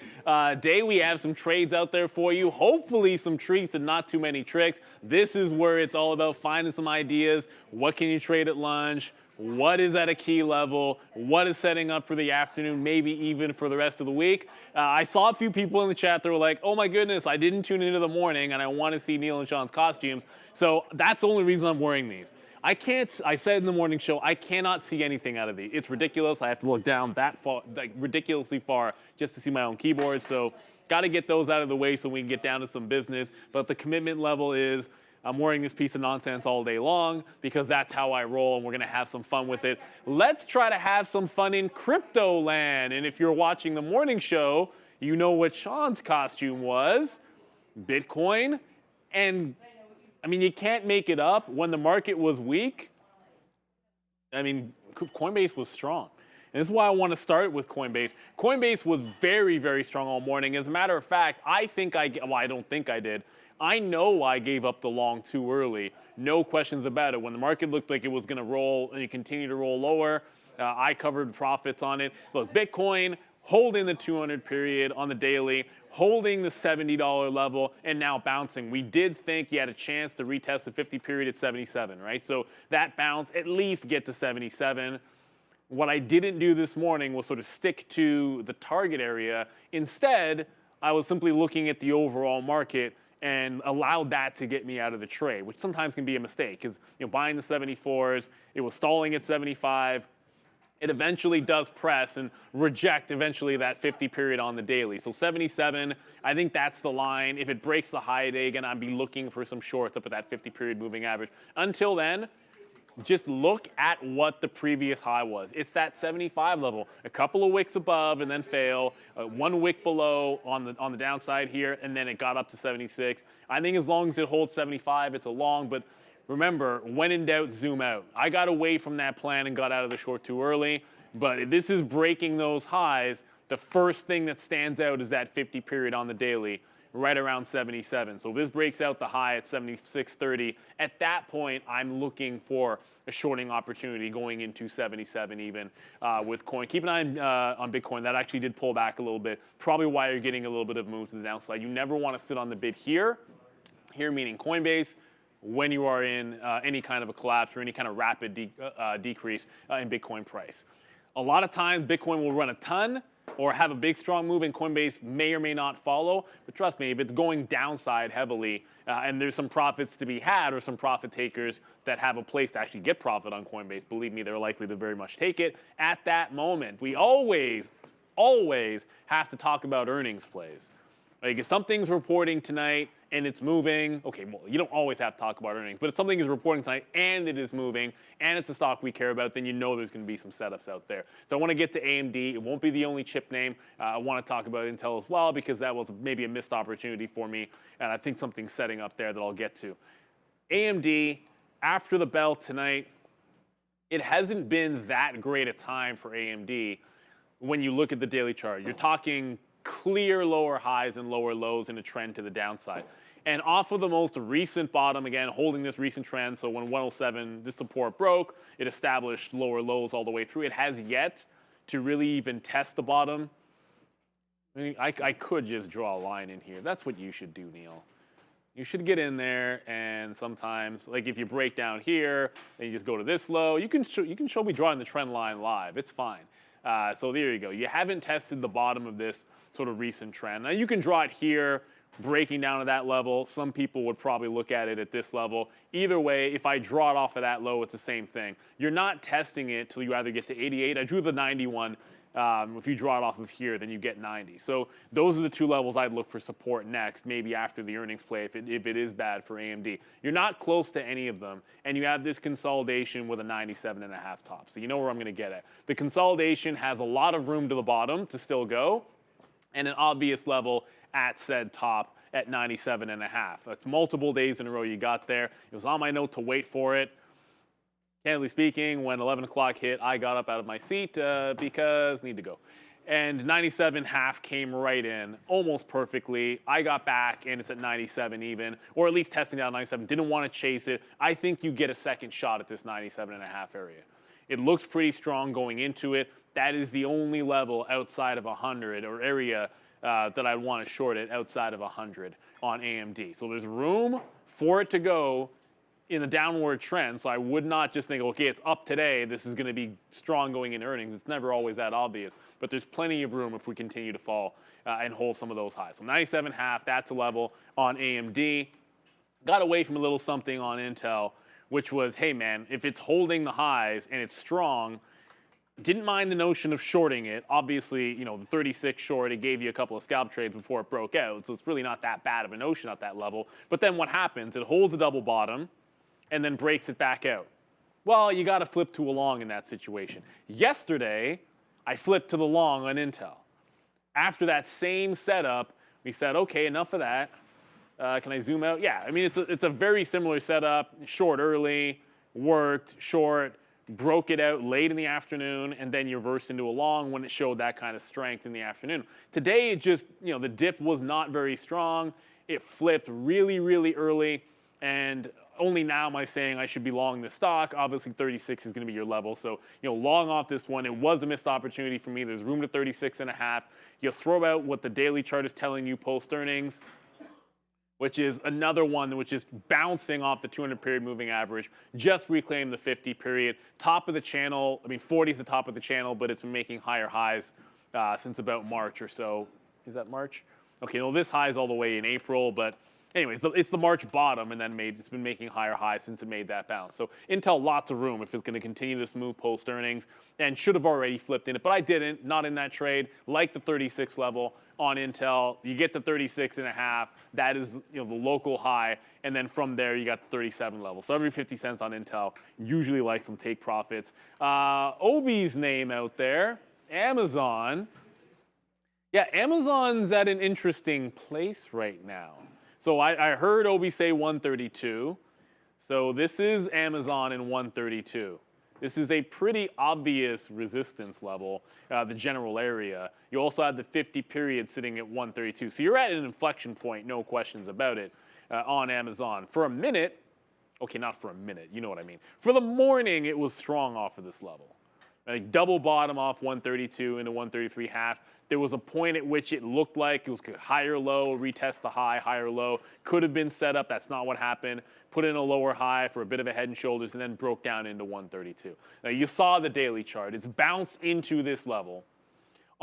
day. We have some trades out there for you. Hopefully some treats and not too many tricks. This is where it's all about finding some ideas. What can you trade at lunch? What is at a key level? What is setting up for the afternoon, maybe even for the rest of the week? I saw a few people in the chat that were like, oh my goodness, I didn't tune into the morning and I want to see Neil and Sean's costumes. So that's the only reason I'm wearing these. I said in the morning show, I cannot see anything out of these. It's ridiculous. I have to look down that far, like ridiculously far, just to see my own keyboard. So got to get those out of the way so we can get down to some business. But the commitment level is, I'm wearing this piece of nonsense all day long because that's how I roll, and we're going to have some fun with it. Let's try to have some fun in crypto land. And if you're watching the morning show, you know what Sean's costume was. Bitcoin. And, I mean, you can't make it up. When the market was weak, I mean, Coinbase was strong. And this is why I want to start with Coinbase. Coinbase was very, very strong all morning. As a matter of fact, I don't think I did. I know I gave up the long too early. No questions about it. When the market looked like it was going to roll and it continued to roll lower, I covered profits on it. Look, Bitcoin holding the 200 period on the daily, holding the $70 level, and now bouncing. We did think he had a chance to retest the 50 period at 77, right? So that bounce, at least get to 77. What I didn't do this morning was sort of stick to the target area. Instead, I was simply looking at the overall market and allowed that to get me out of the trade, which sometimes can be a mistake because buying the 74s, it was stalling at 75. It eventually does press and reject eventually that 50 period on the daily. So 77, I think that's the line. If it breaks the high day again, I'd be looking for some shorts up at that 50 period moving average. Until then, just look at what the previous high was. It's that 75 level, a couple of wicks above and then fail, 1 wick below on the downside here, and then it got up to 76. I think as long as it holds 75, it's a long, but remember, when in doubt, zoom out. I got away from that plan and got out of the short too early, but if this is breaking those highs, the first thing that stands out is that 50 period on the daily, right around 77. So if this breaks out the high at 76.30, at that point, I'm looking for a shorting opportunity going into 77 even with coin. Keep an eye on Bitcoin. That actually did pull back a little bit. Probably why you're getting a little bit of move to the downside. You never want to sit on the bid here. Here meaning Coinbase, when you are in any kind of a collapse or any kind of rapid decrease in Bitcoin price. A lot of times Bitcoin will run a ton or have a big strong move and Coinbase may or may not follow. But trust me, if it's going downside heavily and there's some profits to be had or some profit takers that have a place to actually get profit on Coinbase, believe me, they're likely to very much take it. At that moment, we always have to talk about earnings plays. Like if something's reporting tonight and it's moving, okay, well, you don't always have to talk about earnings, but if something is reporting tonight and it is moving and it's a stock we care about, then you know there's going to be some setups out there. So I want to get to AMD. It won't be the only chip name. I want to talk about Intel as well because that was maybe a missed opportunity for me, and I think something's setting up there that I'll get to. AMD, after the bell tonight, it hasn't been that great a time for AMD when you look at the daily chart. You're talking clear lower highs and lower lows in a trend to the downside. And off of the most recent bottom, again, holding this recent trend, so when 107, this support broke, it established lower lows all the way through. It has yet to really even test the bottom. I mean, I could just draw a line in here. That's what you should do, Neil. You should get in there, and sometimes, like if you break down here, and you just go to this low, you can show me drawing the trend line live. It's fine. So there you go. You haven't tested the bottom of this sort of recent trend. Now you can draw it here, breaking down to that level. Some people would probably look at it at this level. Either way, if I draw it off of that low, it's the same thing. You're not testing it till you either get to 88. I drew the 91. If you draw it off of here, then you get 90. So those are the two levels I'd look for support next, maybe after the earnings play if it is bad for AMD. You're not close to any of them, and you have this consolidation with a 97.5 top. So you know where I'm going to get at. The consolidation has a lot of room to the bottom to still go, and an obvious level at said top at 97.5. That's multiple days in a row you got there. It was on my note to wait for it. Candidly speaking, when 11 o'clock hit, I got up out of my seat because need to go. And 97.5 came right in, almost perfectly. I got back, and it's at 97 even, or at least testing out 97. Didn't want to chase it. I think you get a second shot at this 97.5 area. It looks pretty strong going into it. That is the only level outside of 100 or area that I'd want to short it outside of 100 on AMD. So there's room for it to go in the downward trend. So I would not just think, okay, it's up today, this is going to be strong going in earnings. It's never always that obvious. But there's plenty of room if we continue to fall and hold some of those highs. So 97.5, that's a level on AMD. Got away from a little something on Intel, which was, hey man, if it's holding the highs and it's strong, didn't mind the notion of shorting it. Obviously, you know, the 36 short, it gave you a couple of scalp trades before it broke out. So it's really not that bad of a notion at that level. But then what happens? It holds a double bottom and then breaks it back out. Well, you got to flip to a long in that situation. Yesterday, I flipped to the long on Intel. After that same setup, we said, okay, enough of that. Can I zoom out? Yeah, I mean, it's a very similar setup. Short early, worked, short, broke it out late in the afternoon, and then you reversed into a long when it showed that kind of strength in the afternoon. Today, it just, you know, the dip was not very strong. It flipped really, really early, and only now am I saying I should be long this stock. Obviously, 36 is going to be your level. So, you know, long off this one. It was a missed opportunity for me. There's room to 36.5. You throw out what the daily chart is telling you post-earnings, which is another one which is bouncing off the 200-period moving average. Just reclaimed the 50-period. Top of the channel. I mean, 40 is the top of the channel, but it's been making higher highs since about March or so. Is that March? Okay, well, this high is all the way in April, but anyways, it's the March bottom, and then it's been making higher highs since it made that bounce. So Intel, lots of room if it's going to continue this move post-earnings, and should have already flipped in it, but I didn't. Not in that trade. Like the 36 level on Intel, you get the 36.5. That is, you know, the local high, and then from there you got the 37 level. So every 50 cents on Intel, usually like some take profits. Obi's name out there, Amazon. Yeah, Amazon's at an interesting place right now. So I heard Obi say 132. So this is Amazon in 132. This is a pretty obvious resistance level, the general area. You also have the 50-period sitting at 132. So you're at an inflection point, no questions about it, on Amazon. For a minute, okay, not for a minute, you know what I mean. For the morning, it was strong off of this level. Like double bottom off 132 into 133.5. There was a point at which it looked like it was higher low, retest the high, higher low. Could have been set up. That's not what happened. Put in a lower high for a bit of a head and shoulders, and then broke down into 132. Now, you saw the daily chart. It's bounced into this level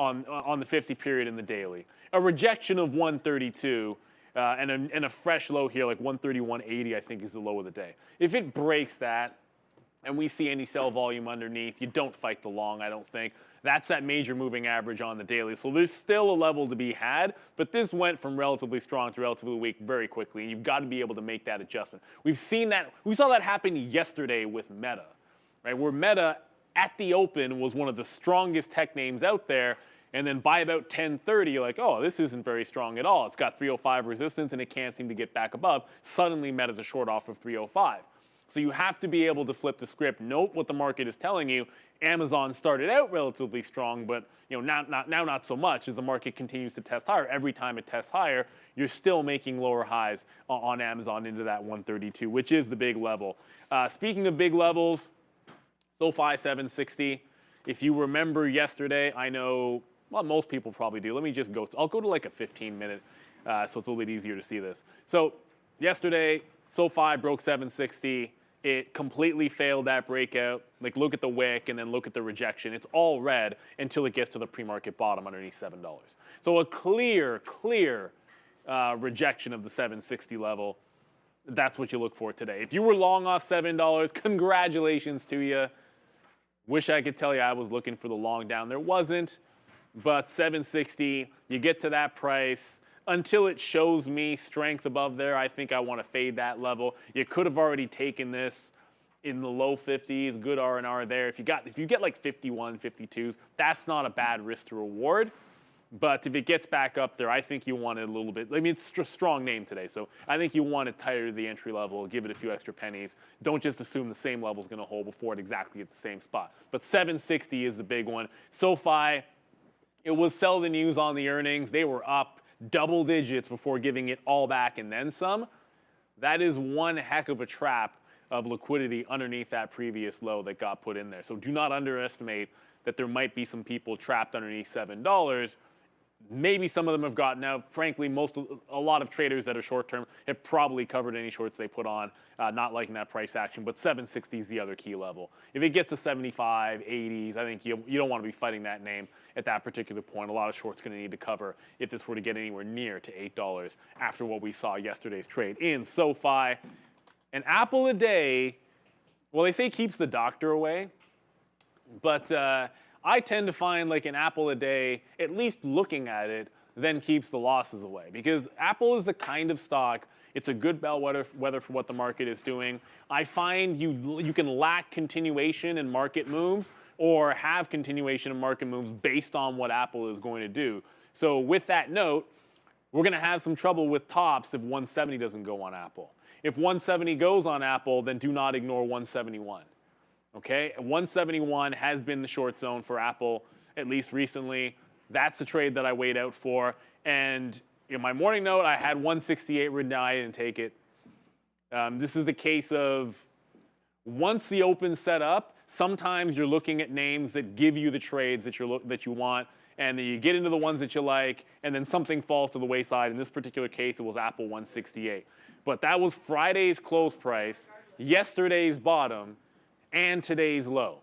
on the 50 period in the daily. A rejection of 132 and a fresh low here, like 131.80, I think is the low of the day. If it breaks that and we see any sell volume underneath, you don't fight the long, I don't think. That's that major moving average on the daily. So there's still a level to be had, but this went from relatively strong to relatively weak very quickly, and you've got to be able to make that adjustment. We saw that happen yesterday with Meta, right? Where Meta at the open was one of the strongest tech names out there, and then by about 10:30, you're like, oh, this isn't very strong at all. It's got 305 resistance, and it can't seem to get back above. Suddenly, Meta's a short off of 305. So you have to be able to flip the script, note what the market is telling you. Amazon started out relatively strong, but now not so much as the market continues to test higher. Every time it tests higher, you're still making lower highs on Amazon into that 132, which is the big level. Speaking of big levels, SoFi 760. If you remember yesterday, I know, well, most people probably do. Let me just go. I'll go to like a 15-minute, so it's a little bit easier to see this. So yesterday, SoFi broke 760. It completely failed that breakout. Like, look at the wick and then look at the rejection. It's all red until it gets to the pre-market bottom underneath $7. So a clear rejection of the 760 level. That's what you look for today. If you were long off $7, congratulations to you. Wish I could tell you I was looking for the long down. There wasn't, but 760, you get to that price. Until it shows me strength above there, I think I want to fade that level. You could have already taken this in the low 50s, good R&R there. If you get like 51, 52s, that's not a bad risk to reward. But if it gets back up there, I think you want it a little bit. I mean, it's a strong name today, so I think you want it tighter to the entry level, give it a few extra pennies. Don't just assume the same level is going to hold before it exactly at the same spot. But 760 is the big one. SoFi, it was sell the news on the earnings. They were up double digits before giving it all back and then some. That is one heck of a trap of liquidity underneath that previous low that got put in there. So do not underestimate that there might be some people trapped underneath $7. Maybe some of them have gotten out. Frankly, a lot of traders that are short-term have probably covered any shorts they put on, not liking that price action. But 760 is the other key level. If it gets to 75, 80s, I think you don't want to be fighting that name at that particular point. A lot of shorts going to need to cover if this were to get anywhere near to $8 after what we saw yesterday's trade in SoFi. An apple a day, well, they say keeps the doctor away, but I tend to find like an apple a day, at least looking at it, then keeps the losses away. Because Apple is the kind of stock, it's a good bellwether for what the market is doing. I find you can lack continuation in market moves or have continuation in market moves based on what Apple is going to do. So with that note, we're going to have some trouble with tops if 170 doesn't go on Apple. If 170 goes on Apple, then do not ignore 171. Okay, 171 has been the short zone for Apple, at least recently. That's a trade that I wait out for. And in my morning note, I had 168 written down. I didn't take it. This is a case of once the open's set up, sometimes you're looking at names that give you the trades that you want, and then you get into the ones that you like, and then something falls to the wayside. In this particular case, it was Apple 168. But that was Friday's close price, yesterday's bottom, and today's low.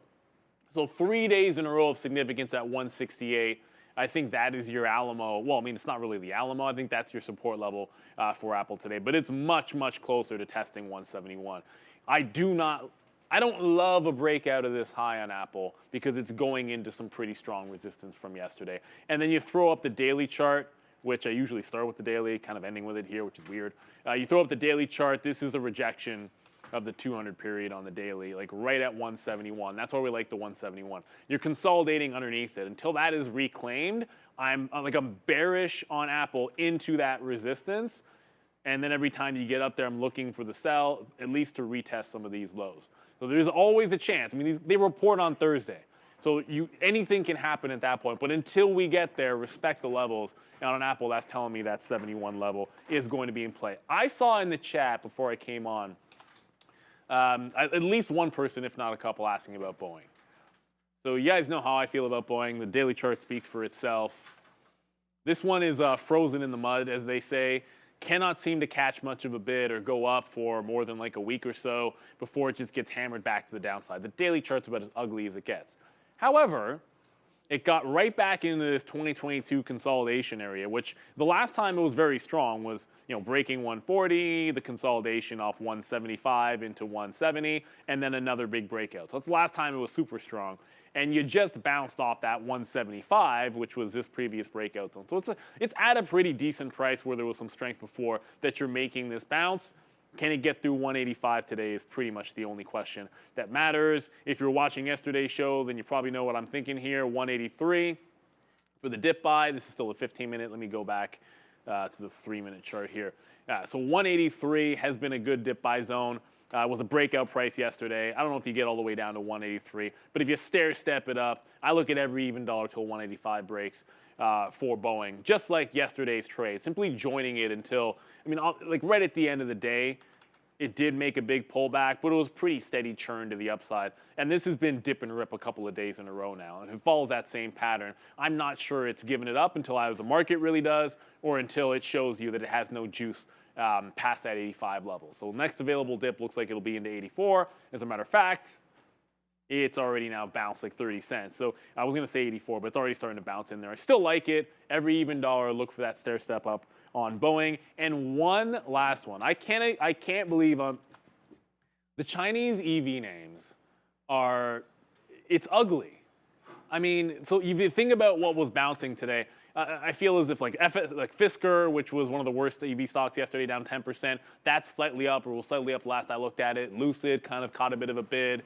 So 3 days in a row of significance at 168. I think that is your Alamo. Well, I mean, it's not really the Alamo. I think that's your support level for Apple today. But it's much, much closer to testing 171. I don't love a breakout of this high on Apple because it's going into some pretty strong resistance from yesterday. And then you throw up the daily chart, which I usually start with the daily, kind of ending with it here, which is weird. You throw up the daily chart. This is a rejection of the 200 period on the daily, like right at 171. That's why we like the 171. You're consolidating underneath it. Until that is reclaimed, I'm bearish on Apple into that resistance. And then every time you get up there, I'm looking for the sell, at least to retest some of these lows. So there's always a chance. I mean, they report on Thursday. So anything can happen at that point. But until we get there, respect the levels. And on Apple, that's telling me that 71 level is going to be in play. I saw in the chat before I came on, at least one person, if not a couple, asking about Boeing. So you guys know how I feel about Boeing. The daily chart speaks for itself. This one is frozen in the mud, as they say. Cannot seem to catch much of a bid or go up for more than like a week or so before it just gets hammered back to the downside. The daily chart's about as ugly as it gets. However, it got right back into this 2022 consolidation area, which the last time it was very strong was, breaking 140, the consolidation off 175 into 170, and then another big breakout. So that's the last time it was super strong. And you just bounced off that 175, which was this previous breakout zone. So it's at a pretty decent price where there was some strength before that you're making this bounce. Can it get through 185 today is pretty much the only question that matters. If you're watching yesterday's show, then you probably know what I'm thinking here. 183 for the dip buy. This is still a 15-minute. Let me go back to the 3-minute chart here. So 183 has been a good dip buy zone. It was a breakout price yesterday. I don't know if you get all the way down to 183, but if you stair step it up, I look at every even dollar till 185 breaks for Boeing, just like yesterday's trade, simply joining it until, like right at the end of the day, it did make a big pullback, but it was pretty steady churn to the upside. And this has been dip and rip a couple of days in a row now. And if it follows that same pattern, I'm not sure it's giving it up until either the market really does or until it shows you that it has no juice past that 85 level. So next available dip looks like it'll be into 84. As a matter of fact, it's already now bounced like 30 cents. So I was going to say 84, but it's already starting to bounce in there. I still like it. Every even dollar, look for that stair step up on Boeing. And one last one. I can't believe the Chinese EV names are, it's ugly. So if you think about what was bouncing today, I feel as if like Fisker, which was one of the worst EV stocks yesterday, down 10%, that's slightly up, or was slightly up last I looked at it. Lucid kind of caught a bit of a bid.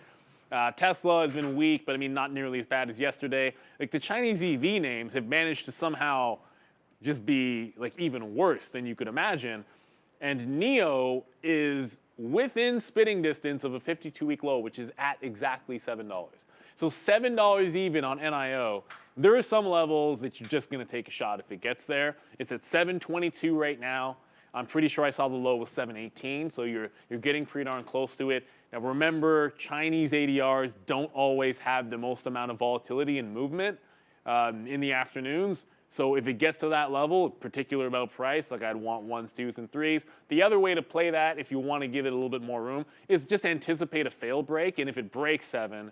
Tesla has been weak, but not nearly as bad as yesterday. Like the Chinese EV names have managed to somehow just be like even worse than you could imagine. And NIO is within spitting distance of a 52-week low, which is at exactly $7. So $7 even on NIO. There are some levels that you're just going to take a shot if it gets there. It's at 722 right now. I'm pretty sure I saw the low was 718, so you're getting pretty darn close to it. Now remember, Chinese ADRs don't always have the most amount of volatility and movement in the afternoons. So if it gets to that level, particular about price, like I'd want 1s, 2s, and 3s. The other way to play that, if you want to give it a little bit more room, is just anticipate a fail break. And if it breaks 7,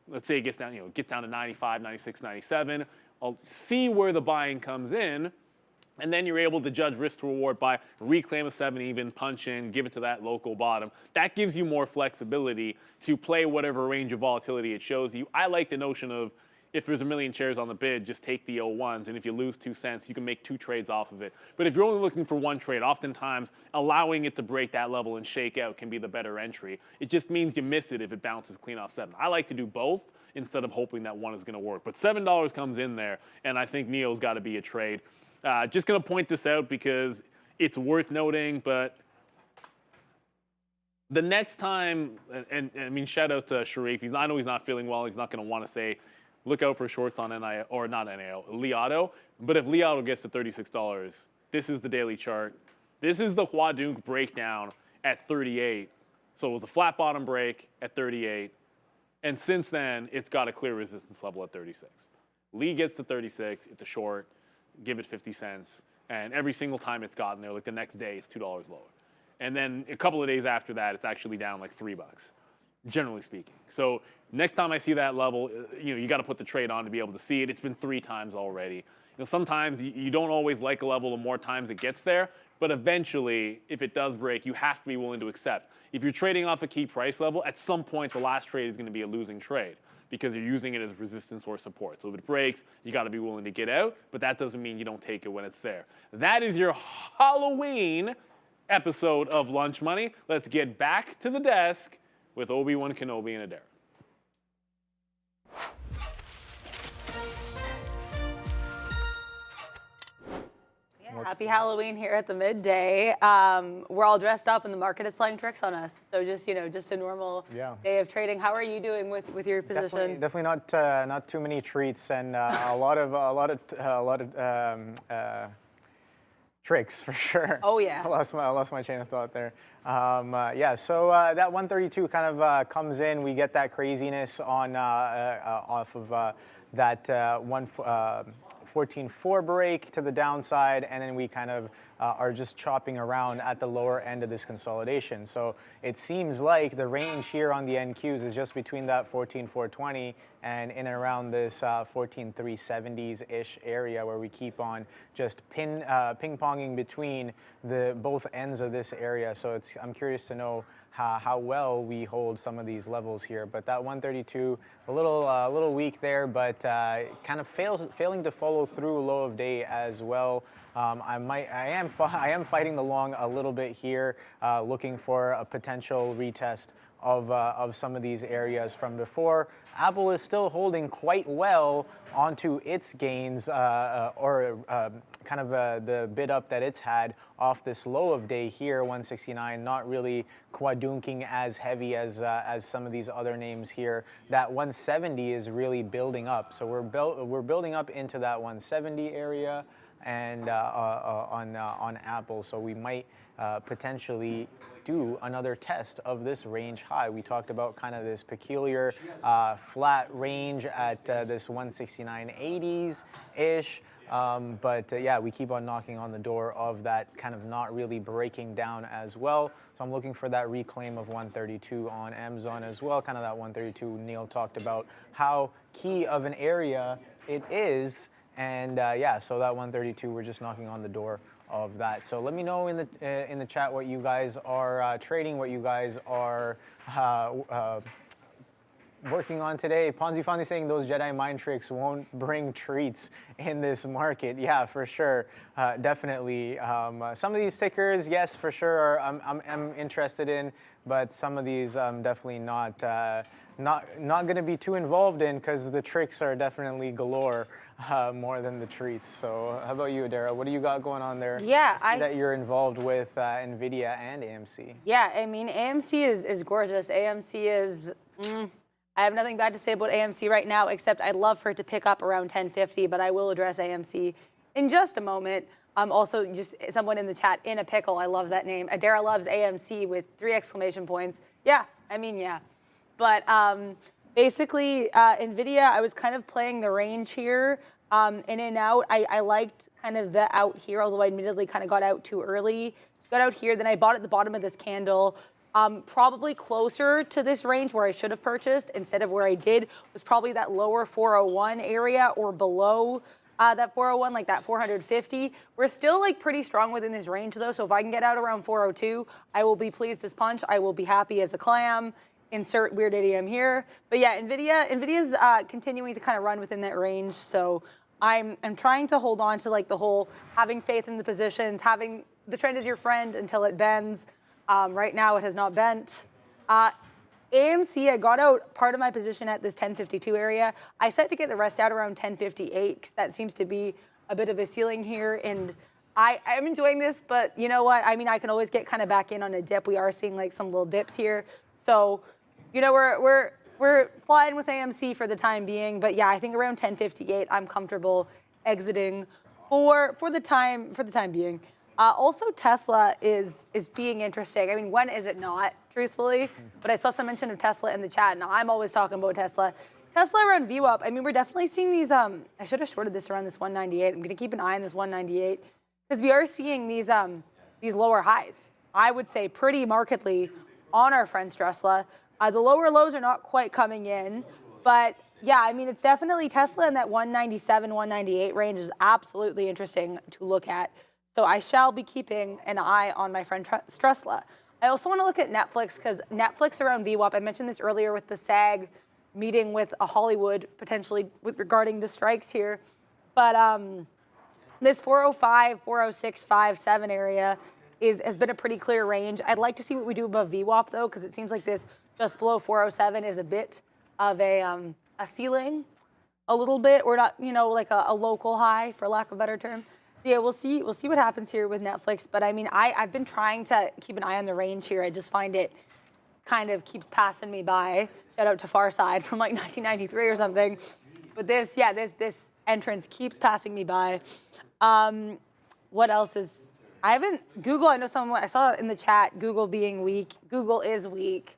let's say it gets down, gets down to 95, 96, 97, I'll see where the buying comes in. And then you're able to judge risk to reward by reclaim a 7 even, punch in, give it to that local bottom. That gives you more flexibility to play whatever range of volatility it shows you. I like the notion of if there's a million shares on the bid, just take the 01s, and if you lose 2 cents, you can make 2 trades off of it. But if you're only looking for 1 trade, oftentimes allowing it to break that level and shake out can be the better entry. It just means you miss it if it bounces clean off 7. I like to do both instead of hoping that one is going to work. But $7 comes in there, and I think NIO's got to be a trade. Just going to point this out because it's worth noting, but the next time, and shout out to Sharif. I know he's not feeling well. He's not going to want to say, look out for shorts on NIO, or not NIO, Li Auto. But if Li Auto gets to $36, this is the daily chart. This is the Huadong breakdown at 38. So it was a flat bottom break at 38. And since then, it's got a clear resistance level at 36. Li gets to 36, it's a short. Give it 50 cents, and every single time it's gotten there, like the next day, it's $2 lower. And then a couple of days after that, it's actually down like $3, generally speaking. So next time I see that level, you got to put the trade on to be able to see it. It's been 3 times already. Sometimes you don't always like a level the more times it gets there, but eventually, if it does break, you have to be willing to accept. If you're trading off a key price level, at some point, the last trade is going to be a losing trade, because you're using it as resistance or support. So if it breaks, you got to be willing to get out, but that doesn't mean you don't take it when it's there. That is your Halloween episode of Lunch Money. Let's get back to the desk with Obi-Wan Kenobi and ADR. Happy Halloween here at the Midday. We're all dressed up and the market is playing tricks on us. So just a normal day of trading. How are you doing with your position? Definitely not too many treats and a lot of tricks for sure. Oh yeah. I lost my chain of thought there. So that 132 kind of comes in. We get that craziness on off of that 14.4 break to the downside, and then we kind of are just chopping around at the lower end of this consolidation. So it seems like the range here on the NQs is just between that 14.420 and in and around this 14.370s-ish area, where we keep on just ping-ponging between both ends of this area. So I'm curious to know how well we hold some of these levels here. But that 132, a little weak there, but kind of failing to follow through low of day as well. I am fighting the long a little bit here, looking for a potential retest of some of these areas from before. Apple is still holding quite well onto its gains, kind of the bid up that it's had off this low of day here, 169, not really quadunking as heavy as some of these other names here. That 170 is really building up, so we're building up into that 170 area, and on Apple, so we might potentially do another test of this range high. We talked about kind of this peculiar flat range at this 169.80s-ish. Yeah, we keep on knocking on the door of that, kind of not really breaking down as well. So I'm looking for that reclaim of 132 on Amazon as well, kind of that 132 Neil talked about, how key of an area it is. And yeah, so that 132, we're just knocking on the door of that. So let me know in the chat what you guys are trading, what you guys are working on today. Ponzi Fonzie saying those Jedi mind tricks won't bring treats in this market. Yeah, for sure, definitely. Some of these tickers, yes, for sure, I'm interested in, but some of these I'm definitely not going to be too involved in, because the tricks are definitely galore, more than the treats. So how about you, Adara? What do you got going on there? Yeah, that you're involved with NVIDIA and AMC. Yeah, I mean, AMC is gorgeous. AMC is, I have nothing bad to say about AMC right now, except I'd love for it to pick up around 1050, but I will address AMC in just a moment. Also, just someone in the chat, in a pickle, I love that name. Adara loves AMC with 3 exclamation points. Yeah, I mean, yeah. But basically, NVIDIA, I was kind of playing the range here, in and out. I liked kind of the out here, although I admittedly kind of got out too early. Got out here, then I bought at the bottom of this candle. Probably closer to this range where I should have purchased instead of where I did was probably that lower 401 area, or below that 401, like that 450. We're still like pretty strong within this range though, so if I can get out around 402, I will be pleased as punch. I will be happy as a clam. Insert weird idiom here. But yeah, NVIDIA's continuing to kind of run within that range, so I'm trying to hold on to like the whole having faith in the positions, having the trend is your friend until it bends. Right now it has not bent. AMC, I got out part of my position at this 1052 area. I set to get the rest out around 1058, because that seems to be a bit of a ceiling here. And I'm enjoying this, but you know what? I mean, I can always get kind of back in on a dip. We are seeing like some little dips here. So, you know, we're flying with AMC for the time being. But yeah, I think around 1058, I'm comfortable exiting for the time being. Also, Tesla is being interesting. I mean, when is it not, truthfully? But I saw some mention of Tesla in the chat. Now, I'm always talking about Tesla. Tesla around VWAP, I mean, we're definitely seeing these, I should have shorted this around this 198. I'm going to keep an eye on this 198, because we are seeing these lower highs, I would say, pretty markedly on our friends Tesla. The lower lows are not quite coming in, but yeah, I mean, it's definitely Tesla in that 197, 198 range is absolutely interesting to look at. So I shall be keeping an eye on my friend Tesla. I also want to look at Netflix, because Netflix around VWAP, I mentioned this earlier with the SAG meeting with a Hollywood, potentially regarding the strikes here. But this 405, 406, 57 area has been a pretty clear range. I'd like to see what we do above VWAP, though, because it seems like this just below 407 is a bit of a ceiling, a little bit, or not, you know, like a local high, for lack of a better term. So yeah, we'll see what happens here with Netflix. But I mean, I've been trying to keep an eye on the range here. I just find it kind of keeps passing me by. Shout out to Farside from like 1993 or something. But this entrance keeps passing me by. What else is? Google. I know someone I saw in the chat. Google being weak. Google is weak,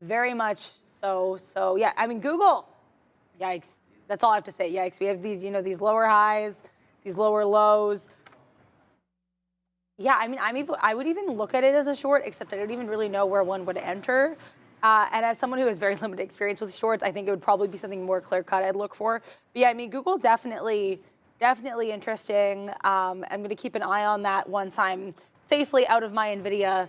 very much so. So yeah, I mean Google. Yikes. That's all I have to say. Yikes. We have these, these lower highs, these lower lows. Yeah, I mean, I would even look at it as a short, except I don't even really know where one would enter. And as someone who has very limited experience with shorts, I think it would probably be something more clear-cut I'd look for. But yeah, I mean, Google definitely interesting. I'm going to keep an eye on that once I'm safely out of my NVIDIA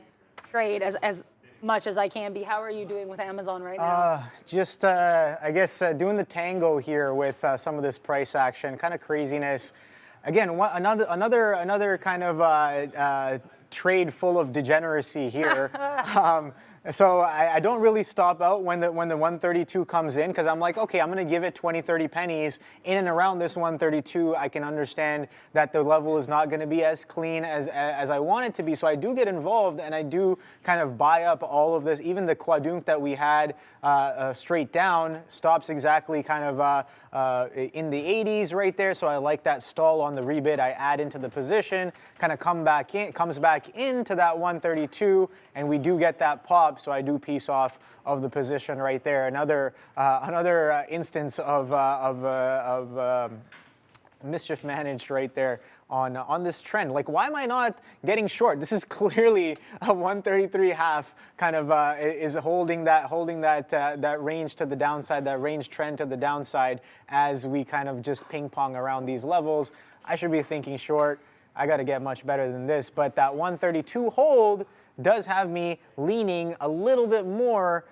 trade as much as I can be. How are you doing with Amazon right now? Just, I guess, doing the tango here with some of this price action, kind of craziness. Again, another kind of trade full of degeneracy here. So I don't really stop out when the 132 comes in, because I'm like, okay, I'm going to give it 20, 30 pennies in and around this 132. I can understand that the level is not going to be as clean as I want it to be. So I do get involved, and I do kind of buy up all of this. Even the quadrunk that we had straight down stops exactly kind of in the 80s right there. So I like that stall on the rebid. I add into the position, kind of comes back into that 132, and we do get that pop. So I do piece off of the position right there. Another instance of mischief managed right there on this trend. Like, why am I not getting short? This is clearly a 133.5 kind of is holding that range to the downside, that range trend to the downside as we kind of just ping pong around these levels. I should be thinking short. I got to get much better than this, but that 132 hold does have me leaning a little bit more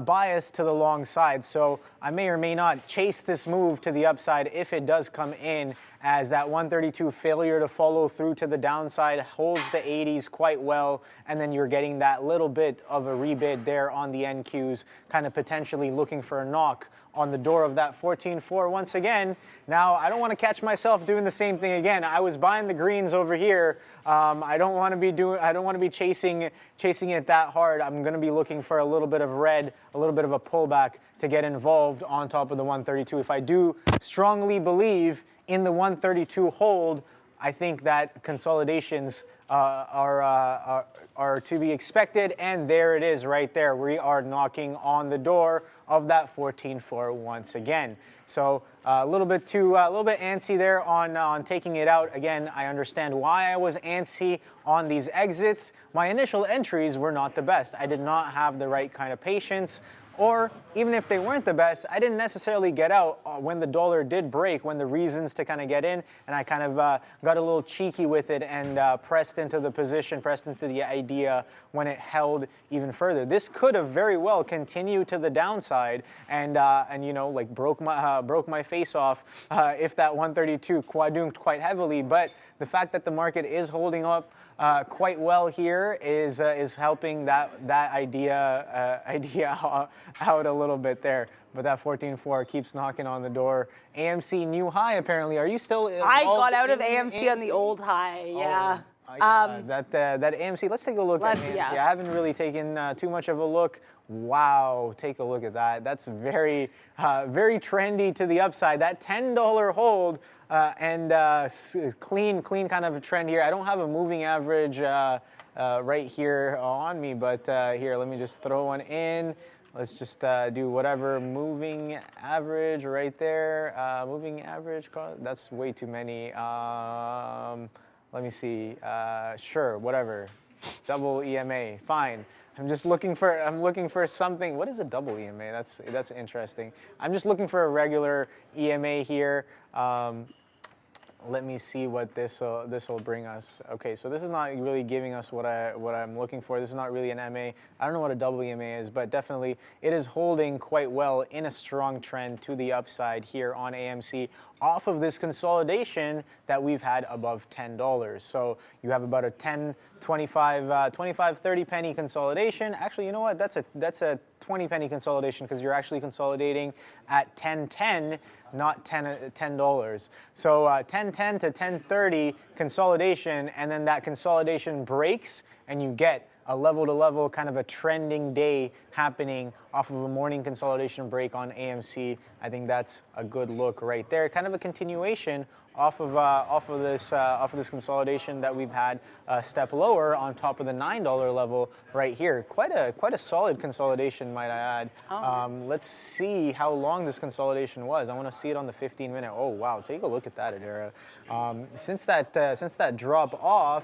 biased to the long side. So I may or may not chase this move to the upside if it does come in, as that 132 failure to follow through to the downside holds the 80s quite well, and then you're getting that little bit of a rebid there on the NQs, kind of potentially looking for a knock on the door of that 14.4 once again. Now, I don't want to catch myself doing the same thing again. I was buying the greens over here. I don't want to be chasing it that hard. I'm going to be looking for a little bit of red, a little bit of a pullback to get involved on top of the 132. If I do strongly believe in the 132 hold, I think that consolidations are to be expected, and there it is right there. We are knocking on the door of that 14.4 once again. So a little bit antsy there on taking it out. Again, I understand why I was antsy on these exits. My initial entries were not the best. I did not have the right kind of patience. Or even if they weren't the best, I didn't necessarily get out when the dollar did break, when the reasons to kind of get in, and I kind of got a little cheeky with it and pressed into the position, pressed into the idea when it held even further. This could have very well continued to the downside and like broke my face off if that 132 quadrunked quite heavily. But the fact that the market is holding up quite well here is helping that idea out a little bit there. But that 14.4 keeps knocking on the door. AMC new high apparently. Are you still? I got out of AMC on the old high. Yeah. That AMC. Let's take a look at AMC. Yeah. I haven't really taken too much of a look. Wow, take a look at that. That's very trendy to the upside. That $10 hold and clean kind of a trend here. I don't have a moving average right here on me, but here, let me just throw one in. Let's just do whatever moving average right there. Moving average, that's way too many. Let me see. Sure, whatever. Double EMA, fine. I'm looking for something. What is a double EMA? That's interesting. I'm just looking for a regular EMA here. Let me see what this will bring us. Okay, so this is not really giving us what I'm looking for. This is not really an MA. I don't know what a double EMA is, but definitely it is holding quite well in a strong trend to the upside here on AMC off of this consolidation that we've had above $10. So you have about a 10, 25, 30 penny consolidation. Actually, you know what? That's a 20 penny consolidation because you're actually consolidating at 10.10, not $10. So 10.10 to 10.30 consolidation, and then that consolidation breaks and you get a level-to-level kind of a trending day happening off of a morning consolidation break on AMC. I think that's a good look right there. Kind of a continuation off of this consolidation that we've had a step lower on top of the $9 level right here. Quite a solid consolidation, might I add. Let's see how long this consolidation was. I want to see it on the 15-minute. Oh wow, take a look at that, Adira. Since that drop off,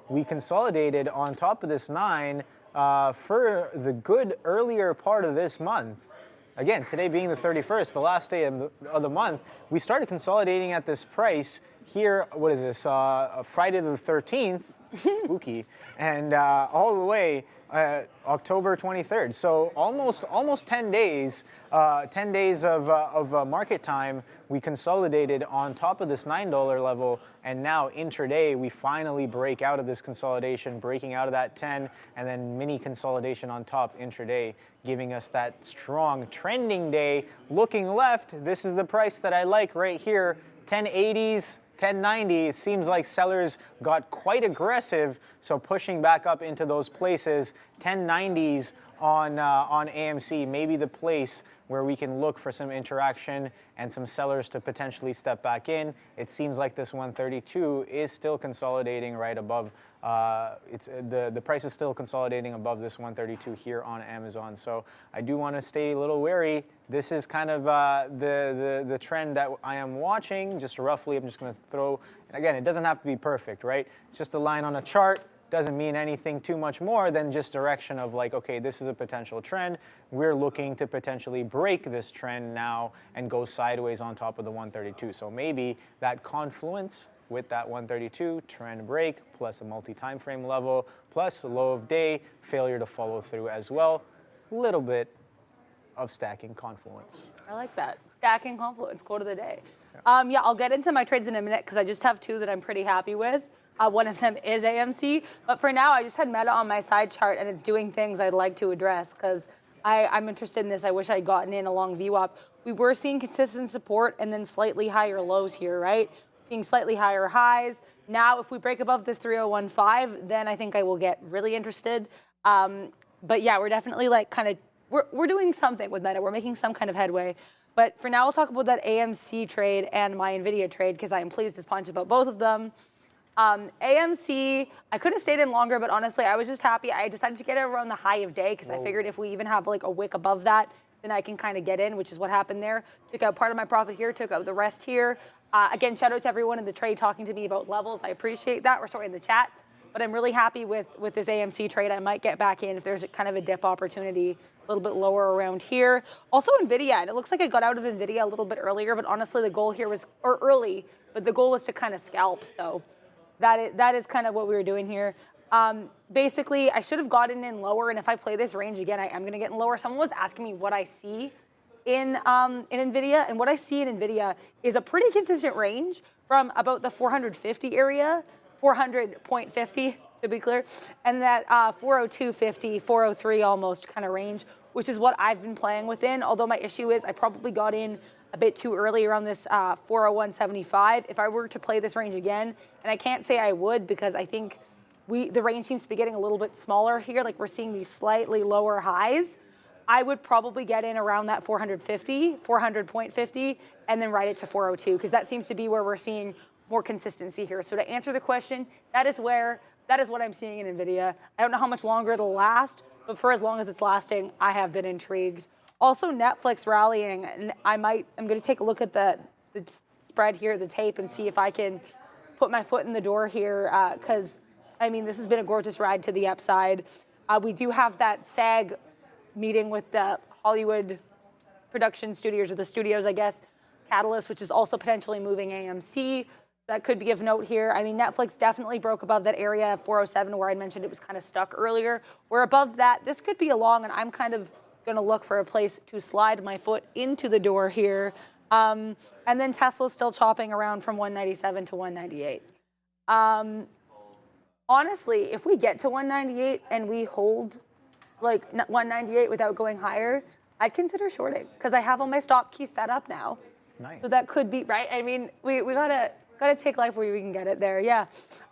we consolidated on top of this 9 for the good earlier part of this month. Again, today being the 31st, the last day of the month, we started consolidating at this price here. What is this? Friday the 13th, spooky, and all the way October 23rd. So almost 10 days, 10 days of market time. We consolidated on top of this $9 level, and now intraday we finally break out of this consolidation, breaking out of that 10, and then mini consolidation on top intraday, giving us that strong trending day. Looking left, this is the price that I like right here, 1080s. 1090, it seems like sellers got quite aggressive, so pushing back up into those places. 1090s on AMC, maybe the place where we can look for some interaction and some sellers to potentially step back in. It seems like this 132 is still consolidating right above. The price is still consolidating above this 132 here on Amazon. So I do want to stay a little wary. This is kind of the trend that I am watching. Just roughly, I'm just going to throw. And again, it doesn't have to be perfect, right? It's just a line on a chart. Doesn't mean anything too much more than just direction of like, okay, this is a potential trend. We're looking to potentially break this trend now and go sideways on top of the 132. So maybe that confluence with that 132 trend break plus a multi-time frame level plus a low of day failure to follow through as well. Little bit of stacking confluence. I like that. Stacking confluence, quote of the day. Yeah, I'll get into my trades in a minute because I just have 2 that I'm pretty happy with. One of them is AMC, but for now I just had Meta on my side chart and it's doing things I'd like to address because I'm interested in this. I wish I'd gotten in along VWAP. We were seeing consistent support and then slightly higher lows here, right? Seeing slightly higher highs. Now if we break above this 3015, then I think I will get really interested. But yeah, we're definitely like kind of, we're doing something with Meta. We're making some kind of headway. But for now, we'll talk about that AMC trade and my NVIDIA trade because I am pleased as punch about both of them. AMC, I could have stayed in longer, but honestly, I was just happy. I decided to get it around the high of day because I figured if we even have like a wick above that, then I can kind of get in, which is what happened there. Took out part of my profit here, took out the rest here. Again, shout out to everyone in the trade talking to me about levels. I appreciate that. Or sorry, in the chat. But I'm really happy with this AMC trade. I might get back in if there's kind of a dip opportunity a little bit lower around here. Also NVIDIA, and it looks like I got out of NVIDIA a little bit earlier, but honestly the goal here was, or early, but the goal was to kind of scalp. So that is kind of what we were doing here. Basically, I should have gotten in lower, and if I play this range again, I'm going to get in lower. Someone was asking me what I see in NVIDIA, and what I see in NVIDIA is a pretty consistent range from about the 450 area, 400.50 to be clear, and that 402.50, 403 almost kind of range, which is what I've been playing within. Although my issue is I probably got in a bit too early around this 401.75. If I were to play this range again, and I can't say I would because I think the range seems to be getting a little bit smaller here, like we're seeing these slightly lower highs, I would probably get in around that 400.50, and then ride it to 402, because that seems to be where we're seeing more consistency here. So to answer the question, that is what I'm seeing in NVIDIA. I don't know how much longer it'll last, but for as long as it's lasting, I have been intrigued. Also, Netflix rallying, and I'm going to take a look at the spread here, the tape, and see if I can put my foot in the door here, because, I mean, this has been a gorgeous ride to the upside. We do have that SAG meeting with the Hollywood production studios, or the studios, I guess, Catalyst, which is also potentially moving AMC. That could be of note here. I mean, Netflix definitely broke above that area, 407, where I mentioned it was kind of stuck earlier. We're above that. This could be a long, and I'm kind of going to look for a place to slide my foot into the door here. And then Tesla's still chopping around from 197 to 198. Honestly, if we get to 198 and we hold like 198 without going higher, I'd consider shorting because I have all my stop keys set up now. Nice. So that could be, right? I mean, we gotta take life where we can get it there. Yeah.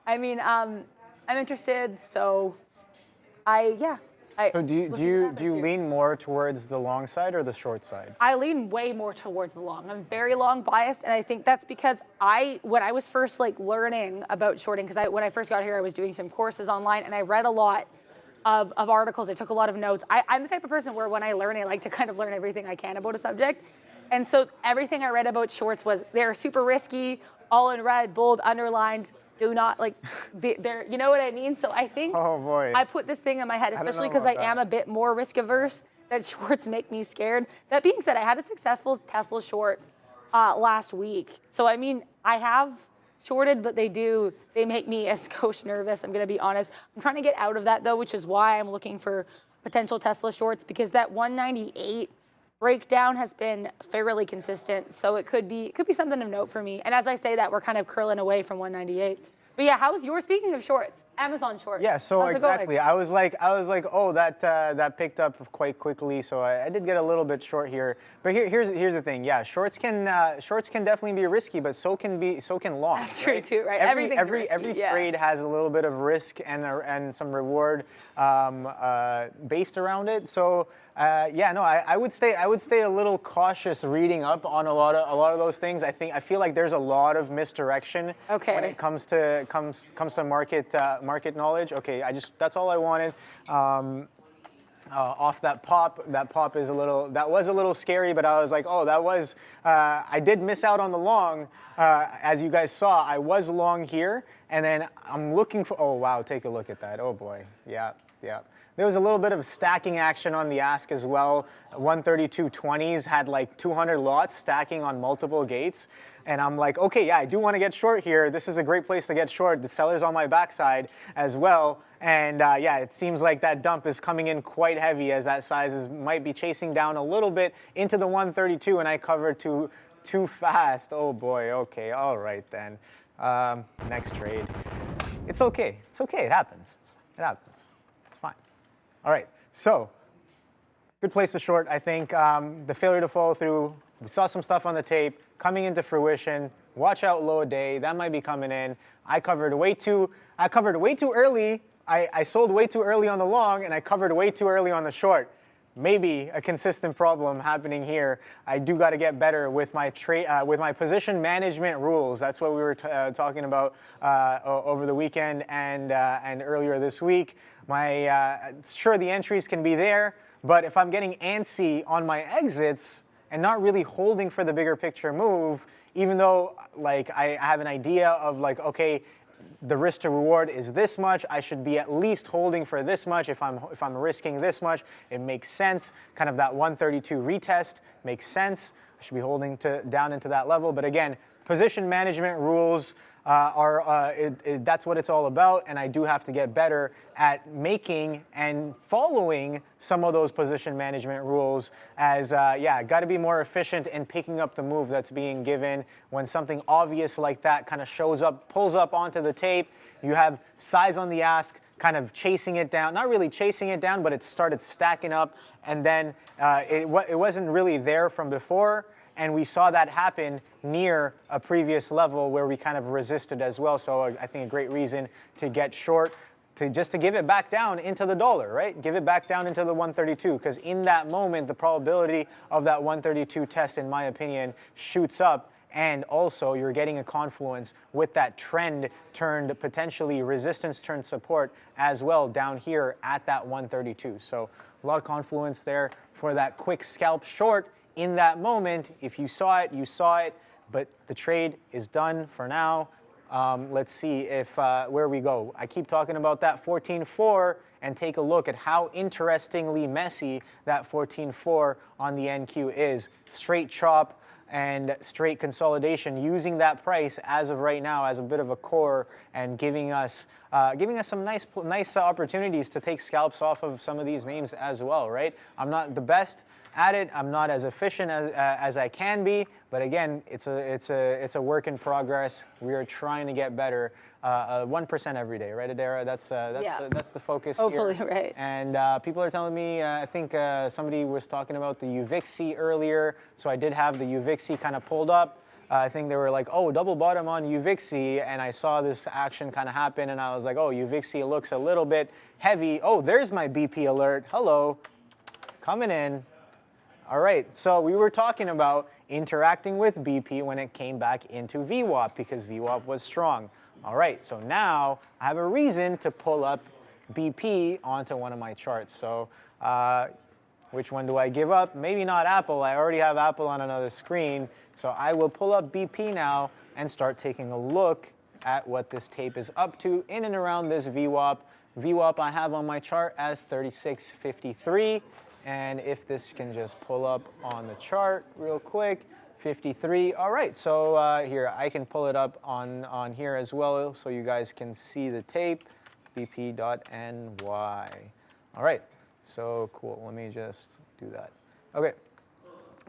I mean, I'm interested, so So do you lean more towards the long side or the short side? I lean way more towards the long. I'm very long biased, and I think that's because when I was first learning about shorting, because when I first got here, I was doing some courses online, and I read a lot of articles. I took a lot of notes. I'm the type of person where when I learn, I like to kind of learn everything I can about a subject, and so everything I read about shorts was they're super risky, all in red, bold, underlined. Do not they're, you know what I mean? So I think I put this thing in my head, especially because I am a bit more risk averse, that shorts make me scared. That being said, I had a successful Tesla short last week. So I mean, I have shorted, but they make me a skosh nervous, I'm gonna be honest. I'm trying to get out of that though, which is why I'm looking for potential Tesla shorts, because that 198 breakdown has been fairly consistent, so it could be something of note for me. And as I say that, we're kind of curling away from 198. But yeah, how's your, speaking of shorts, Amazon shorts? Yeah, so exactly. I was like, oh, that picked up quite quickly, so I did get a little bit short here. But here's the thing. Yeah, shorts can definitely be risky, but so can long. That's true too, right? Everything's risky. Every trade has a little bit of risk and some reward based around it. So I would stay a little cautious reading up on a lot of those things. I feel like there's a lot of misdirection when it comes to market knowledge. Okay, that's all I wanted. Off that pop was a little scary, but I was like, oh, I did miss out on the long. As you guys saw, I was long here, and then I'm looking for, oh wow, take a look at that. Oh boy, yeah. There was a little bit of stacking action on the ask as well. 132.20s had like 200 lots stacking on multiple gates. And I'm like, okay, yeah, I do want to get short here. This is a great place to get short. The seller's on my backside as well. And it seems like that dump is coming in quite heavy, as that size might be chasing down a little bit into the 132, and I covered too fast. Oh boy, okay, all right then. Next trade. It's okay, it happens. It's fine. All right, so good place to short, I think. The failure to follow through, we saw some stuff on the tape coming into fruition. Watch out, low day, that might be coming in. I covered way too early. I sold way too early on the long, and I covered way too early on the short. Maybe a consistent problem happening here. I do got to get better with my position management rules. That's what we were talking about over the weekend and earlier this week. Sure, the entries can be there, but if I'm getting antsy on my exits and not really holding for the bigger picture move, even though I have an idea of okay, the risk to reward is this much, I should be at least holding for this much. If I'm risking this much, it makes sense. Kind of that 132 retest makes sense. I should be holding down into that level. But again, position management rules that's what it's all about, and I do have to get better at making and following some of those position management rules as, got to be more efficient in picking up the move that's being given. When something obvious like that kind of shows up, pulls up onto the tape, you have size on the ask, kind of chasing it down, not really chasing it down, but it started stacking up, and then it wasn't really there from before. And we saw that happen near a previous level where we kind of resisted as well. So I think a great reason to get short, just to give it back down into the dollar, right? Give it back down into the 132, because in that moment, the probability of that 132 test, in my opinion, shoots up. And also, you're getting a confluence with that trend turned potentially resistance turned support as well down here at that 132. So a lot of confluence there for that quick scalp short. In that moment, if you saw it, you saw it, but the trade is done for now. Let's see where we go. I keep talking about that 14.4, and take a look at how interestingly messy that 14.4 on the NQ is. Straight chop and straight consolidation, using that price as of right now as a bit of a core, and giving us some nice opportunities to take scalps off of some of these names as well, right? I'm not the best at it. I'm not as efficient as I can be, but again, it's a work in progress. We are trying to get better, 1% every day, right, Adara? That's the focus. Hopefully, here. Right. And people are telling me, I think somebody was talking about the UVIXI earlier, so I did have the UVIXI kind of pulled up. I think they were like, oh, double bottom on UVIXI, and I saw this action kind of happen, and I was like, oh, UVIXI looks a little bit heavy. Oh, there's my BP alert. Hello, coming in. All right, so we were talking about interacting with BP when it came back into VWAP because VWAP was strong. All right, so now I have a reason to pull up BP onto one of my charts. So which one do I give up? Maybe not Apple. I already have Apple on another screen. So I will pull up BP now and start taking a look at what this tape is up to in and around this VWAP. VWAP I have on my chart as 36.53. And if this can just pull up on the chart real quick, 53. All right, so here, I can pull it up on here as well so you guys can see the tape, BP.NY. All right. So cool, let me just do that. Okay,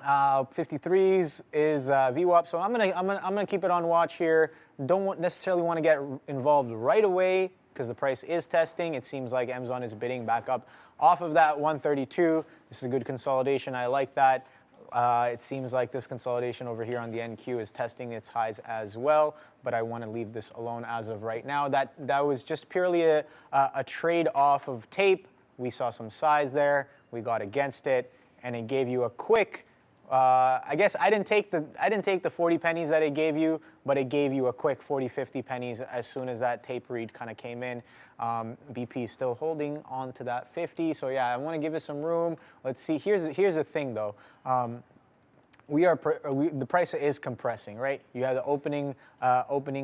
53s is VWAP, so I'm gonna keep it on watch here. Don't necessarily want to get involved right away because the price is testing. It seems like Amazon is bidding back up off of that 132. This is a good consolidation, I like that. It seems like this consolidation over here on the NQ is testing its highs as well, but I want to leave this alone as of right now. That was just purely a trade off of tape. We saw some size there, we got against it, and it gave you a quick, I guess I didn't take the 40 pennies that it gave you, but it gave you a quick 40, 50 pennies as soon as that tape read kind of came in. BP is still holding on to that 50, so yeah, I want to give it some room. Let's see, here's the thing though. The price is compressing, right? You have the opening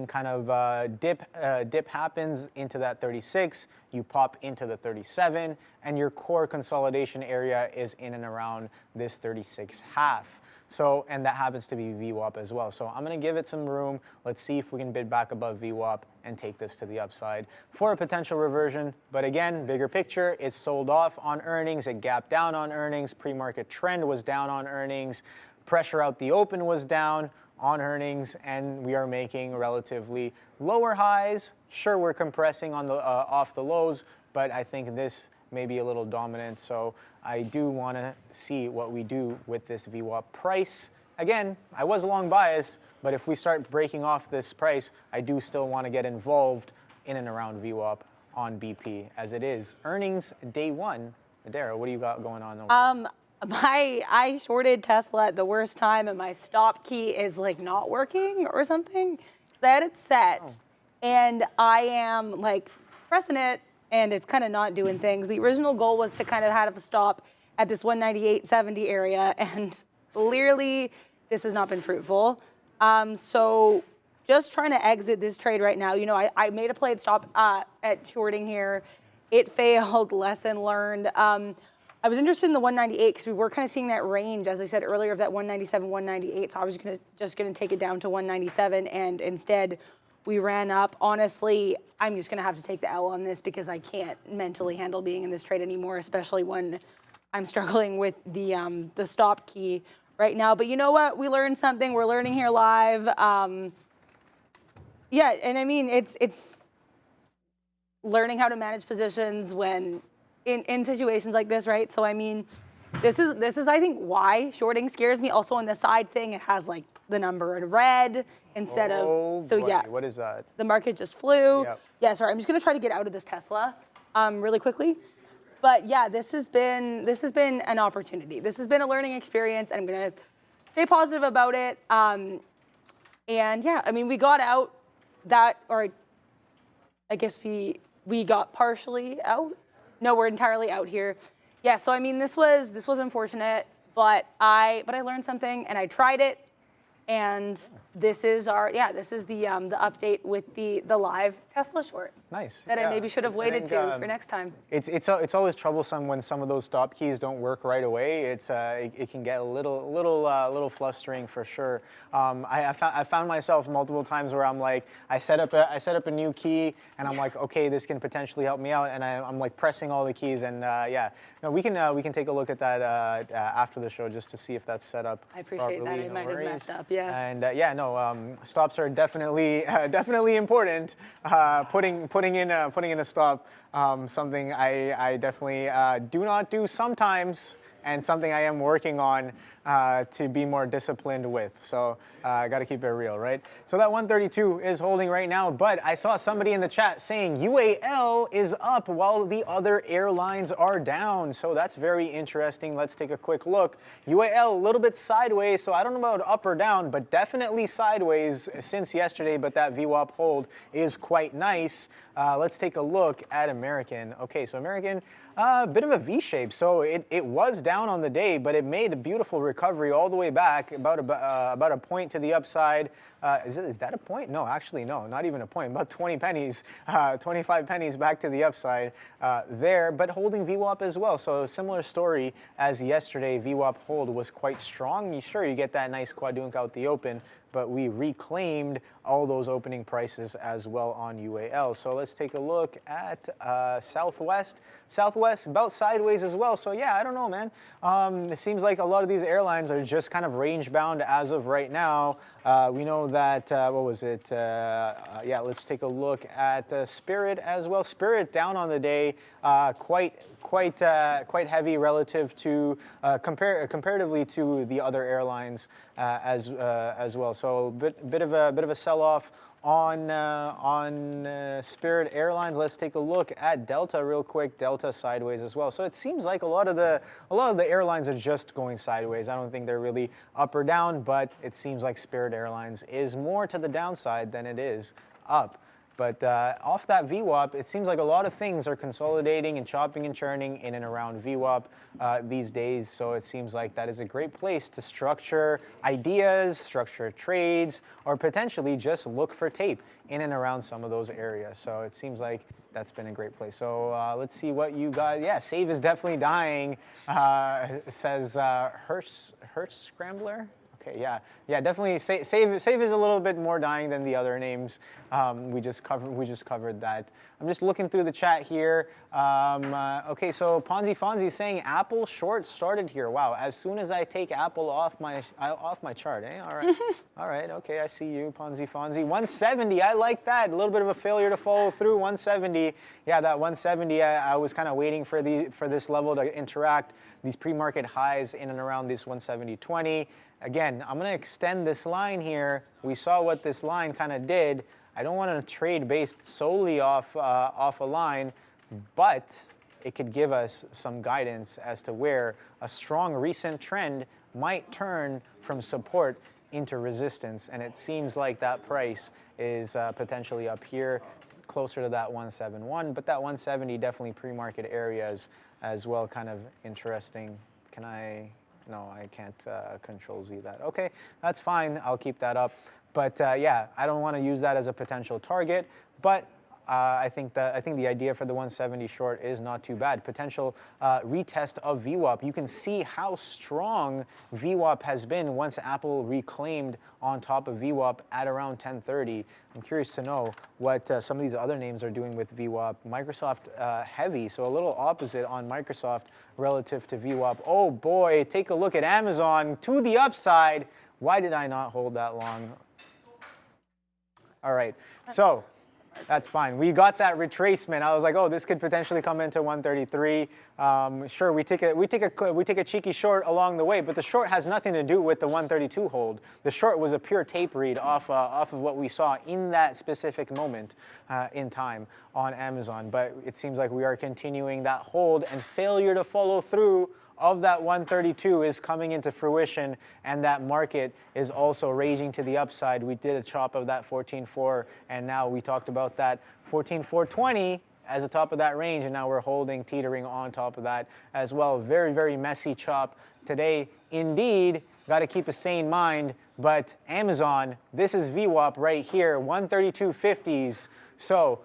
kind of dip happens into that 36, you pop into the 37, and your core consolidation area is in and around this 36.5. So, and that happens to be VWAP as well. So I'm going to give it some room. Let's see if we can bid back above VWAP and take this to the upside for a potential reversion. But again, bigger picture, it's sold off on earnings. It gapped down on earnings. Pre-market trend was down on earnings. Pressure out the open was down on earnings, and we are making relatively lower highs. Sure, we're compressing on the off the lows, but I think this may be a little dominant. So I do want to see what we do with this VWAP price. Again, I was long biased, but if we start breaking off this price, I do still want to get involved in and around VWAP on BP as it is earnings day one. Adara, what do you got going on? I shorted Tesla at the worst time, and my stop key is like not working or something. Because I had it set, and I am like pressing it, and it's kind of not doing things. The original goal was to kind of have a stop at this 198.70 area, and clearly this has not been fruitful. So just trying to exit this trade right now. You know, I made a played stop at shorting here. It failed. Lesson learned. I was interested in the 198 because we were kind of seeing that range, as I said earlier, of that 197, 198. So I was just gonna take it down to 197, and instead we ran up. Honestly, I'm just gonna have to take the L on this because I can't mentally handle being in this trade anymore, especially when I'm struggling with the stop key right now. But you know what? We learned something. We're learning here live. Yeah, and I mean it's learning how to manage positions when. In situations like this, right? So I mean, this is I think why shorting scares me. Also on the side thing, it has like the number in red instead of. So boy, yeah. What is that? The market just flew. Yep. Yeah, sorry. I'm just gonna try to get out of this Tesla, really quickly. But yeah, this has been an opportunity. This has been a learning experience, and I'm gonna stay positive about it. And yeah, I mean, we got out that, or I guess we got partially out. No, we're entirely out here. Yeah, so I mean, this was unfortunate, but I learned something, and I tried it, and this is the update with the live Tesla short. Nice. That I maybe should have waited for next time. It's always troublesome when some of those stop keys don't work right away. It can get a little flustering for sure. I found myself multiple times where I'm like, I set up a new key, and I'm like, okay, this can potentially help me out, and I'm like pressing all the keys, and yeah, no, we can take a look at that after the show just to see if that's set up. I appreciate properly. that. I might have messed up. Yeah. And yeah, no, stops are definitely important. Putting in a stop, something I definitely do not do sometimes, and something I am working on to be more disciplined with. So I got to keep it real, right? So that 132 is holding right now, but I saw somebody in the chat saying UAL is up while the other airlines are down. So that's very interesting. Let's take a quick look. UAL a little bit sideways, so I don't know about up or down, but definitely sideways since yesterday, but that VWAP hold is quite nice. Let's take a look at American. Okay, so American, bit of a V shape. So it was down on the day, but it made a beautiful recovery all the way back, about a point to the upside. Is that a point? No, actually, no, not even a point. About 20 pennies, 25 pennies back to the upside there, but holding VWAP as well. So similar story as yesterday. VWAP hold was quite strong. Sure, you get that nice quadrunk out the open, but we reclaimed all those opening prices as well on UAL. So let's take a look at Southwest. Southwest about sideways as well. So yeah, I don't know, man. It seems like a lot of these airlines are just kind of range bound as of right now. We know that, what was it? Yeah, let's take a look at Spirit as well. Spirit down on the day, quite heavy relative to comparatively to the other airlines as well. So bit of a sell-off on Spirit Airlines. Let's take a look at Delta real quick. Delta sideways as well. So it seems like a lot of the airlines are just going sideways. I don't think they're really up or down, but it seems like Spirit Airlines is more to the downside than it is up. But off that VWAP, it seems like a lot of things are consolidating and chopping and churning in and around VWAP these days. So it seems like that is a great place to structure ideas, structure trades, or potentially just look for tape in and around some of those areas. So it seems like that's been a great place. So let's see what you guys, yeah, Save is definitely dying, says Hertz Scrambler. Okay, yeah, definitely. Save is a little bit more dying than the other names. We just covered that. I'm just looking through the chat here. Okay, so Ponzi Fonzie saying Apple short started here. Wow, as soon as I take Apple off my chart, eh? All right, all right. Okay, I see you, Ponzi Fonzie. 170, I like that. A little bit of a failure to follow through. 170, yeah, that 170. I was kind of waiting for this level to interact. These pre-market highs in and around this 170.20. Again, I'm going to extend this line here. We saw what this line kind of did. I don't want to trade based solely off a line, but it could give us some guidance as to where a strong recent trend might turn from support into resistance. And it seems like that price is potentially up here, closer to that 171. But that 170 definitely pre-market areas as well, kind of interesting. Can I? No, I can't Control Z that. Okay, that's fine. I'll keep that up. But yeah, I don't want to use that as a potential target. But I think the idea for the 170 short is not too bad. Potential retest of VWAP. You can see how strong VWAP has been once Apple reclaimed on top of VWAP at around 1030. I'm curious to know what some of these other names are doing with VWAP. Microsoft heavy, so a little opposite on Microsoft relative to VWAP. Oh boy, take a look at Amazon to the upside. Why did I not hold that long? All right, so that's fine. We got that retracement. I was like, oh, this could potentially come into 133. Sure, we take a cheeky short along the way, but the short has nothing to do with the 132 hold. The short was a pure tape read off of what we saw in that specific moment in time on Amazon. But it seems like we are continuing that hold, and failure to follow through of that 132 is coming into fruition, and that market is also raging to the upside. We did a chop of that 14.4, and now we talked about that 14.420 as the top of that range, and now we're holding, teetering on top of that as well. Very, very messy chop today indeed. Got to keep a sane mind, but Amazon, this is VWAP right here, 132.50s. So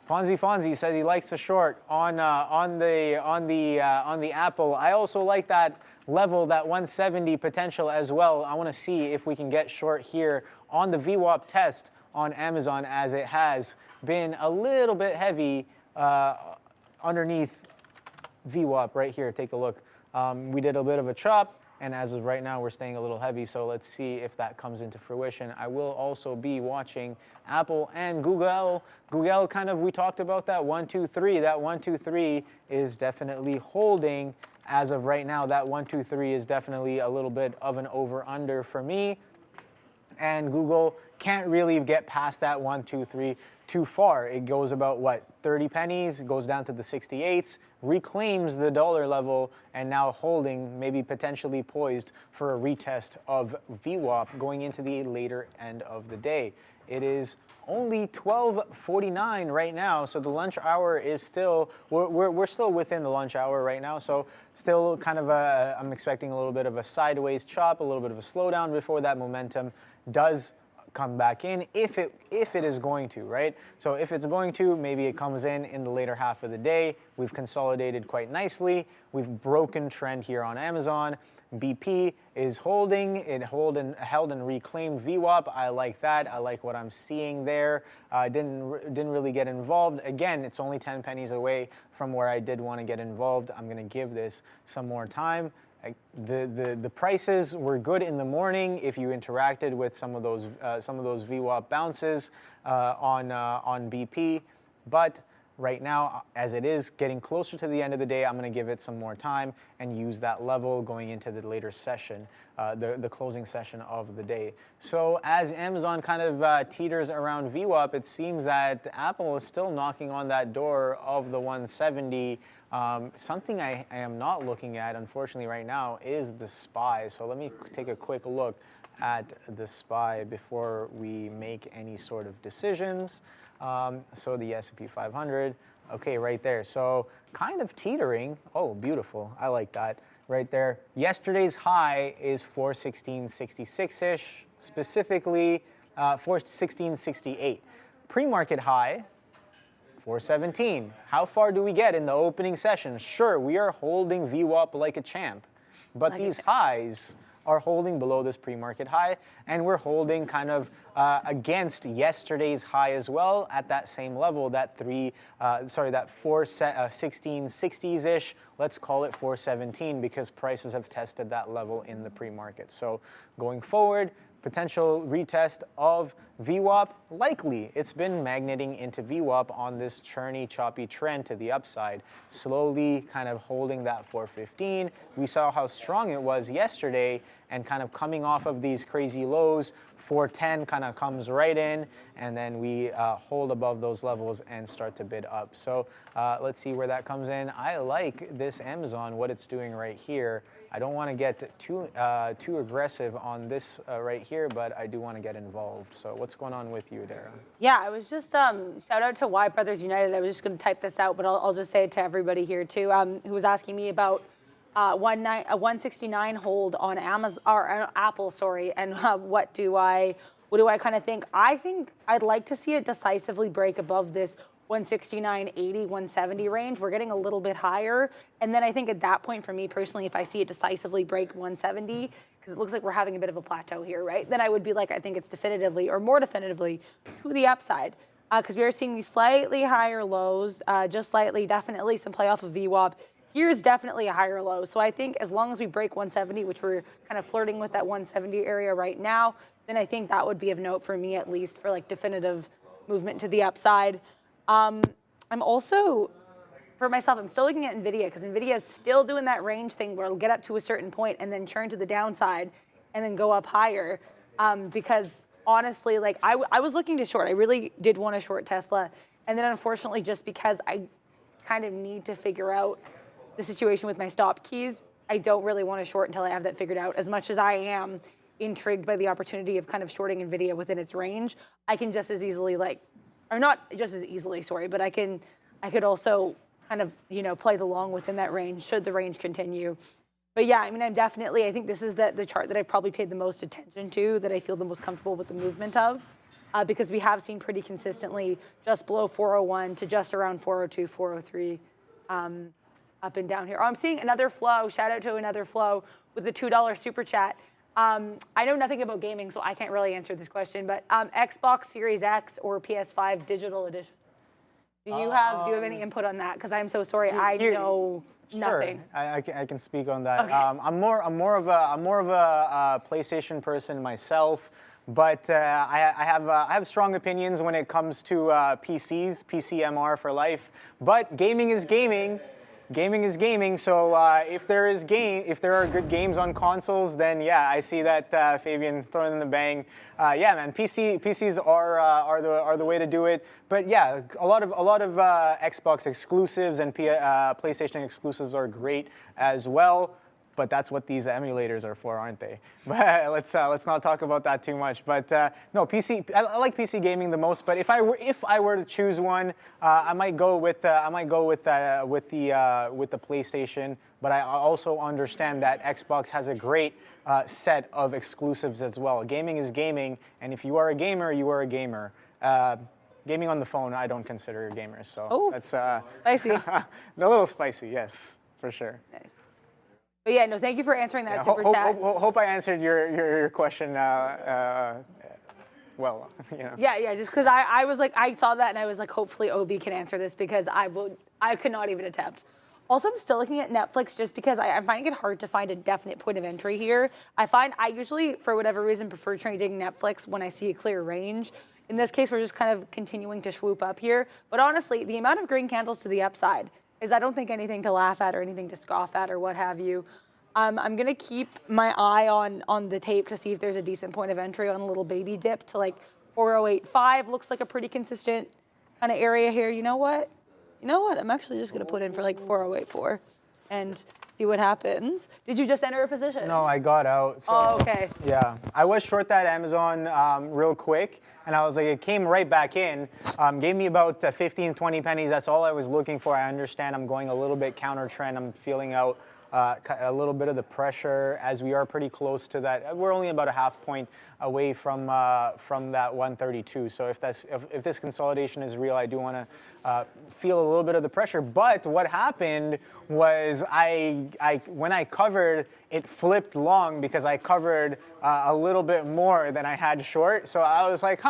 Ponzi Fonzie says he likes the short on the Apple. I also like that level, that 170 potential as well. I want to see if we can get short here on the VWAP test on Amazon, as it has been a little bit heavy underneath VWAP right here. Take a look. We did a bit of a chop, and as of right now, we're staying a little heavy. So let's see if that comes into fruition. I will also be watching Apple and Google. Google kind of, we talked about that 1, 2, 3. That 1, 2, 3 is definitely holding as of right now, that 123 is definitely a little bit of an over-under for me. And Google can't really get past that 123 too far. It goes about, what, 30 pennies, goes down to the 68s, reclaims the dollar level, and now holding, maybe potentially poised for a retest of VWAP going into the later end of the day. It is only 12:49 right now, so the lunch hour is still, we're still within the lunch hour right now, so still kind of I'm expecting a little bit of a sideways chop, a little bit of a slowdown before that momentum does come back in, if it is going to, right? So if it's going to, maybe it comes in the later half of the day. We've consolidated quite nicely. We've broken trend here on Amazon. BP is holding. It held and reclaimed VWAP. I like that. I like what I'm seeing there. Didn't really get involved. Again, it's only 10 pennies away from where I did want to get involved. I'm going to give this some more time. The prices were good in the morning if you interacted with some of those VWAP bounces on BP, but right now, as it is getting closer to the end of the day, I'm going to give it some more time and use that level going into the later session, the closing session of the day. So as Amazon kind of teeters around VWAP, it seems that Apple is still knocking on that door of the 170. Something I am not looking at, unfortunately, right now is the SPY. So let me take a quick look at the SPY before we make any sort of decisions. So the S&P 500, okay, right there. So kind of teetering. Oh, beautiful. I like that right there. Yesterday's high is 416.66-ish, specifically 416.68. Pre-market high, 417. How far do we get in the opening session? Sure, we are holding VWAP like a champ, but these highs are holding below this pre-market high, and we're holding kind of against yesterday's high as well at that same level, that 416.60s-ish. Let's call it 417 because prices have tested that level in the pre-market. So going forward, potential retest of VWAP, likely. It's been magneting into VWAP on this churny, choppy trend to the upside, slowly kind of holding that 415. We saw how strong it was yesterday, and kind of coming off of these crazy lows, 410 kind of comes right in, and then we hold above those levels and start to bid up. So let's see where that comes in. I like this Amazon, what it's doing right here. I don't want to get too aggressive on this right here, but I do want to get involved. So what's going on with you, Dara? Yeah, I was just, shout out to Y Brothers United. I was just going to type this out, but I'll just say it to everybody here too, who was asking me about a 169 hold on Amazon, or Apple, sorry, and what do I kind of think? I think I'd like to see it decisively break above this 169.80, 170 range. We're getting a little bit higher. And then I think at that point, for me personally, if I see it decisively break 170, because it looks like we're having a bit of a plateau here, right? Then I would be like, I think it's definitively, or more definitively, to the upside. Because we are seeing these slightly higher lows, just slightly, definitely some play off of VWAP. Here's definitely a higher low. So I think as long as we break 170, which we're kind of flirting with that 170 area right now, then I think that would be of note for me, at least, for like definitive movement to the upside. I'm also, for myself, I'm still looking at NVIDIA, because NVIDIA is still doing that range thing where it'll get up to a certain point and then churn to the downside and then go up higher. Because honestly, like I was looking to short. I really did want to short Tesla. And then unfortunately, just because I kind of need to figure out the situation with my stop keys, I don't really want to short until I have that figured out. As much as I am intrigued by the opportunity of kind of shorting NVIDIA within its range, I can just as easily or not just as easily, sorry, but I could also kind of, play the long within that range should the range continue. But yeah, I mean, I think this is the chart that I've probably paid the most attention to, that I feel the most comfortable with the movement of, because we have seen pretty consistently just below 401 to just around 402, 403, up and down here. Oh, I'm seeing another flow. Shout out to another flow with the $2 super chat. I know nothing about gaming, so I can't really answer this question, but Xbox Series X or PS5 digital edition. Do you have any input on that? Because I'm so sorry, I know nothing. I can speak on that. Okay. I'm more of a PlayStation person myself, but I have strong opinions when it comes to PCs, PCMR for life. But gaming is gaming. gaming is gaming. So if there are good games on consoles, then yeah, I see that Fabian throwing in the bang. Yeah, man, PCs are the way to do it. But yeah, a lot of Xbox exclusives and PlayStation exclusives are great as well. But that's what these emulators are for, aren't they? But let's not talk about that too much. But no, PC. I like PC gaming the most. But if I were to choose one, I might go with the PlayStation. But I also understand that Xbox has a great set of exclusives as well. Gaming is gaming, and if you are a gamer, you are a gamer. Gaming on the phone, I don't consider gamers. So that's spicy. A little spicy, yes, for sure. Nice. But yeah, no, thank you for answering that super chat. Hope I answered your question well. You know. Yeah, just because I was like, I saw that and I was like, hopefully OB can answer this because I could not even attempt. Also, I'm still looking at Netflix just because I'm finding it hard to find a definite point of entry here. I usually, for whatever reason, prefer trading Netflix when I see a clear range. In this case, we're just kind of continuing to swoop up here. But honestly, the amount of green candles to the upside is I don't think anything to laugh at or anything to scoff at or what have you. I'm going to keep my eye on the tape to see if there's a decent point of entry on a little baby dip to like 408.5. Looks like a pretty consistent kind of area here. You know what? I'm actually just going to put in for like 408.4 and see what happens. Did you just enter a position? No, I got out. So, oh, okay. Yeah, I was short that Amazon real quick, and I was like, it came right back in, gave me about 15, 20 pennies. That's all I was looking for. I understand I'm going a little bit counter trend. I'm feeling out a little bit of the pressure as we are pretty close to that. We're only about a half point away from that 132. So if this consolidation is real, I do want to feel a little bit of the pressure. But what happened was when I covered, it flipped long because I covered a little bit more than I had short. So I was like,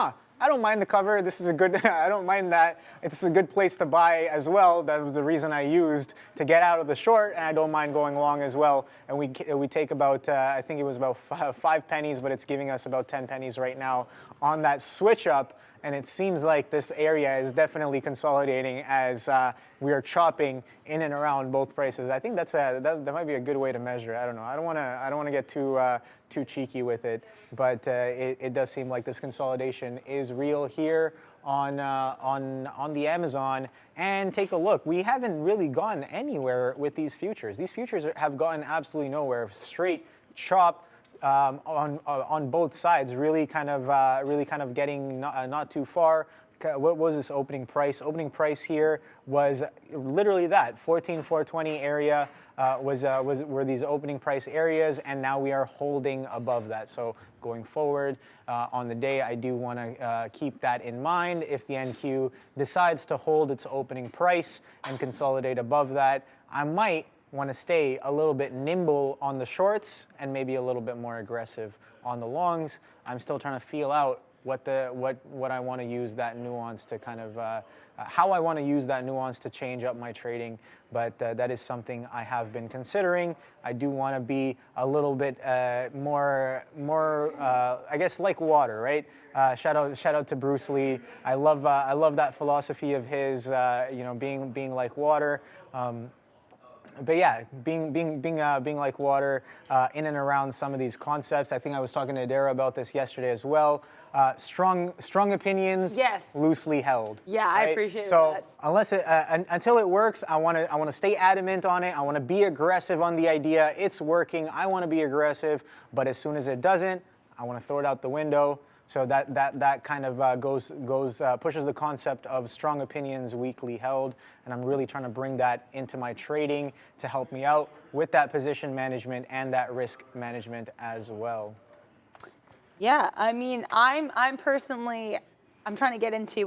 I don't mind the cover. This is a good, I don't mind that. It's a good place to buy as well. That was the reason I used to get out of the short, and I don't mind going long as well. And we take about, I think it was about 5 pennies, but it's giving us about 10 pennies right now on that switch up. And it seems like this area is definitely consolidating as we are chopping in and around both prices. I think that might be a good way to measure it. I don't know. I don't want to get too cheeky with it, but it does seem like this consolidation is real here on the Amazon. And take a look. We haven't really gone anywhere with these futures. These futures have gone absolutely nowhere. Straight chop. On both sides, really kind of getting not too far. What was this opening price? Opening price here was literally that 14,420 area were these opening price areas, and now we are holding above that. So going forward on the day, I do want to keep that in mind. If the NQ decides to hold its opening price and consolidate above that, I might want to stay a little bit nimble on the shorts and maybe a little bit more aggressive on the longs. I'm still trying to feel out what I want to use that nuance to kind of how I want to use that nuance to change up my trading. But that is something I have been considering. I do want to be a little bit more I guess like water, right? Shout out to Bruce Lee. I love that philosophy of his, being like water. But yeah, being like water in and around some of these concepts. I think I was talking to Adara about this yesterday as well. Strong opinions, yes. Loosely held. Yeah, right? I appreciate that. So until it works, I want to stay adamant on it. I want to be aggressive on the idea. It's working. I want to be aggressive. But as soon as it doesn't, I want to throw it out the window. So that kind of pushes the concept of strong opinions weakly held, and I'm really trying to bring that into my trading to help me out with that position management and that risk management as well. Yeah, I mean, I'm personally trying to get into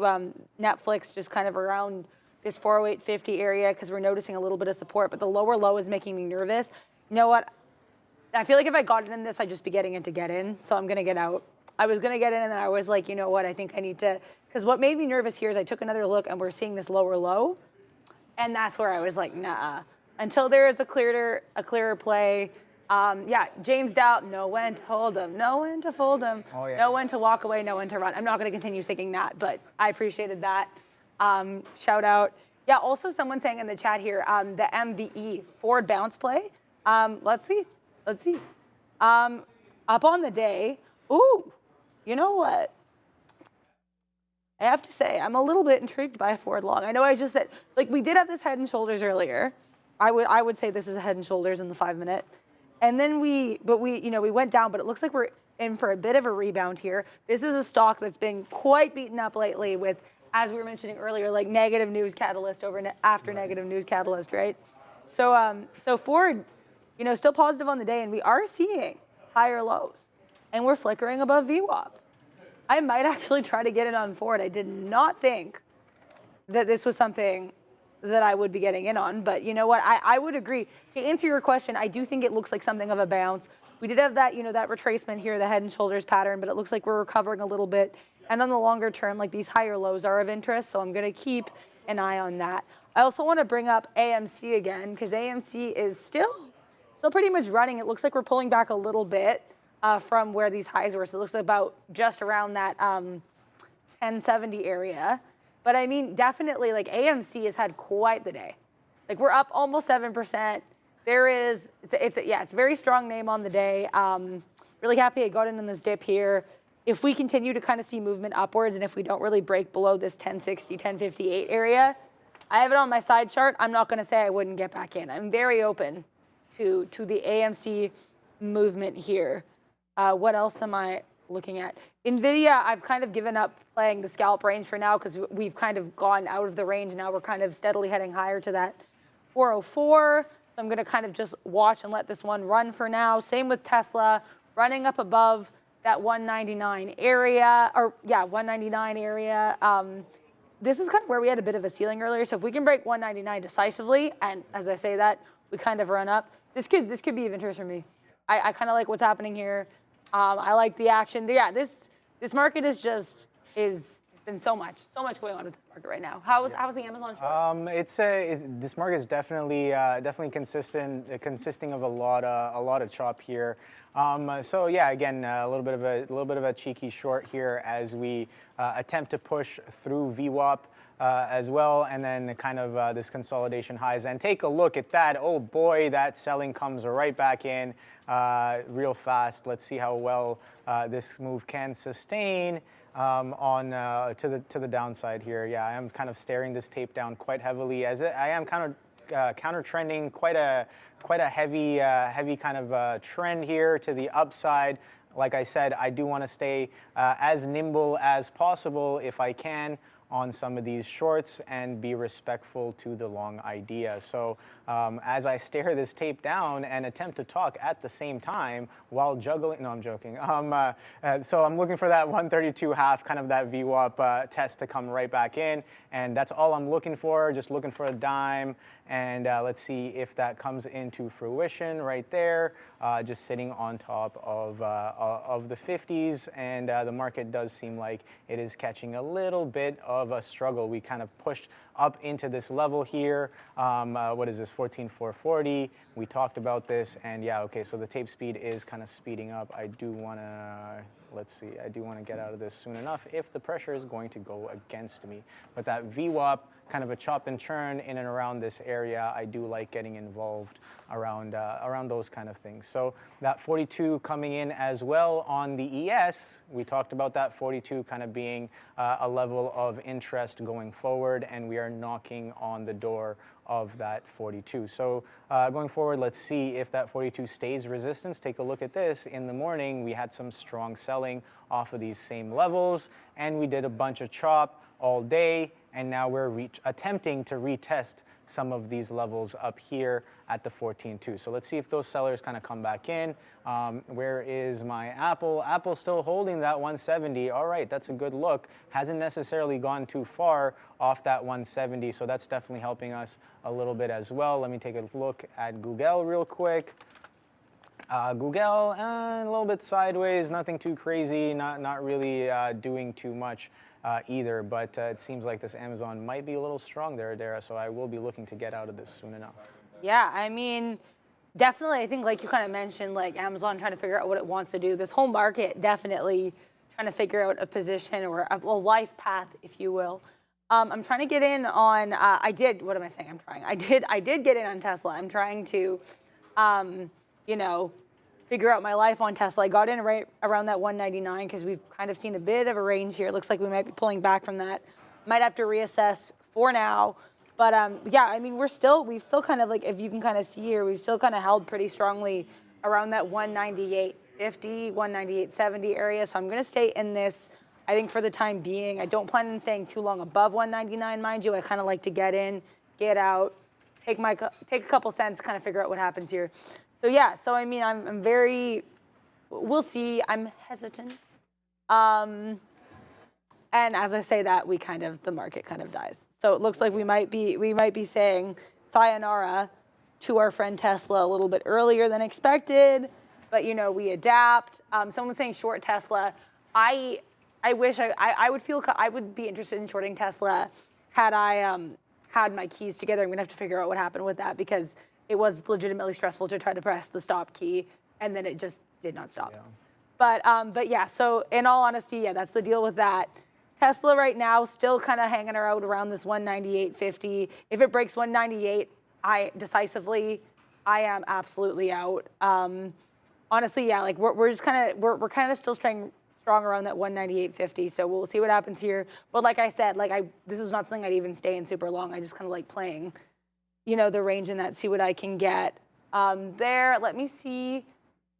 Netflix just kind of around this 408.50 area because we're noticing a little bit of support, but the lower low is making me nervous. You know what? I feel like if I got in this, I'd just be getting in to get in, so I'm gonna get out. I was going to get in, and then I was like, you know what, I think I need to, because what made me nervous here is I took another look, and we're seeing this lower low, and that's where I was like, nah. Until there is a clearer play. Yeah, James Doubt, know when to hold them, know when to fold them, know when to walk away, know when to run. I'm not going to continue singing that, but I appreciated that. Shout out. Yeah, also someone saying in the chat here, the MVE, forward bounce play. Let's see. Up on the day. Ooh, you know what? I have to say, I'm a little bit intrigued by a forward long. I know I just said, like, we did have this head and shoulders earlier. I would say this is a head and shoulders in the 5 minute. And then we went down, but it looks like we're in for a bit of a rebound here. This is a stock that's been quite beaten up lately with, as we were mentioning earlier, like negative news catalyst after negative news catalyst, right? So Ford, still positive on the day, and we are seeing higher lows, and we're flickering above VWAP. I might actually try to get it on Ford. I did not think that this was something that I would be getting in on, but you know what? I would agree. To answer your question, I do think it looks like something of a bounce. We did have that, that retracement here, the head and shoulders pattern, but it looks like we're recovering a little bit. And on the longer term, like these higher lows are of interest, so I'm going to keep an eye on that. I also want to bring up AMC again, because AMC is still pretty much running. It looks like we're pulling back a little bit from where these highs were. So it looks like about just around that 1070 area. But I mean, definitely, like AMC has had quite the day. Like we're up almost 7%. It's a very strong name on the day. Really happy I got in this dip here. If we continue to kind of see movement upwards, and if we don't really break below this 1060, 1058 area, I have it on my side chart. I'm not going to say I wouldn't get back in. I'm very open to the AMC movement here. What else am I looking at? NVIDIA, I've kind of given up playing the scalp range for now because we've kind of gone out of the range. Now we're kind of steadily heading higher to that 404. So I'm going to kind of just watch and let this one run for now. Same with Tesla, running up above that 199 area, 199 area. This is kind of where we had a bit of a ceiling earlier. So if we can break 199 decisively, and as I say that, we kind of run up, this could be of interest for me. I kind of like what's happening here. I like the action. Yeah, this market is it's been so much going on with this market right now. How's the Amazon short? This market is definitely consisting of a lot of chop here. So yeah, again, a little bit of a cheeky short here as we attempt to push through VWAP as well, and then kind of this consolidation highs. And take a look at that. Oh boy, that selling comes right back in real fast. Let's see how well this move can sustain to the downside here. Yeah, I am kind of staring this tape down quite heavily as I am kind of counter trending quite a heavy kind of trend here to the upside. Like I said, I do want to stay as nimble as possible if I can on some of these shorts and be respectful to the long idea. So as I stare this tape down and attempt to talk at the same time while juggling, no, I'm joking. So I'm looking for that 132.5, kind of that VWAP test to come right back in. And that's all I'm looking for, just looking for a dime. And let's see if that comes into fruition right there, just sitting on top of the 50s. And the market does seem like it is catching a little bit of a struggle. We kind of pushed up into this level here. What is this, 14,440? We talked about this, and yeah, okay, so the tape speed is kind of speeding up. I do want to, let's see, I do want to get out of this soon enough if the pressure is going to go against me. But that VWAP, kind of a chop and churn in and around this area, I do like getting involved around those kind of things. So that 42 coming in as well on the ES. We talked about that 42 kind of being a level of interest going forward, and we are knocking on the door of that 42. So going forward, let's see if that 42 stays resistance. Take a look at this. In the morning, we had some strong selling off of these same levels, and we did a bunch of chop all day, and now we're attempting to retest some of these levels up here at the 14.2. So let's see if those sellers kind of come back in. Where is my Apple? Apple's still holding that 170. All right, that's a good look. Hasn't necessarily gone too far off that 170, so that's definitely helping us a little bit as well. Let me take a look at Google real quick. Google, a little bit sideways, nothing too crazy, not really doing too much either, but it seems like this Amazon might be a little strong there, Dara, so I will be looking to get out of this soon enough. Yeah, I mean, definitely, I think like you kind of mentioned, like Amazon trying to figure out what it wants to do. This whole market definitely trying to figure out a position or a life path, if you will. I'm trying to get in on. What am I saying? I'm trying. I did get in on Tesla. I'm trying to, you know, figure out my life on Tesla. I got in right around that 199 because we've kind of seen a bit of a range here. It looks like we might be pulling back from that. Might have to reassess for now. But yeah, I mean, we've still kind of like, if you can kind of see here, we've still kind of held pretty strongly around that 198.50, 198.70 area. So I'm going to stay in this, I think, for the time being. I don't plan on staying too long above 199, mind you. I kind of like to get in, get out, take a couple cents, kind of figure out what happens here. So yeah, so I mean, I'm very, we'll see. I'm hesitant. And as I say that, the market kind of dies. So it looks like we might be saying sayonara to our friend Tesla a little bit earlier than expected, but you know, we adapt. Someone's saying short Tesla. I wish I would be interested in shorting Tesla had I had my keys together. I'm gonna have to figure out what happened with that because it was legitimately stressful to try to press the stop key and then it just did not stop. Yeah. But yeah, so in all honesty, yeah, that's the deal with that. Tesla right now still kind of hanging around this 198.50. If it breaks 198, I am absolutely out. Honestly, yeah, like we're just kind of still strong around that 198.50. So we'll see what happens here. But like I said, this is not something I'd even stay in super long. I just kind of like playing, you know, the range in that, see what I can get there. Let me see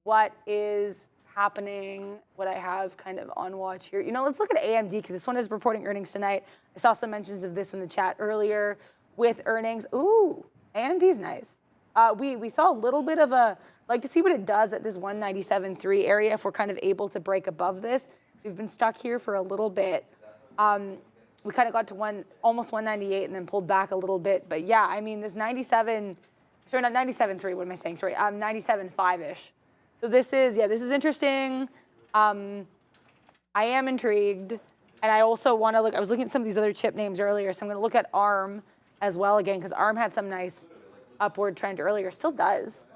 what is happening, what I have kind of on watch here. You know, let's look at AMD because this one is reporting earnings tonight. I saw some mentions of this in the chat earlier with earnings. Ooh, AMD's nice. We saw a little bit of a, like to see what it does at this 197.3 area if we're kind of able to break above this. We've been stuck here for a little bit. We kind of got to almost 198 and then pulled back a little bit. But yeah, I mean, this 97, sorry, not 97.3, what am I saying? Sorry, 97.5-ish. So this is interesting. I am intrigued. And I also want to look, I was looking at some of these other chip names earlier, so I'm going to look at ARM as well again, because ARM had some nice upward trend earlier, still does.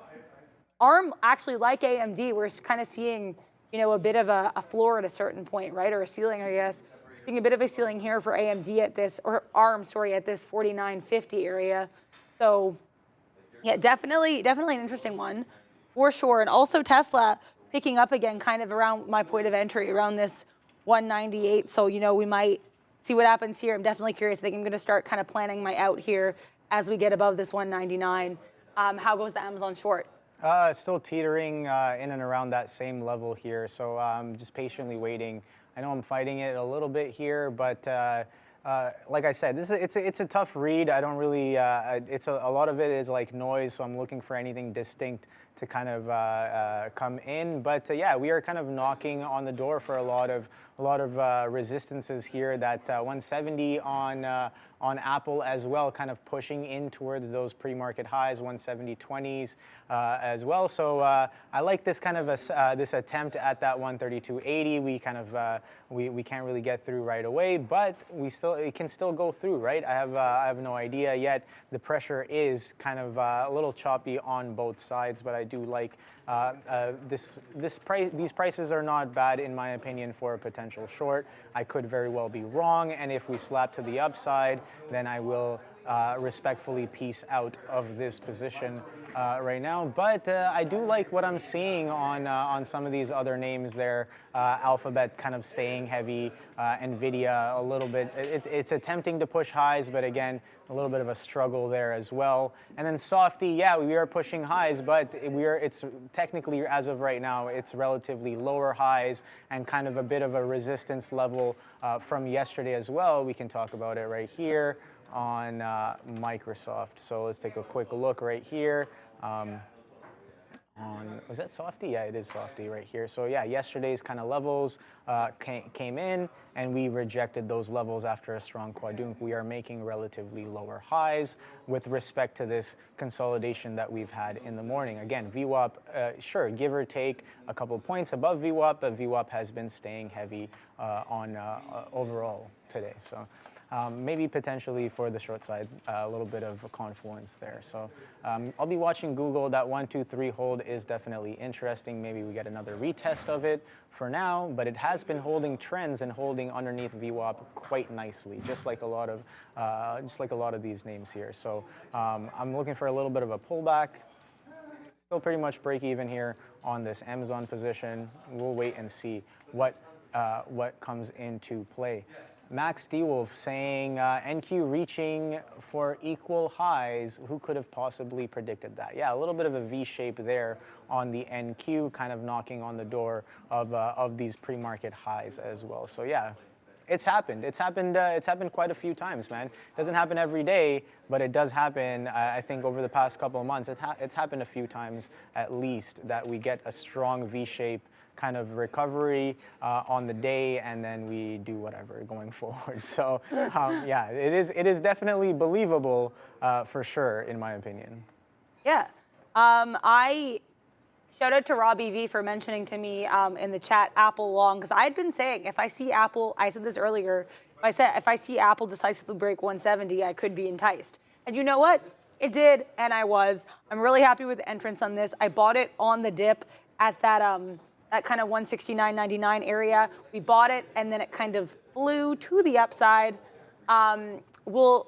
ARM, actually, like AMD, we're kind of seeing, you know, a bit of a floor at a certain point, right? Or a ceiling, I guess. Seeing a bit of a ceiling here for AMD at this, or ARM, sorry, at this 49.50 area. So yeah, definitely an interesting one. For sure, and also Tesla picking up again kind of around my point of entry, around this 198. So, you know, we might see what happens here. I'm definitely curious. I think I'm going to start kind of planning my out here as we get above this 199. How goes the Amazon short? Still teetering in and around that same level here. So I'm just patiently waiting. I know I'm fighting it a little bit here, but like I said, it's a tough read. I don't really, a lot of it is like noise, so I'm looking for anything distinct to kind of come in. But yeah, we are kind of knocking on the door for a lot of resistances here. That 170 on Apple as well, kind of pushing in towards those pre-market highs, 170.20s as well. So I like this kind of this attempt at that 132.80. We kind of we can't really get through right away, but it can still go through, right? I have no idea yet. The pressure is kind of a little choppy on both sides, but I do like these prices are not bad in my opinion for a potential short. I could very well be wrong, and if we slap to the upside, then I will respectfully peace out of this position right now. But I do like what I'm seeing on some of these other names there. Alphabet kind of staying heavy, Nvidia a little bit. It's attempting to push highs, but again, a little bit of a struggle there as well. And then Softy, yeah, we are pushing highs, but it's technically, as of right now, it's relatively lower highs and kind of a bit of a resistance level from yesterday as well. We can talk about it right here on Microsoft. So let's take a quick look right here. Was that Softy? Yeah, it is Softy right here. So yeah, yesterday's kind of levels came in, and we rejected those levels after a strong quadrupling. We are making relatively lower highs with respect to this consolidation that we've had in the morning. Again, VWAP, sure, give or take a couple points above VWAP, but VWAP has been staying heavy on overall today. So maybe potentially for the short side, a little bit of a confluence there. So I'll be watching Google. That 1, 2, 3 hold is definitely interesting. Maybe we get another retest of it for now, but it has been holding trends and holding underneath VWAP quite nicely, just like a lot of these names here. So I'm looking for a little bit of a pullback. Still pretty much break even here on this Amazon position. We'll wait and see what comes into play. Max DeWolf saying NQ reaching for equal highs. Who could have possibly predicted that? Yeah, a little bit of a V shape there on the NQ, kind of knocking on the door of these pre-market highs as well. So yeah, it's happened. It's happened quite a few times, man. It doesn't happen every day, but it does happen. I think over the past couple of months, it's happened a few times at least that we get a strong V shape kind of recovery on the day, and then we do whatever going forward. So yeah, it is definitely believable for sure, in my opinion. Yeah, I shout out to Robbie V for mentioning to me in the chat Apple long, because I had been saying if I see Apple, I said this earlier, if I see Apple decisively break 170, I could be enticed. And you know what? It did, and I'm really happy with the entrance on this. I bought it on the dip at that kind of 169.99 area. We bought it, and then it kind of flew to the upside. We're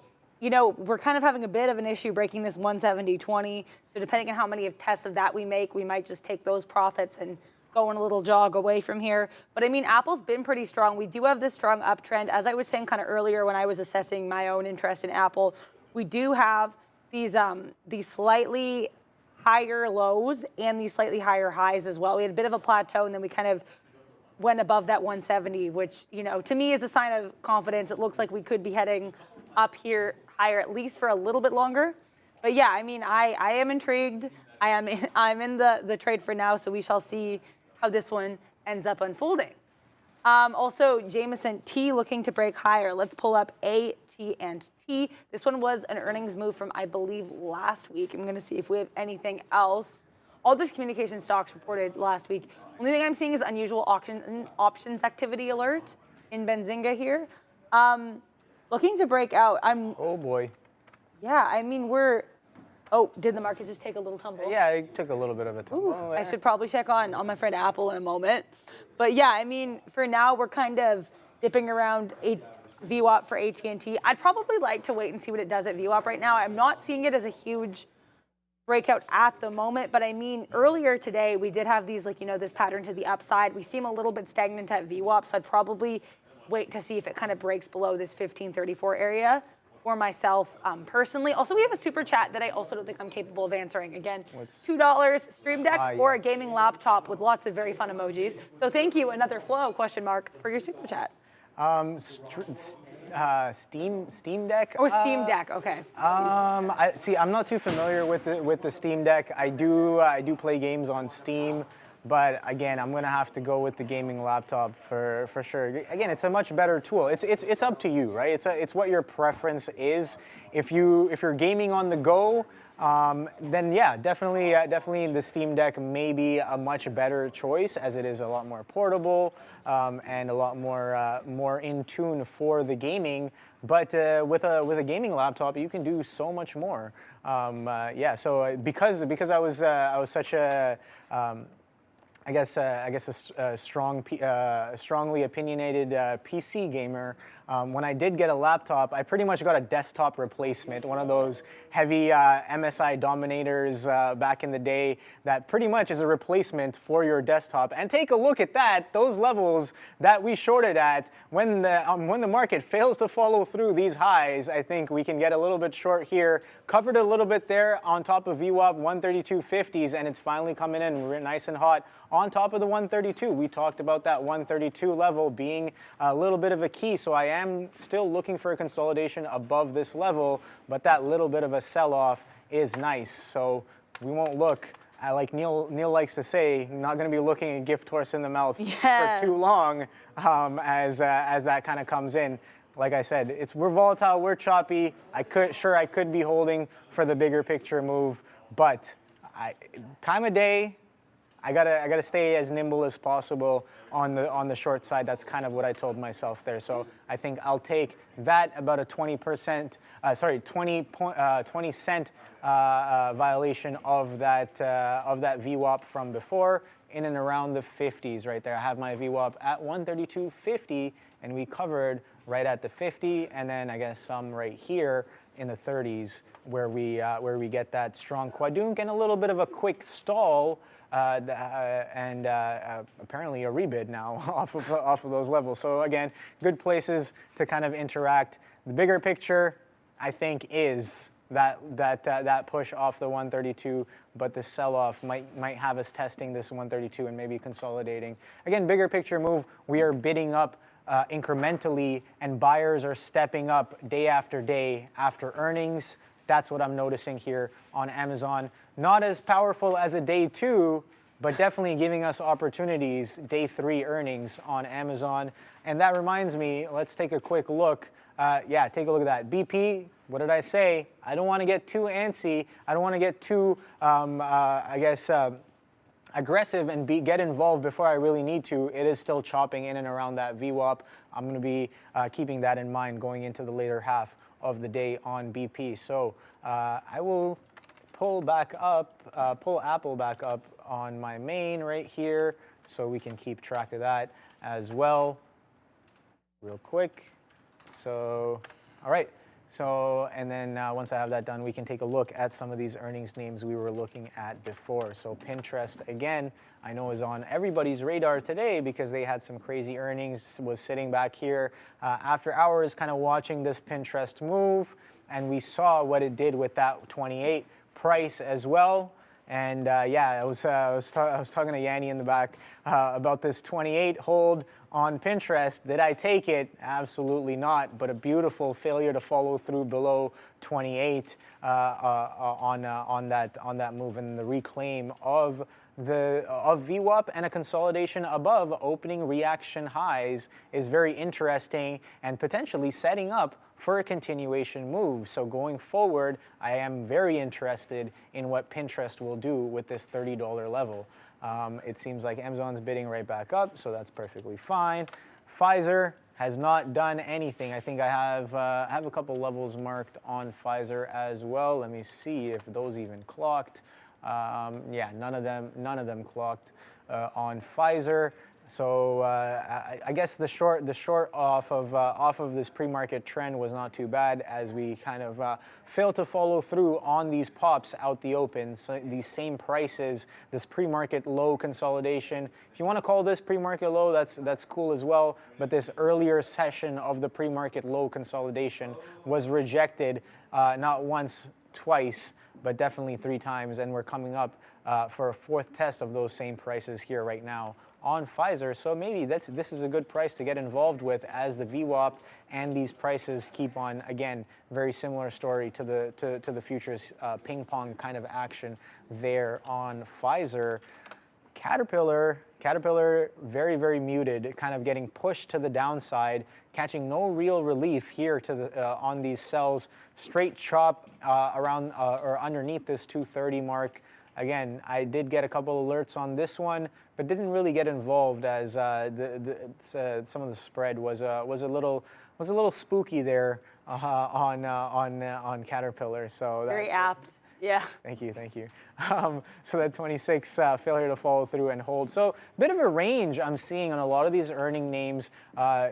kind of having a bit of an issue breaking this 170.20. So depending on how many tests of that we make, we might just take those profits and go on a little jog away from here. But I mean, Apple's been pretty strong. We do have this strong uptrend. As I was saying kind of earlier when I was assessing my own interest in Apple, we do have these slightly higher lows and these slightly higher highs as well. We had a bit of a plateau, and then we kind of went above that 170, which, to me is a sign of confidence. It looks like we could be heading up here higher, at least for a little bit longer. But yeah, I mean, I am intrigued. I'm in the trade for now, so we shall see how this one ends up unfolding. Also, Jameson T looking to break higher. Let's pull up A, T, and T. This one was an earnings move from, I believe, last week. I'm going to see if we have anything else. All these communication stocks reported last week. Only thing I'm seeing is unusual options activity alert in Benzinga here. Looking to break out. Oh boy. Yeah, I mean, oh, did the market just take a little tumble? Yeah, it took a little bit of a tumble. Ooh, I should probably check on my friend Apple in a moment. But yeah, I mean, for now, we're kind of dipping around VWAP for AT&T. I'd probably like to wait and see what it does at VWAP right now. I'm not seeing it as a huge breakout at the moment, but I mean, earlier today, we did have these, this pattern to the upside. We seem a little bit stagnant at VWAP, so I'd probably wait to see if it kind of breaks below this 1534 area for myself personally. Also, we have a super chat that I also don't think I'm capable of answering. Again, $2 Stream Deck or a gaming laptop with lots of very fun emojis. So thank you, another flow, for your super chat. Steam Deck? Or Steam Deck, okay. I'm not too familiar with the Steam Deck. I do play games on Steam. But again, I'm gonna have to go with the gaming laptop for sure. Again, it's a much better tool. It's up to you, right? It's what your preference is. If you're gaming on the go, then yeah, definitely the Steam Deck may be a much better choice, as it is a lot more portable and a lot more in tune for the gaming. But with a gaming laptop, you can do so much more. Yeah. So because I was such a I guess a strongly opinionated PC gamer. When I did get a laptop, I pretty much got a desktop replacement, one of those heavy MSI Dominators back in the day that pretty much is a replacement for your desktop. And take a look at that, those levels that we shorted at. When the market fails to follow through these highs, I think we can get a little bit short here. Covered a little bit there on top of VWAP 132.50s, and it's finally coming in nice and hot on top of the 132. We talked about that 132 level being a little bit of a key, so I am still looking for a consolidation above this level, but that little bit of a sell-off is nice. So we won't look, like Neil likes to say, not going to be looking a gift horse in the mouth for too long as that kind of comes in. Like I said, we're volatile, we're choppy. I could be holding for the bigger picture move, but time of day, I gotta stay as nimble as possible on the short side. That's kind of what I told myself there. So I think I'll take that about a 20%, 20 cent violation of that VWAP from before, in and around the 50s right there. I have my VWAP at 132.50, and we covered right at the 50, and then I guess some right here in the 30s where we get that strong quadunk and a little bit of a quick stall, and apparently a rebid now off of those levels. So again, good places to kind of interact. The bigger picture, I think, is that push off the 132, but the sell-off might have us testing this 132 and maybe consolidating. Again, bigger picture move. We are bidding up incrementally, and buyers are stepping up day after day after earnings. That's what I'm noticing here on Amazon. Not as powerful as a day 2, but definitely giving us opportunities, day 3 earnings on Amazon. And that reminds me, let's take a quick look. Yeah, take a look at that. BP, what did I say? I don't want to get too antsy. I don't want to get too, aggressive and get involved before I really need to. It is still chopping in and around that VWAP. I'm going to be keeping that in mind going into the later half of the day on BP. So I will pull Apple back up on my main right here so we can keep track of that as well real quick. So, all right. So, and then once I have that done, we can take a look at some of these earnings names we were looking at before. So Pinterest, again, I know is on everybody's radar today because they had some crazy earnings, was sitting back here after hours kind of watching this Pinterest move, and we saw what it did with that 28 price as well. And yeah, I was talking to Yanni in the back about this 28 hold on Pinterest. Did I take it? Absolutely not. But a beautiful failure to follow through below 28 on that move, and the reclaim of VWAP and a consolidation above opening reaction highs is very interesting and potentially setting up for a continuation move. So going forward, I am very interested in what Pinterest will do with this $30 level. It seems like Amazon's bidding right back up, so that's perfectly fine. Pfizer has not done anything. I think I have a couple levels marked on Pfizer as well. Let me see if those even clocked. Yeah, none of them clocked on Pfizer. So I guess the short off of this pre-market trend was not too bad, as we kind of failed to follow through on these pops out the open. So these same prices, this pre-market low consolidation. If you want to call this pre-market low, that's cool as well. But this earlier session of the pre-market low consolidation was rejected not once, twice, but definitely 3 times, and we're coming up for a 4th test of those same prices here right now on Pfizer. So maybe this is a good price to get involved with as the VWAP and these prices keep on, again, very similar story to the futures ping pong kind of action there on Pfizer. Caterpillar, very, very muted, kind of getting pushed to the downside, catching no real relief here to the on these sells. Straight chop around or underneath this 230 mark. Again, I did get a couple alerts on this one, but didn't really get involved as some of the spread was a little spooky there on Caterpillar. So very apt. Yeah. Thank you. So that 26 failure to follow through and hold. So a bit of a range I'm seeing on a lot of these earning names.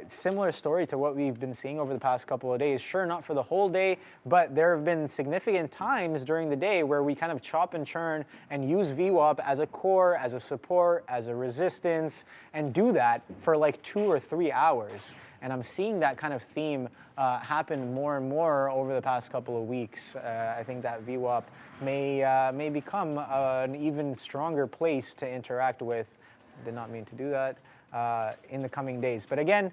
Similar story to what we've been seeing over the past couple of days. Sure, not for the whole day, but there have been significant times during the day where we kind of chop and churn and use VWAP as a core, as a support, as a resistance, and do that for like 2 or 3 hours. And I'm seeing that kind of theme happen more and more over the past couple of weeks. I think that VWAP may become an even stronger place to interact with. Did not mean to do that in the coming days. But again,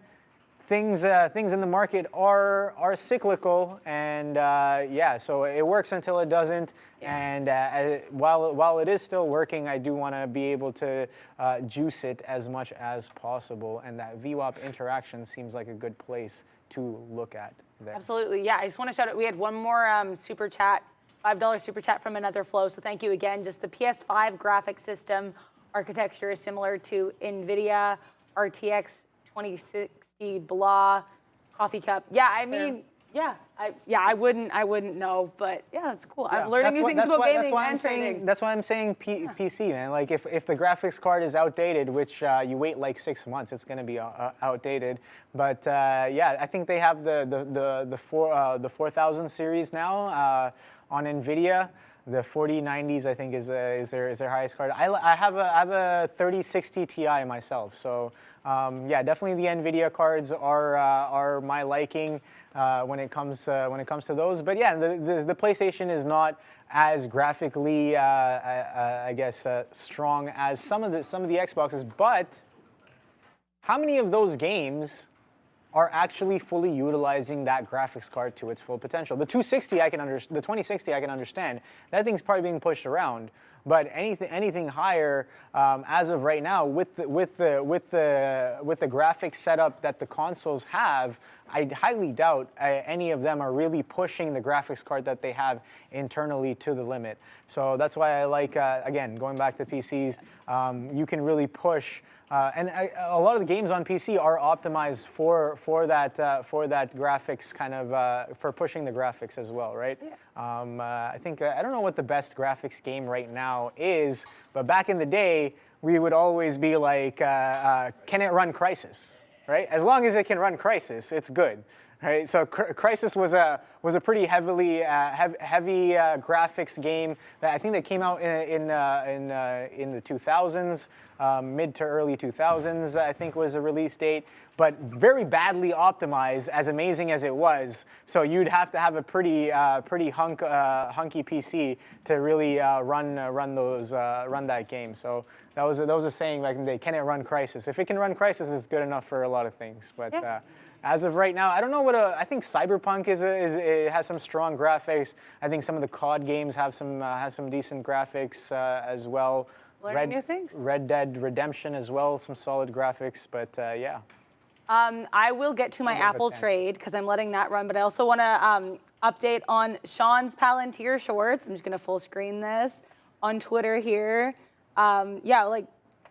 things in the market are cyclical, and yeah, so it works until it doesn't. And while it is still working, I do want to be able to juice it as much as possible, and that VWAP interaction seems like a good place to look at there. Absolutely, yeah. I just want to shout out, we had one more super chat, $5 super chat from another flow. So thank you again. Just the PS5 graphic system architecture is similar to NVIDIA, RTX 2060, blah, coffee cup. Yeah, I mean, I wouldn't know, but yeah, that's cool. I'm learning new things about gaming and trading. That's why I'm saying PC, man. Like if the graphics card is outdated, which you wait like 6 months, it's going to be outdated. But yeah, I think they have the 4000 series now on NVIDIA. The 4090s, I think, is their highest card. I have a 3060 Ti myself, so yeah, definitely the NVIDIA cards are my liking when it comes to those. But yeah, the PlayStation is not as graphically, I guess, strong as some of the Xboxes. But how many of those games are actually fully utilizing that graphics card to its full potential? The 2060 I can understand. That thing's probably being pushed around. But anything higher, as of right now, with the graphics setup that the consoles have, I highly doubt any of them are really pushing the graphics card that they have internally to the limit. So that's why I like, again, going back to PCs, you can really push. And a lot of the games on PC are optimized for that graphics kind of for pushing the graphics as well, right? Yeah. I think I don't know what the best graphics game right now is, but back in the day we would always be like, can it run Crysis, right? As long as it can run Crysis, it's good. Right, so Crysis was a pretty heavy graphics game that I think that came out in the 2000s, mid to early 2000s. I think was a release date, but very badly optimized. As amazing as it was, so you'd have to have a pretty hunky PC to really run that game. So that was a saying back in the day. Can it run Crysis? If it can run Crysis, it's good enough for a lot of things. But yeah. As of right now, I don't know what I think Cyberpunk it has some strong graphics. I think some of the COD games have some decent graphics as well. Learning new things. Red Dead Redemption as well, some solid graphics. But yeah. I will get to my Apple trade because I'm letting that run. But I also want to update on Sean's Palantir shorts. I'm just going to full screen this on Twitter here. Yeah, like.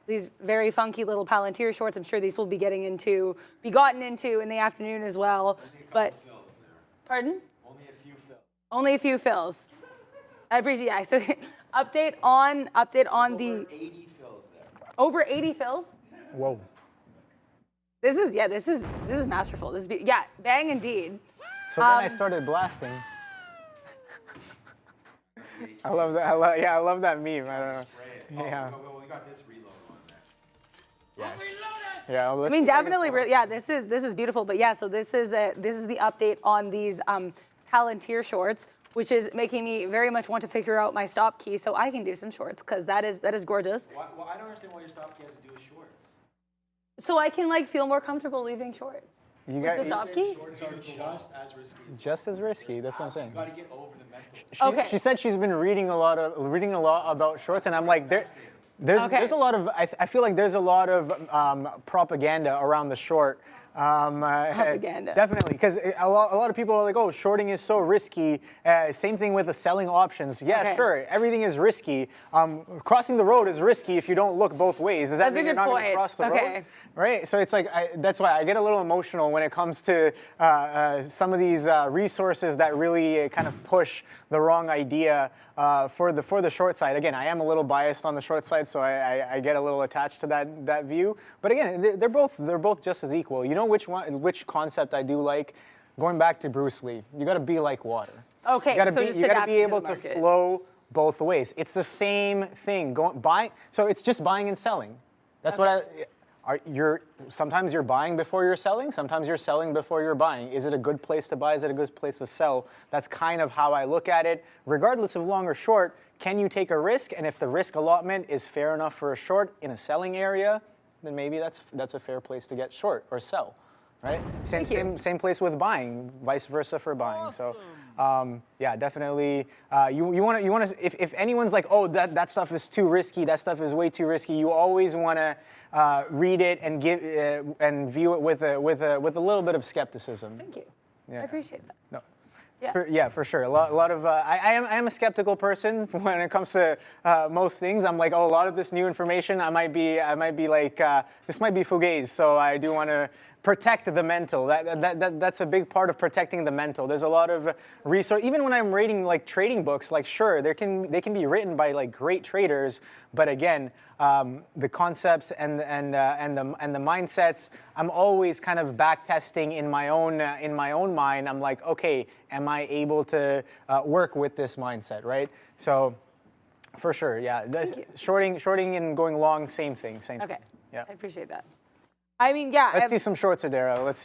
These very funky little Palantir shorts. I'm sure these will be gotten into in the afternoon as well. But pardon? Only a few fills. Only a few fills. Yeah. So update on the over 80 fills there. Over 80 fills. Whoa. This is masterful. This is bang indeed. So then I started blasting. I love that. I love that meme. I don't know. Yeah. We got this reload on there. Yes. Yeah. I mean, definitely. Yeah. This is beautiful. But yeah. So this is the update on these Palantir shorts, which is making me very much want to figure out my stop key so I can do some shorts because that is gorgeous. Well, I don't understand why your stop key has to do with shorts. So I can feel more comfortable leaving shorts. You got the stop key? Shorts are just as risky. Just as risky. That's what I'm saying. You got to get over the mental. Okay. She said she's been reading a lot about shorts, and I'm like, there's a lot of. I feel like there's a lot of propaganda around the short. Propaganda. Definitely, because a lot of people are like, oh, shorting is so risky. Same thing with the selling options. Yeah, Okay. sure, everything is risky. Crossing the road is risky if you don't look both ways. Does that That's a mean you're good not going to point. cross the Okay. road? Right. So it's like that's why I get a little emotional when it comes to some of these resources that really kind of push the wrong idea for the short side. Again, I am a little biased on the short side, so I get a little attached to that view. But again, they're both just as equal. You know which concept I do like? Going back to Bruce Lee, you got to be like water. Okay. You got to so be just you got to adapt be able the to market. flow both ways. It's the same thing. So it's just buying and selling. That's sometimes you're buying before you're selling. Sometimes you're selling before you're buying. Is it a good place to buy? Is it a good place to sell? That's kind of how I look at it. Regardless of long or short, can you take a risk? And if the risk allotment is fair enough for a short in a selling area, then maybe that's a fair place to get short or sell, right? Same place with buying, vice versa for buying. Awesome. So yeah, definitely. You want to if anyone's like, oh, that stuff is too risky, that stuff is way too risky, you always want to read it and and view it with a little bit of skepticism. Thank you. Yeah. I appreciate that. No. For sure. A lot of I am a skeptical person when it comes to most things. I'm like, oh, a lot of this new information, I might be like, this might be fugazi. So I do want to protect the mental. That's a big part of protecting the mental. There's a lot of resource. Even when I'm reading like trading books, like sure, they can be written by like great traders, but again, the concepts and the mindsets, I'm always kind of back testing in my own mind. I'm like, okay, am I able to work with this mindset, right? So, for sure, yeah. Shorting and going long, same thing. Okay. Yeah. I appreciate that. I mean, yeah. Let's see some shorts, Adara. Let's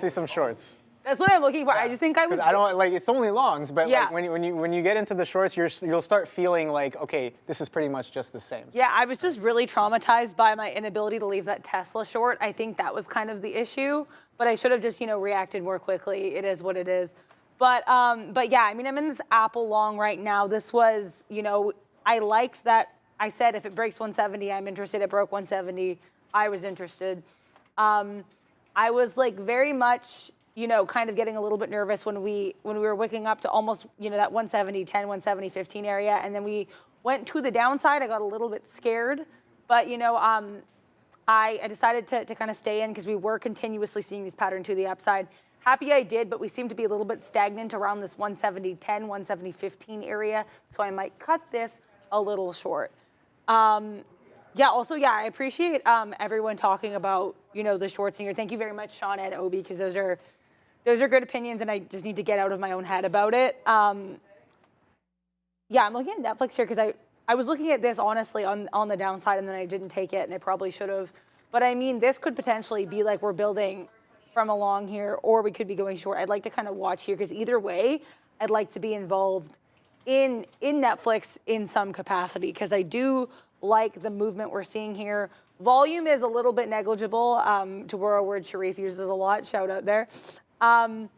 see some shorts. That's what I'm looking for. Yeah. I just think I don't like. It's only longs, but like when you get into the shorts, you'll start feeling like, okay, this is pretty much just the same. Yeah, I was just really traumatized by my inability to leave that Tesla short. I think that was kind of the issue, but I should have just reacted more quickly. It is what it is. But yeah, I mean, I'm in this Apple long right now. This was, I liked that. I said if it breaks 170, I'm interested. It broke 170. I was interested. I was like very much, kind of getting a little bit nervous when we were wicking up to almost, that 170, 10, 170, 15 area. And then we went to the downside. I got a little bit scared, but I decided to kind of stay in because we were continuously seeing this pattern to the upside. Happy I did, but we seem to be a little bit stagnant around this 170, 10, 170, 15 area. So I might cut this a little short. I appreciate everyone talking about, the shorts in here. Thank you very much, Sean and Obi, because those are good opinions, and I just need to get out of my own head about it. I'm looking at Netflix here because I was looking at this, honestly, on the downside, and then I didn't take it, and I probably should have. But, I mean, this could potentially be like we're building from along here, or we could be going short. I'd like to kind of watch here because either way, I'd like to be involved in Netflix in some capacity because I do like the movement we're seeing here. Volume is a little bit negligible, to borrow a word Sharif uses a lot, shout out there. Around,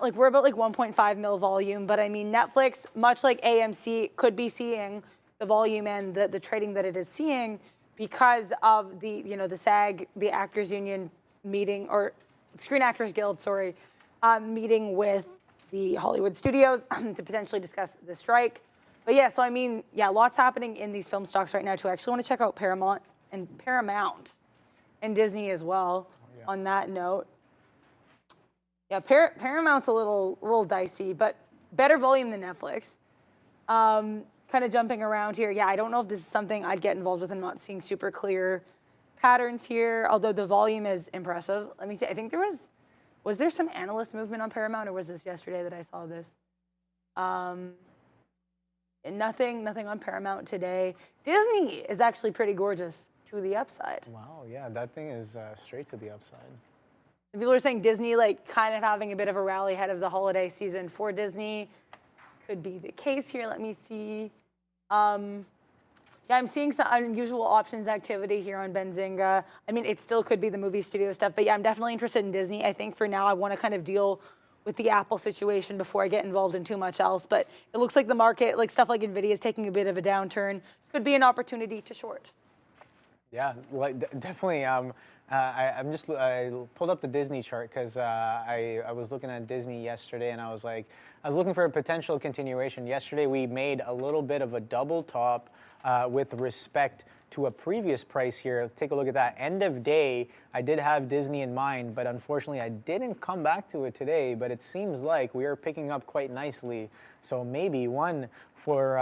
like, we're about like 1.5 mil volume, but I mean, Netflix, much like AMC, could be seeing the volume and the trading that it is seeing because of the, the SAG, the Actors Union meeting, or Screen Actors Guild, sorry, meeting with the Hollywood studios to potentially discuss the strike. But yeah, so I mean, lots happening in these film stocks right now too. I actually want to check out Paramount and Disney as well. On that note, yeah, Paramount's a little dicey, but better volume than Netflix. Kind of jumping around here. Yeah, I don't know if this is something I'd get involved with. I'm not seeing super clear patterns here, although the volume is impressive. Let me see. I think there was there some analyst movement on Paramount, or was this yesterday that I saw this? Nothing on Paramount today. Disney is actually pretty gorgeous to the upside. Wow, yeah, that thing is straight to the upside. People are saying Disney, like, kind of having a bit of a rally ahead of the holiday season for Disney. Could be the case here. Let me see. I'm seeing some unusual options activity here on Benzinga. I mean, it still could be the movie studio stuff, but yeah, I'm definitely interested in Disney. I think for now I want to kind of deal with the Apple situation before I get involved in too much else. But it looks like the market, like stuff like NVIDIA, is taking a bit of a downturn. Could be an opportunity to short. Yeah, definitely. I pulled up the Disney chart because I was looking at Disney yesterday, and I was looking for a potential continuation. Yesterday we made a little bit of a double top with respect to a previous price here. Take a look at that. End of day, I did have Disney in mind, but unfortunately I didn't come back to it today, but it seems like we are picking up quite nicely. So maybe one for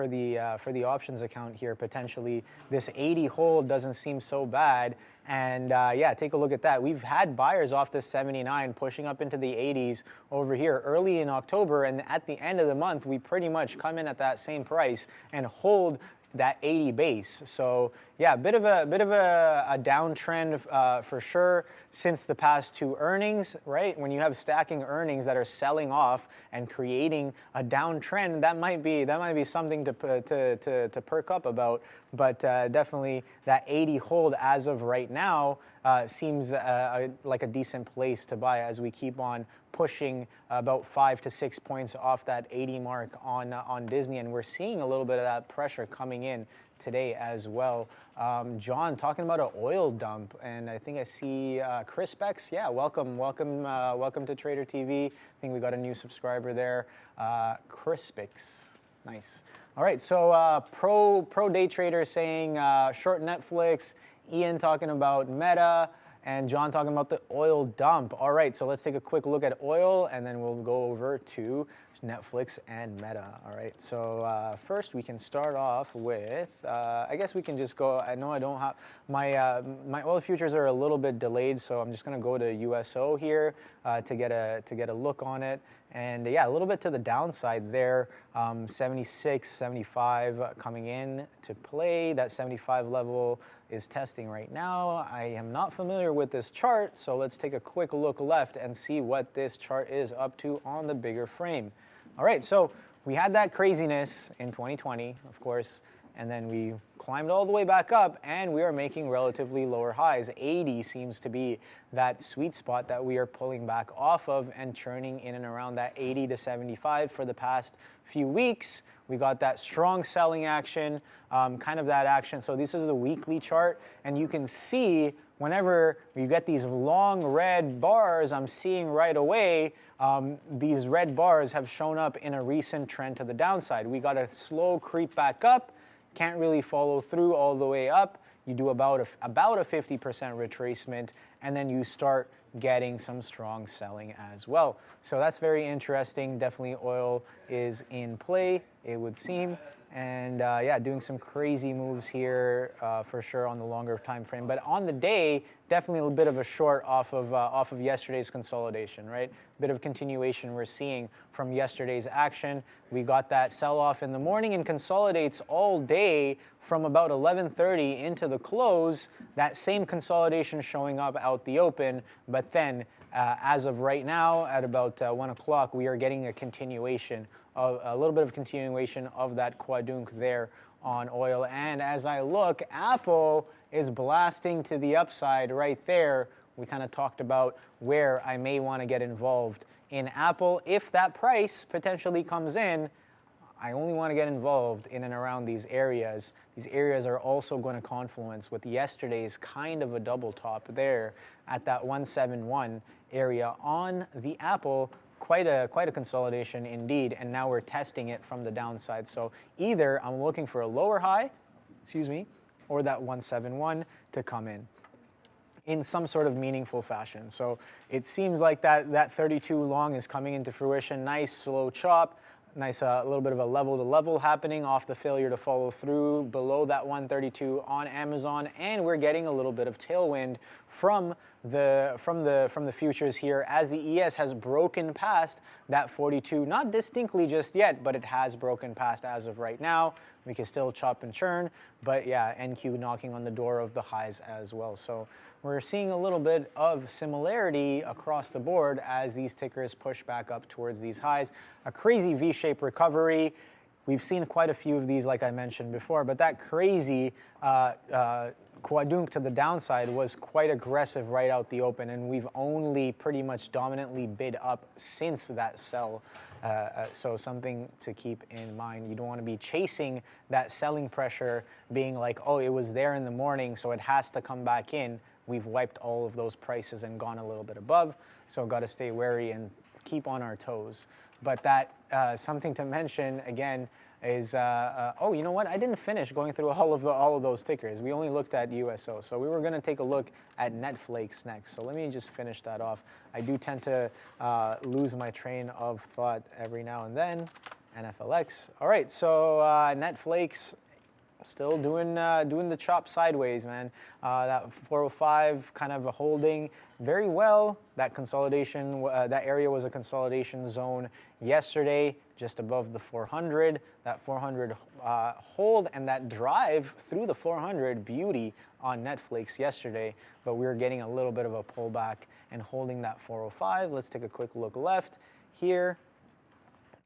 the options account here, potentially. This 80 hold doesn't seem so bad. And take a look at that. We've had buyers off this 79 pushing up into the 80s over here early in October, and at the end of the month, we pretty much come in at that same price and hold that 80 base. So yeah, a bit of a downtrend for sure since the past two earnings, right? When you have stacking earnings that are selling off and creating a downtrend, that might be something to perk up about but definitely that 80 hold as of right now seems like a decent place to buy as we keep on pushing about 5 to 6 points off that 80 mark on Disney, and we're seeing a little bit of that pressure coming in today as well. John, talking about an oil dump, and I think I see Crispex. Yeah, welcome to Trader TV. I think we got a new subscriber there. Crispix, nice. All right, so pro day trader saying short Netflix. Ian talking about Meta. And John talking about the oil dump. All right, so let's take a quick look at oil, and then we'll go over to Netflix and Meta. All right, so first we can start off with, I guess we can just go, I know I don't have, my oil futures are a little bit delayed, so I'm just gonna go to USO here to get a look on it. And yeah, a little bit to the downside there, 76, 75 coming in to play. That 75 level is testing right now. I am not familiar with this chart, so let's take a quick look left and see what this chart is up to on the bigger frame. All right, so we had that craziness in 2020, of course, and then we climbed all the way back up, and we are making relatively lower highs. 80 seems to be that sweet spot that we are pulling back off of and churning in and around that 80 to 75 for the past few weeks. We got that strong selling action, kind of that action. So this is the weekly chart, and you can see whenever you get these long red bars, I'm seeing right away, these red bars have shown up in a recent trend to the downside. We got a slow creep back up, can't really follow through all the way up. You do about a 50% retracement, and then you start getting some strong selling as well. So that's very interesting. Definitely oil is in play, it would seem. And yeah, doing some crazy moves here for sure on the longer time frame. But on the day, definitely a bit of a short off of yesterday's consolidation, right? Bit of continuation we're seeing from yesterday's action. We got that sell-off in the morning and consolidates all day from about 11:30 into the close. That same consolidation showing up out the open, but then as of right now at about 1 o'clock, we are getting a continuation of a little bit of continuation of that quadrunk there on oil. And as I look, Apple is blasting to the upside right there. We kind of talked about where I may want to get involved in Apple. If that price potentially comes in, I only want to get involved in and around these areas. These areas are also going to confluence with yesterday's kind of a double top there at that 171 area on the Apple. Quite a consolidation indeed, and now we're testing it from the downside. So either I'm looking for a lower high, or that 171 to come in some sort of meaningful fashion. So it seems like that 32 long is coming into fruition. Nice slow chop. Nice little bit of a level to level happening off the failure to follow through below that 132 on Amazon, and we're getting a little bit of tailwind from the futures here as the ES has broken past that 42, not distinctly just yet, but it has broken past as of right now. We can still chop and churn, but yeah, NQ knocking on the door of the highs as well. So we're seeing a little bit of similarity across the board as these tickers push back up towards these highs. A crazy V-shaped recovery. We've seen quite a few of these, like I mentioned before, but that crazy quadrunk to the downside was quite aggressive right out the open, and we've only pretty much dominantly bid up since that sell. So something to keep in mind. You don't want to be chasing that selling pressure, being like, oh, it was there in the morning, so it has to come back in. We've wiped all of those prices and gone a little bit above, so got to stay wary and keep on our toes. But that something to mention again is oh, you know what? I didn't finish going through all of those tickers. We only looked at USO, so we were going to take a look at Netflix next. So let me just finish that off. I do tend to lose my train of thought every now and then. NFLX. All right, so Netflix. Still doing the chop sideways, man. That 405 kind of holding very well. That consolidation, that area was a consolidation zone yesterday, just above the 400. That 400 hold and that drive through the 400 beauty on Netflix yesterday, but we were getting a little bit of a pullback and holding that 405. Let's take a quick look left here.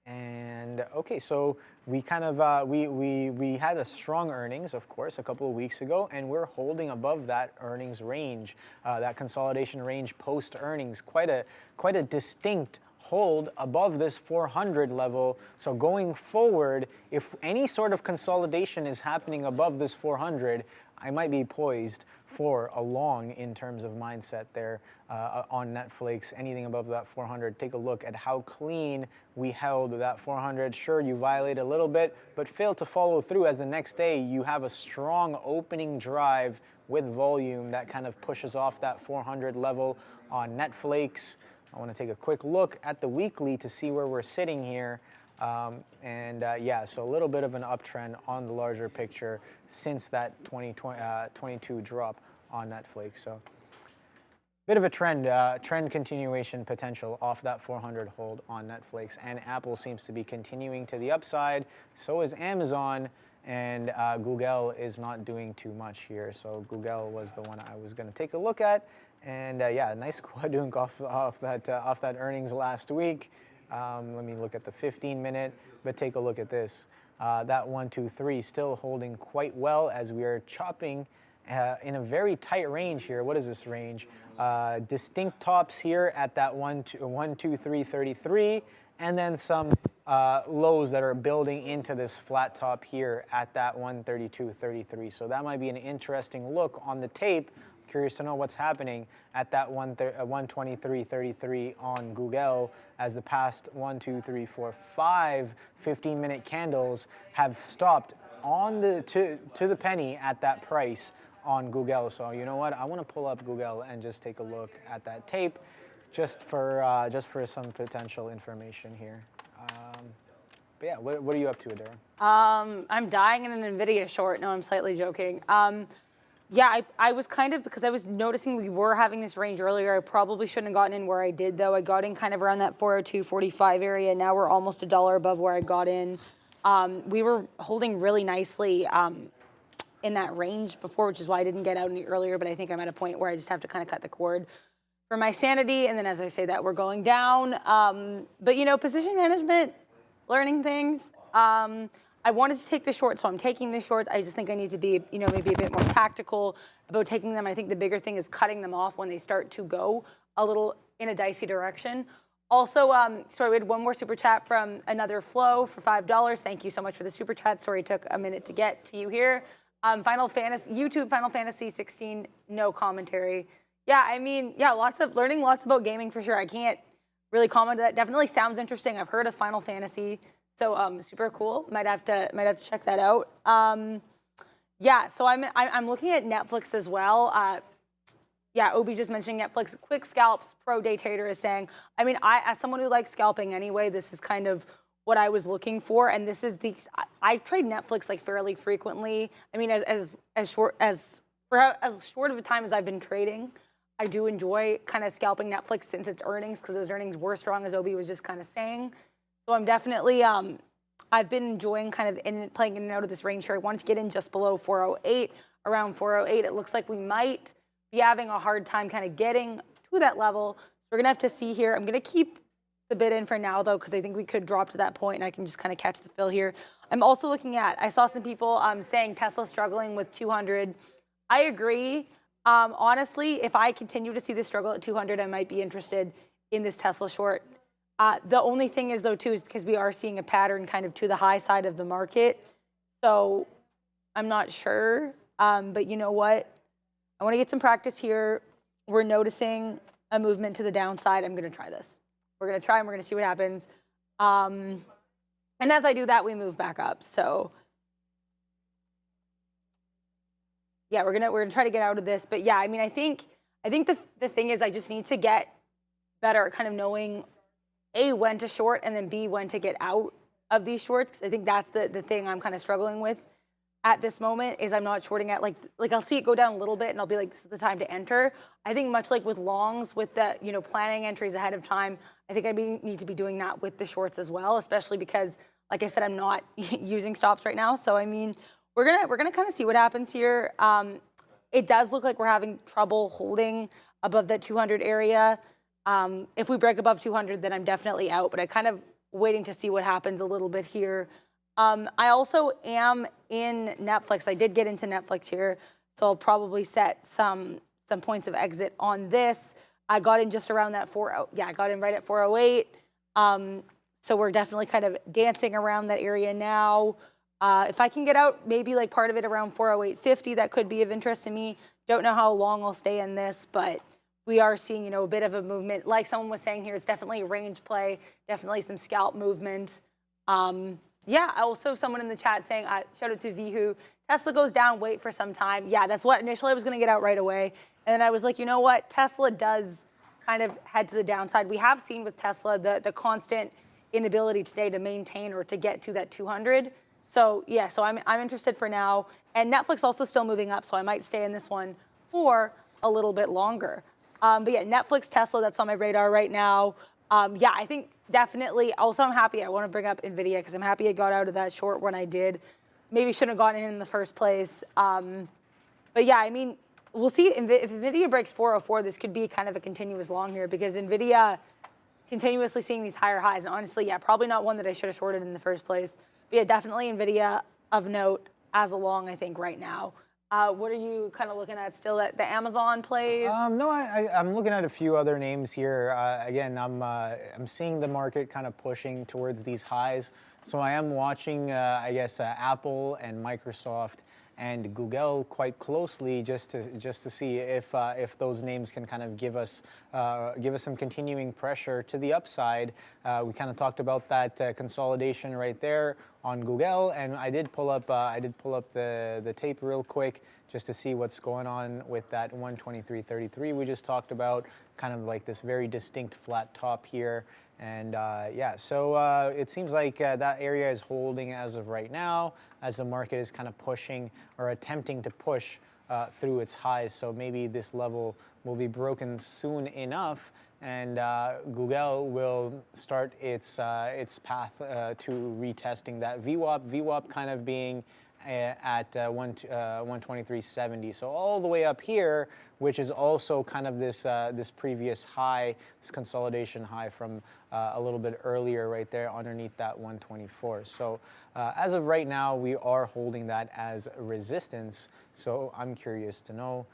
And okay, so we kind of we had a strong earnings, of course, a couple of weeks ago, and we're holding above that earnings range, that consolidation range post earnings. Quite a distinct hold above this 400 level. So going forward, if any sort of consolidation is happening above this 400, I might be poised for a long in terms of mindset there on Netflix. Anything above that 400, take a look at how clean we held that 400. Sure, you violate a little bit, but fail to follow through, as the next day you have a strong opening drive with volume that kind of pushes off that 400 level on Netflix. I want to take a quick look at the weekly to see where we're sitting here. Yeah, so a little bit of an uptrend on the larger picture since that 2022 drop on Netflix. So bit of a trend continuation potential off that 400 hold on Netflix. And Apple seems to be continuing to the upside. So is Amazon. And Google is not doing too much here. So Google was the one I was going to take a look at. And yeah, nice quadrunk off that earnings last week. Let me look at the 15-minute, but take a look at this. That 1, 2, 3 still holding quite well as we are chopping in a very tight range here. What is this range? Distinct tops here at that 1, 2, 3, 33, and then some lows that are building into this flat top here at that 132.33. So that might be an interesting look on the tape. Curious to know what's happening at that 123.33 on Google, as the past 1, 2, 3, 4, 5 15-minute candles have stopped on the to the penny at that price on Google. So you know what? I want to pull up Google and just take a look at that tape, just for some potential information here. But yeah, what are you up to, Adara? I'm dying in an NVIDIA short. No, I'm slightly joking. Yeah, I was kind of, because I was noticing we were having this range earlier. I probably shouldn't have gotten in where I did, though. I got in kind of around that 402.45 area. Now we're almost $1 above where I got in. We were holding really nicely in that range before, which is why I didn't get out any earlier. But I think I'm at a point where I just have to kind of cut the cord for my sanity. And then as I say that, we're going down. But, you know, position management, learning things. I wanted to take the short, so I'm taking the shorts. I just think I need to be, you know, maybe a bit more tactical about taking them. I think the bigger thing is cutting them off when they start to go a little in a dicey direction. Also, sorry, we had one more super chat from another Flo for $5. Thank you so much for the super chat. Sorry it took a minute to get to you here. YouTube Final Fantasy 16, no commentary. Yeah, I mean, yeah, lots about gaming for sure. I can't really comment on that. Definitely sounds interesting. I've heard of Final Fantasy. So super cool. Might have to check that out. Yeah, so I'm looking at Netflix as well. Yeah, Obi just mentioning Netflix. Quick scalps, pro day trader is saying. I mean, as someone who likes scalping anyway, this is kind of what I was looking for. And this is I trade Netflix like fairly frequently. I mean, as short of a time as I've been trading, I do enjoy kind of scalping Netflix since its earnings, because those earnings were strong, as Obi was just kind of saying. So I'm definitely, I've been enjoying kind of playing in and out of this range here. I wanted to get in just below 408, around 408. It looks like we might be having a hard time kind of getting to that level. So we're going to have to see here. I'm going to keep the bid in for now, though, because I think we could drop to that point and I can just kind of catch the fill here. I'm also looking at, I saw some people saying Tesla struggling with 200. I agree. Honestly, if I continue to see this struggle at 200, I might be interested in this Tesla short. The only thing is, though, too, is because we are seeing a pattern kind of to the high side of the market. So I'm not sure. But you know what? I want to get some practice here. We're noticing a movement to the downside. I'm going to try this. We're going to try and we're going to see what happens. And as I do that, we move back up. So yeah, we're gonna try to get out of this. But yeah, I mean, I think the thing is, I just need to get better at kind of knowing A, when to short, and then B, when to get out of these shorts. 'Cause I think that's the thing I'm kind of struggling with at this moment, is I'm not shorting at like I'll see it go down a little bit and I'll be like, this is the time to enter. I think much like with longs, with the, you know, planning entries ahead of time, I think I need to be doing that with the shorts as well, especially because, like I said, I'm not using stops right now. So I mean, we're gonna kind of see what happens here. It does look like we're having trouble holding above that 200 area. If we break above 200, then I'm definitely out. But I kind of waiting to see what happens a little bit here. I also am in Netflix. I did get into Netflix here, so I'll probably set some points of exit on this. I got in just around that I got in right at 408. So we're definitely kind of dancing around that area now. If I can get out maybe like part of it around 408.50, that could be of interest to me. Don't know how long I'll stay in this, but we are seeing, you know, a bit of a movement. Like someone was saying here, it's definitely a range play, definitely some scalp movement. Yeah, also someone in the chat saying, shout out to Vihu, Tesla goes down, wait for some time. Yeah, that's what initially I was going to get out right away. And then I was like, you know what? Tesla does kind of head to the downside. We have seen with Tesla the constant inability today to maintain or to get to that 200. So yeah, so I'm interested for now. And Netflix also still moving up, so I might stay in this one for a little bit longer. But yeah, Netflix, Tesla, that's on my radar right now. Yeah, I think definitely. Also, I'm happy. I want to bring up NVIDIA because I'm happy I got out of that short when I did. Maybe shouldn't have gotten in the first place. But yeah, I mean, we'll see. If NVIDIA breaks 404, this could be kind of a continuous long here because NVIDIA continuously seeing these higher highs. And honestly, yeah, probably not one that I should have shorted in the first place. But yeah, definitely NVIDIA of note as a long, I think, right now. What are you kind of looking at still? At the Amazon plays? No, I'm looking at a few other names here. Again, I'm seeing the market kind of pushing towards these highs. So I am watching, I guess, Apple and Microsoft and Google quite closely just to see if those names can kind of give us some continuing pressure to the upside. We kind of talked about that consolidation right there on Google, and I did pull up the tape real quick just to see what's going on with that 123.33 we just talked about, kind of like this very distinct flat top here. And yeah, so it seems like that area is holding as of right now, as the market is kind of pushing or attempting to push through its highs. So maybe this level will be broken soon enough, and Google will start its path to retesting that VWAP. VWAP kind of being at 123.70. So all the way up here, which is also kind of this previous high, this consolidation high from a little bit earlier right there underneath that 124. So as of right now, we are holding that as resistance. So I'm curious to know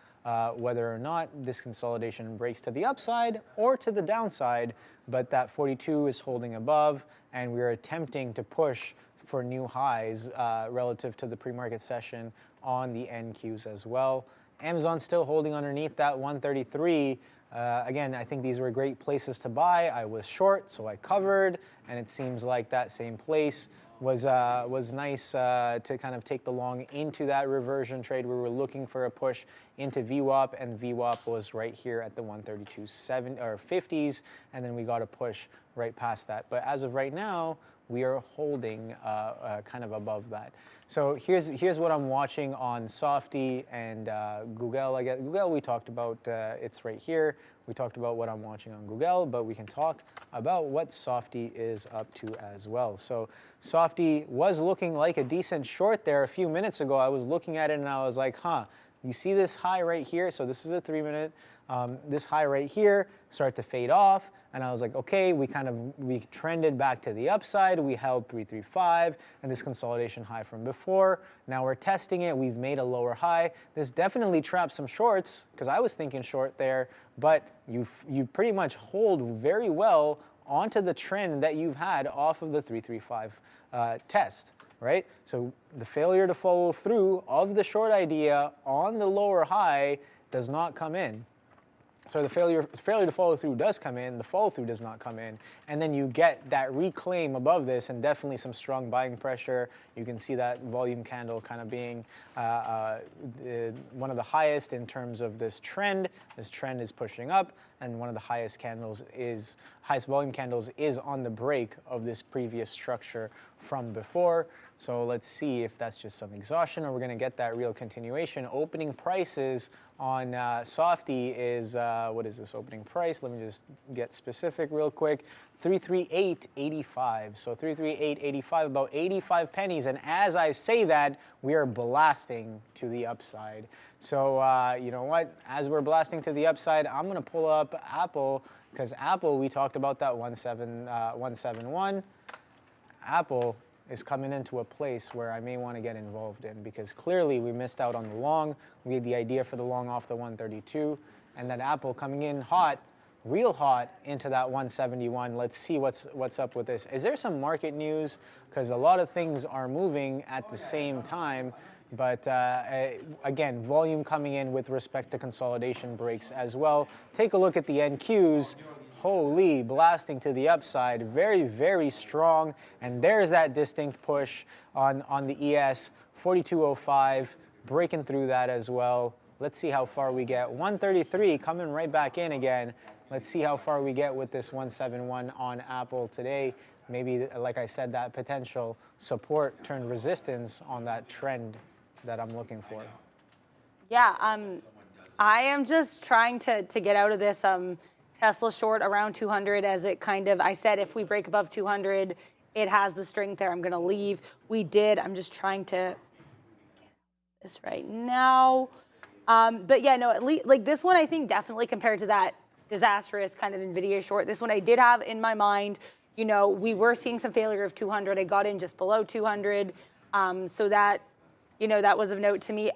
whether or not this consolidation breaks to the upside or to the downside, but that 42 is holding above, and we're attempting to push for new highs relative to the pre-market session on the NQs as well. Amazon still holding underneath that 133. Again, I think these were great places to buy. I was short, so I covered, and it seems like that same place was nice to kind of take the long into that reversion trade. We were looking for a push into VWAP, and VWAP was right here at the 132.7 or 50s, and then we got a push right past that. But as of right now, we are holding kind of above that. So here's what I'm watching on Softy and Google. I guess Google we talked about. It's right here. We talked about what I'm watching on Google, but we can talk about what Softy is up to as well. So Softy was looking like a decent short there a few minutes ago. I was looking at it and I was like, huh, you see this high right here? So this is a 3-minute. This high right here start to fade off. And I was like, okay, we trended back to the upside. We held 335 and this consolidation high from before. Now we're testing it. We've made a lower high. This definitely trapped some shorts because I was thinking short there, but you pretty much hold very well onto the trend that you've had off of the 335 test, right? So the failure to follow through of the short idea on the lower high does not come in. So the failure to follow through does come in, the follow through does not come in, and then you get that reclaim above this and definitely some strong buying pressure. You can see that volume candle kind of being one of the highest in terms of this trend. This trend is pushing up, and one of the highest volume candles is on the break of this previous structure from before. So let's see if that's just some exhaustion or we're going to get that real continuation. Opening prices on Softy is, what is this opening price? Let me just get specific real quick. 338.85. So 338.85, about 85 pennies. And as I say that, we are blasting to the upside. So you know what? As we're blasting to the upside, I'm going to pull up Apple, because Apple, we talked about that 171. Apple is coming into a place where I may want to get involved in, because clearly we missed out on the long. We had the idea for the long off the 132, and that Apple coming in hot, real hot, into that 171. Let's see what's up with this. Is there some market news? Because a lot of things are moving at the same time, but again, volume coming in with respect to consolidation breaks as well. Take a look at the NQs. Holy, blasting to the upside, very, very strong. And there's that distinct push on the ES, 4205, breaking through that as well. Let's see how far we get. 133 coming right back in again. Let's see how far we get with this 171 on Apple today. Maybe, like I said, that potential support turned resistance on that trend that I'm looking for. Yeah, I am just trying to get out of this Tesla short around 200, as it kind of, I said if we break above 200, it has the strength there. I'm going to leave. We did. I'm just trying to get this right now. But yeah, no, at least like this one, I think definitely compared to that disastrous kind of NVIDIA short, this one I did have in my mind. You know, we were seeing some failure of 200. I got in just below 200. So that, you know, that was of note to me.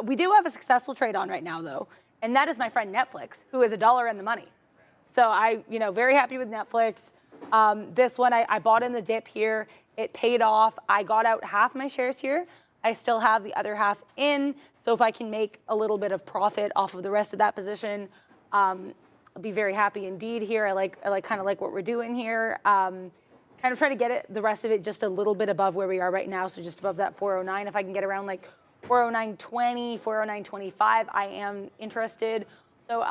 We do have a successful trade on right now, though. And that is my friend Netflix, who is $1 in the money. So I, you know, very happy with Netflix. This one, I bought in the dip here. It paid off. I got out half my shares here. I still have the other half in. So if I can make a little bit of profit off of the rest of that position, I'll be very happy indeed here. I kind of like what we're doing here. Kind of try to get it, the rest of it just a little bit above where we are right now. So just above that 409. If I can get around like 409.20, 409.25, I am interested. So,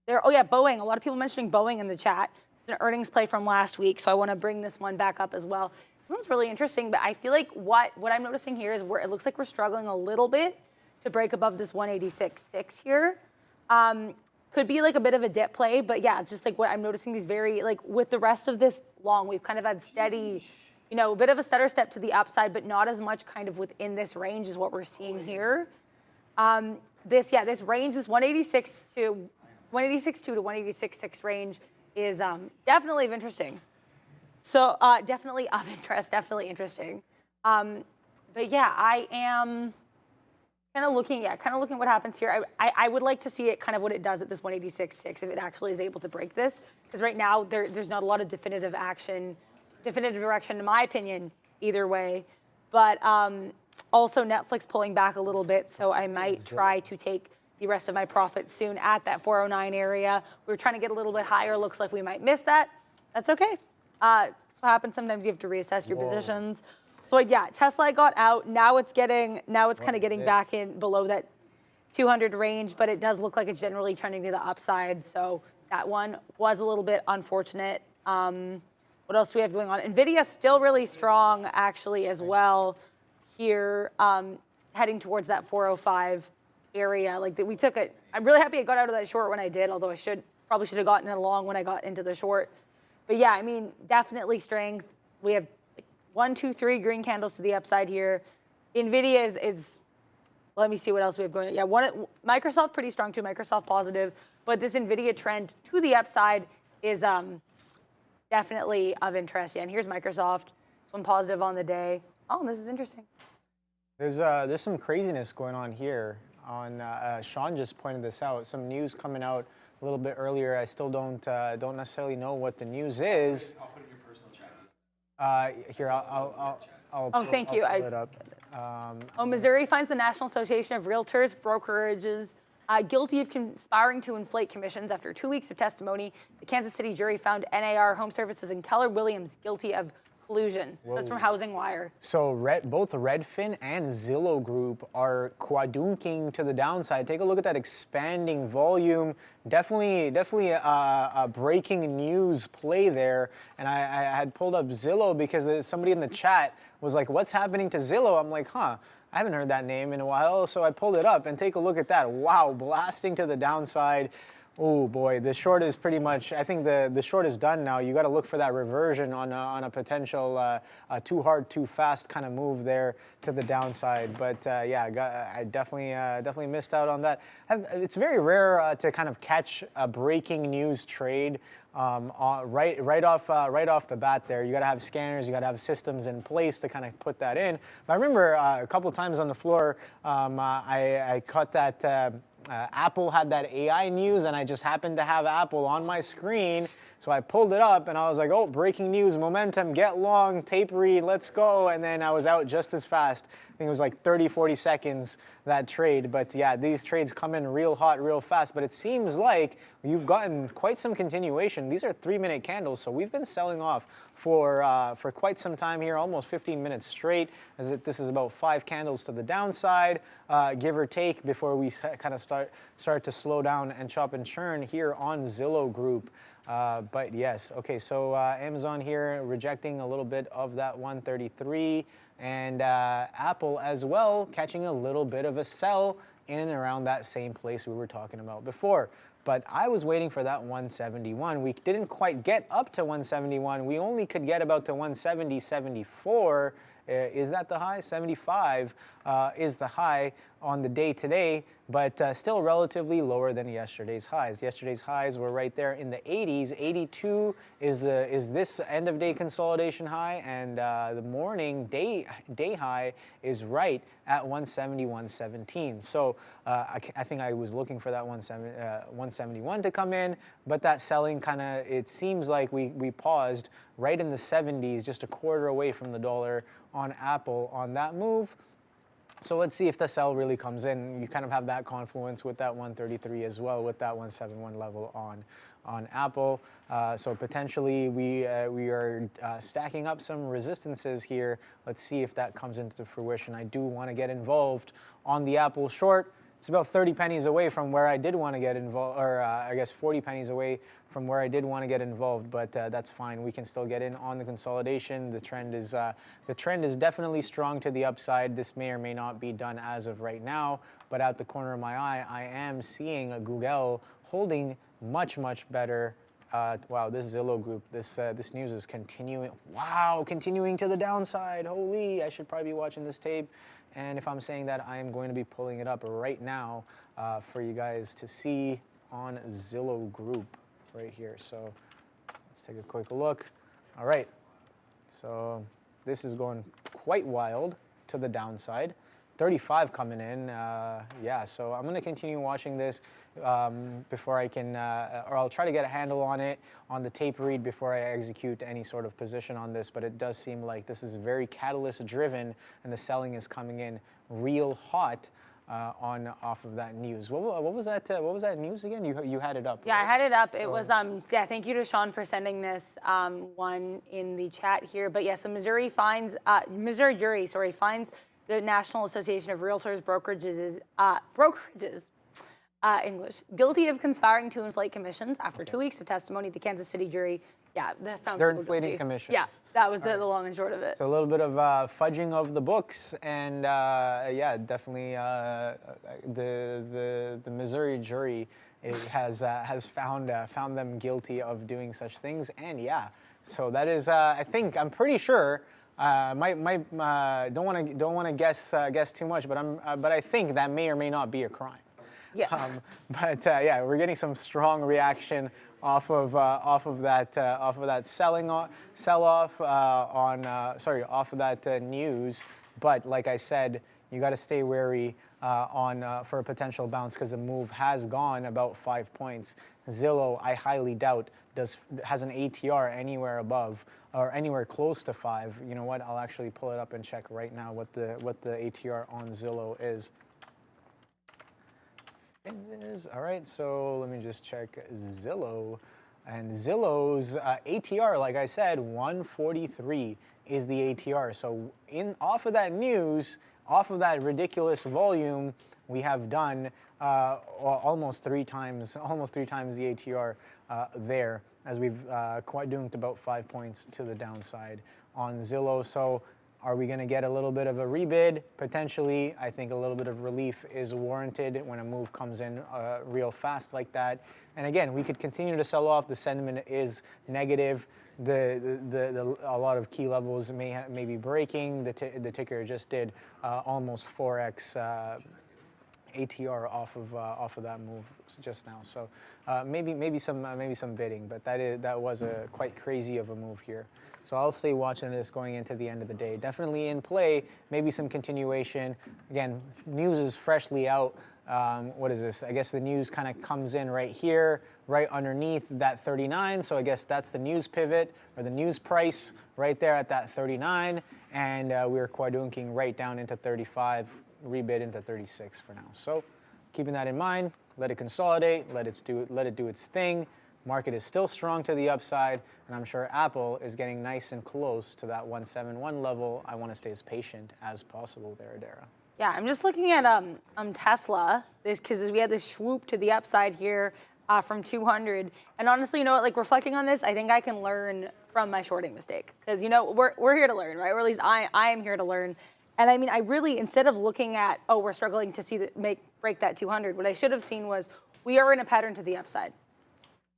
oh yeah, Boeing. A lot of people mentioning Boeing in the chat. It's an earnings play from last week, so I want to bring this one back up as well. This one's really interesting, but I feel like what I'm noticing here is it looks like we're struggling a little bit to break above this 186.6 here. Could be like a bit of a dip play, but yeah, it's just like what I'm noticing, these very, like with the rest of this long, we've kind of had steady, you know, a bit of a stutter step to the upside, but not as much kind of within this range as what we're seeing here. This range, this 186.2 to 186.6 range is definitely of interesting. So definitely of interest, definitely interesting. But yeah, I am kind of looking what happens here. I would like to see it kind of what it does at this 186.6 if it actually is able to break this, because right now there's not a lot of definitive direction in my opinion either way. But also Netflix pulling back a little bit, so I might try to take the rest of my profits soon at that 409 area. We were trying to get a little bit higher. Looks like we might miss that. That's okay. That's what happens. Sometimes you have to reassess your positions. So yeah, Tesla I got out. Now it's kind of getting back in below that 200 range, but it does look like it's generally trending to the upside. So that one was a little bit unfortunate. What else do we have going on? NVIDIA still really strong actually as well here, heading towards that 405 area. Like that we took it. I'm really happy I got out of that short when I did, although I probably should have gotten it long when I got into the short. But yeah, I mean, definitely strength. We have 1, 2, 3 green candles to the upside here. NVIDIA is let me see what else we have going on. Yeah, Microsoft pretty strong too, Microsoft positive. But this NVIDIA trend to the upside is definitely of interest. Yeah, and here's Microsoft. This one positive on the day. Oh, this is interesting. There's some craziness going on here. Sean just pointed this out. Some news coming out a little bit earlier. I still don't necessarily know what the news is. I'll put it in your personal chat. Here, I'll thank you. Pull it up. Missouri finds the National Association of Realtors Brokerages guilty of conspiring to inflate commissions. After 2 weeks of testimony, the Kansas City jury found NAR Home Services and Keller Williams guilty of collusion. That's from Housing Wire. So both Redfin and Zillow Group are quadunking to the downside. Take a look at that expanding volume. Definitely a breaking news play there. And I had pulled up Zillow because somebody in the chat was like, what's happening to Zillow? I'm like, I haven't heard that name in a while. So I pulled it up and take a look at that. Wow, blasting to the downside. Oh boy, the short is pretty much, I think the short is done now. You got to look for that reversion on a potential too hard, too fast kind of move there to the downside. But yeah, I definitely missed out on that. It's very rare to kind of catch a breaking news trade right off the bat there. You got to have scanners, you got to have systems in place to kind of put that in. But I remember a couple times on the floor, I caught that. Apple had that AI news, and I just happened to have Apple on my screen. So I pulled it up, and I was like, oh, breaking news, momentum, get long, tape read, let's go. And then I was out just as fast. I think it was like 30, 40 seconds, that trade. But yeah, these trades come in real hot, real fast. But it seems like you've gotten quite some continuation. These are 3-minute candles, so we've been selling off for quite some time here, almost 15 minutes straight. This is about 5 candles to the downside, give or take, before we kind of start to slow down and chop and churn here on Zillow Group. But yes, okay, so Amazon here rejecting a little bit of that 133, and Apple as well catching a little bit of a sell in and around that same place we were talking about before. But I was waiting for that 171. We didn't quite get up to 171. We only could get about to 170, 74. Is that the high? 75 is the high on the day today, but still relatively lower than yesterday's highs. Yesterday's highs were right there in the 80s. 82 is this end of day consolidation high, and the morning day high is right at 170, 117. So I think I was looking for that 171 to come in, but that selling kind of, it seems like we paused right in the 70s, just a quarter away from the dollar on Apple on that move. So let's see if the sell really comes in. You kind of have that confluence with that 133 as well, with that 171 level on Apple. So potentially we are stacking up some resistances here. Let's see if that comes into fruition. I do want to get involved on the Apple short. It's about 30 pennies away from where I did want to get involved, or I guess 40 pennies away from where I did want to get involved, but that's fine. We can still get in on the consolidation. The trend is definitely strong to the upside. This may or may not be done as of right now, but out the corner of my eye, I am seeing a Google holding much better. Wow, this Zillow Group, this news is continuing. Wow, continuing to the downside. Holy, I should probably be watching this tape. And if I'm saying that, I am going to be pulling it up right now for you guys to see on Zillow Group right here. So let's take a quick look. All right, so this is going quite wild to the downside. 35 coming in, yeah, so I'm gonna continue watching this before I can, or I'll try to get a handle on it on the tape read before I execute any sort of position on this, but it does seem like this is very catalyst driven and the selling is coming in real hot off of that news. What was that news again? You had it up. Yeah, right? I had it up. It was yeah. Thank you to Sean for sending this one in the chat here. But yeah, so Missouri jury finds the National Association of Realtors Brokerages English guilty of conspiring to inflate commissions. After 2 weeks of testimony, the Kansas City jury, found they're inflating commissions. Yeah, that was the long and short of it. So a little bit of fudging of the books, and yeah, definitely the Missouri jury has found them guilty of doing such things, and yeah, so that is I'm pretty sure. Don't want to guess too much, but I think that may or may not be a crime. Yeah. Yeah, we're getting some strong reaction off of that sell-off off of that news. But like I said, you got to stay wary for a potential bounce because the move has gone about 5 points. Zillow, I highly doubt has an ATR anywhere above or anywhere close to 5. You know what? I'll actually pull it up and check right now what the ATR on Zillow is. All right, so let me just check Zillow. And Zillow's ATR, like I said, 143 is the ATR. So off of that news, off of that ridiculous volume, we have done almost three times the ATR there, as we've quite doomed about 5 points to the downside on Zillow. So are we going to get a little bit of a rebid? Potentially. I think a little bit of relief is warranted when a move comes in real fast like that. And again, we could continue to sell off. The sentiment is negative. A lot of key levels may be breaking. The ticker just did almost 4x ATR off of that move just now. So maybe some bidding, but that was a quite crazy of a move here. So I'll stay watching this going into the end of the day. Definitely in play, maybe some continuation. Again, news is freshly out. What is this? I guess the news kind of comes in right here, right underneath that 39. So I guess that's the news pivot or the news price right there at that 39. And we're quadunking right down into 35, rebid into 36 for now. So keeping that in mind, let it consolidate, let it do its thing. Market is still strong to the upside, and I'm sure Apple is getting nice and close to that 171 level. I want to stay as patient as possible there, Adara. Yeah, I'm just looking at Tesla, because we had this swoop to the upside here from 200. And honestly, you know what, like reflecting on this, I think I can learn from my shorting mistake. Because, you know, we're here to learn, right? Or at least I am here to learn. And I mean, I really, instead of looking at, oh, we're struggling to see break that 200, what I should have seen was we are in a pattern to the upside.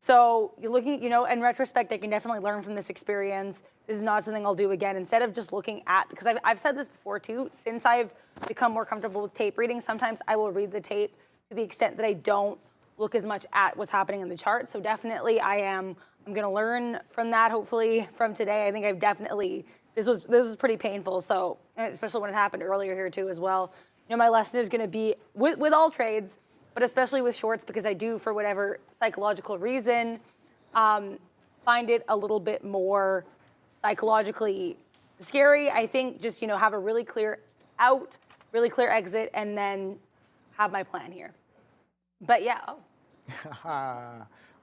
So you're looking, you know, in retrospect, I can definitely learn from this experience. This is not something I'll do again. Instead of just looking at, because I've said this before too, since I've become more comfortable with tape reading, sometimes I will read the tape to the extent that I don't look as much at what's happening in the chart. So definitely I'm going to learn from that, hopefully from today. I think I've definitely, this was pretty painful. So, especially when it happened earlier here too as well. You know, my lesson is going to be with all trades, but especially with shorts, because I do, for whatever psychological reason, find it a little bit more psychologically scary. I think just, you know, have a really clear out, really clear exit, and then have my plan here. But yeah.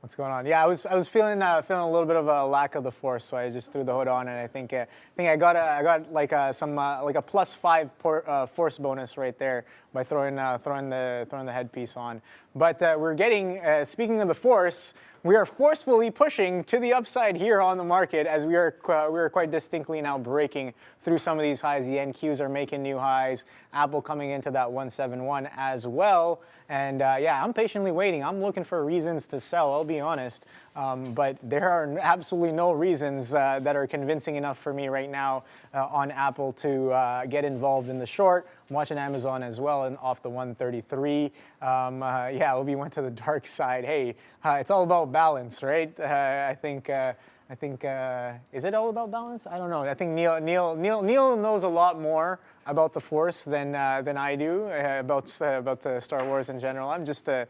What's going on? Yeah, I was feeling a little bit of a lack of the force, so I just threw the hood on, and I think I got like a +5 force bonus right there by throwing the headpiece on. But we're getting, speaking of the force, we are forcefully pushing to the upside here on the market, as we are quite distinctly now breaking through some of these highs. The NQs are making new highs. Apple coming into that 171 as well. And yeah, I'm patiently waiting. I'm looking for reasons to sell, I'll be honest. But there are absolutely no reasons that are convincing enough for me right now on Apple to get involved in the short. I'm watching Amazon as well, and off the 133. Yeah, Obi went to the dark side. Hey, it's all about balance, right? I think, is it all about balance? I don't know. I think Neil knows a lot more about the Force than I do, about the Star Wars in general. I'm just a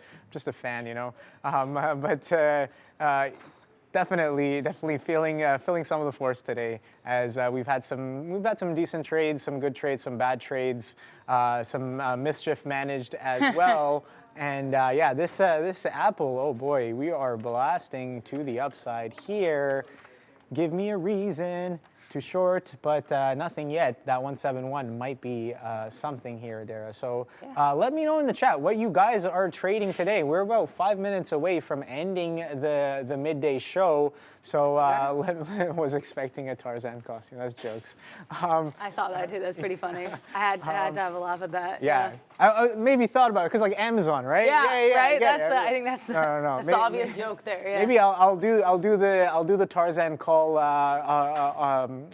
fan, you know. Definitely feeling some of the Force today, as we've had some decent trades, some good trades, some bad trades, some mischief managed as well. And yeah, this Apple, oh boy, we are blasting to the upside here. Give me a reason to short, but nothing yet. That 171 might be something here, Dara. So let me know in the chat what you guys are trading today. We're about 5 minutes away from ending the midday show. So was expecting a Tarzan costume. That's jokes. I saw that too. That's pretty funny. I had to have a laugh at that. Yeah. I maybe thought about it because like Amazon, right? Yeah, right. I think that's the that's the obvious joke there. Yeah. Maybe I'll do the Tarzan call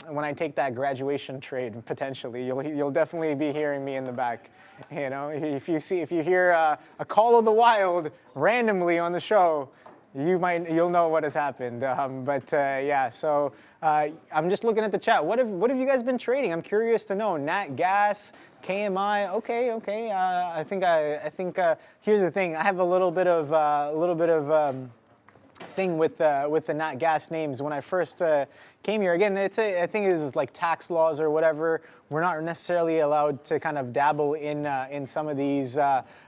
when I take that graduation trade. Potentially, you'll definitely be hearing me in the back. You know, if you hear a call of the wild randomly on the show, you'll know what has happened. Yeah, so I'm just looking at the chat. What have you guys been trading? I'm curious to know. Nat Gas, KMI. Okay. I think here's the thing. I have a little bit of thing with the Nat Gas names. When I first came here, again, I think it was like tax laws or whatever. We're not necessarily allowed to kind of dabble in some of these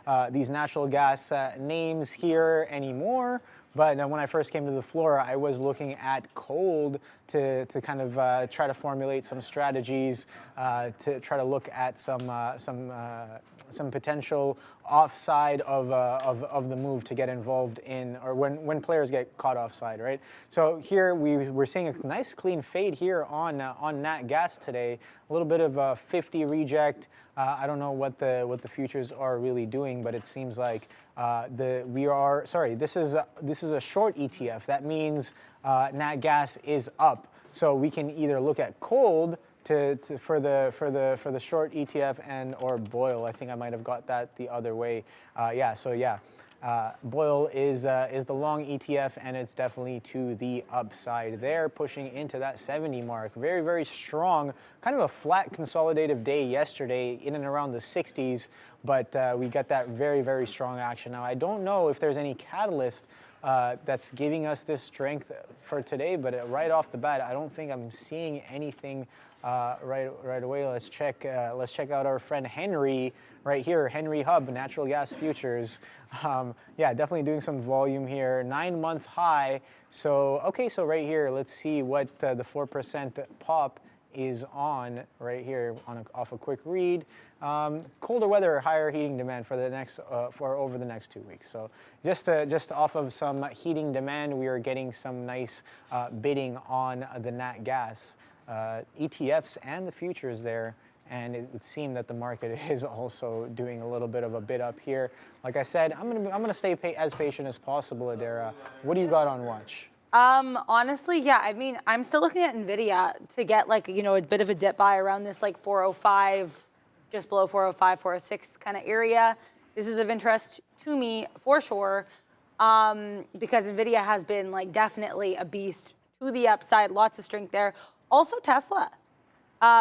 natural gas names here anymore. But when I first came to the floor, I was looking at cold to kind of try to formulate some strategies, to try to look at some potential offside of the move to get involved in, or when players get caught offside, right? So here we're seeing a nice clean fade here on Nat Gas today. A little bit of a 50 reject. I don't know what the futures are really doing, but it seems like this is a short ETF. That means Nat Gas is up. So we can either look at cold for the short ETF and or Boyle. I think I might have got that the other way. Boyle is the long ETF, and it's definitely to the upside there, pushing into that 70 mark. Very, very strong, kind of a flat consolidative day yesterday in and around the 60s, but we got that very, very strong action. Now, I don't know if there's any catalyst that's giving us this strength for today, but right off the bat, I don't think I'm seeing anything right away. Let's check out our friend Henry right here, Henry Hub, natural gas futures. Yeah, definitely doing some volume here. 9-month high. So okay, so right here, let's see what the 4% pop is on right here off a quick read. Colder weather, higher heating demand for the next over the next 2 weeks. So just off of some heating demand, we are getting some nice bidding on the Nat Gas ETFs and the futures there. And it would seem that the market is also doing a little bit of a bid up here. Like I said, I'm gonna stay as patient as possible, Adara. What do you got on watch? Honestly, yeah, I mean, I'm still looking at NVIDIA to get like, a bit of a dip buy around this like 405, just below 405, 406 kind of area. This is of interest to me for sure, because NVIDIA has been like definitely a beast to the upside, lots of strength there. Also Tesla,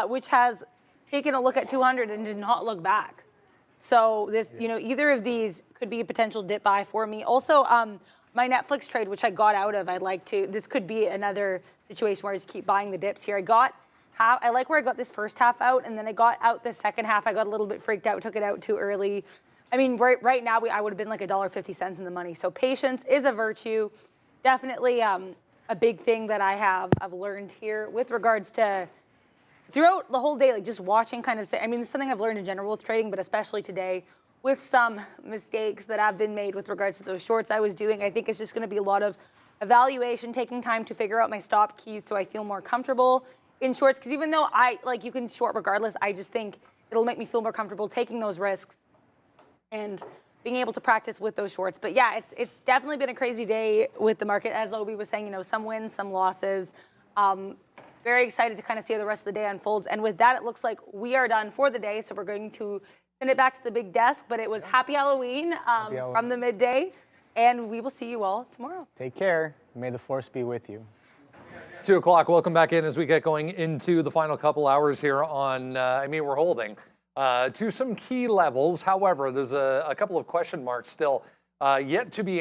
which has taken a look at 200 and did not look back. So this, either of these could be a potential dip buy for me. Also, my Netflix trade, which I got out of, this could be another situation where I just keep buying the dips here. I like where I got this first half out, and then I got out the second half. I got a little bit freaked out, took it out too early. I mean, right now, I would have been like $1.50 in the money. So patience is a virtue. Definitely a big thing that I've learned here with regards to throughout the whole day, like just watching kind of, it's something I've learned in general with trading, but especially today, with some mistakes that have been made with regards to those shorts I was doing. I think it's just going to be a lot of evaluation, taking time to figure out my stop keys so I feel more comfortable in shorts. Because even though you can short regardless, I just think it'll make me feel more comfortable taking those risks and being able to practice with those shorts. But yeah, it's definitely been a crazy day with the market. As Obi was saying, some wins, some losses. Very excited to kind of see how the rest of the day unfolds. And with that, it looks like we are done for the day. So we're going to send it back to the big desk, but it was Happy Halloween from the Midday, and we will see you all tomorrow. Take care. May the force be with you. 2 o'clock. Welcome back in as we get going into the final couple hours here on, we're holding to some key levels. However, there's a couple of question marks still yet to be answered.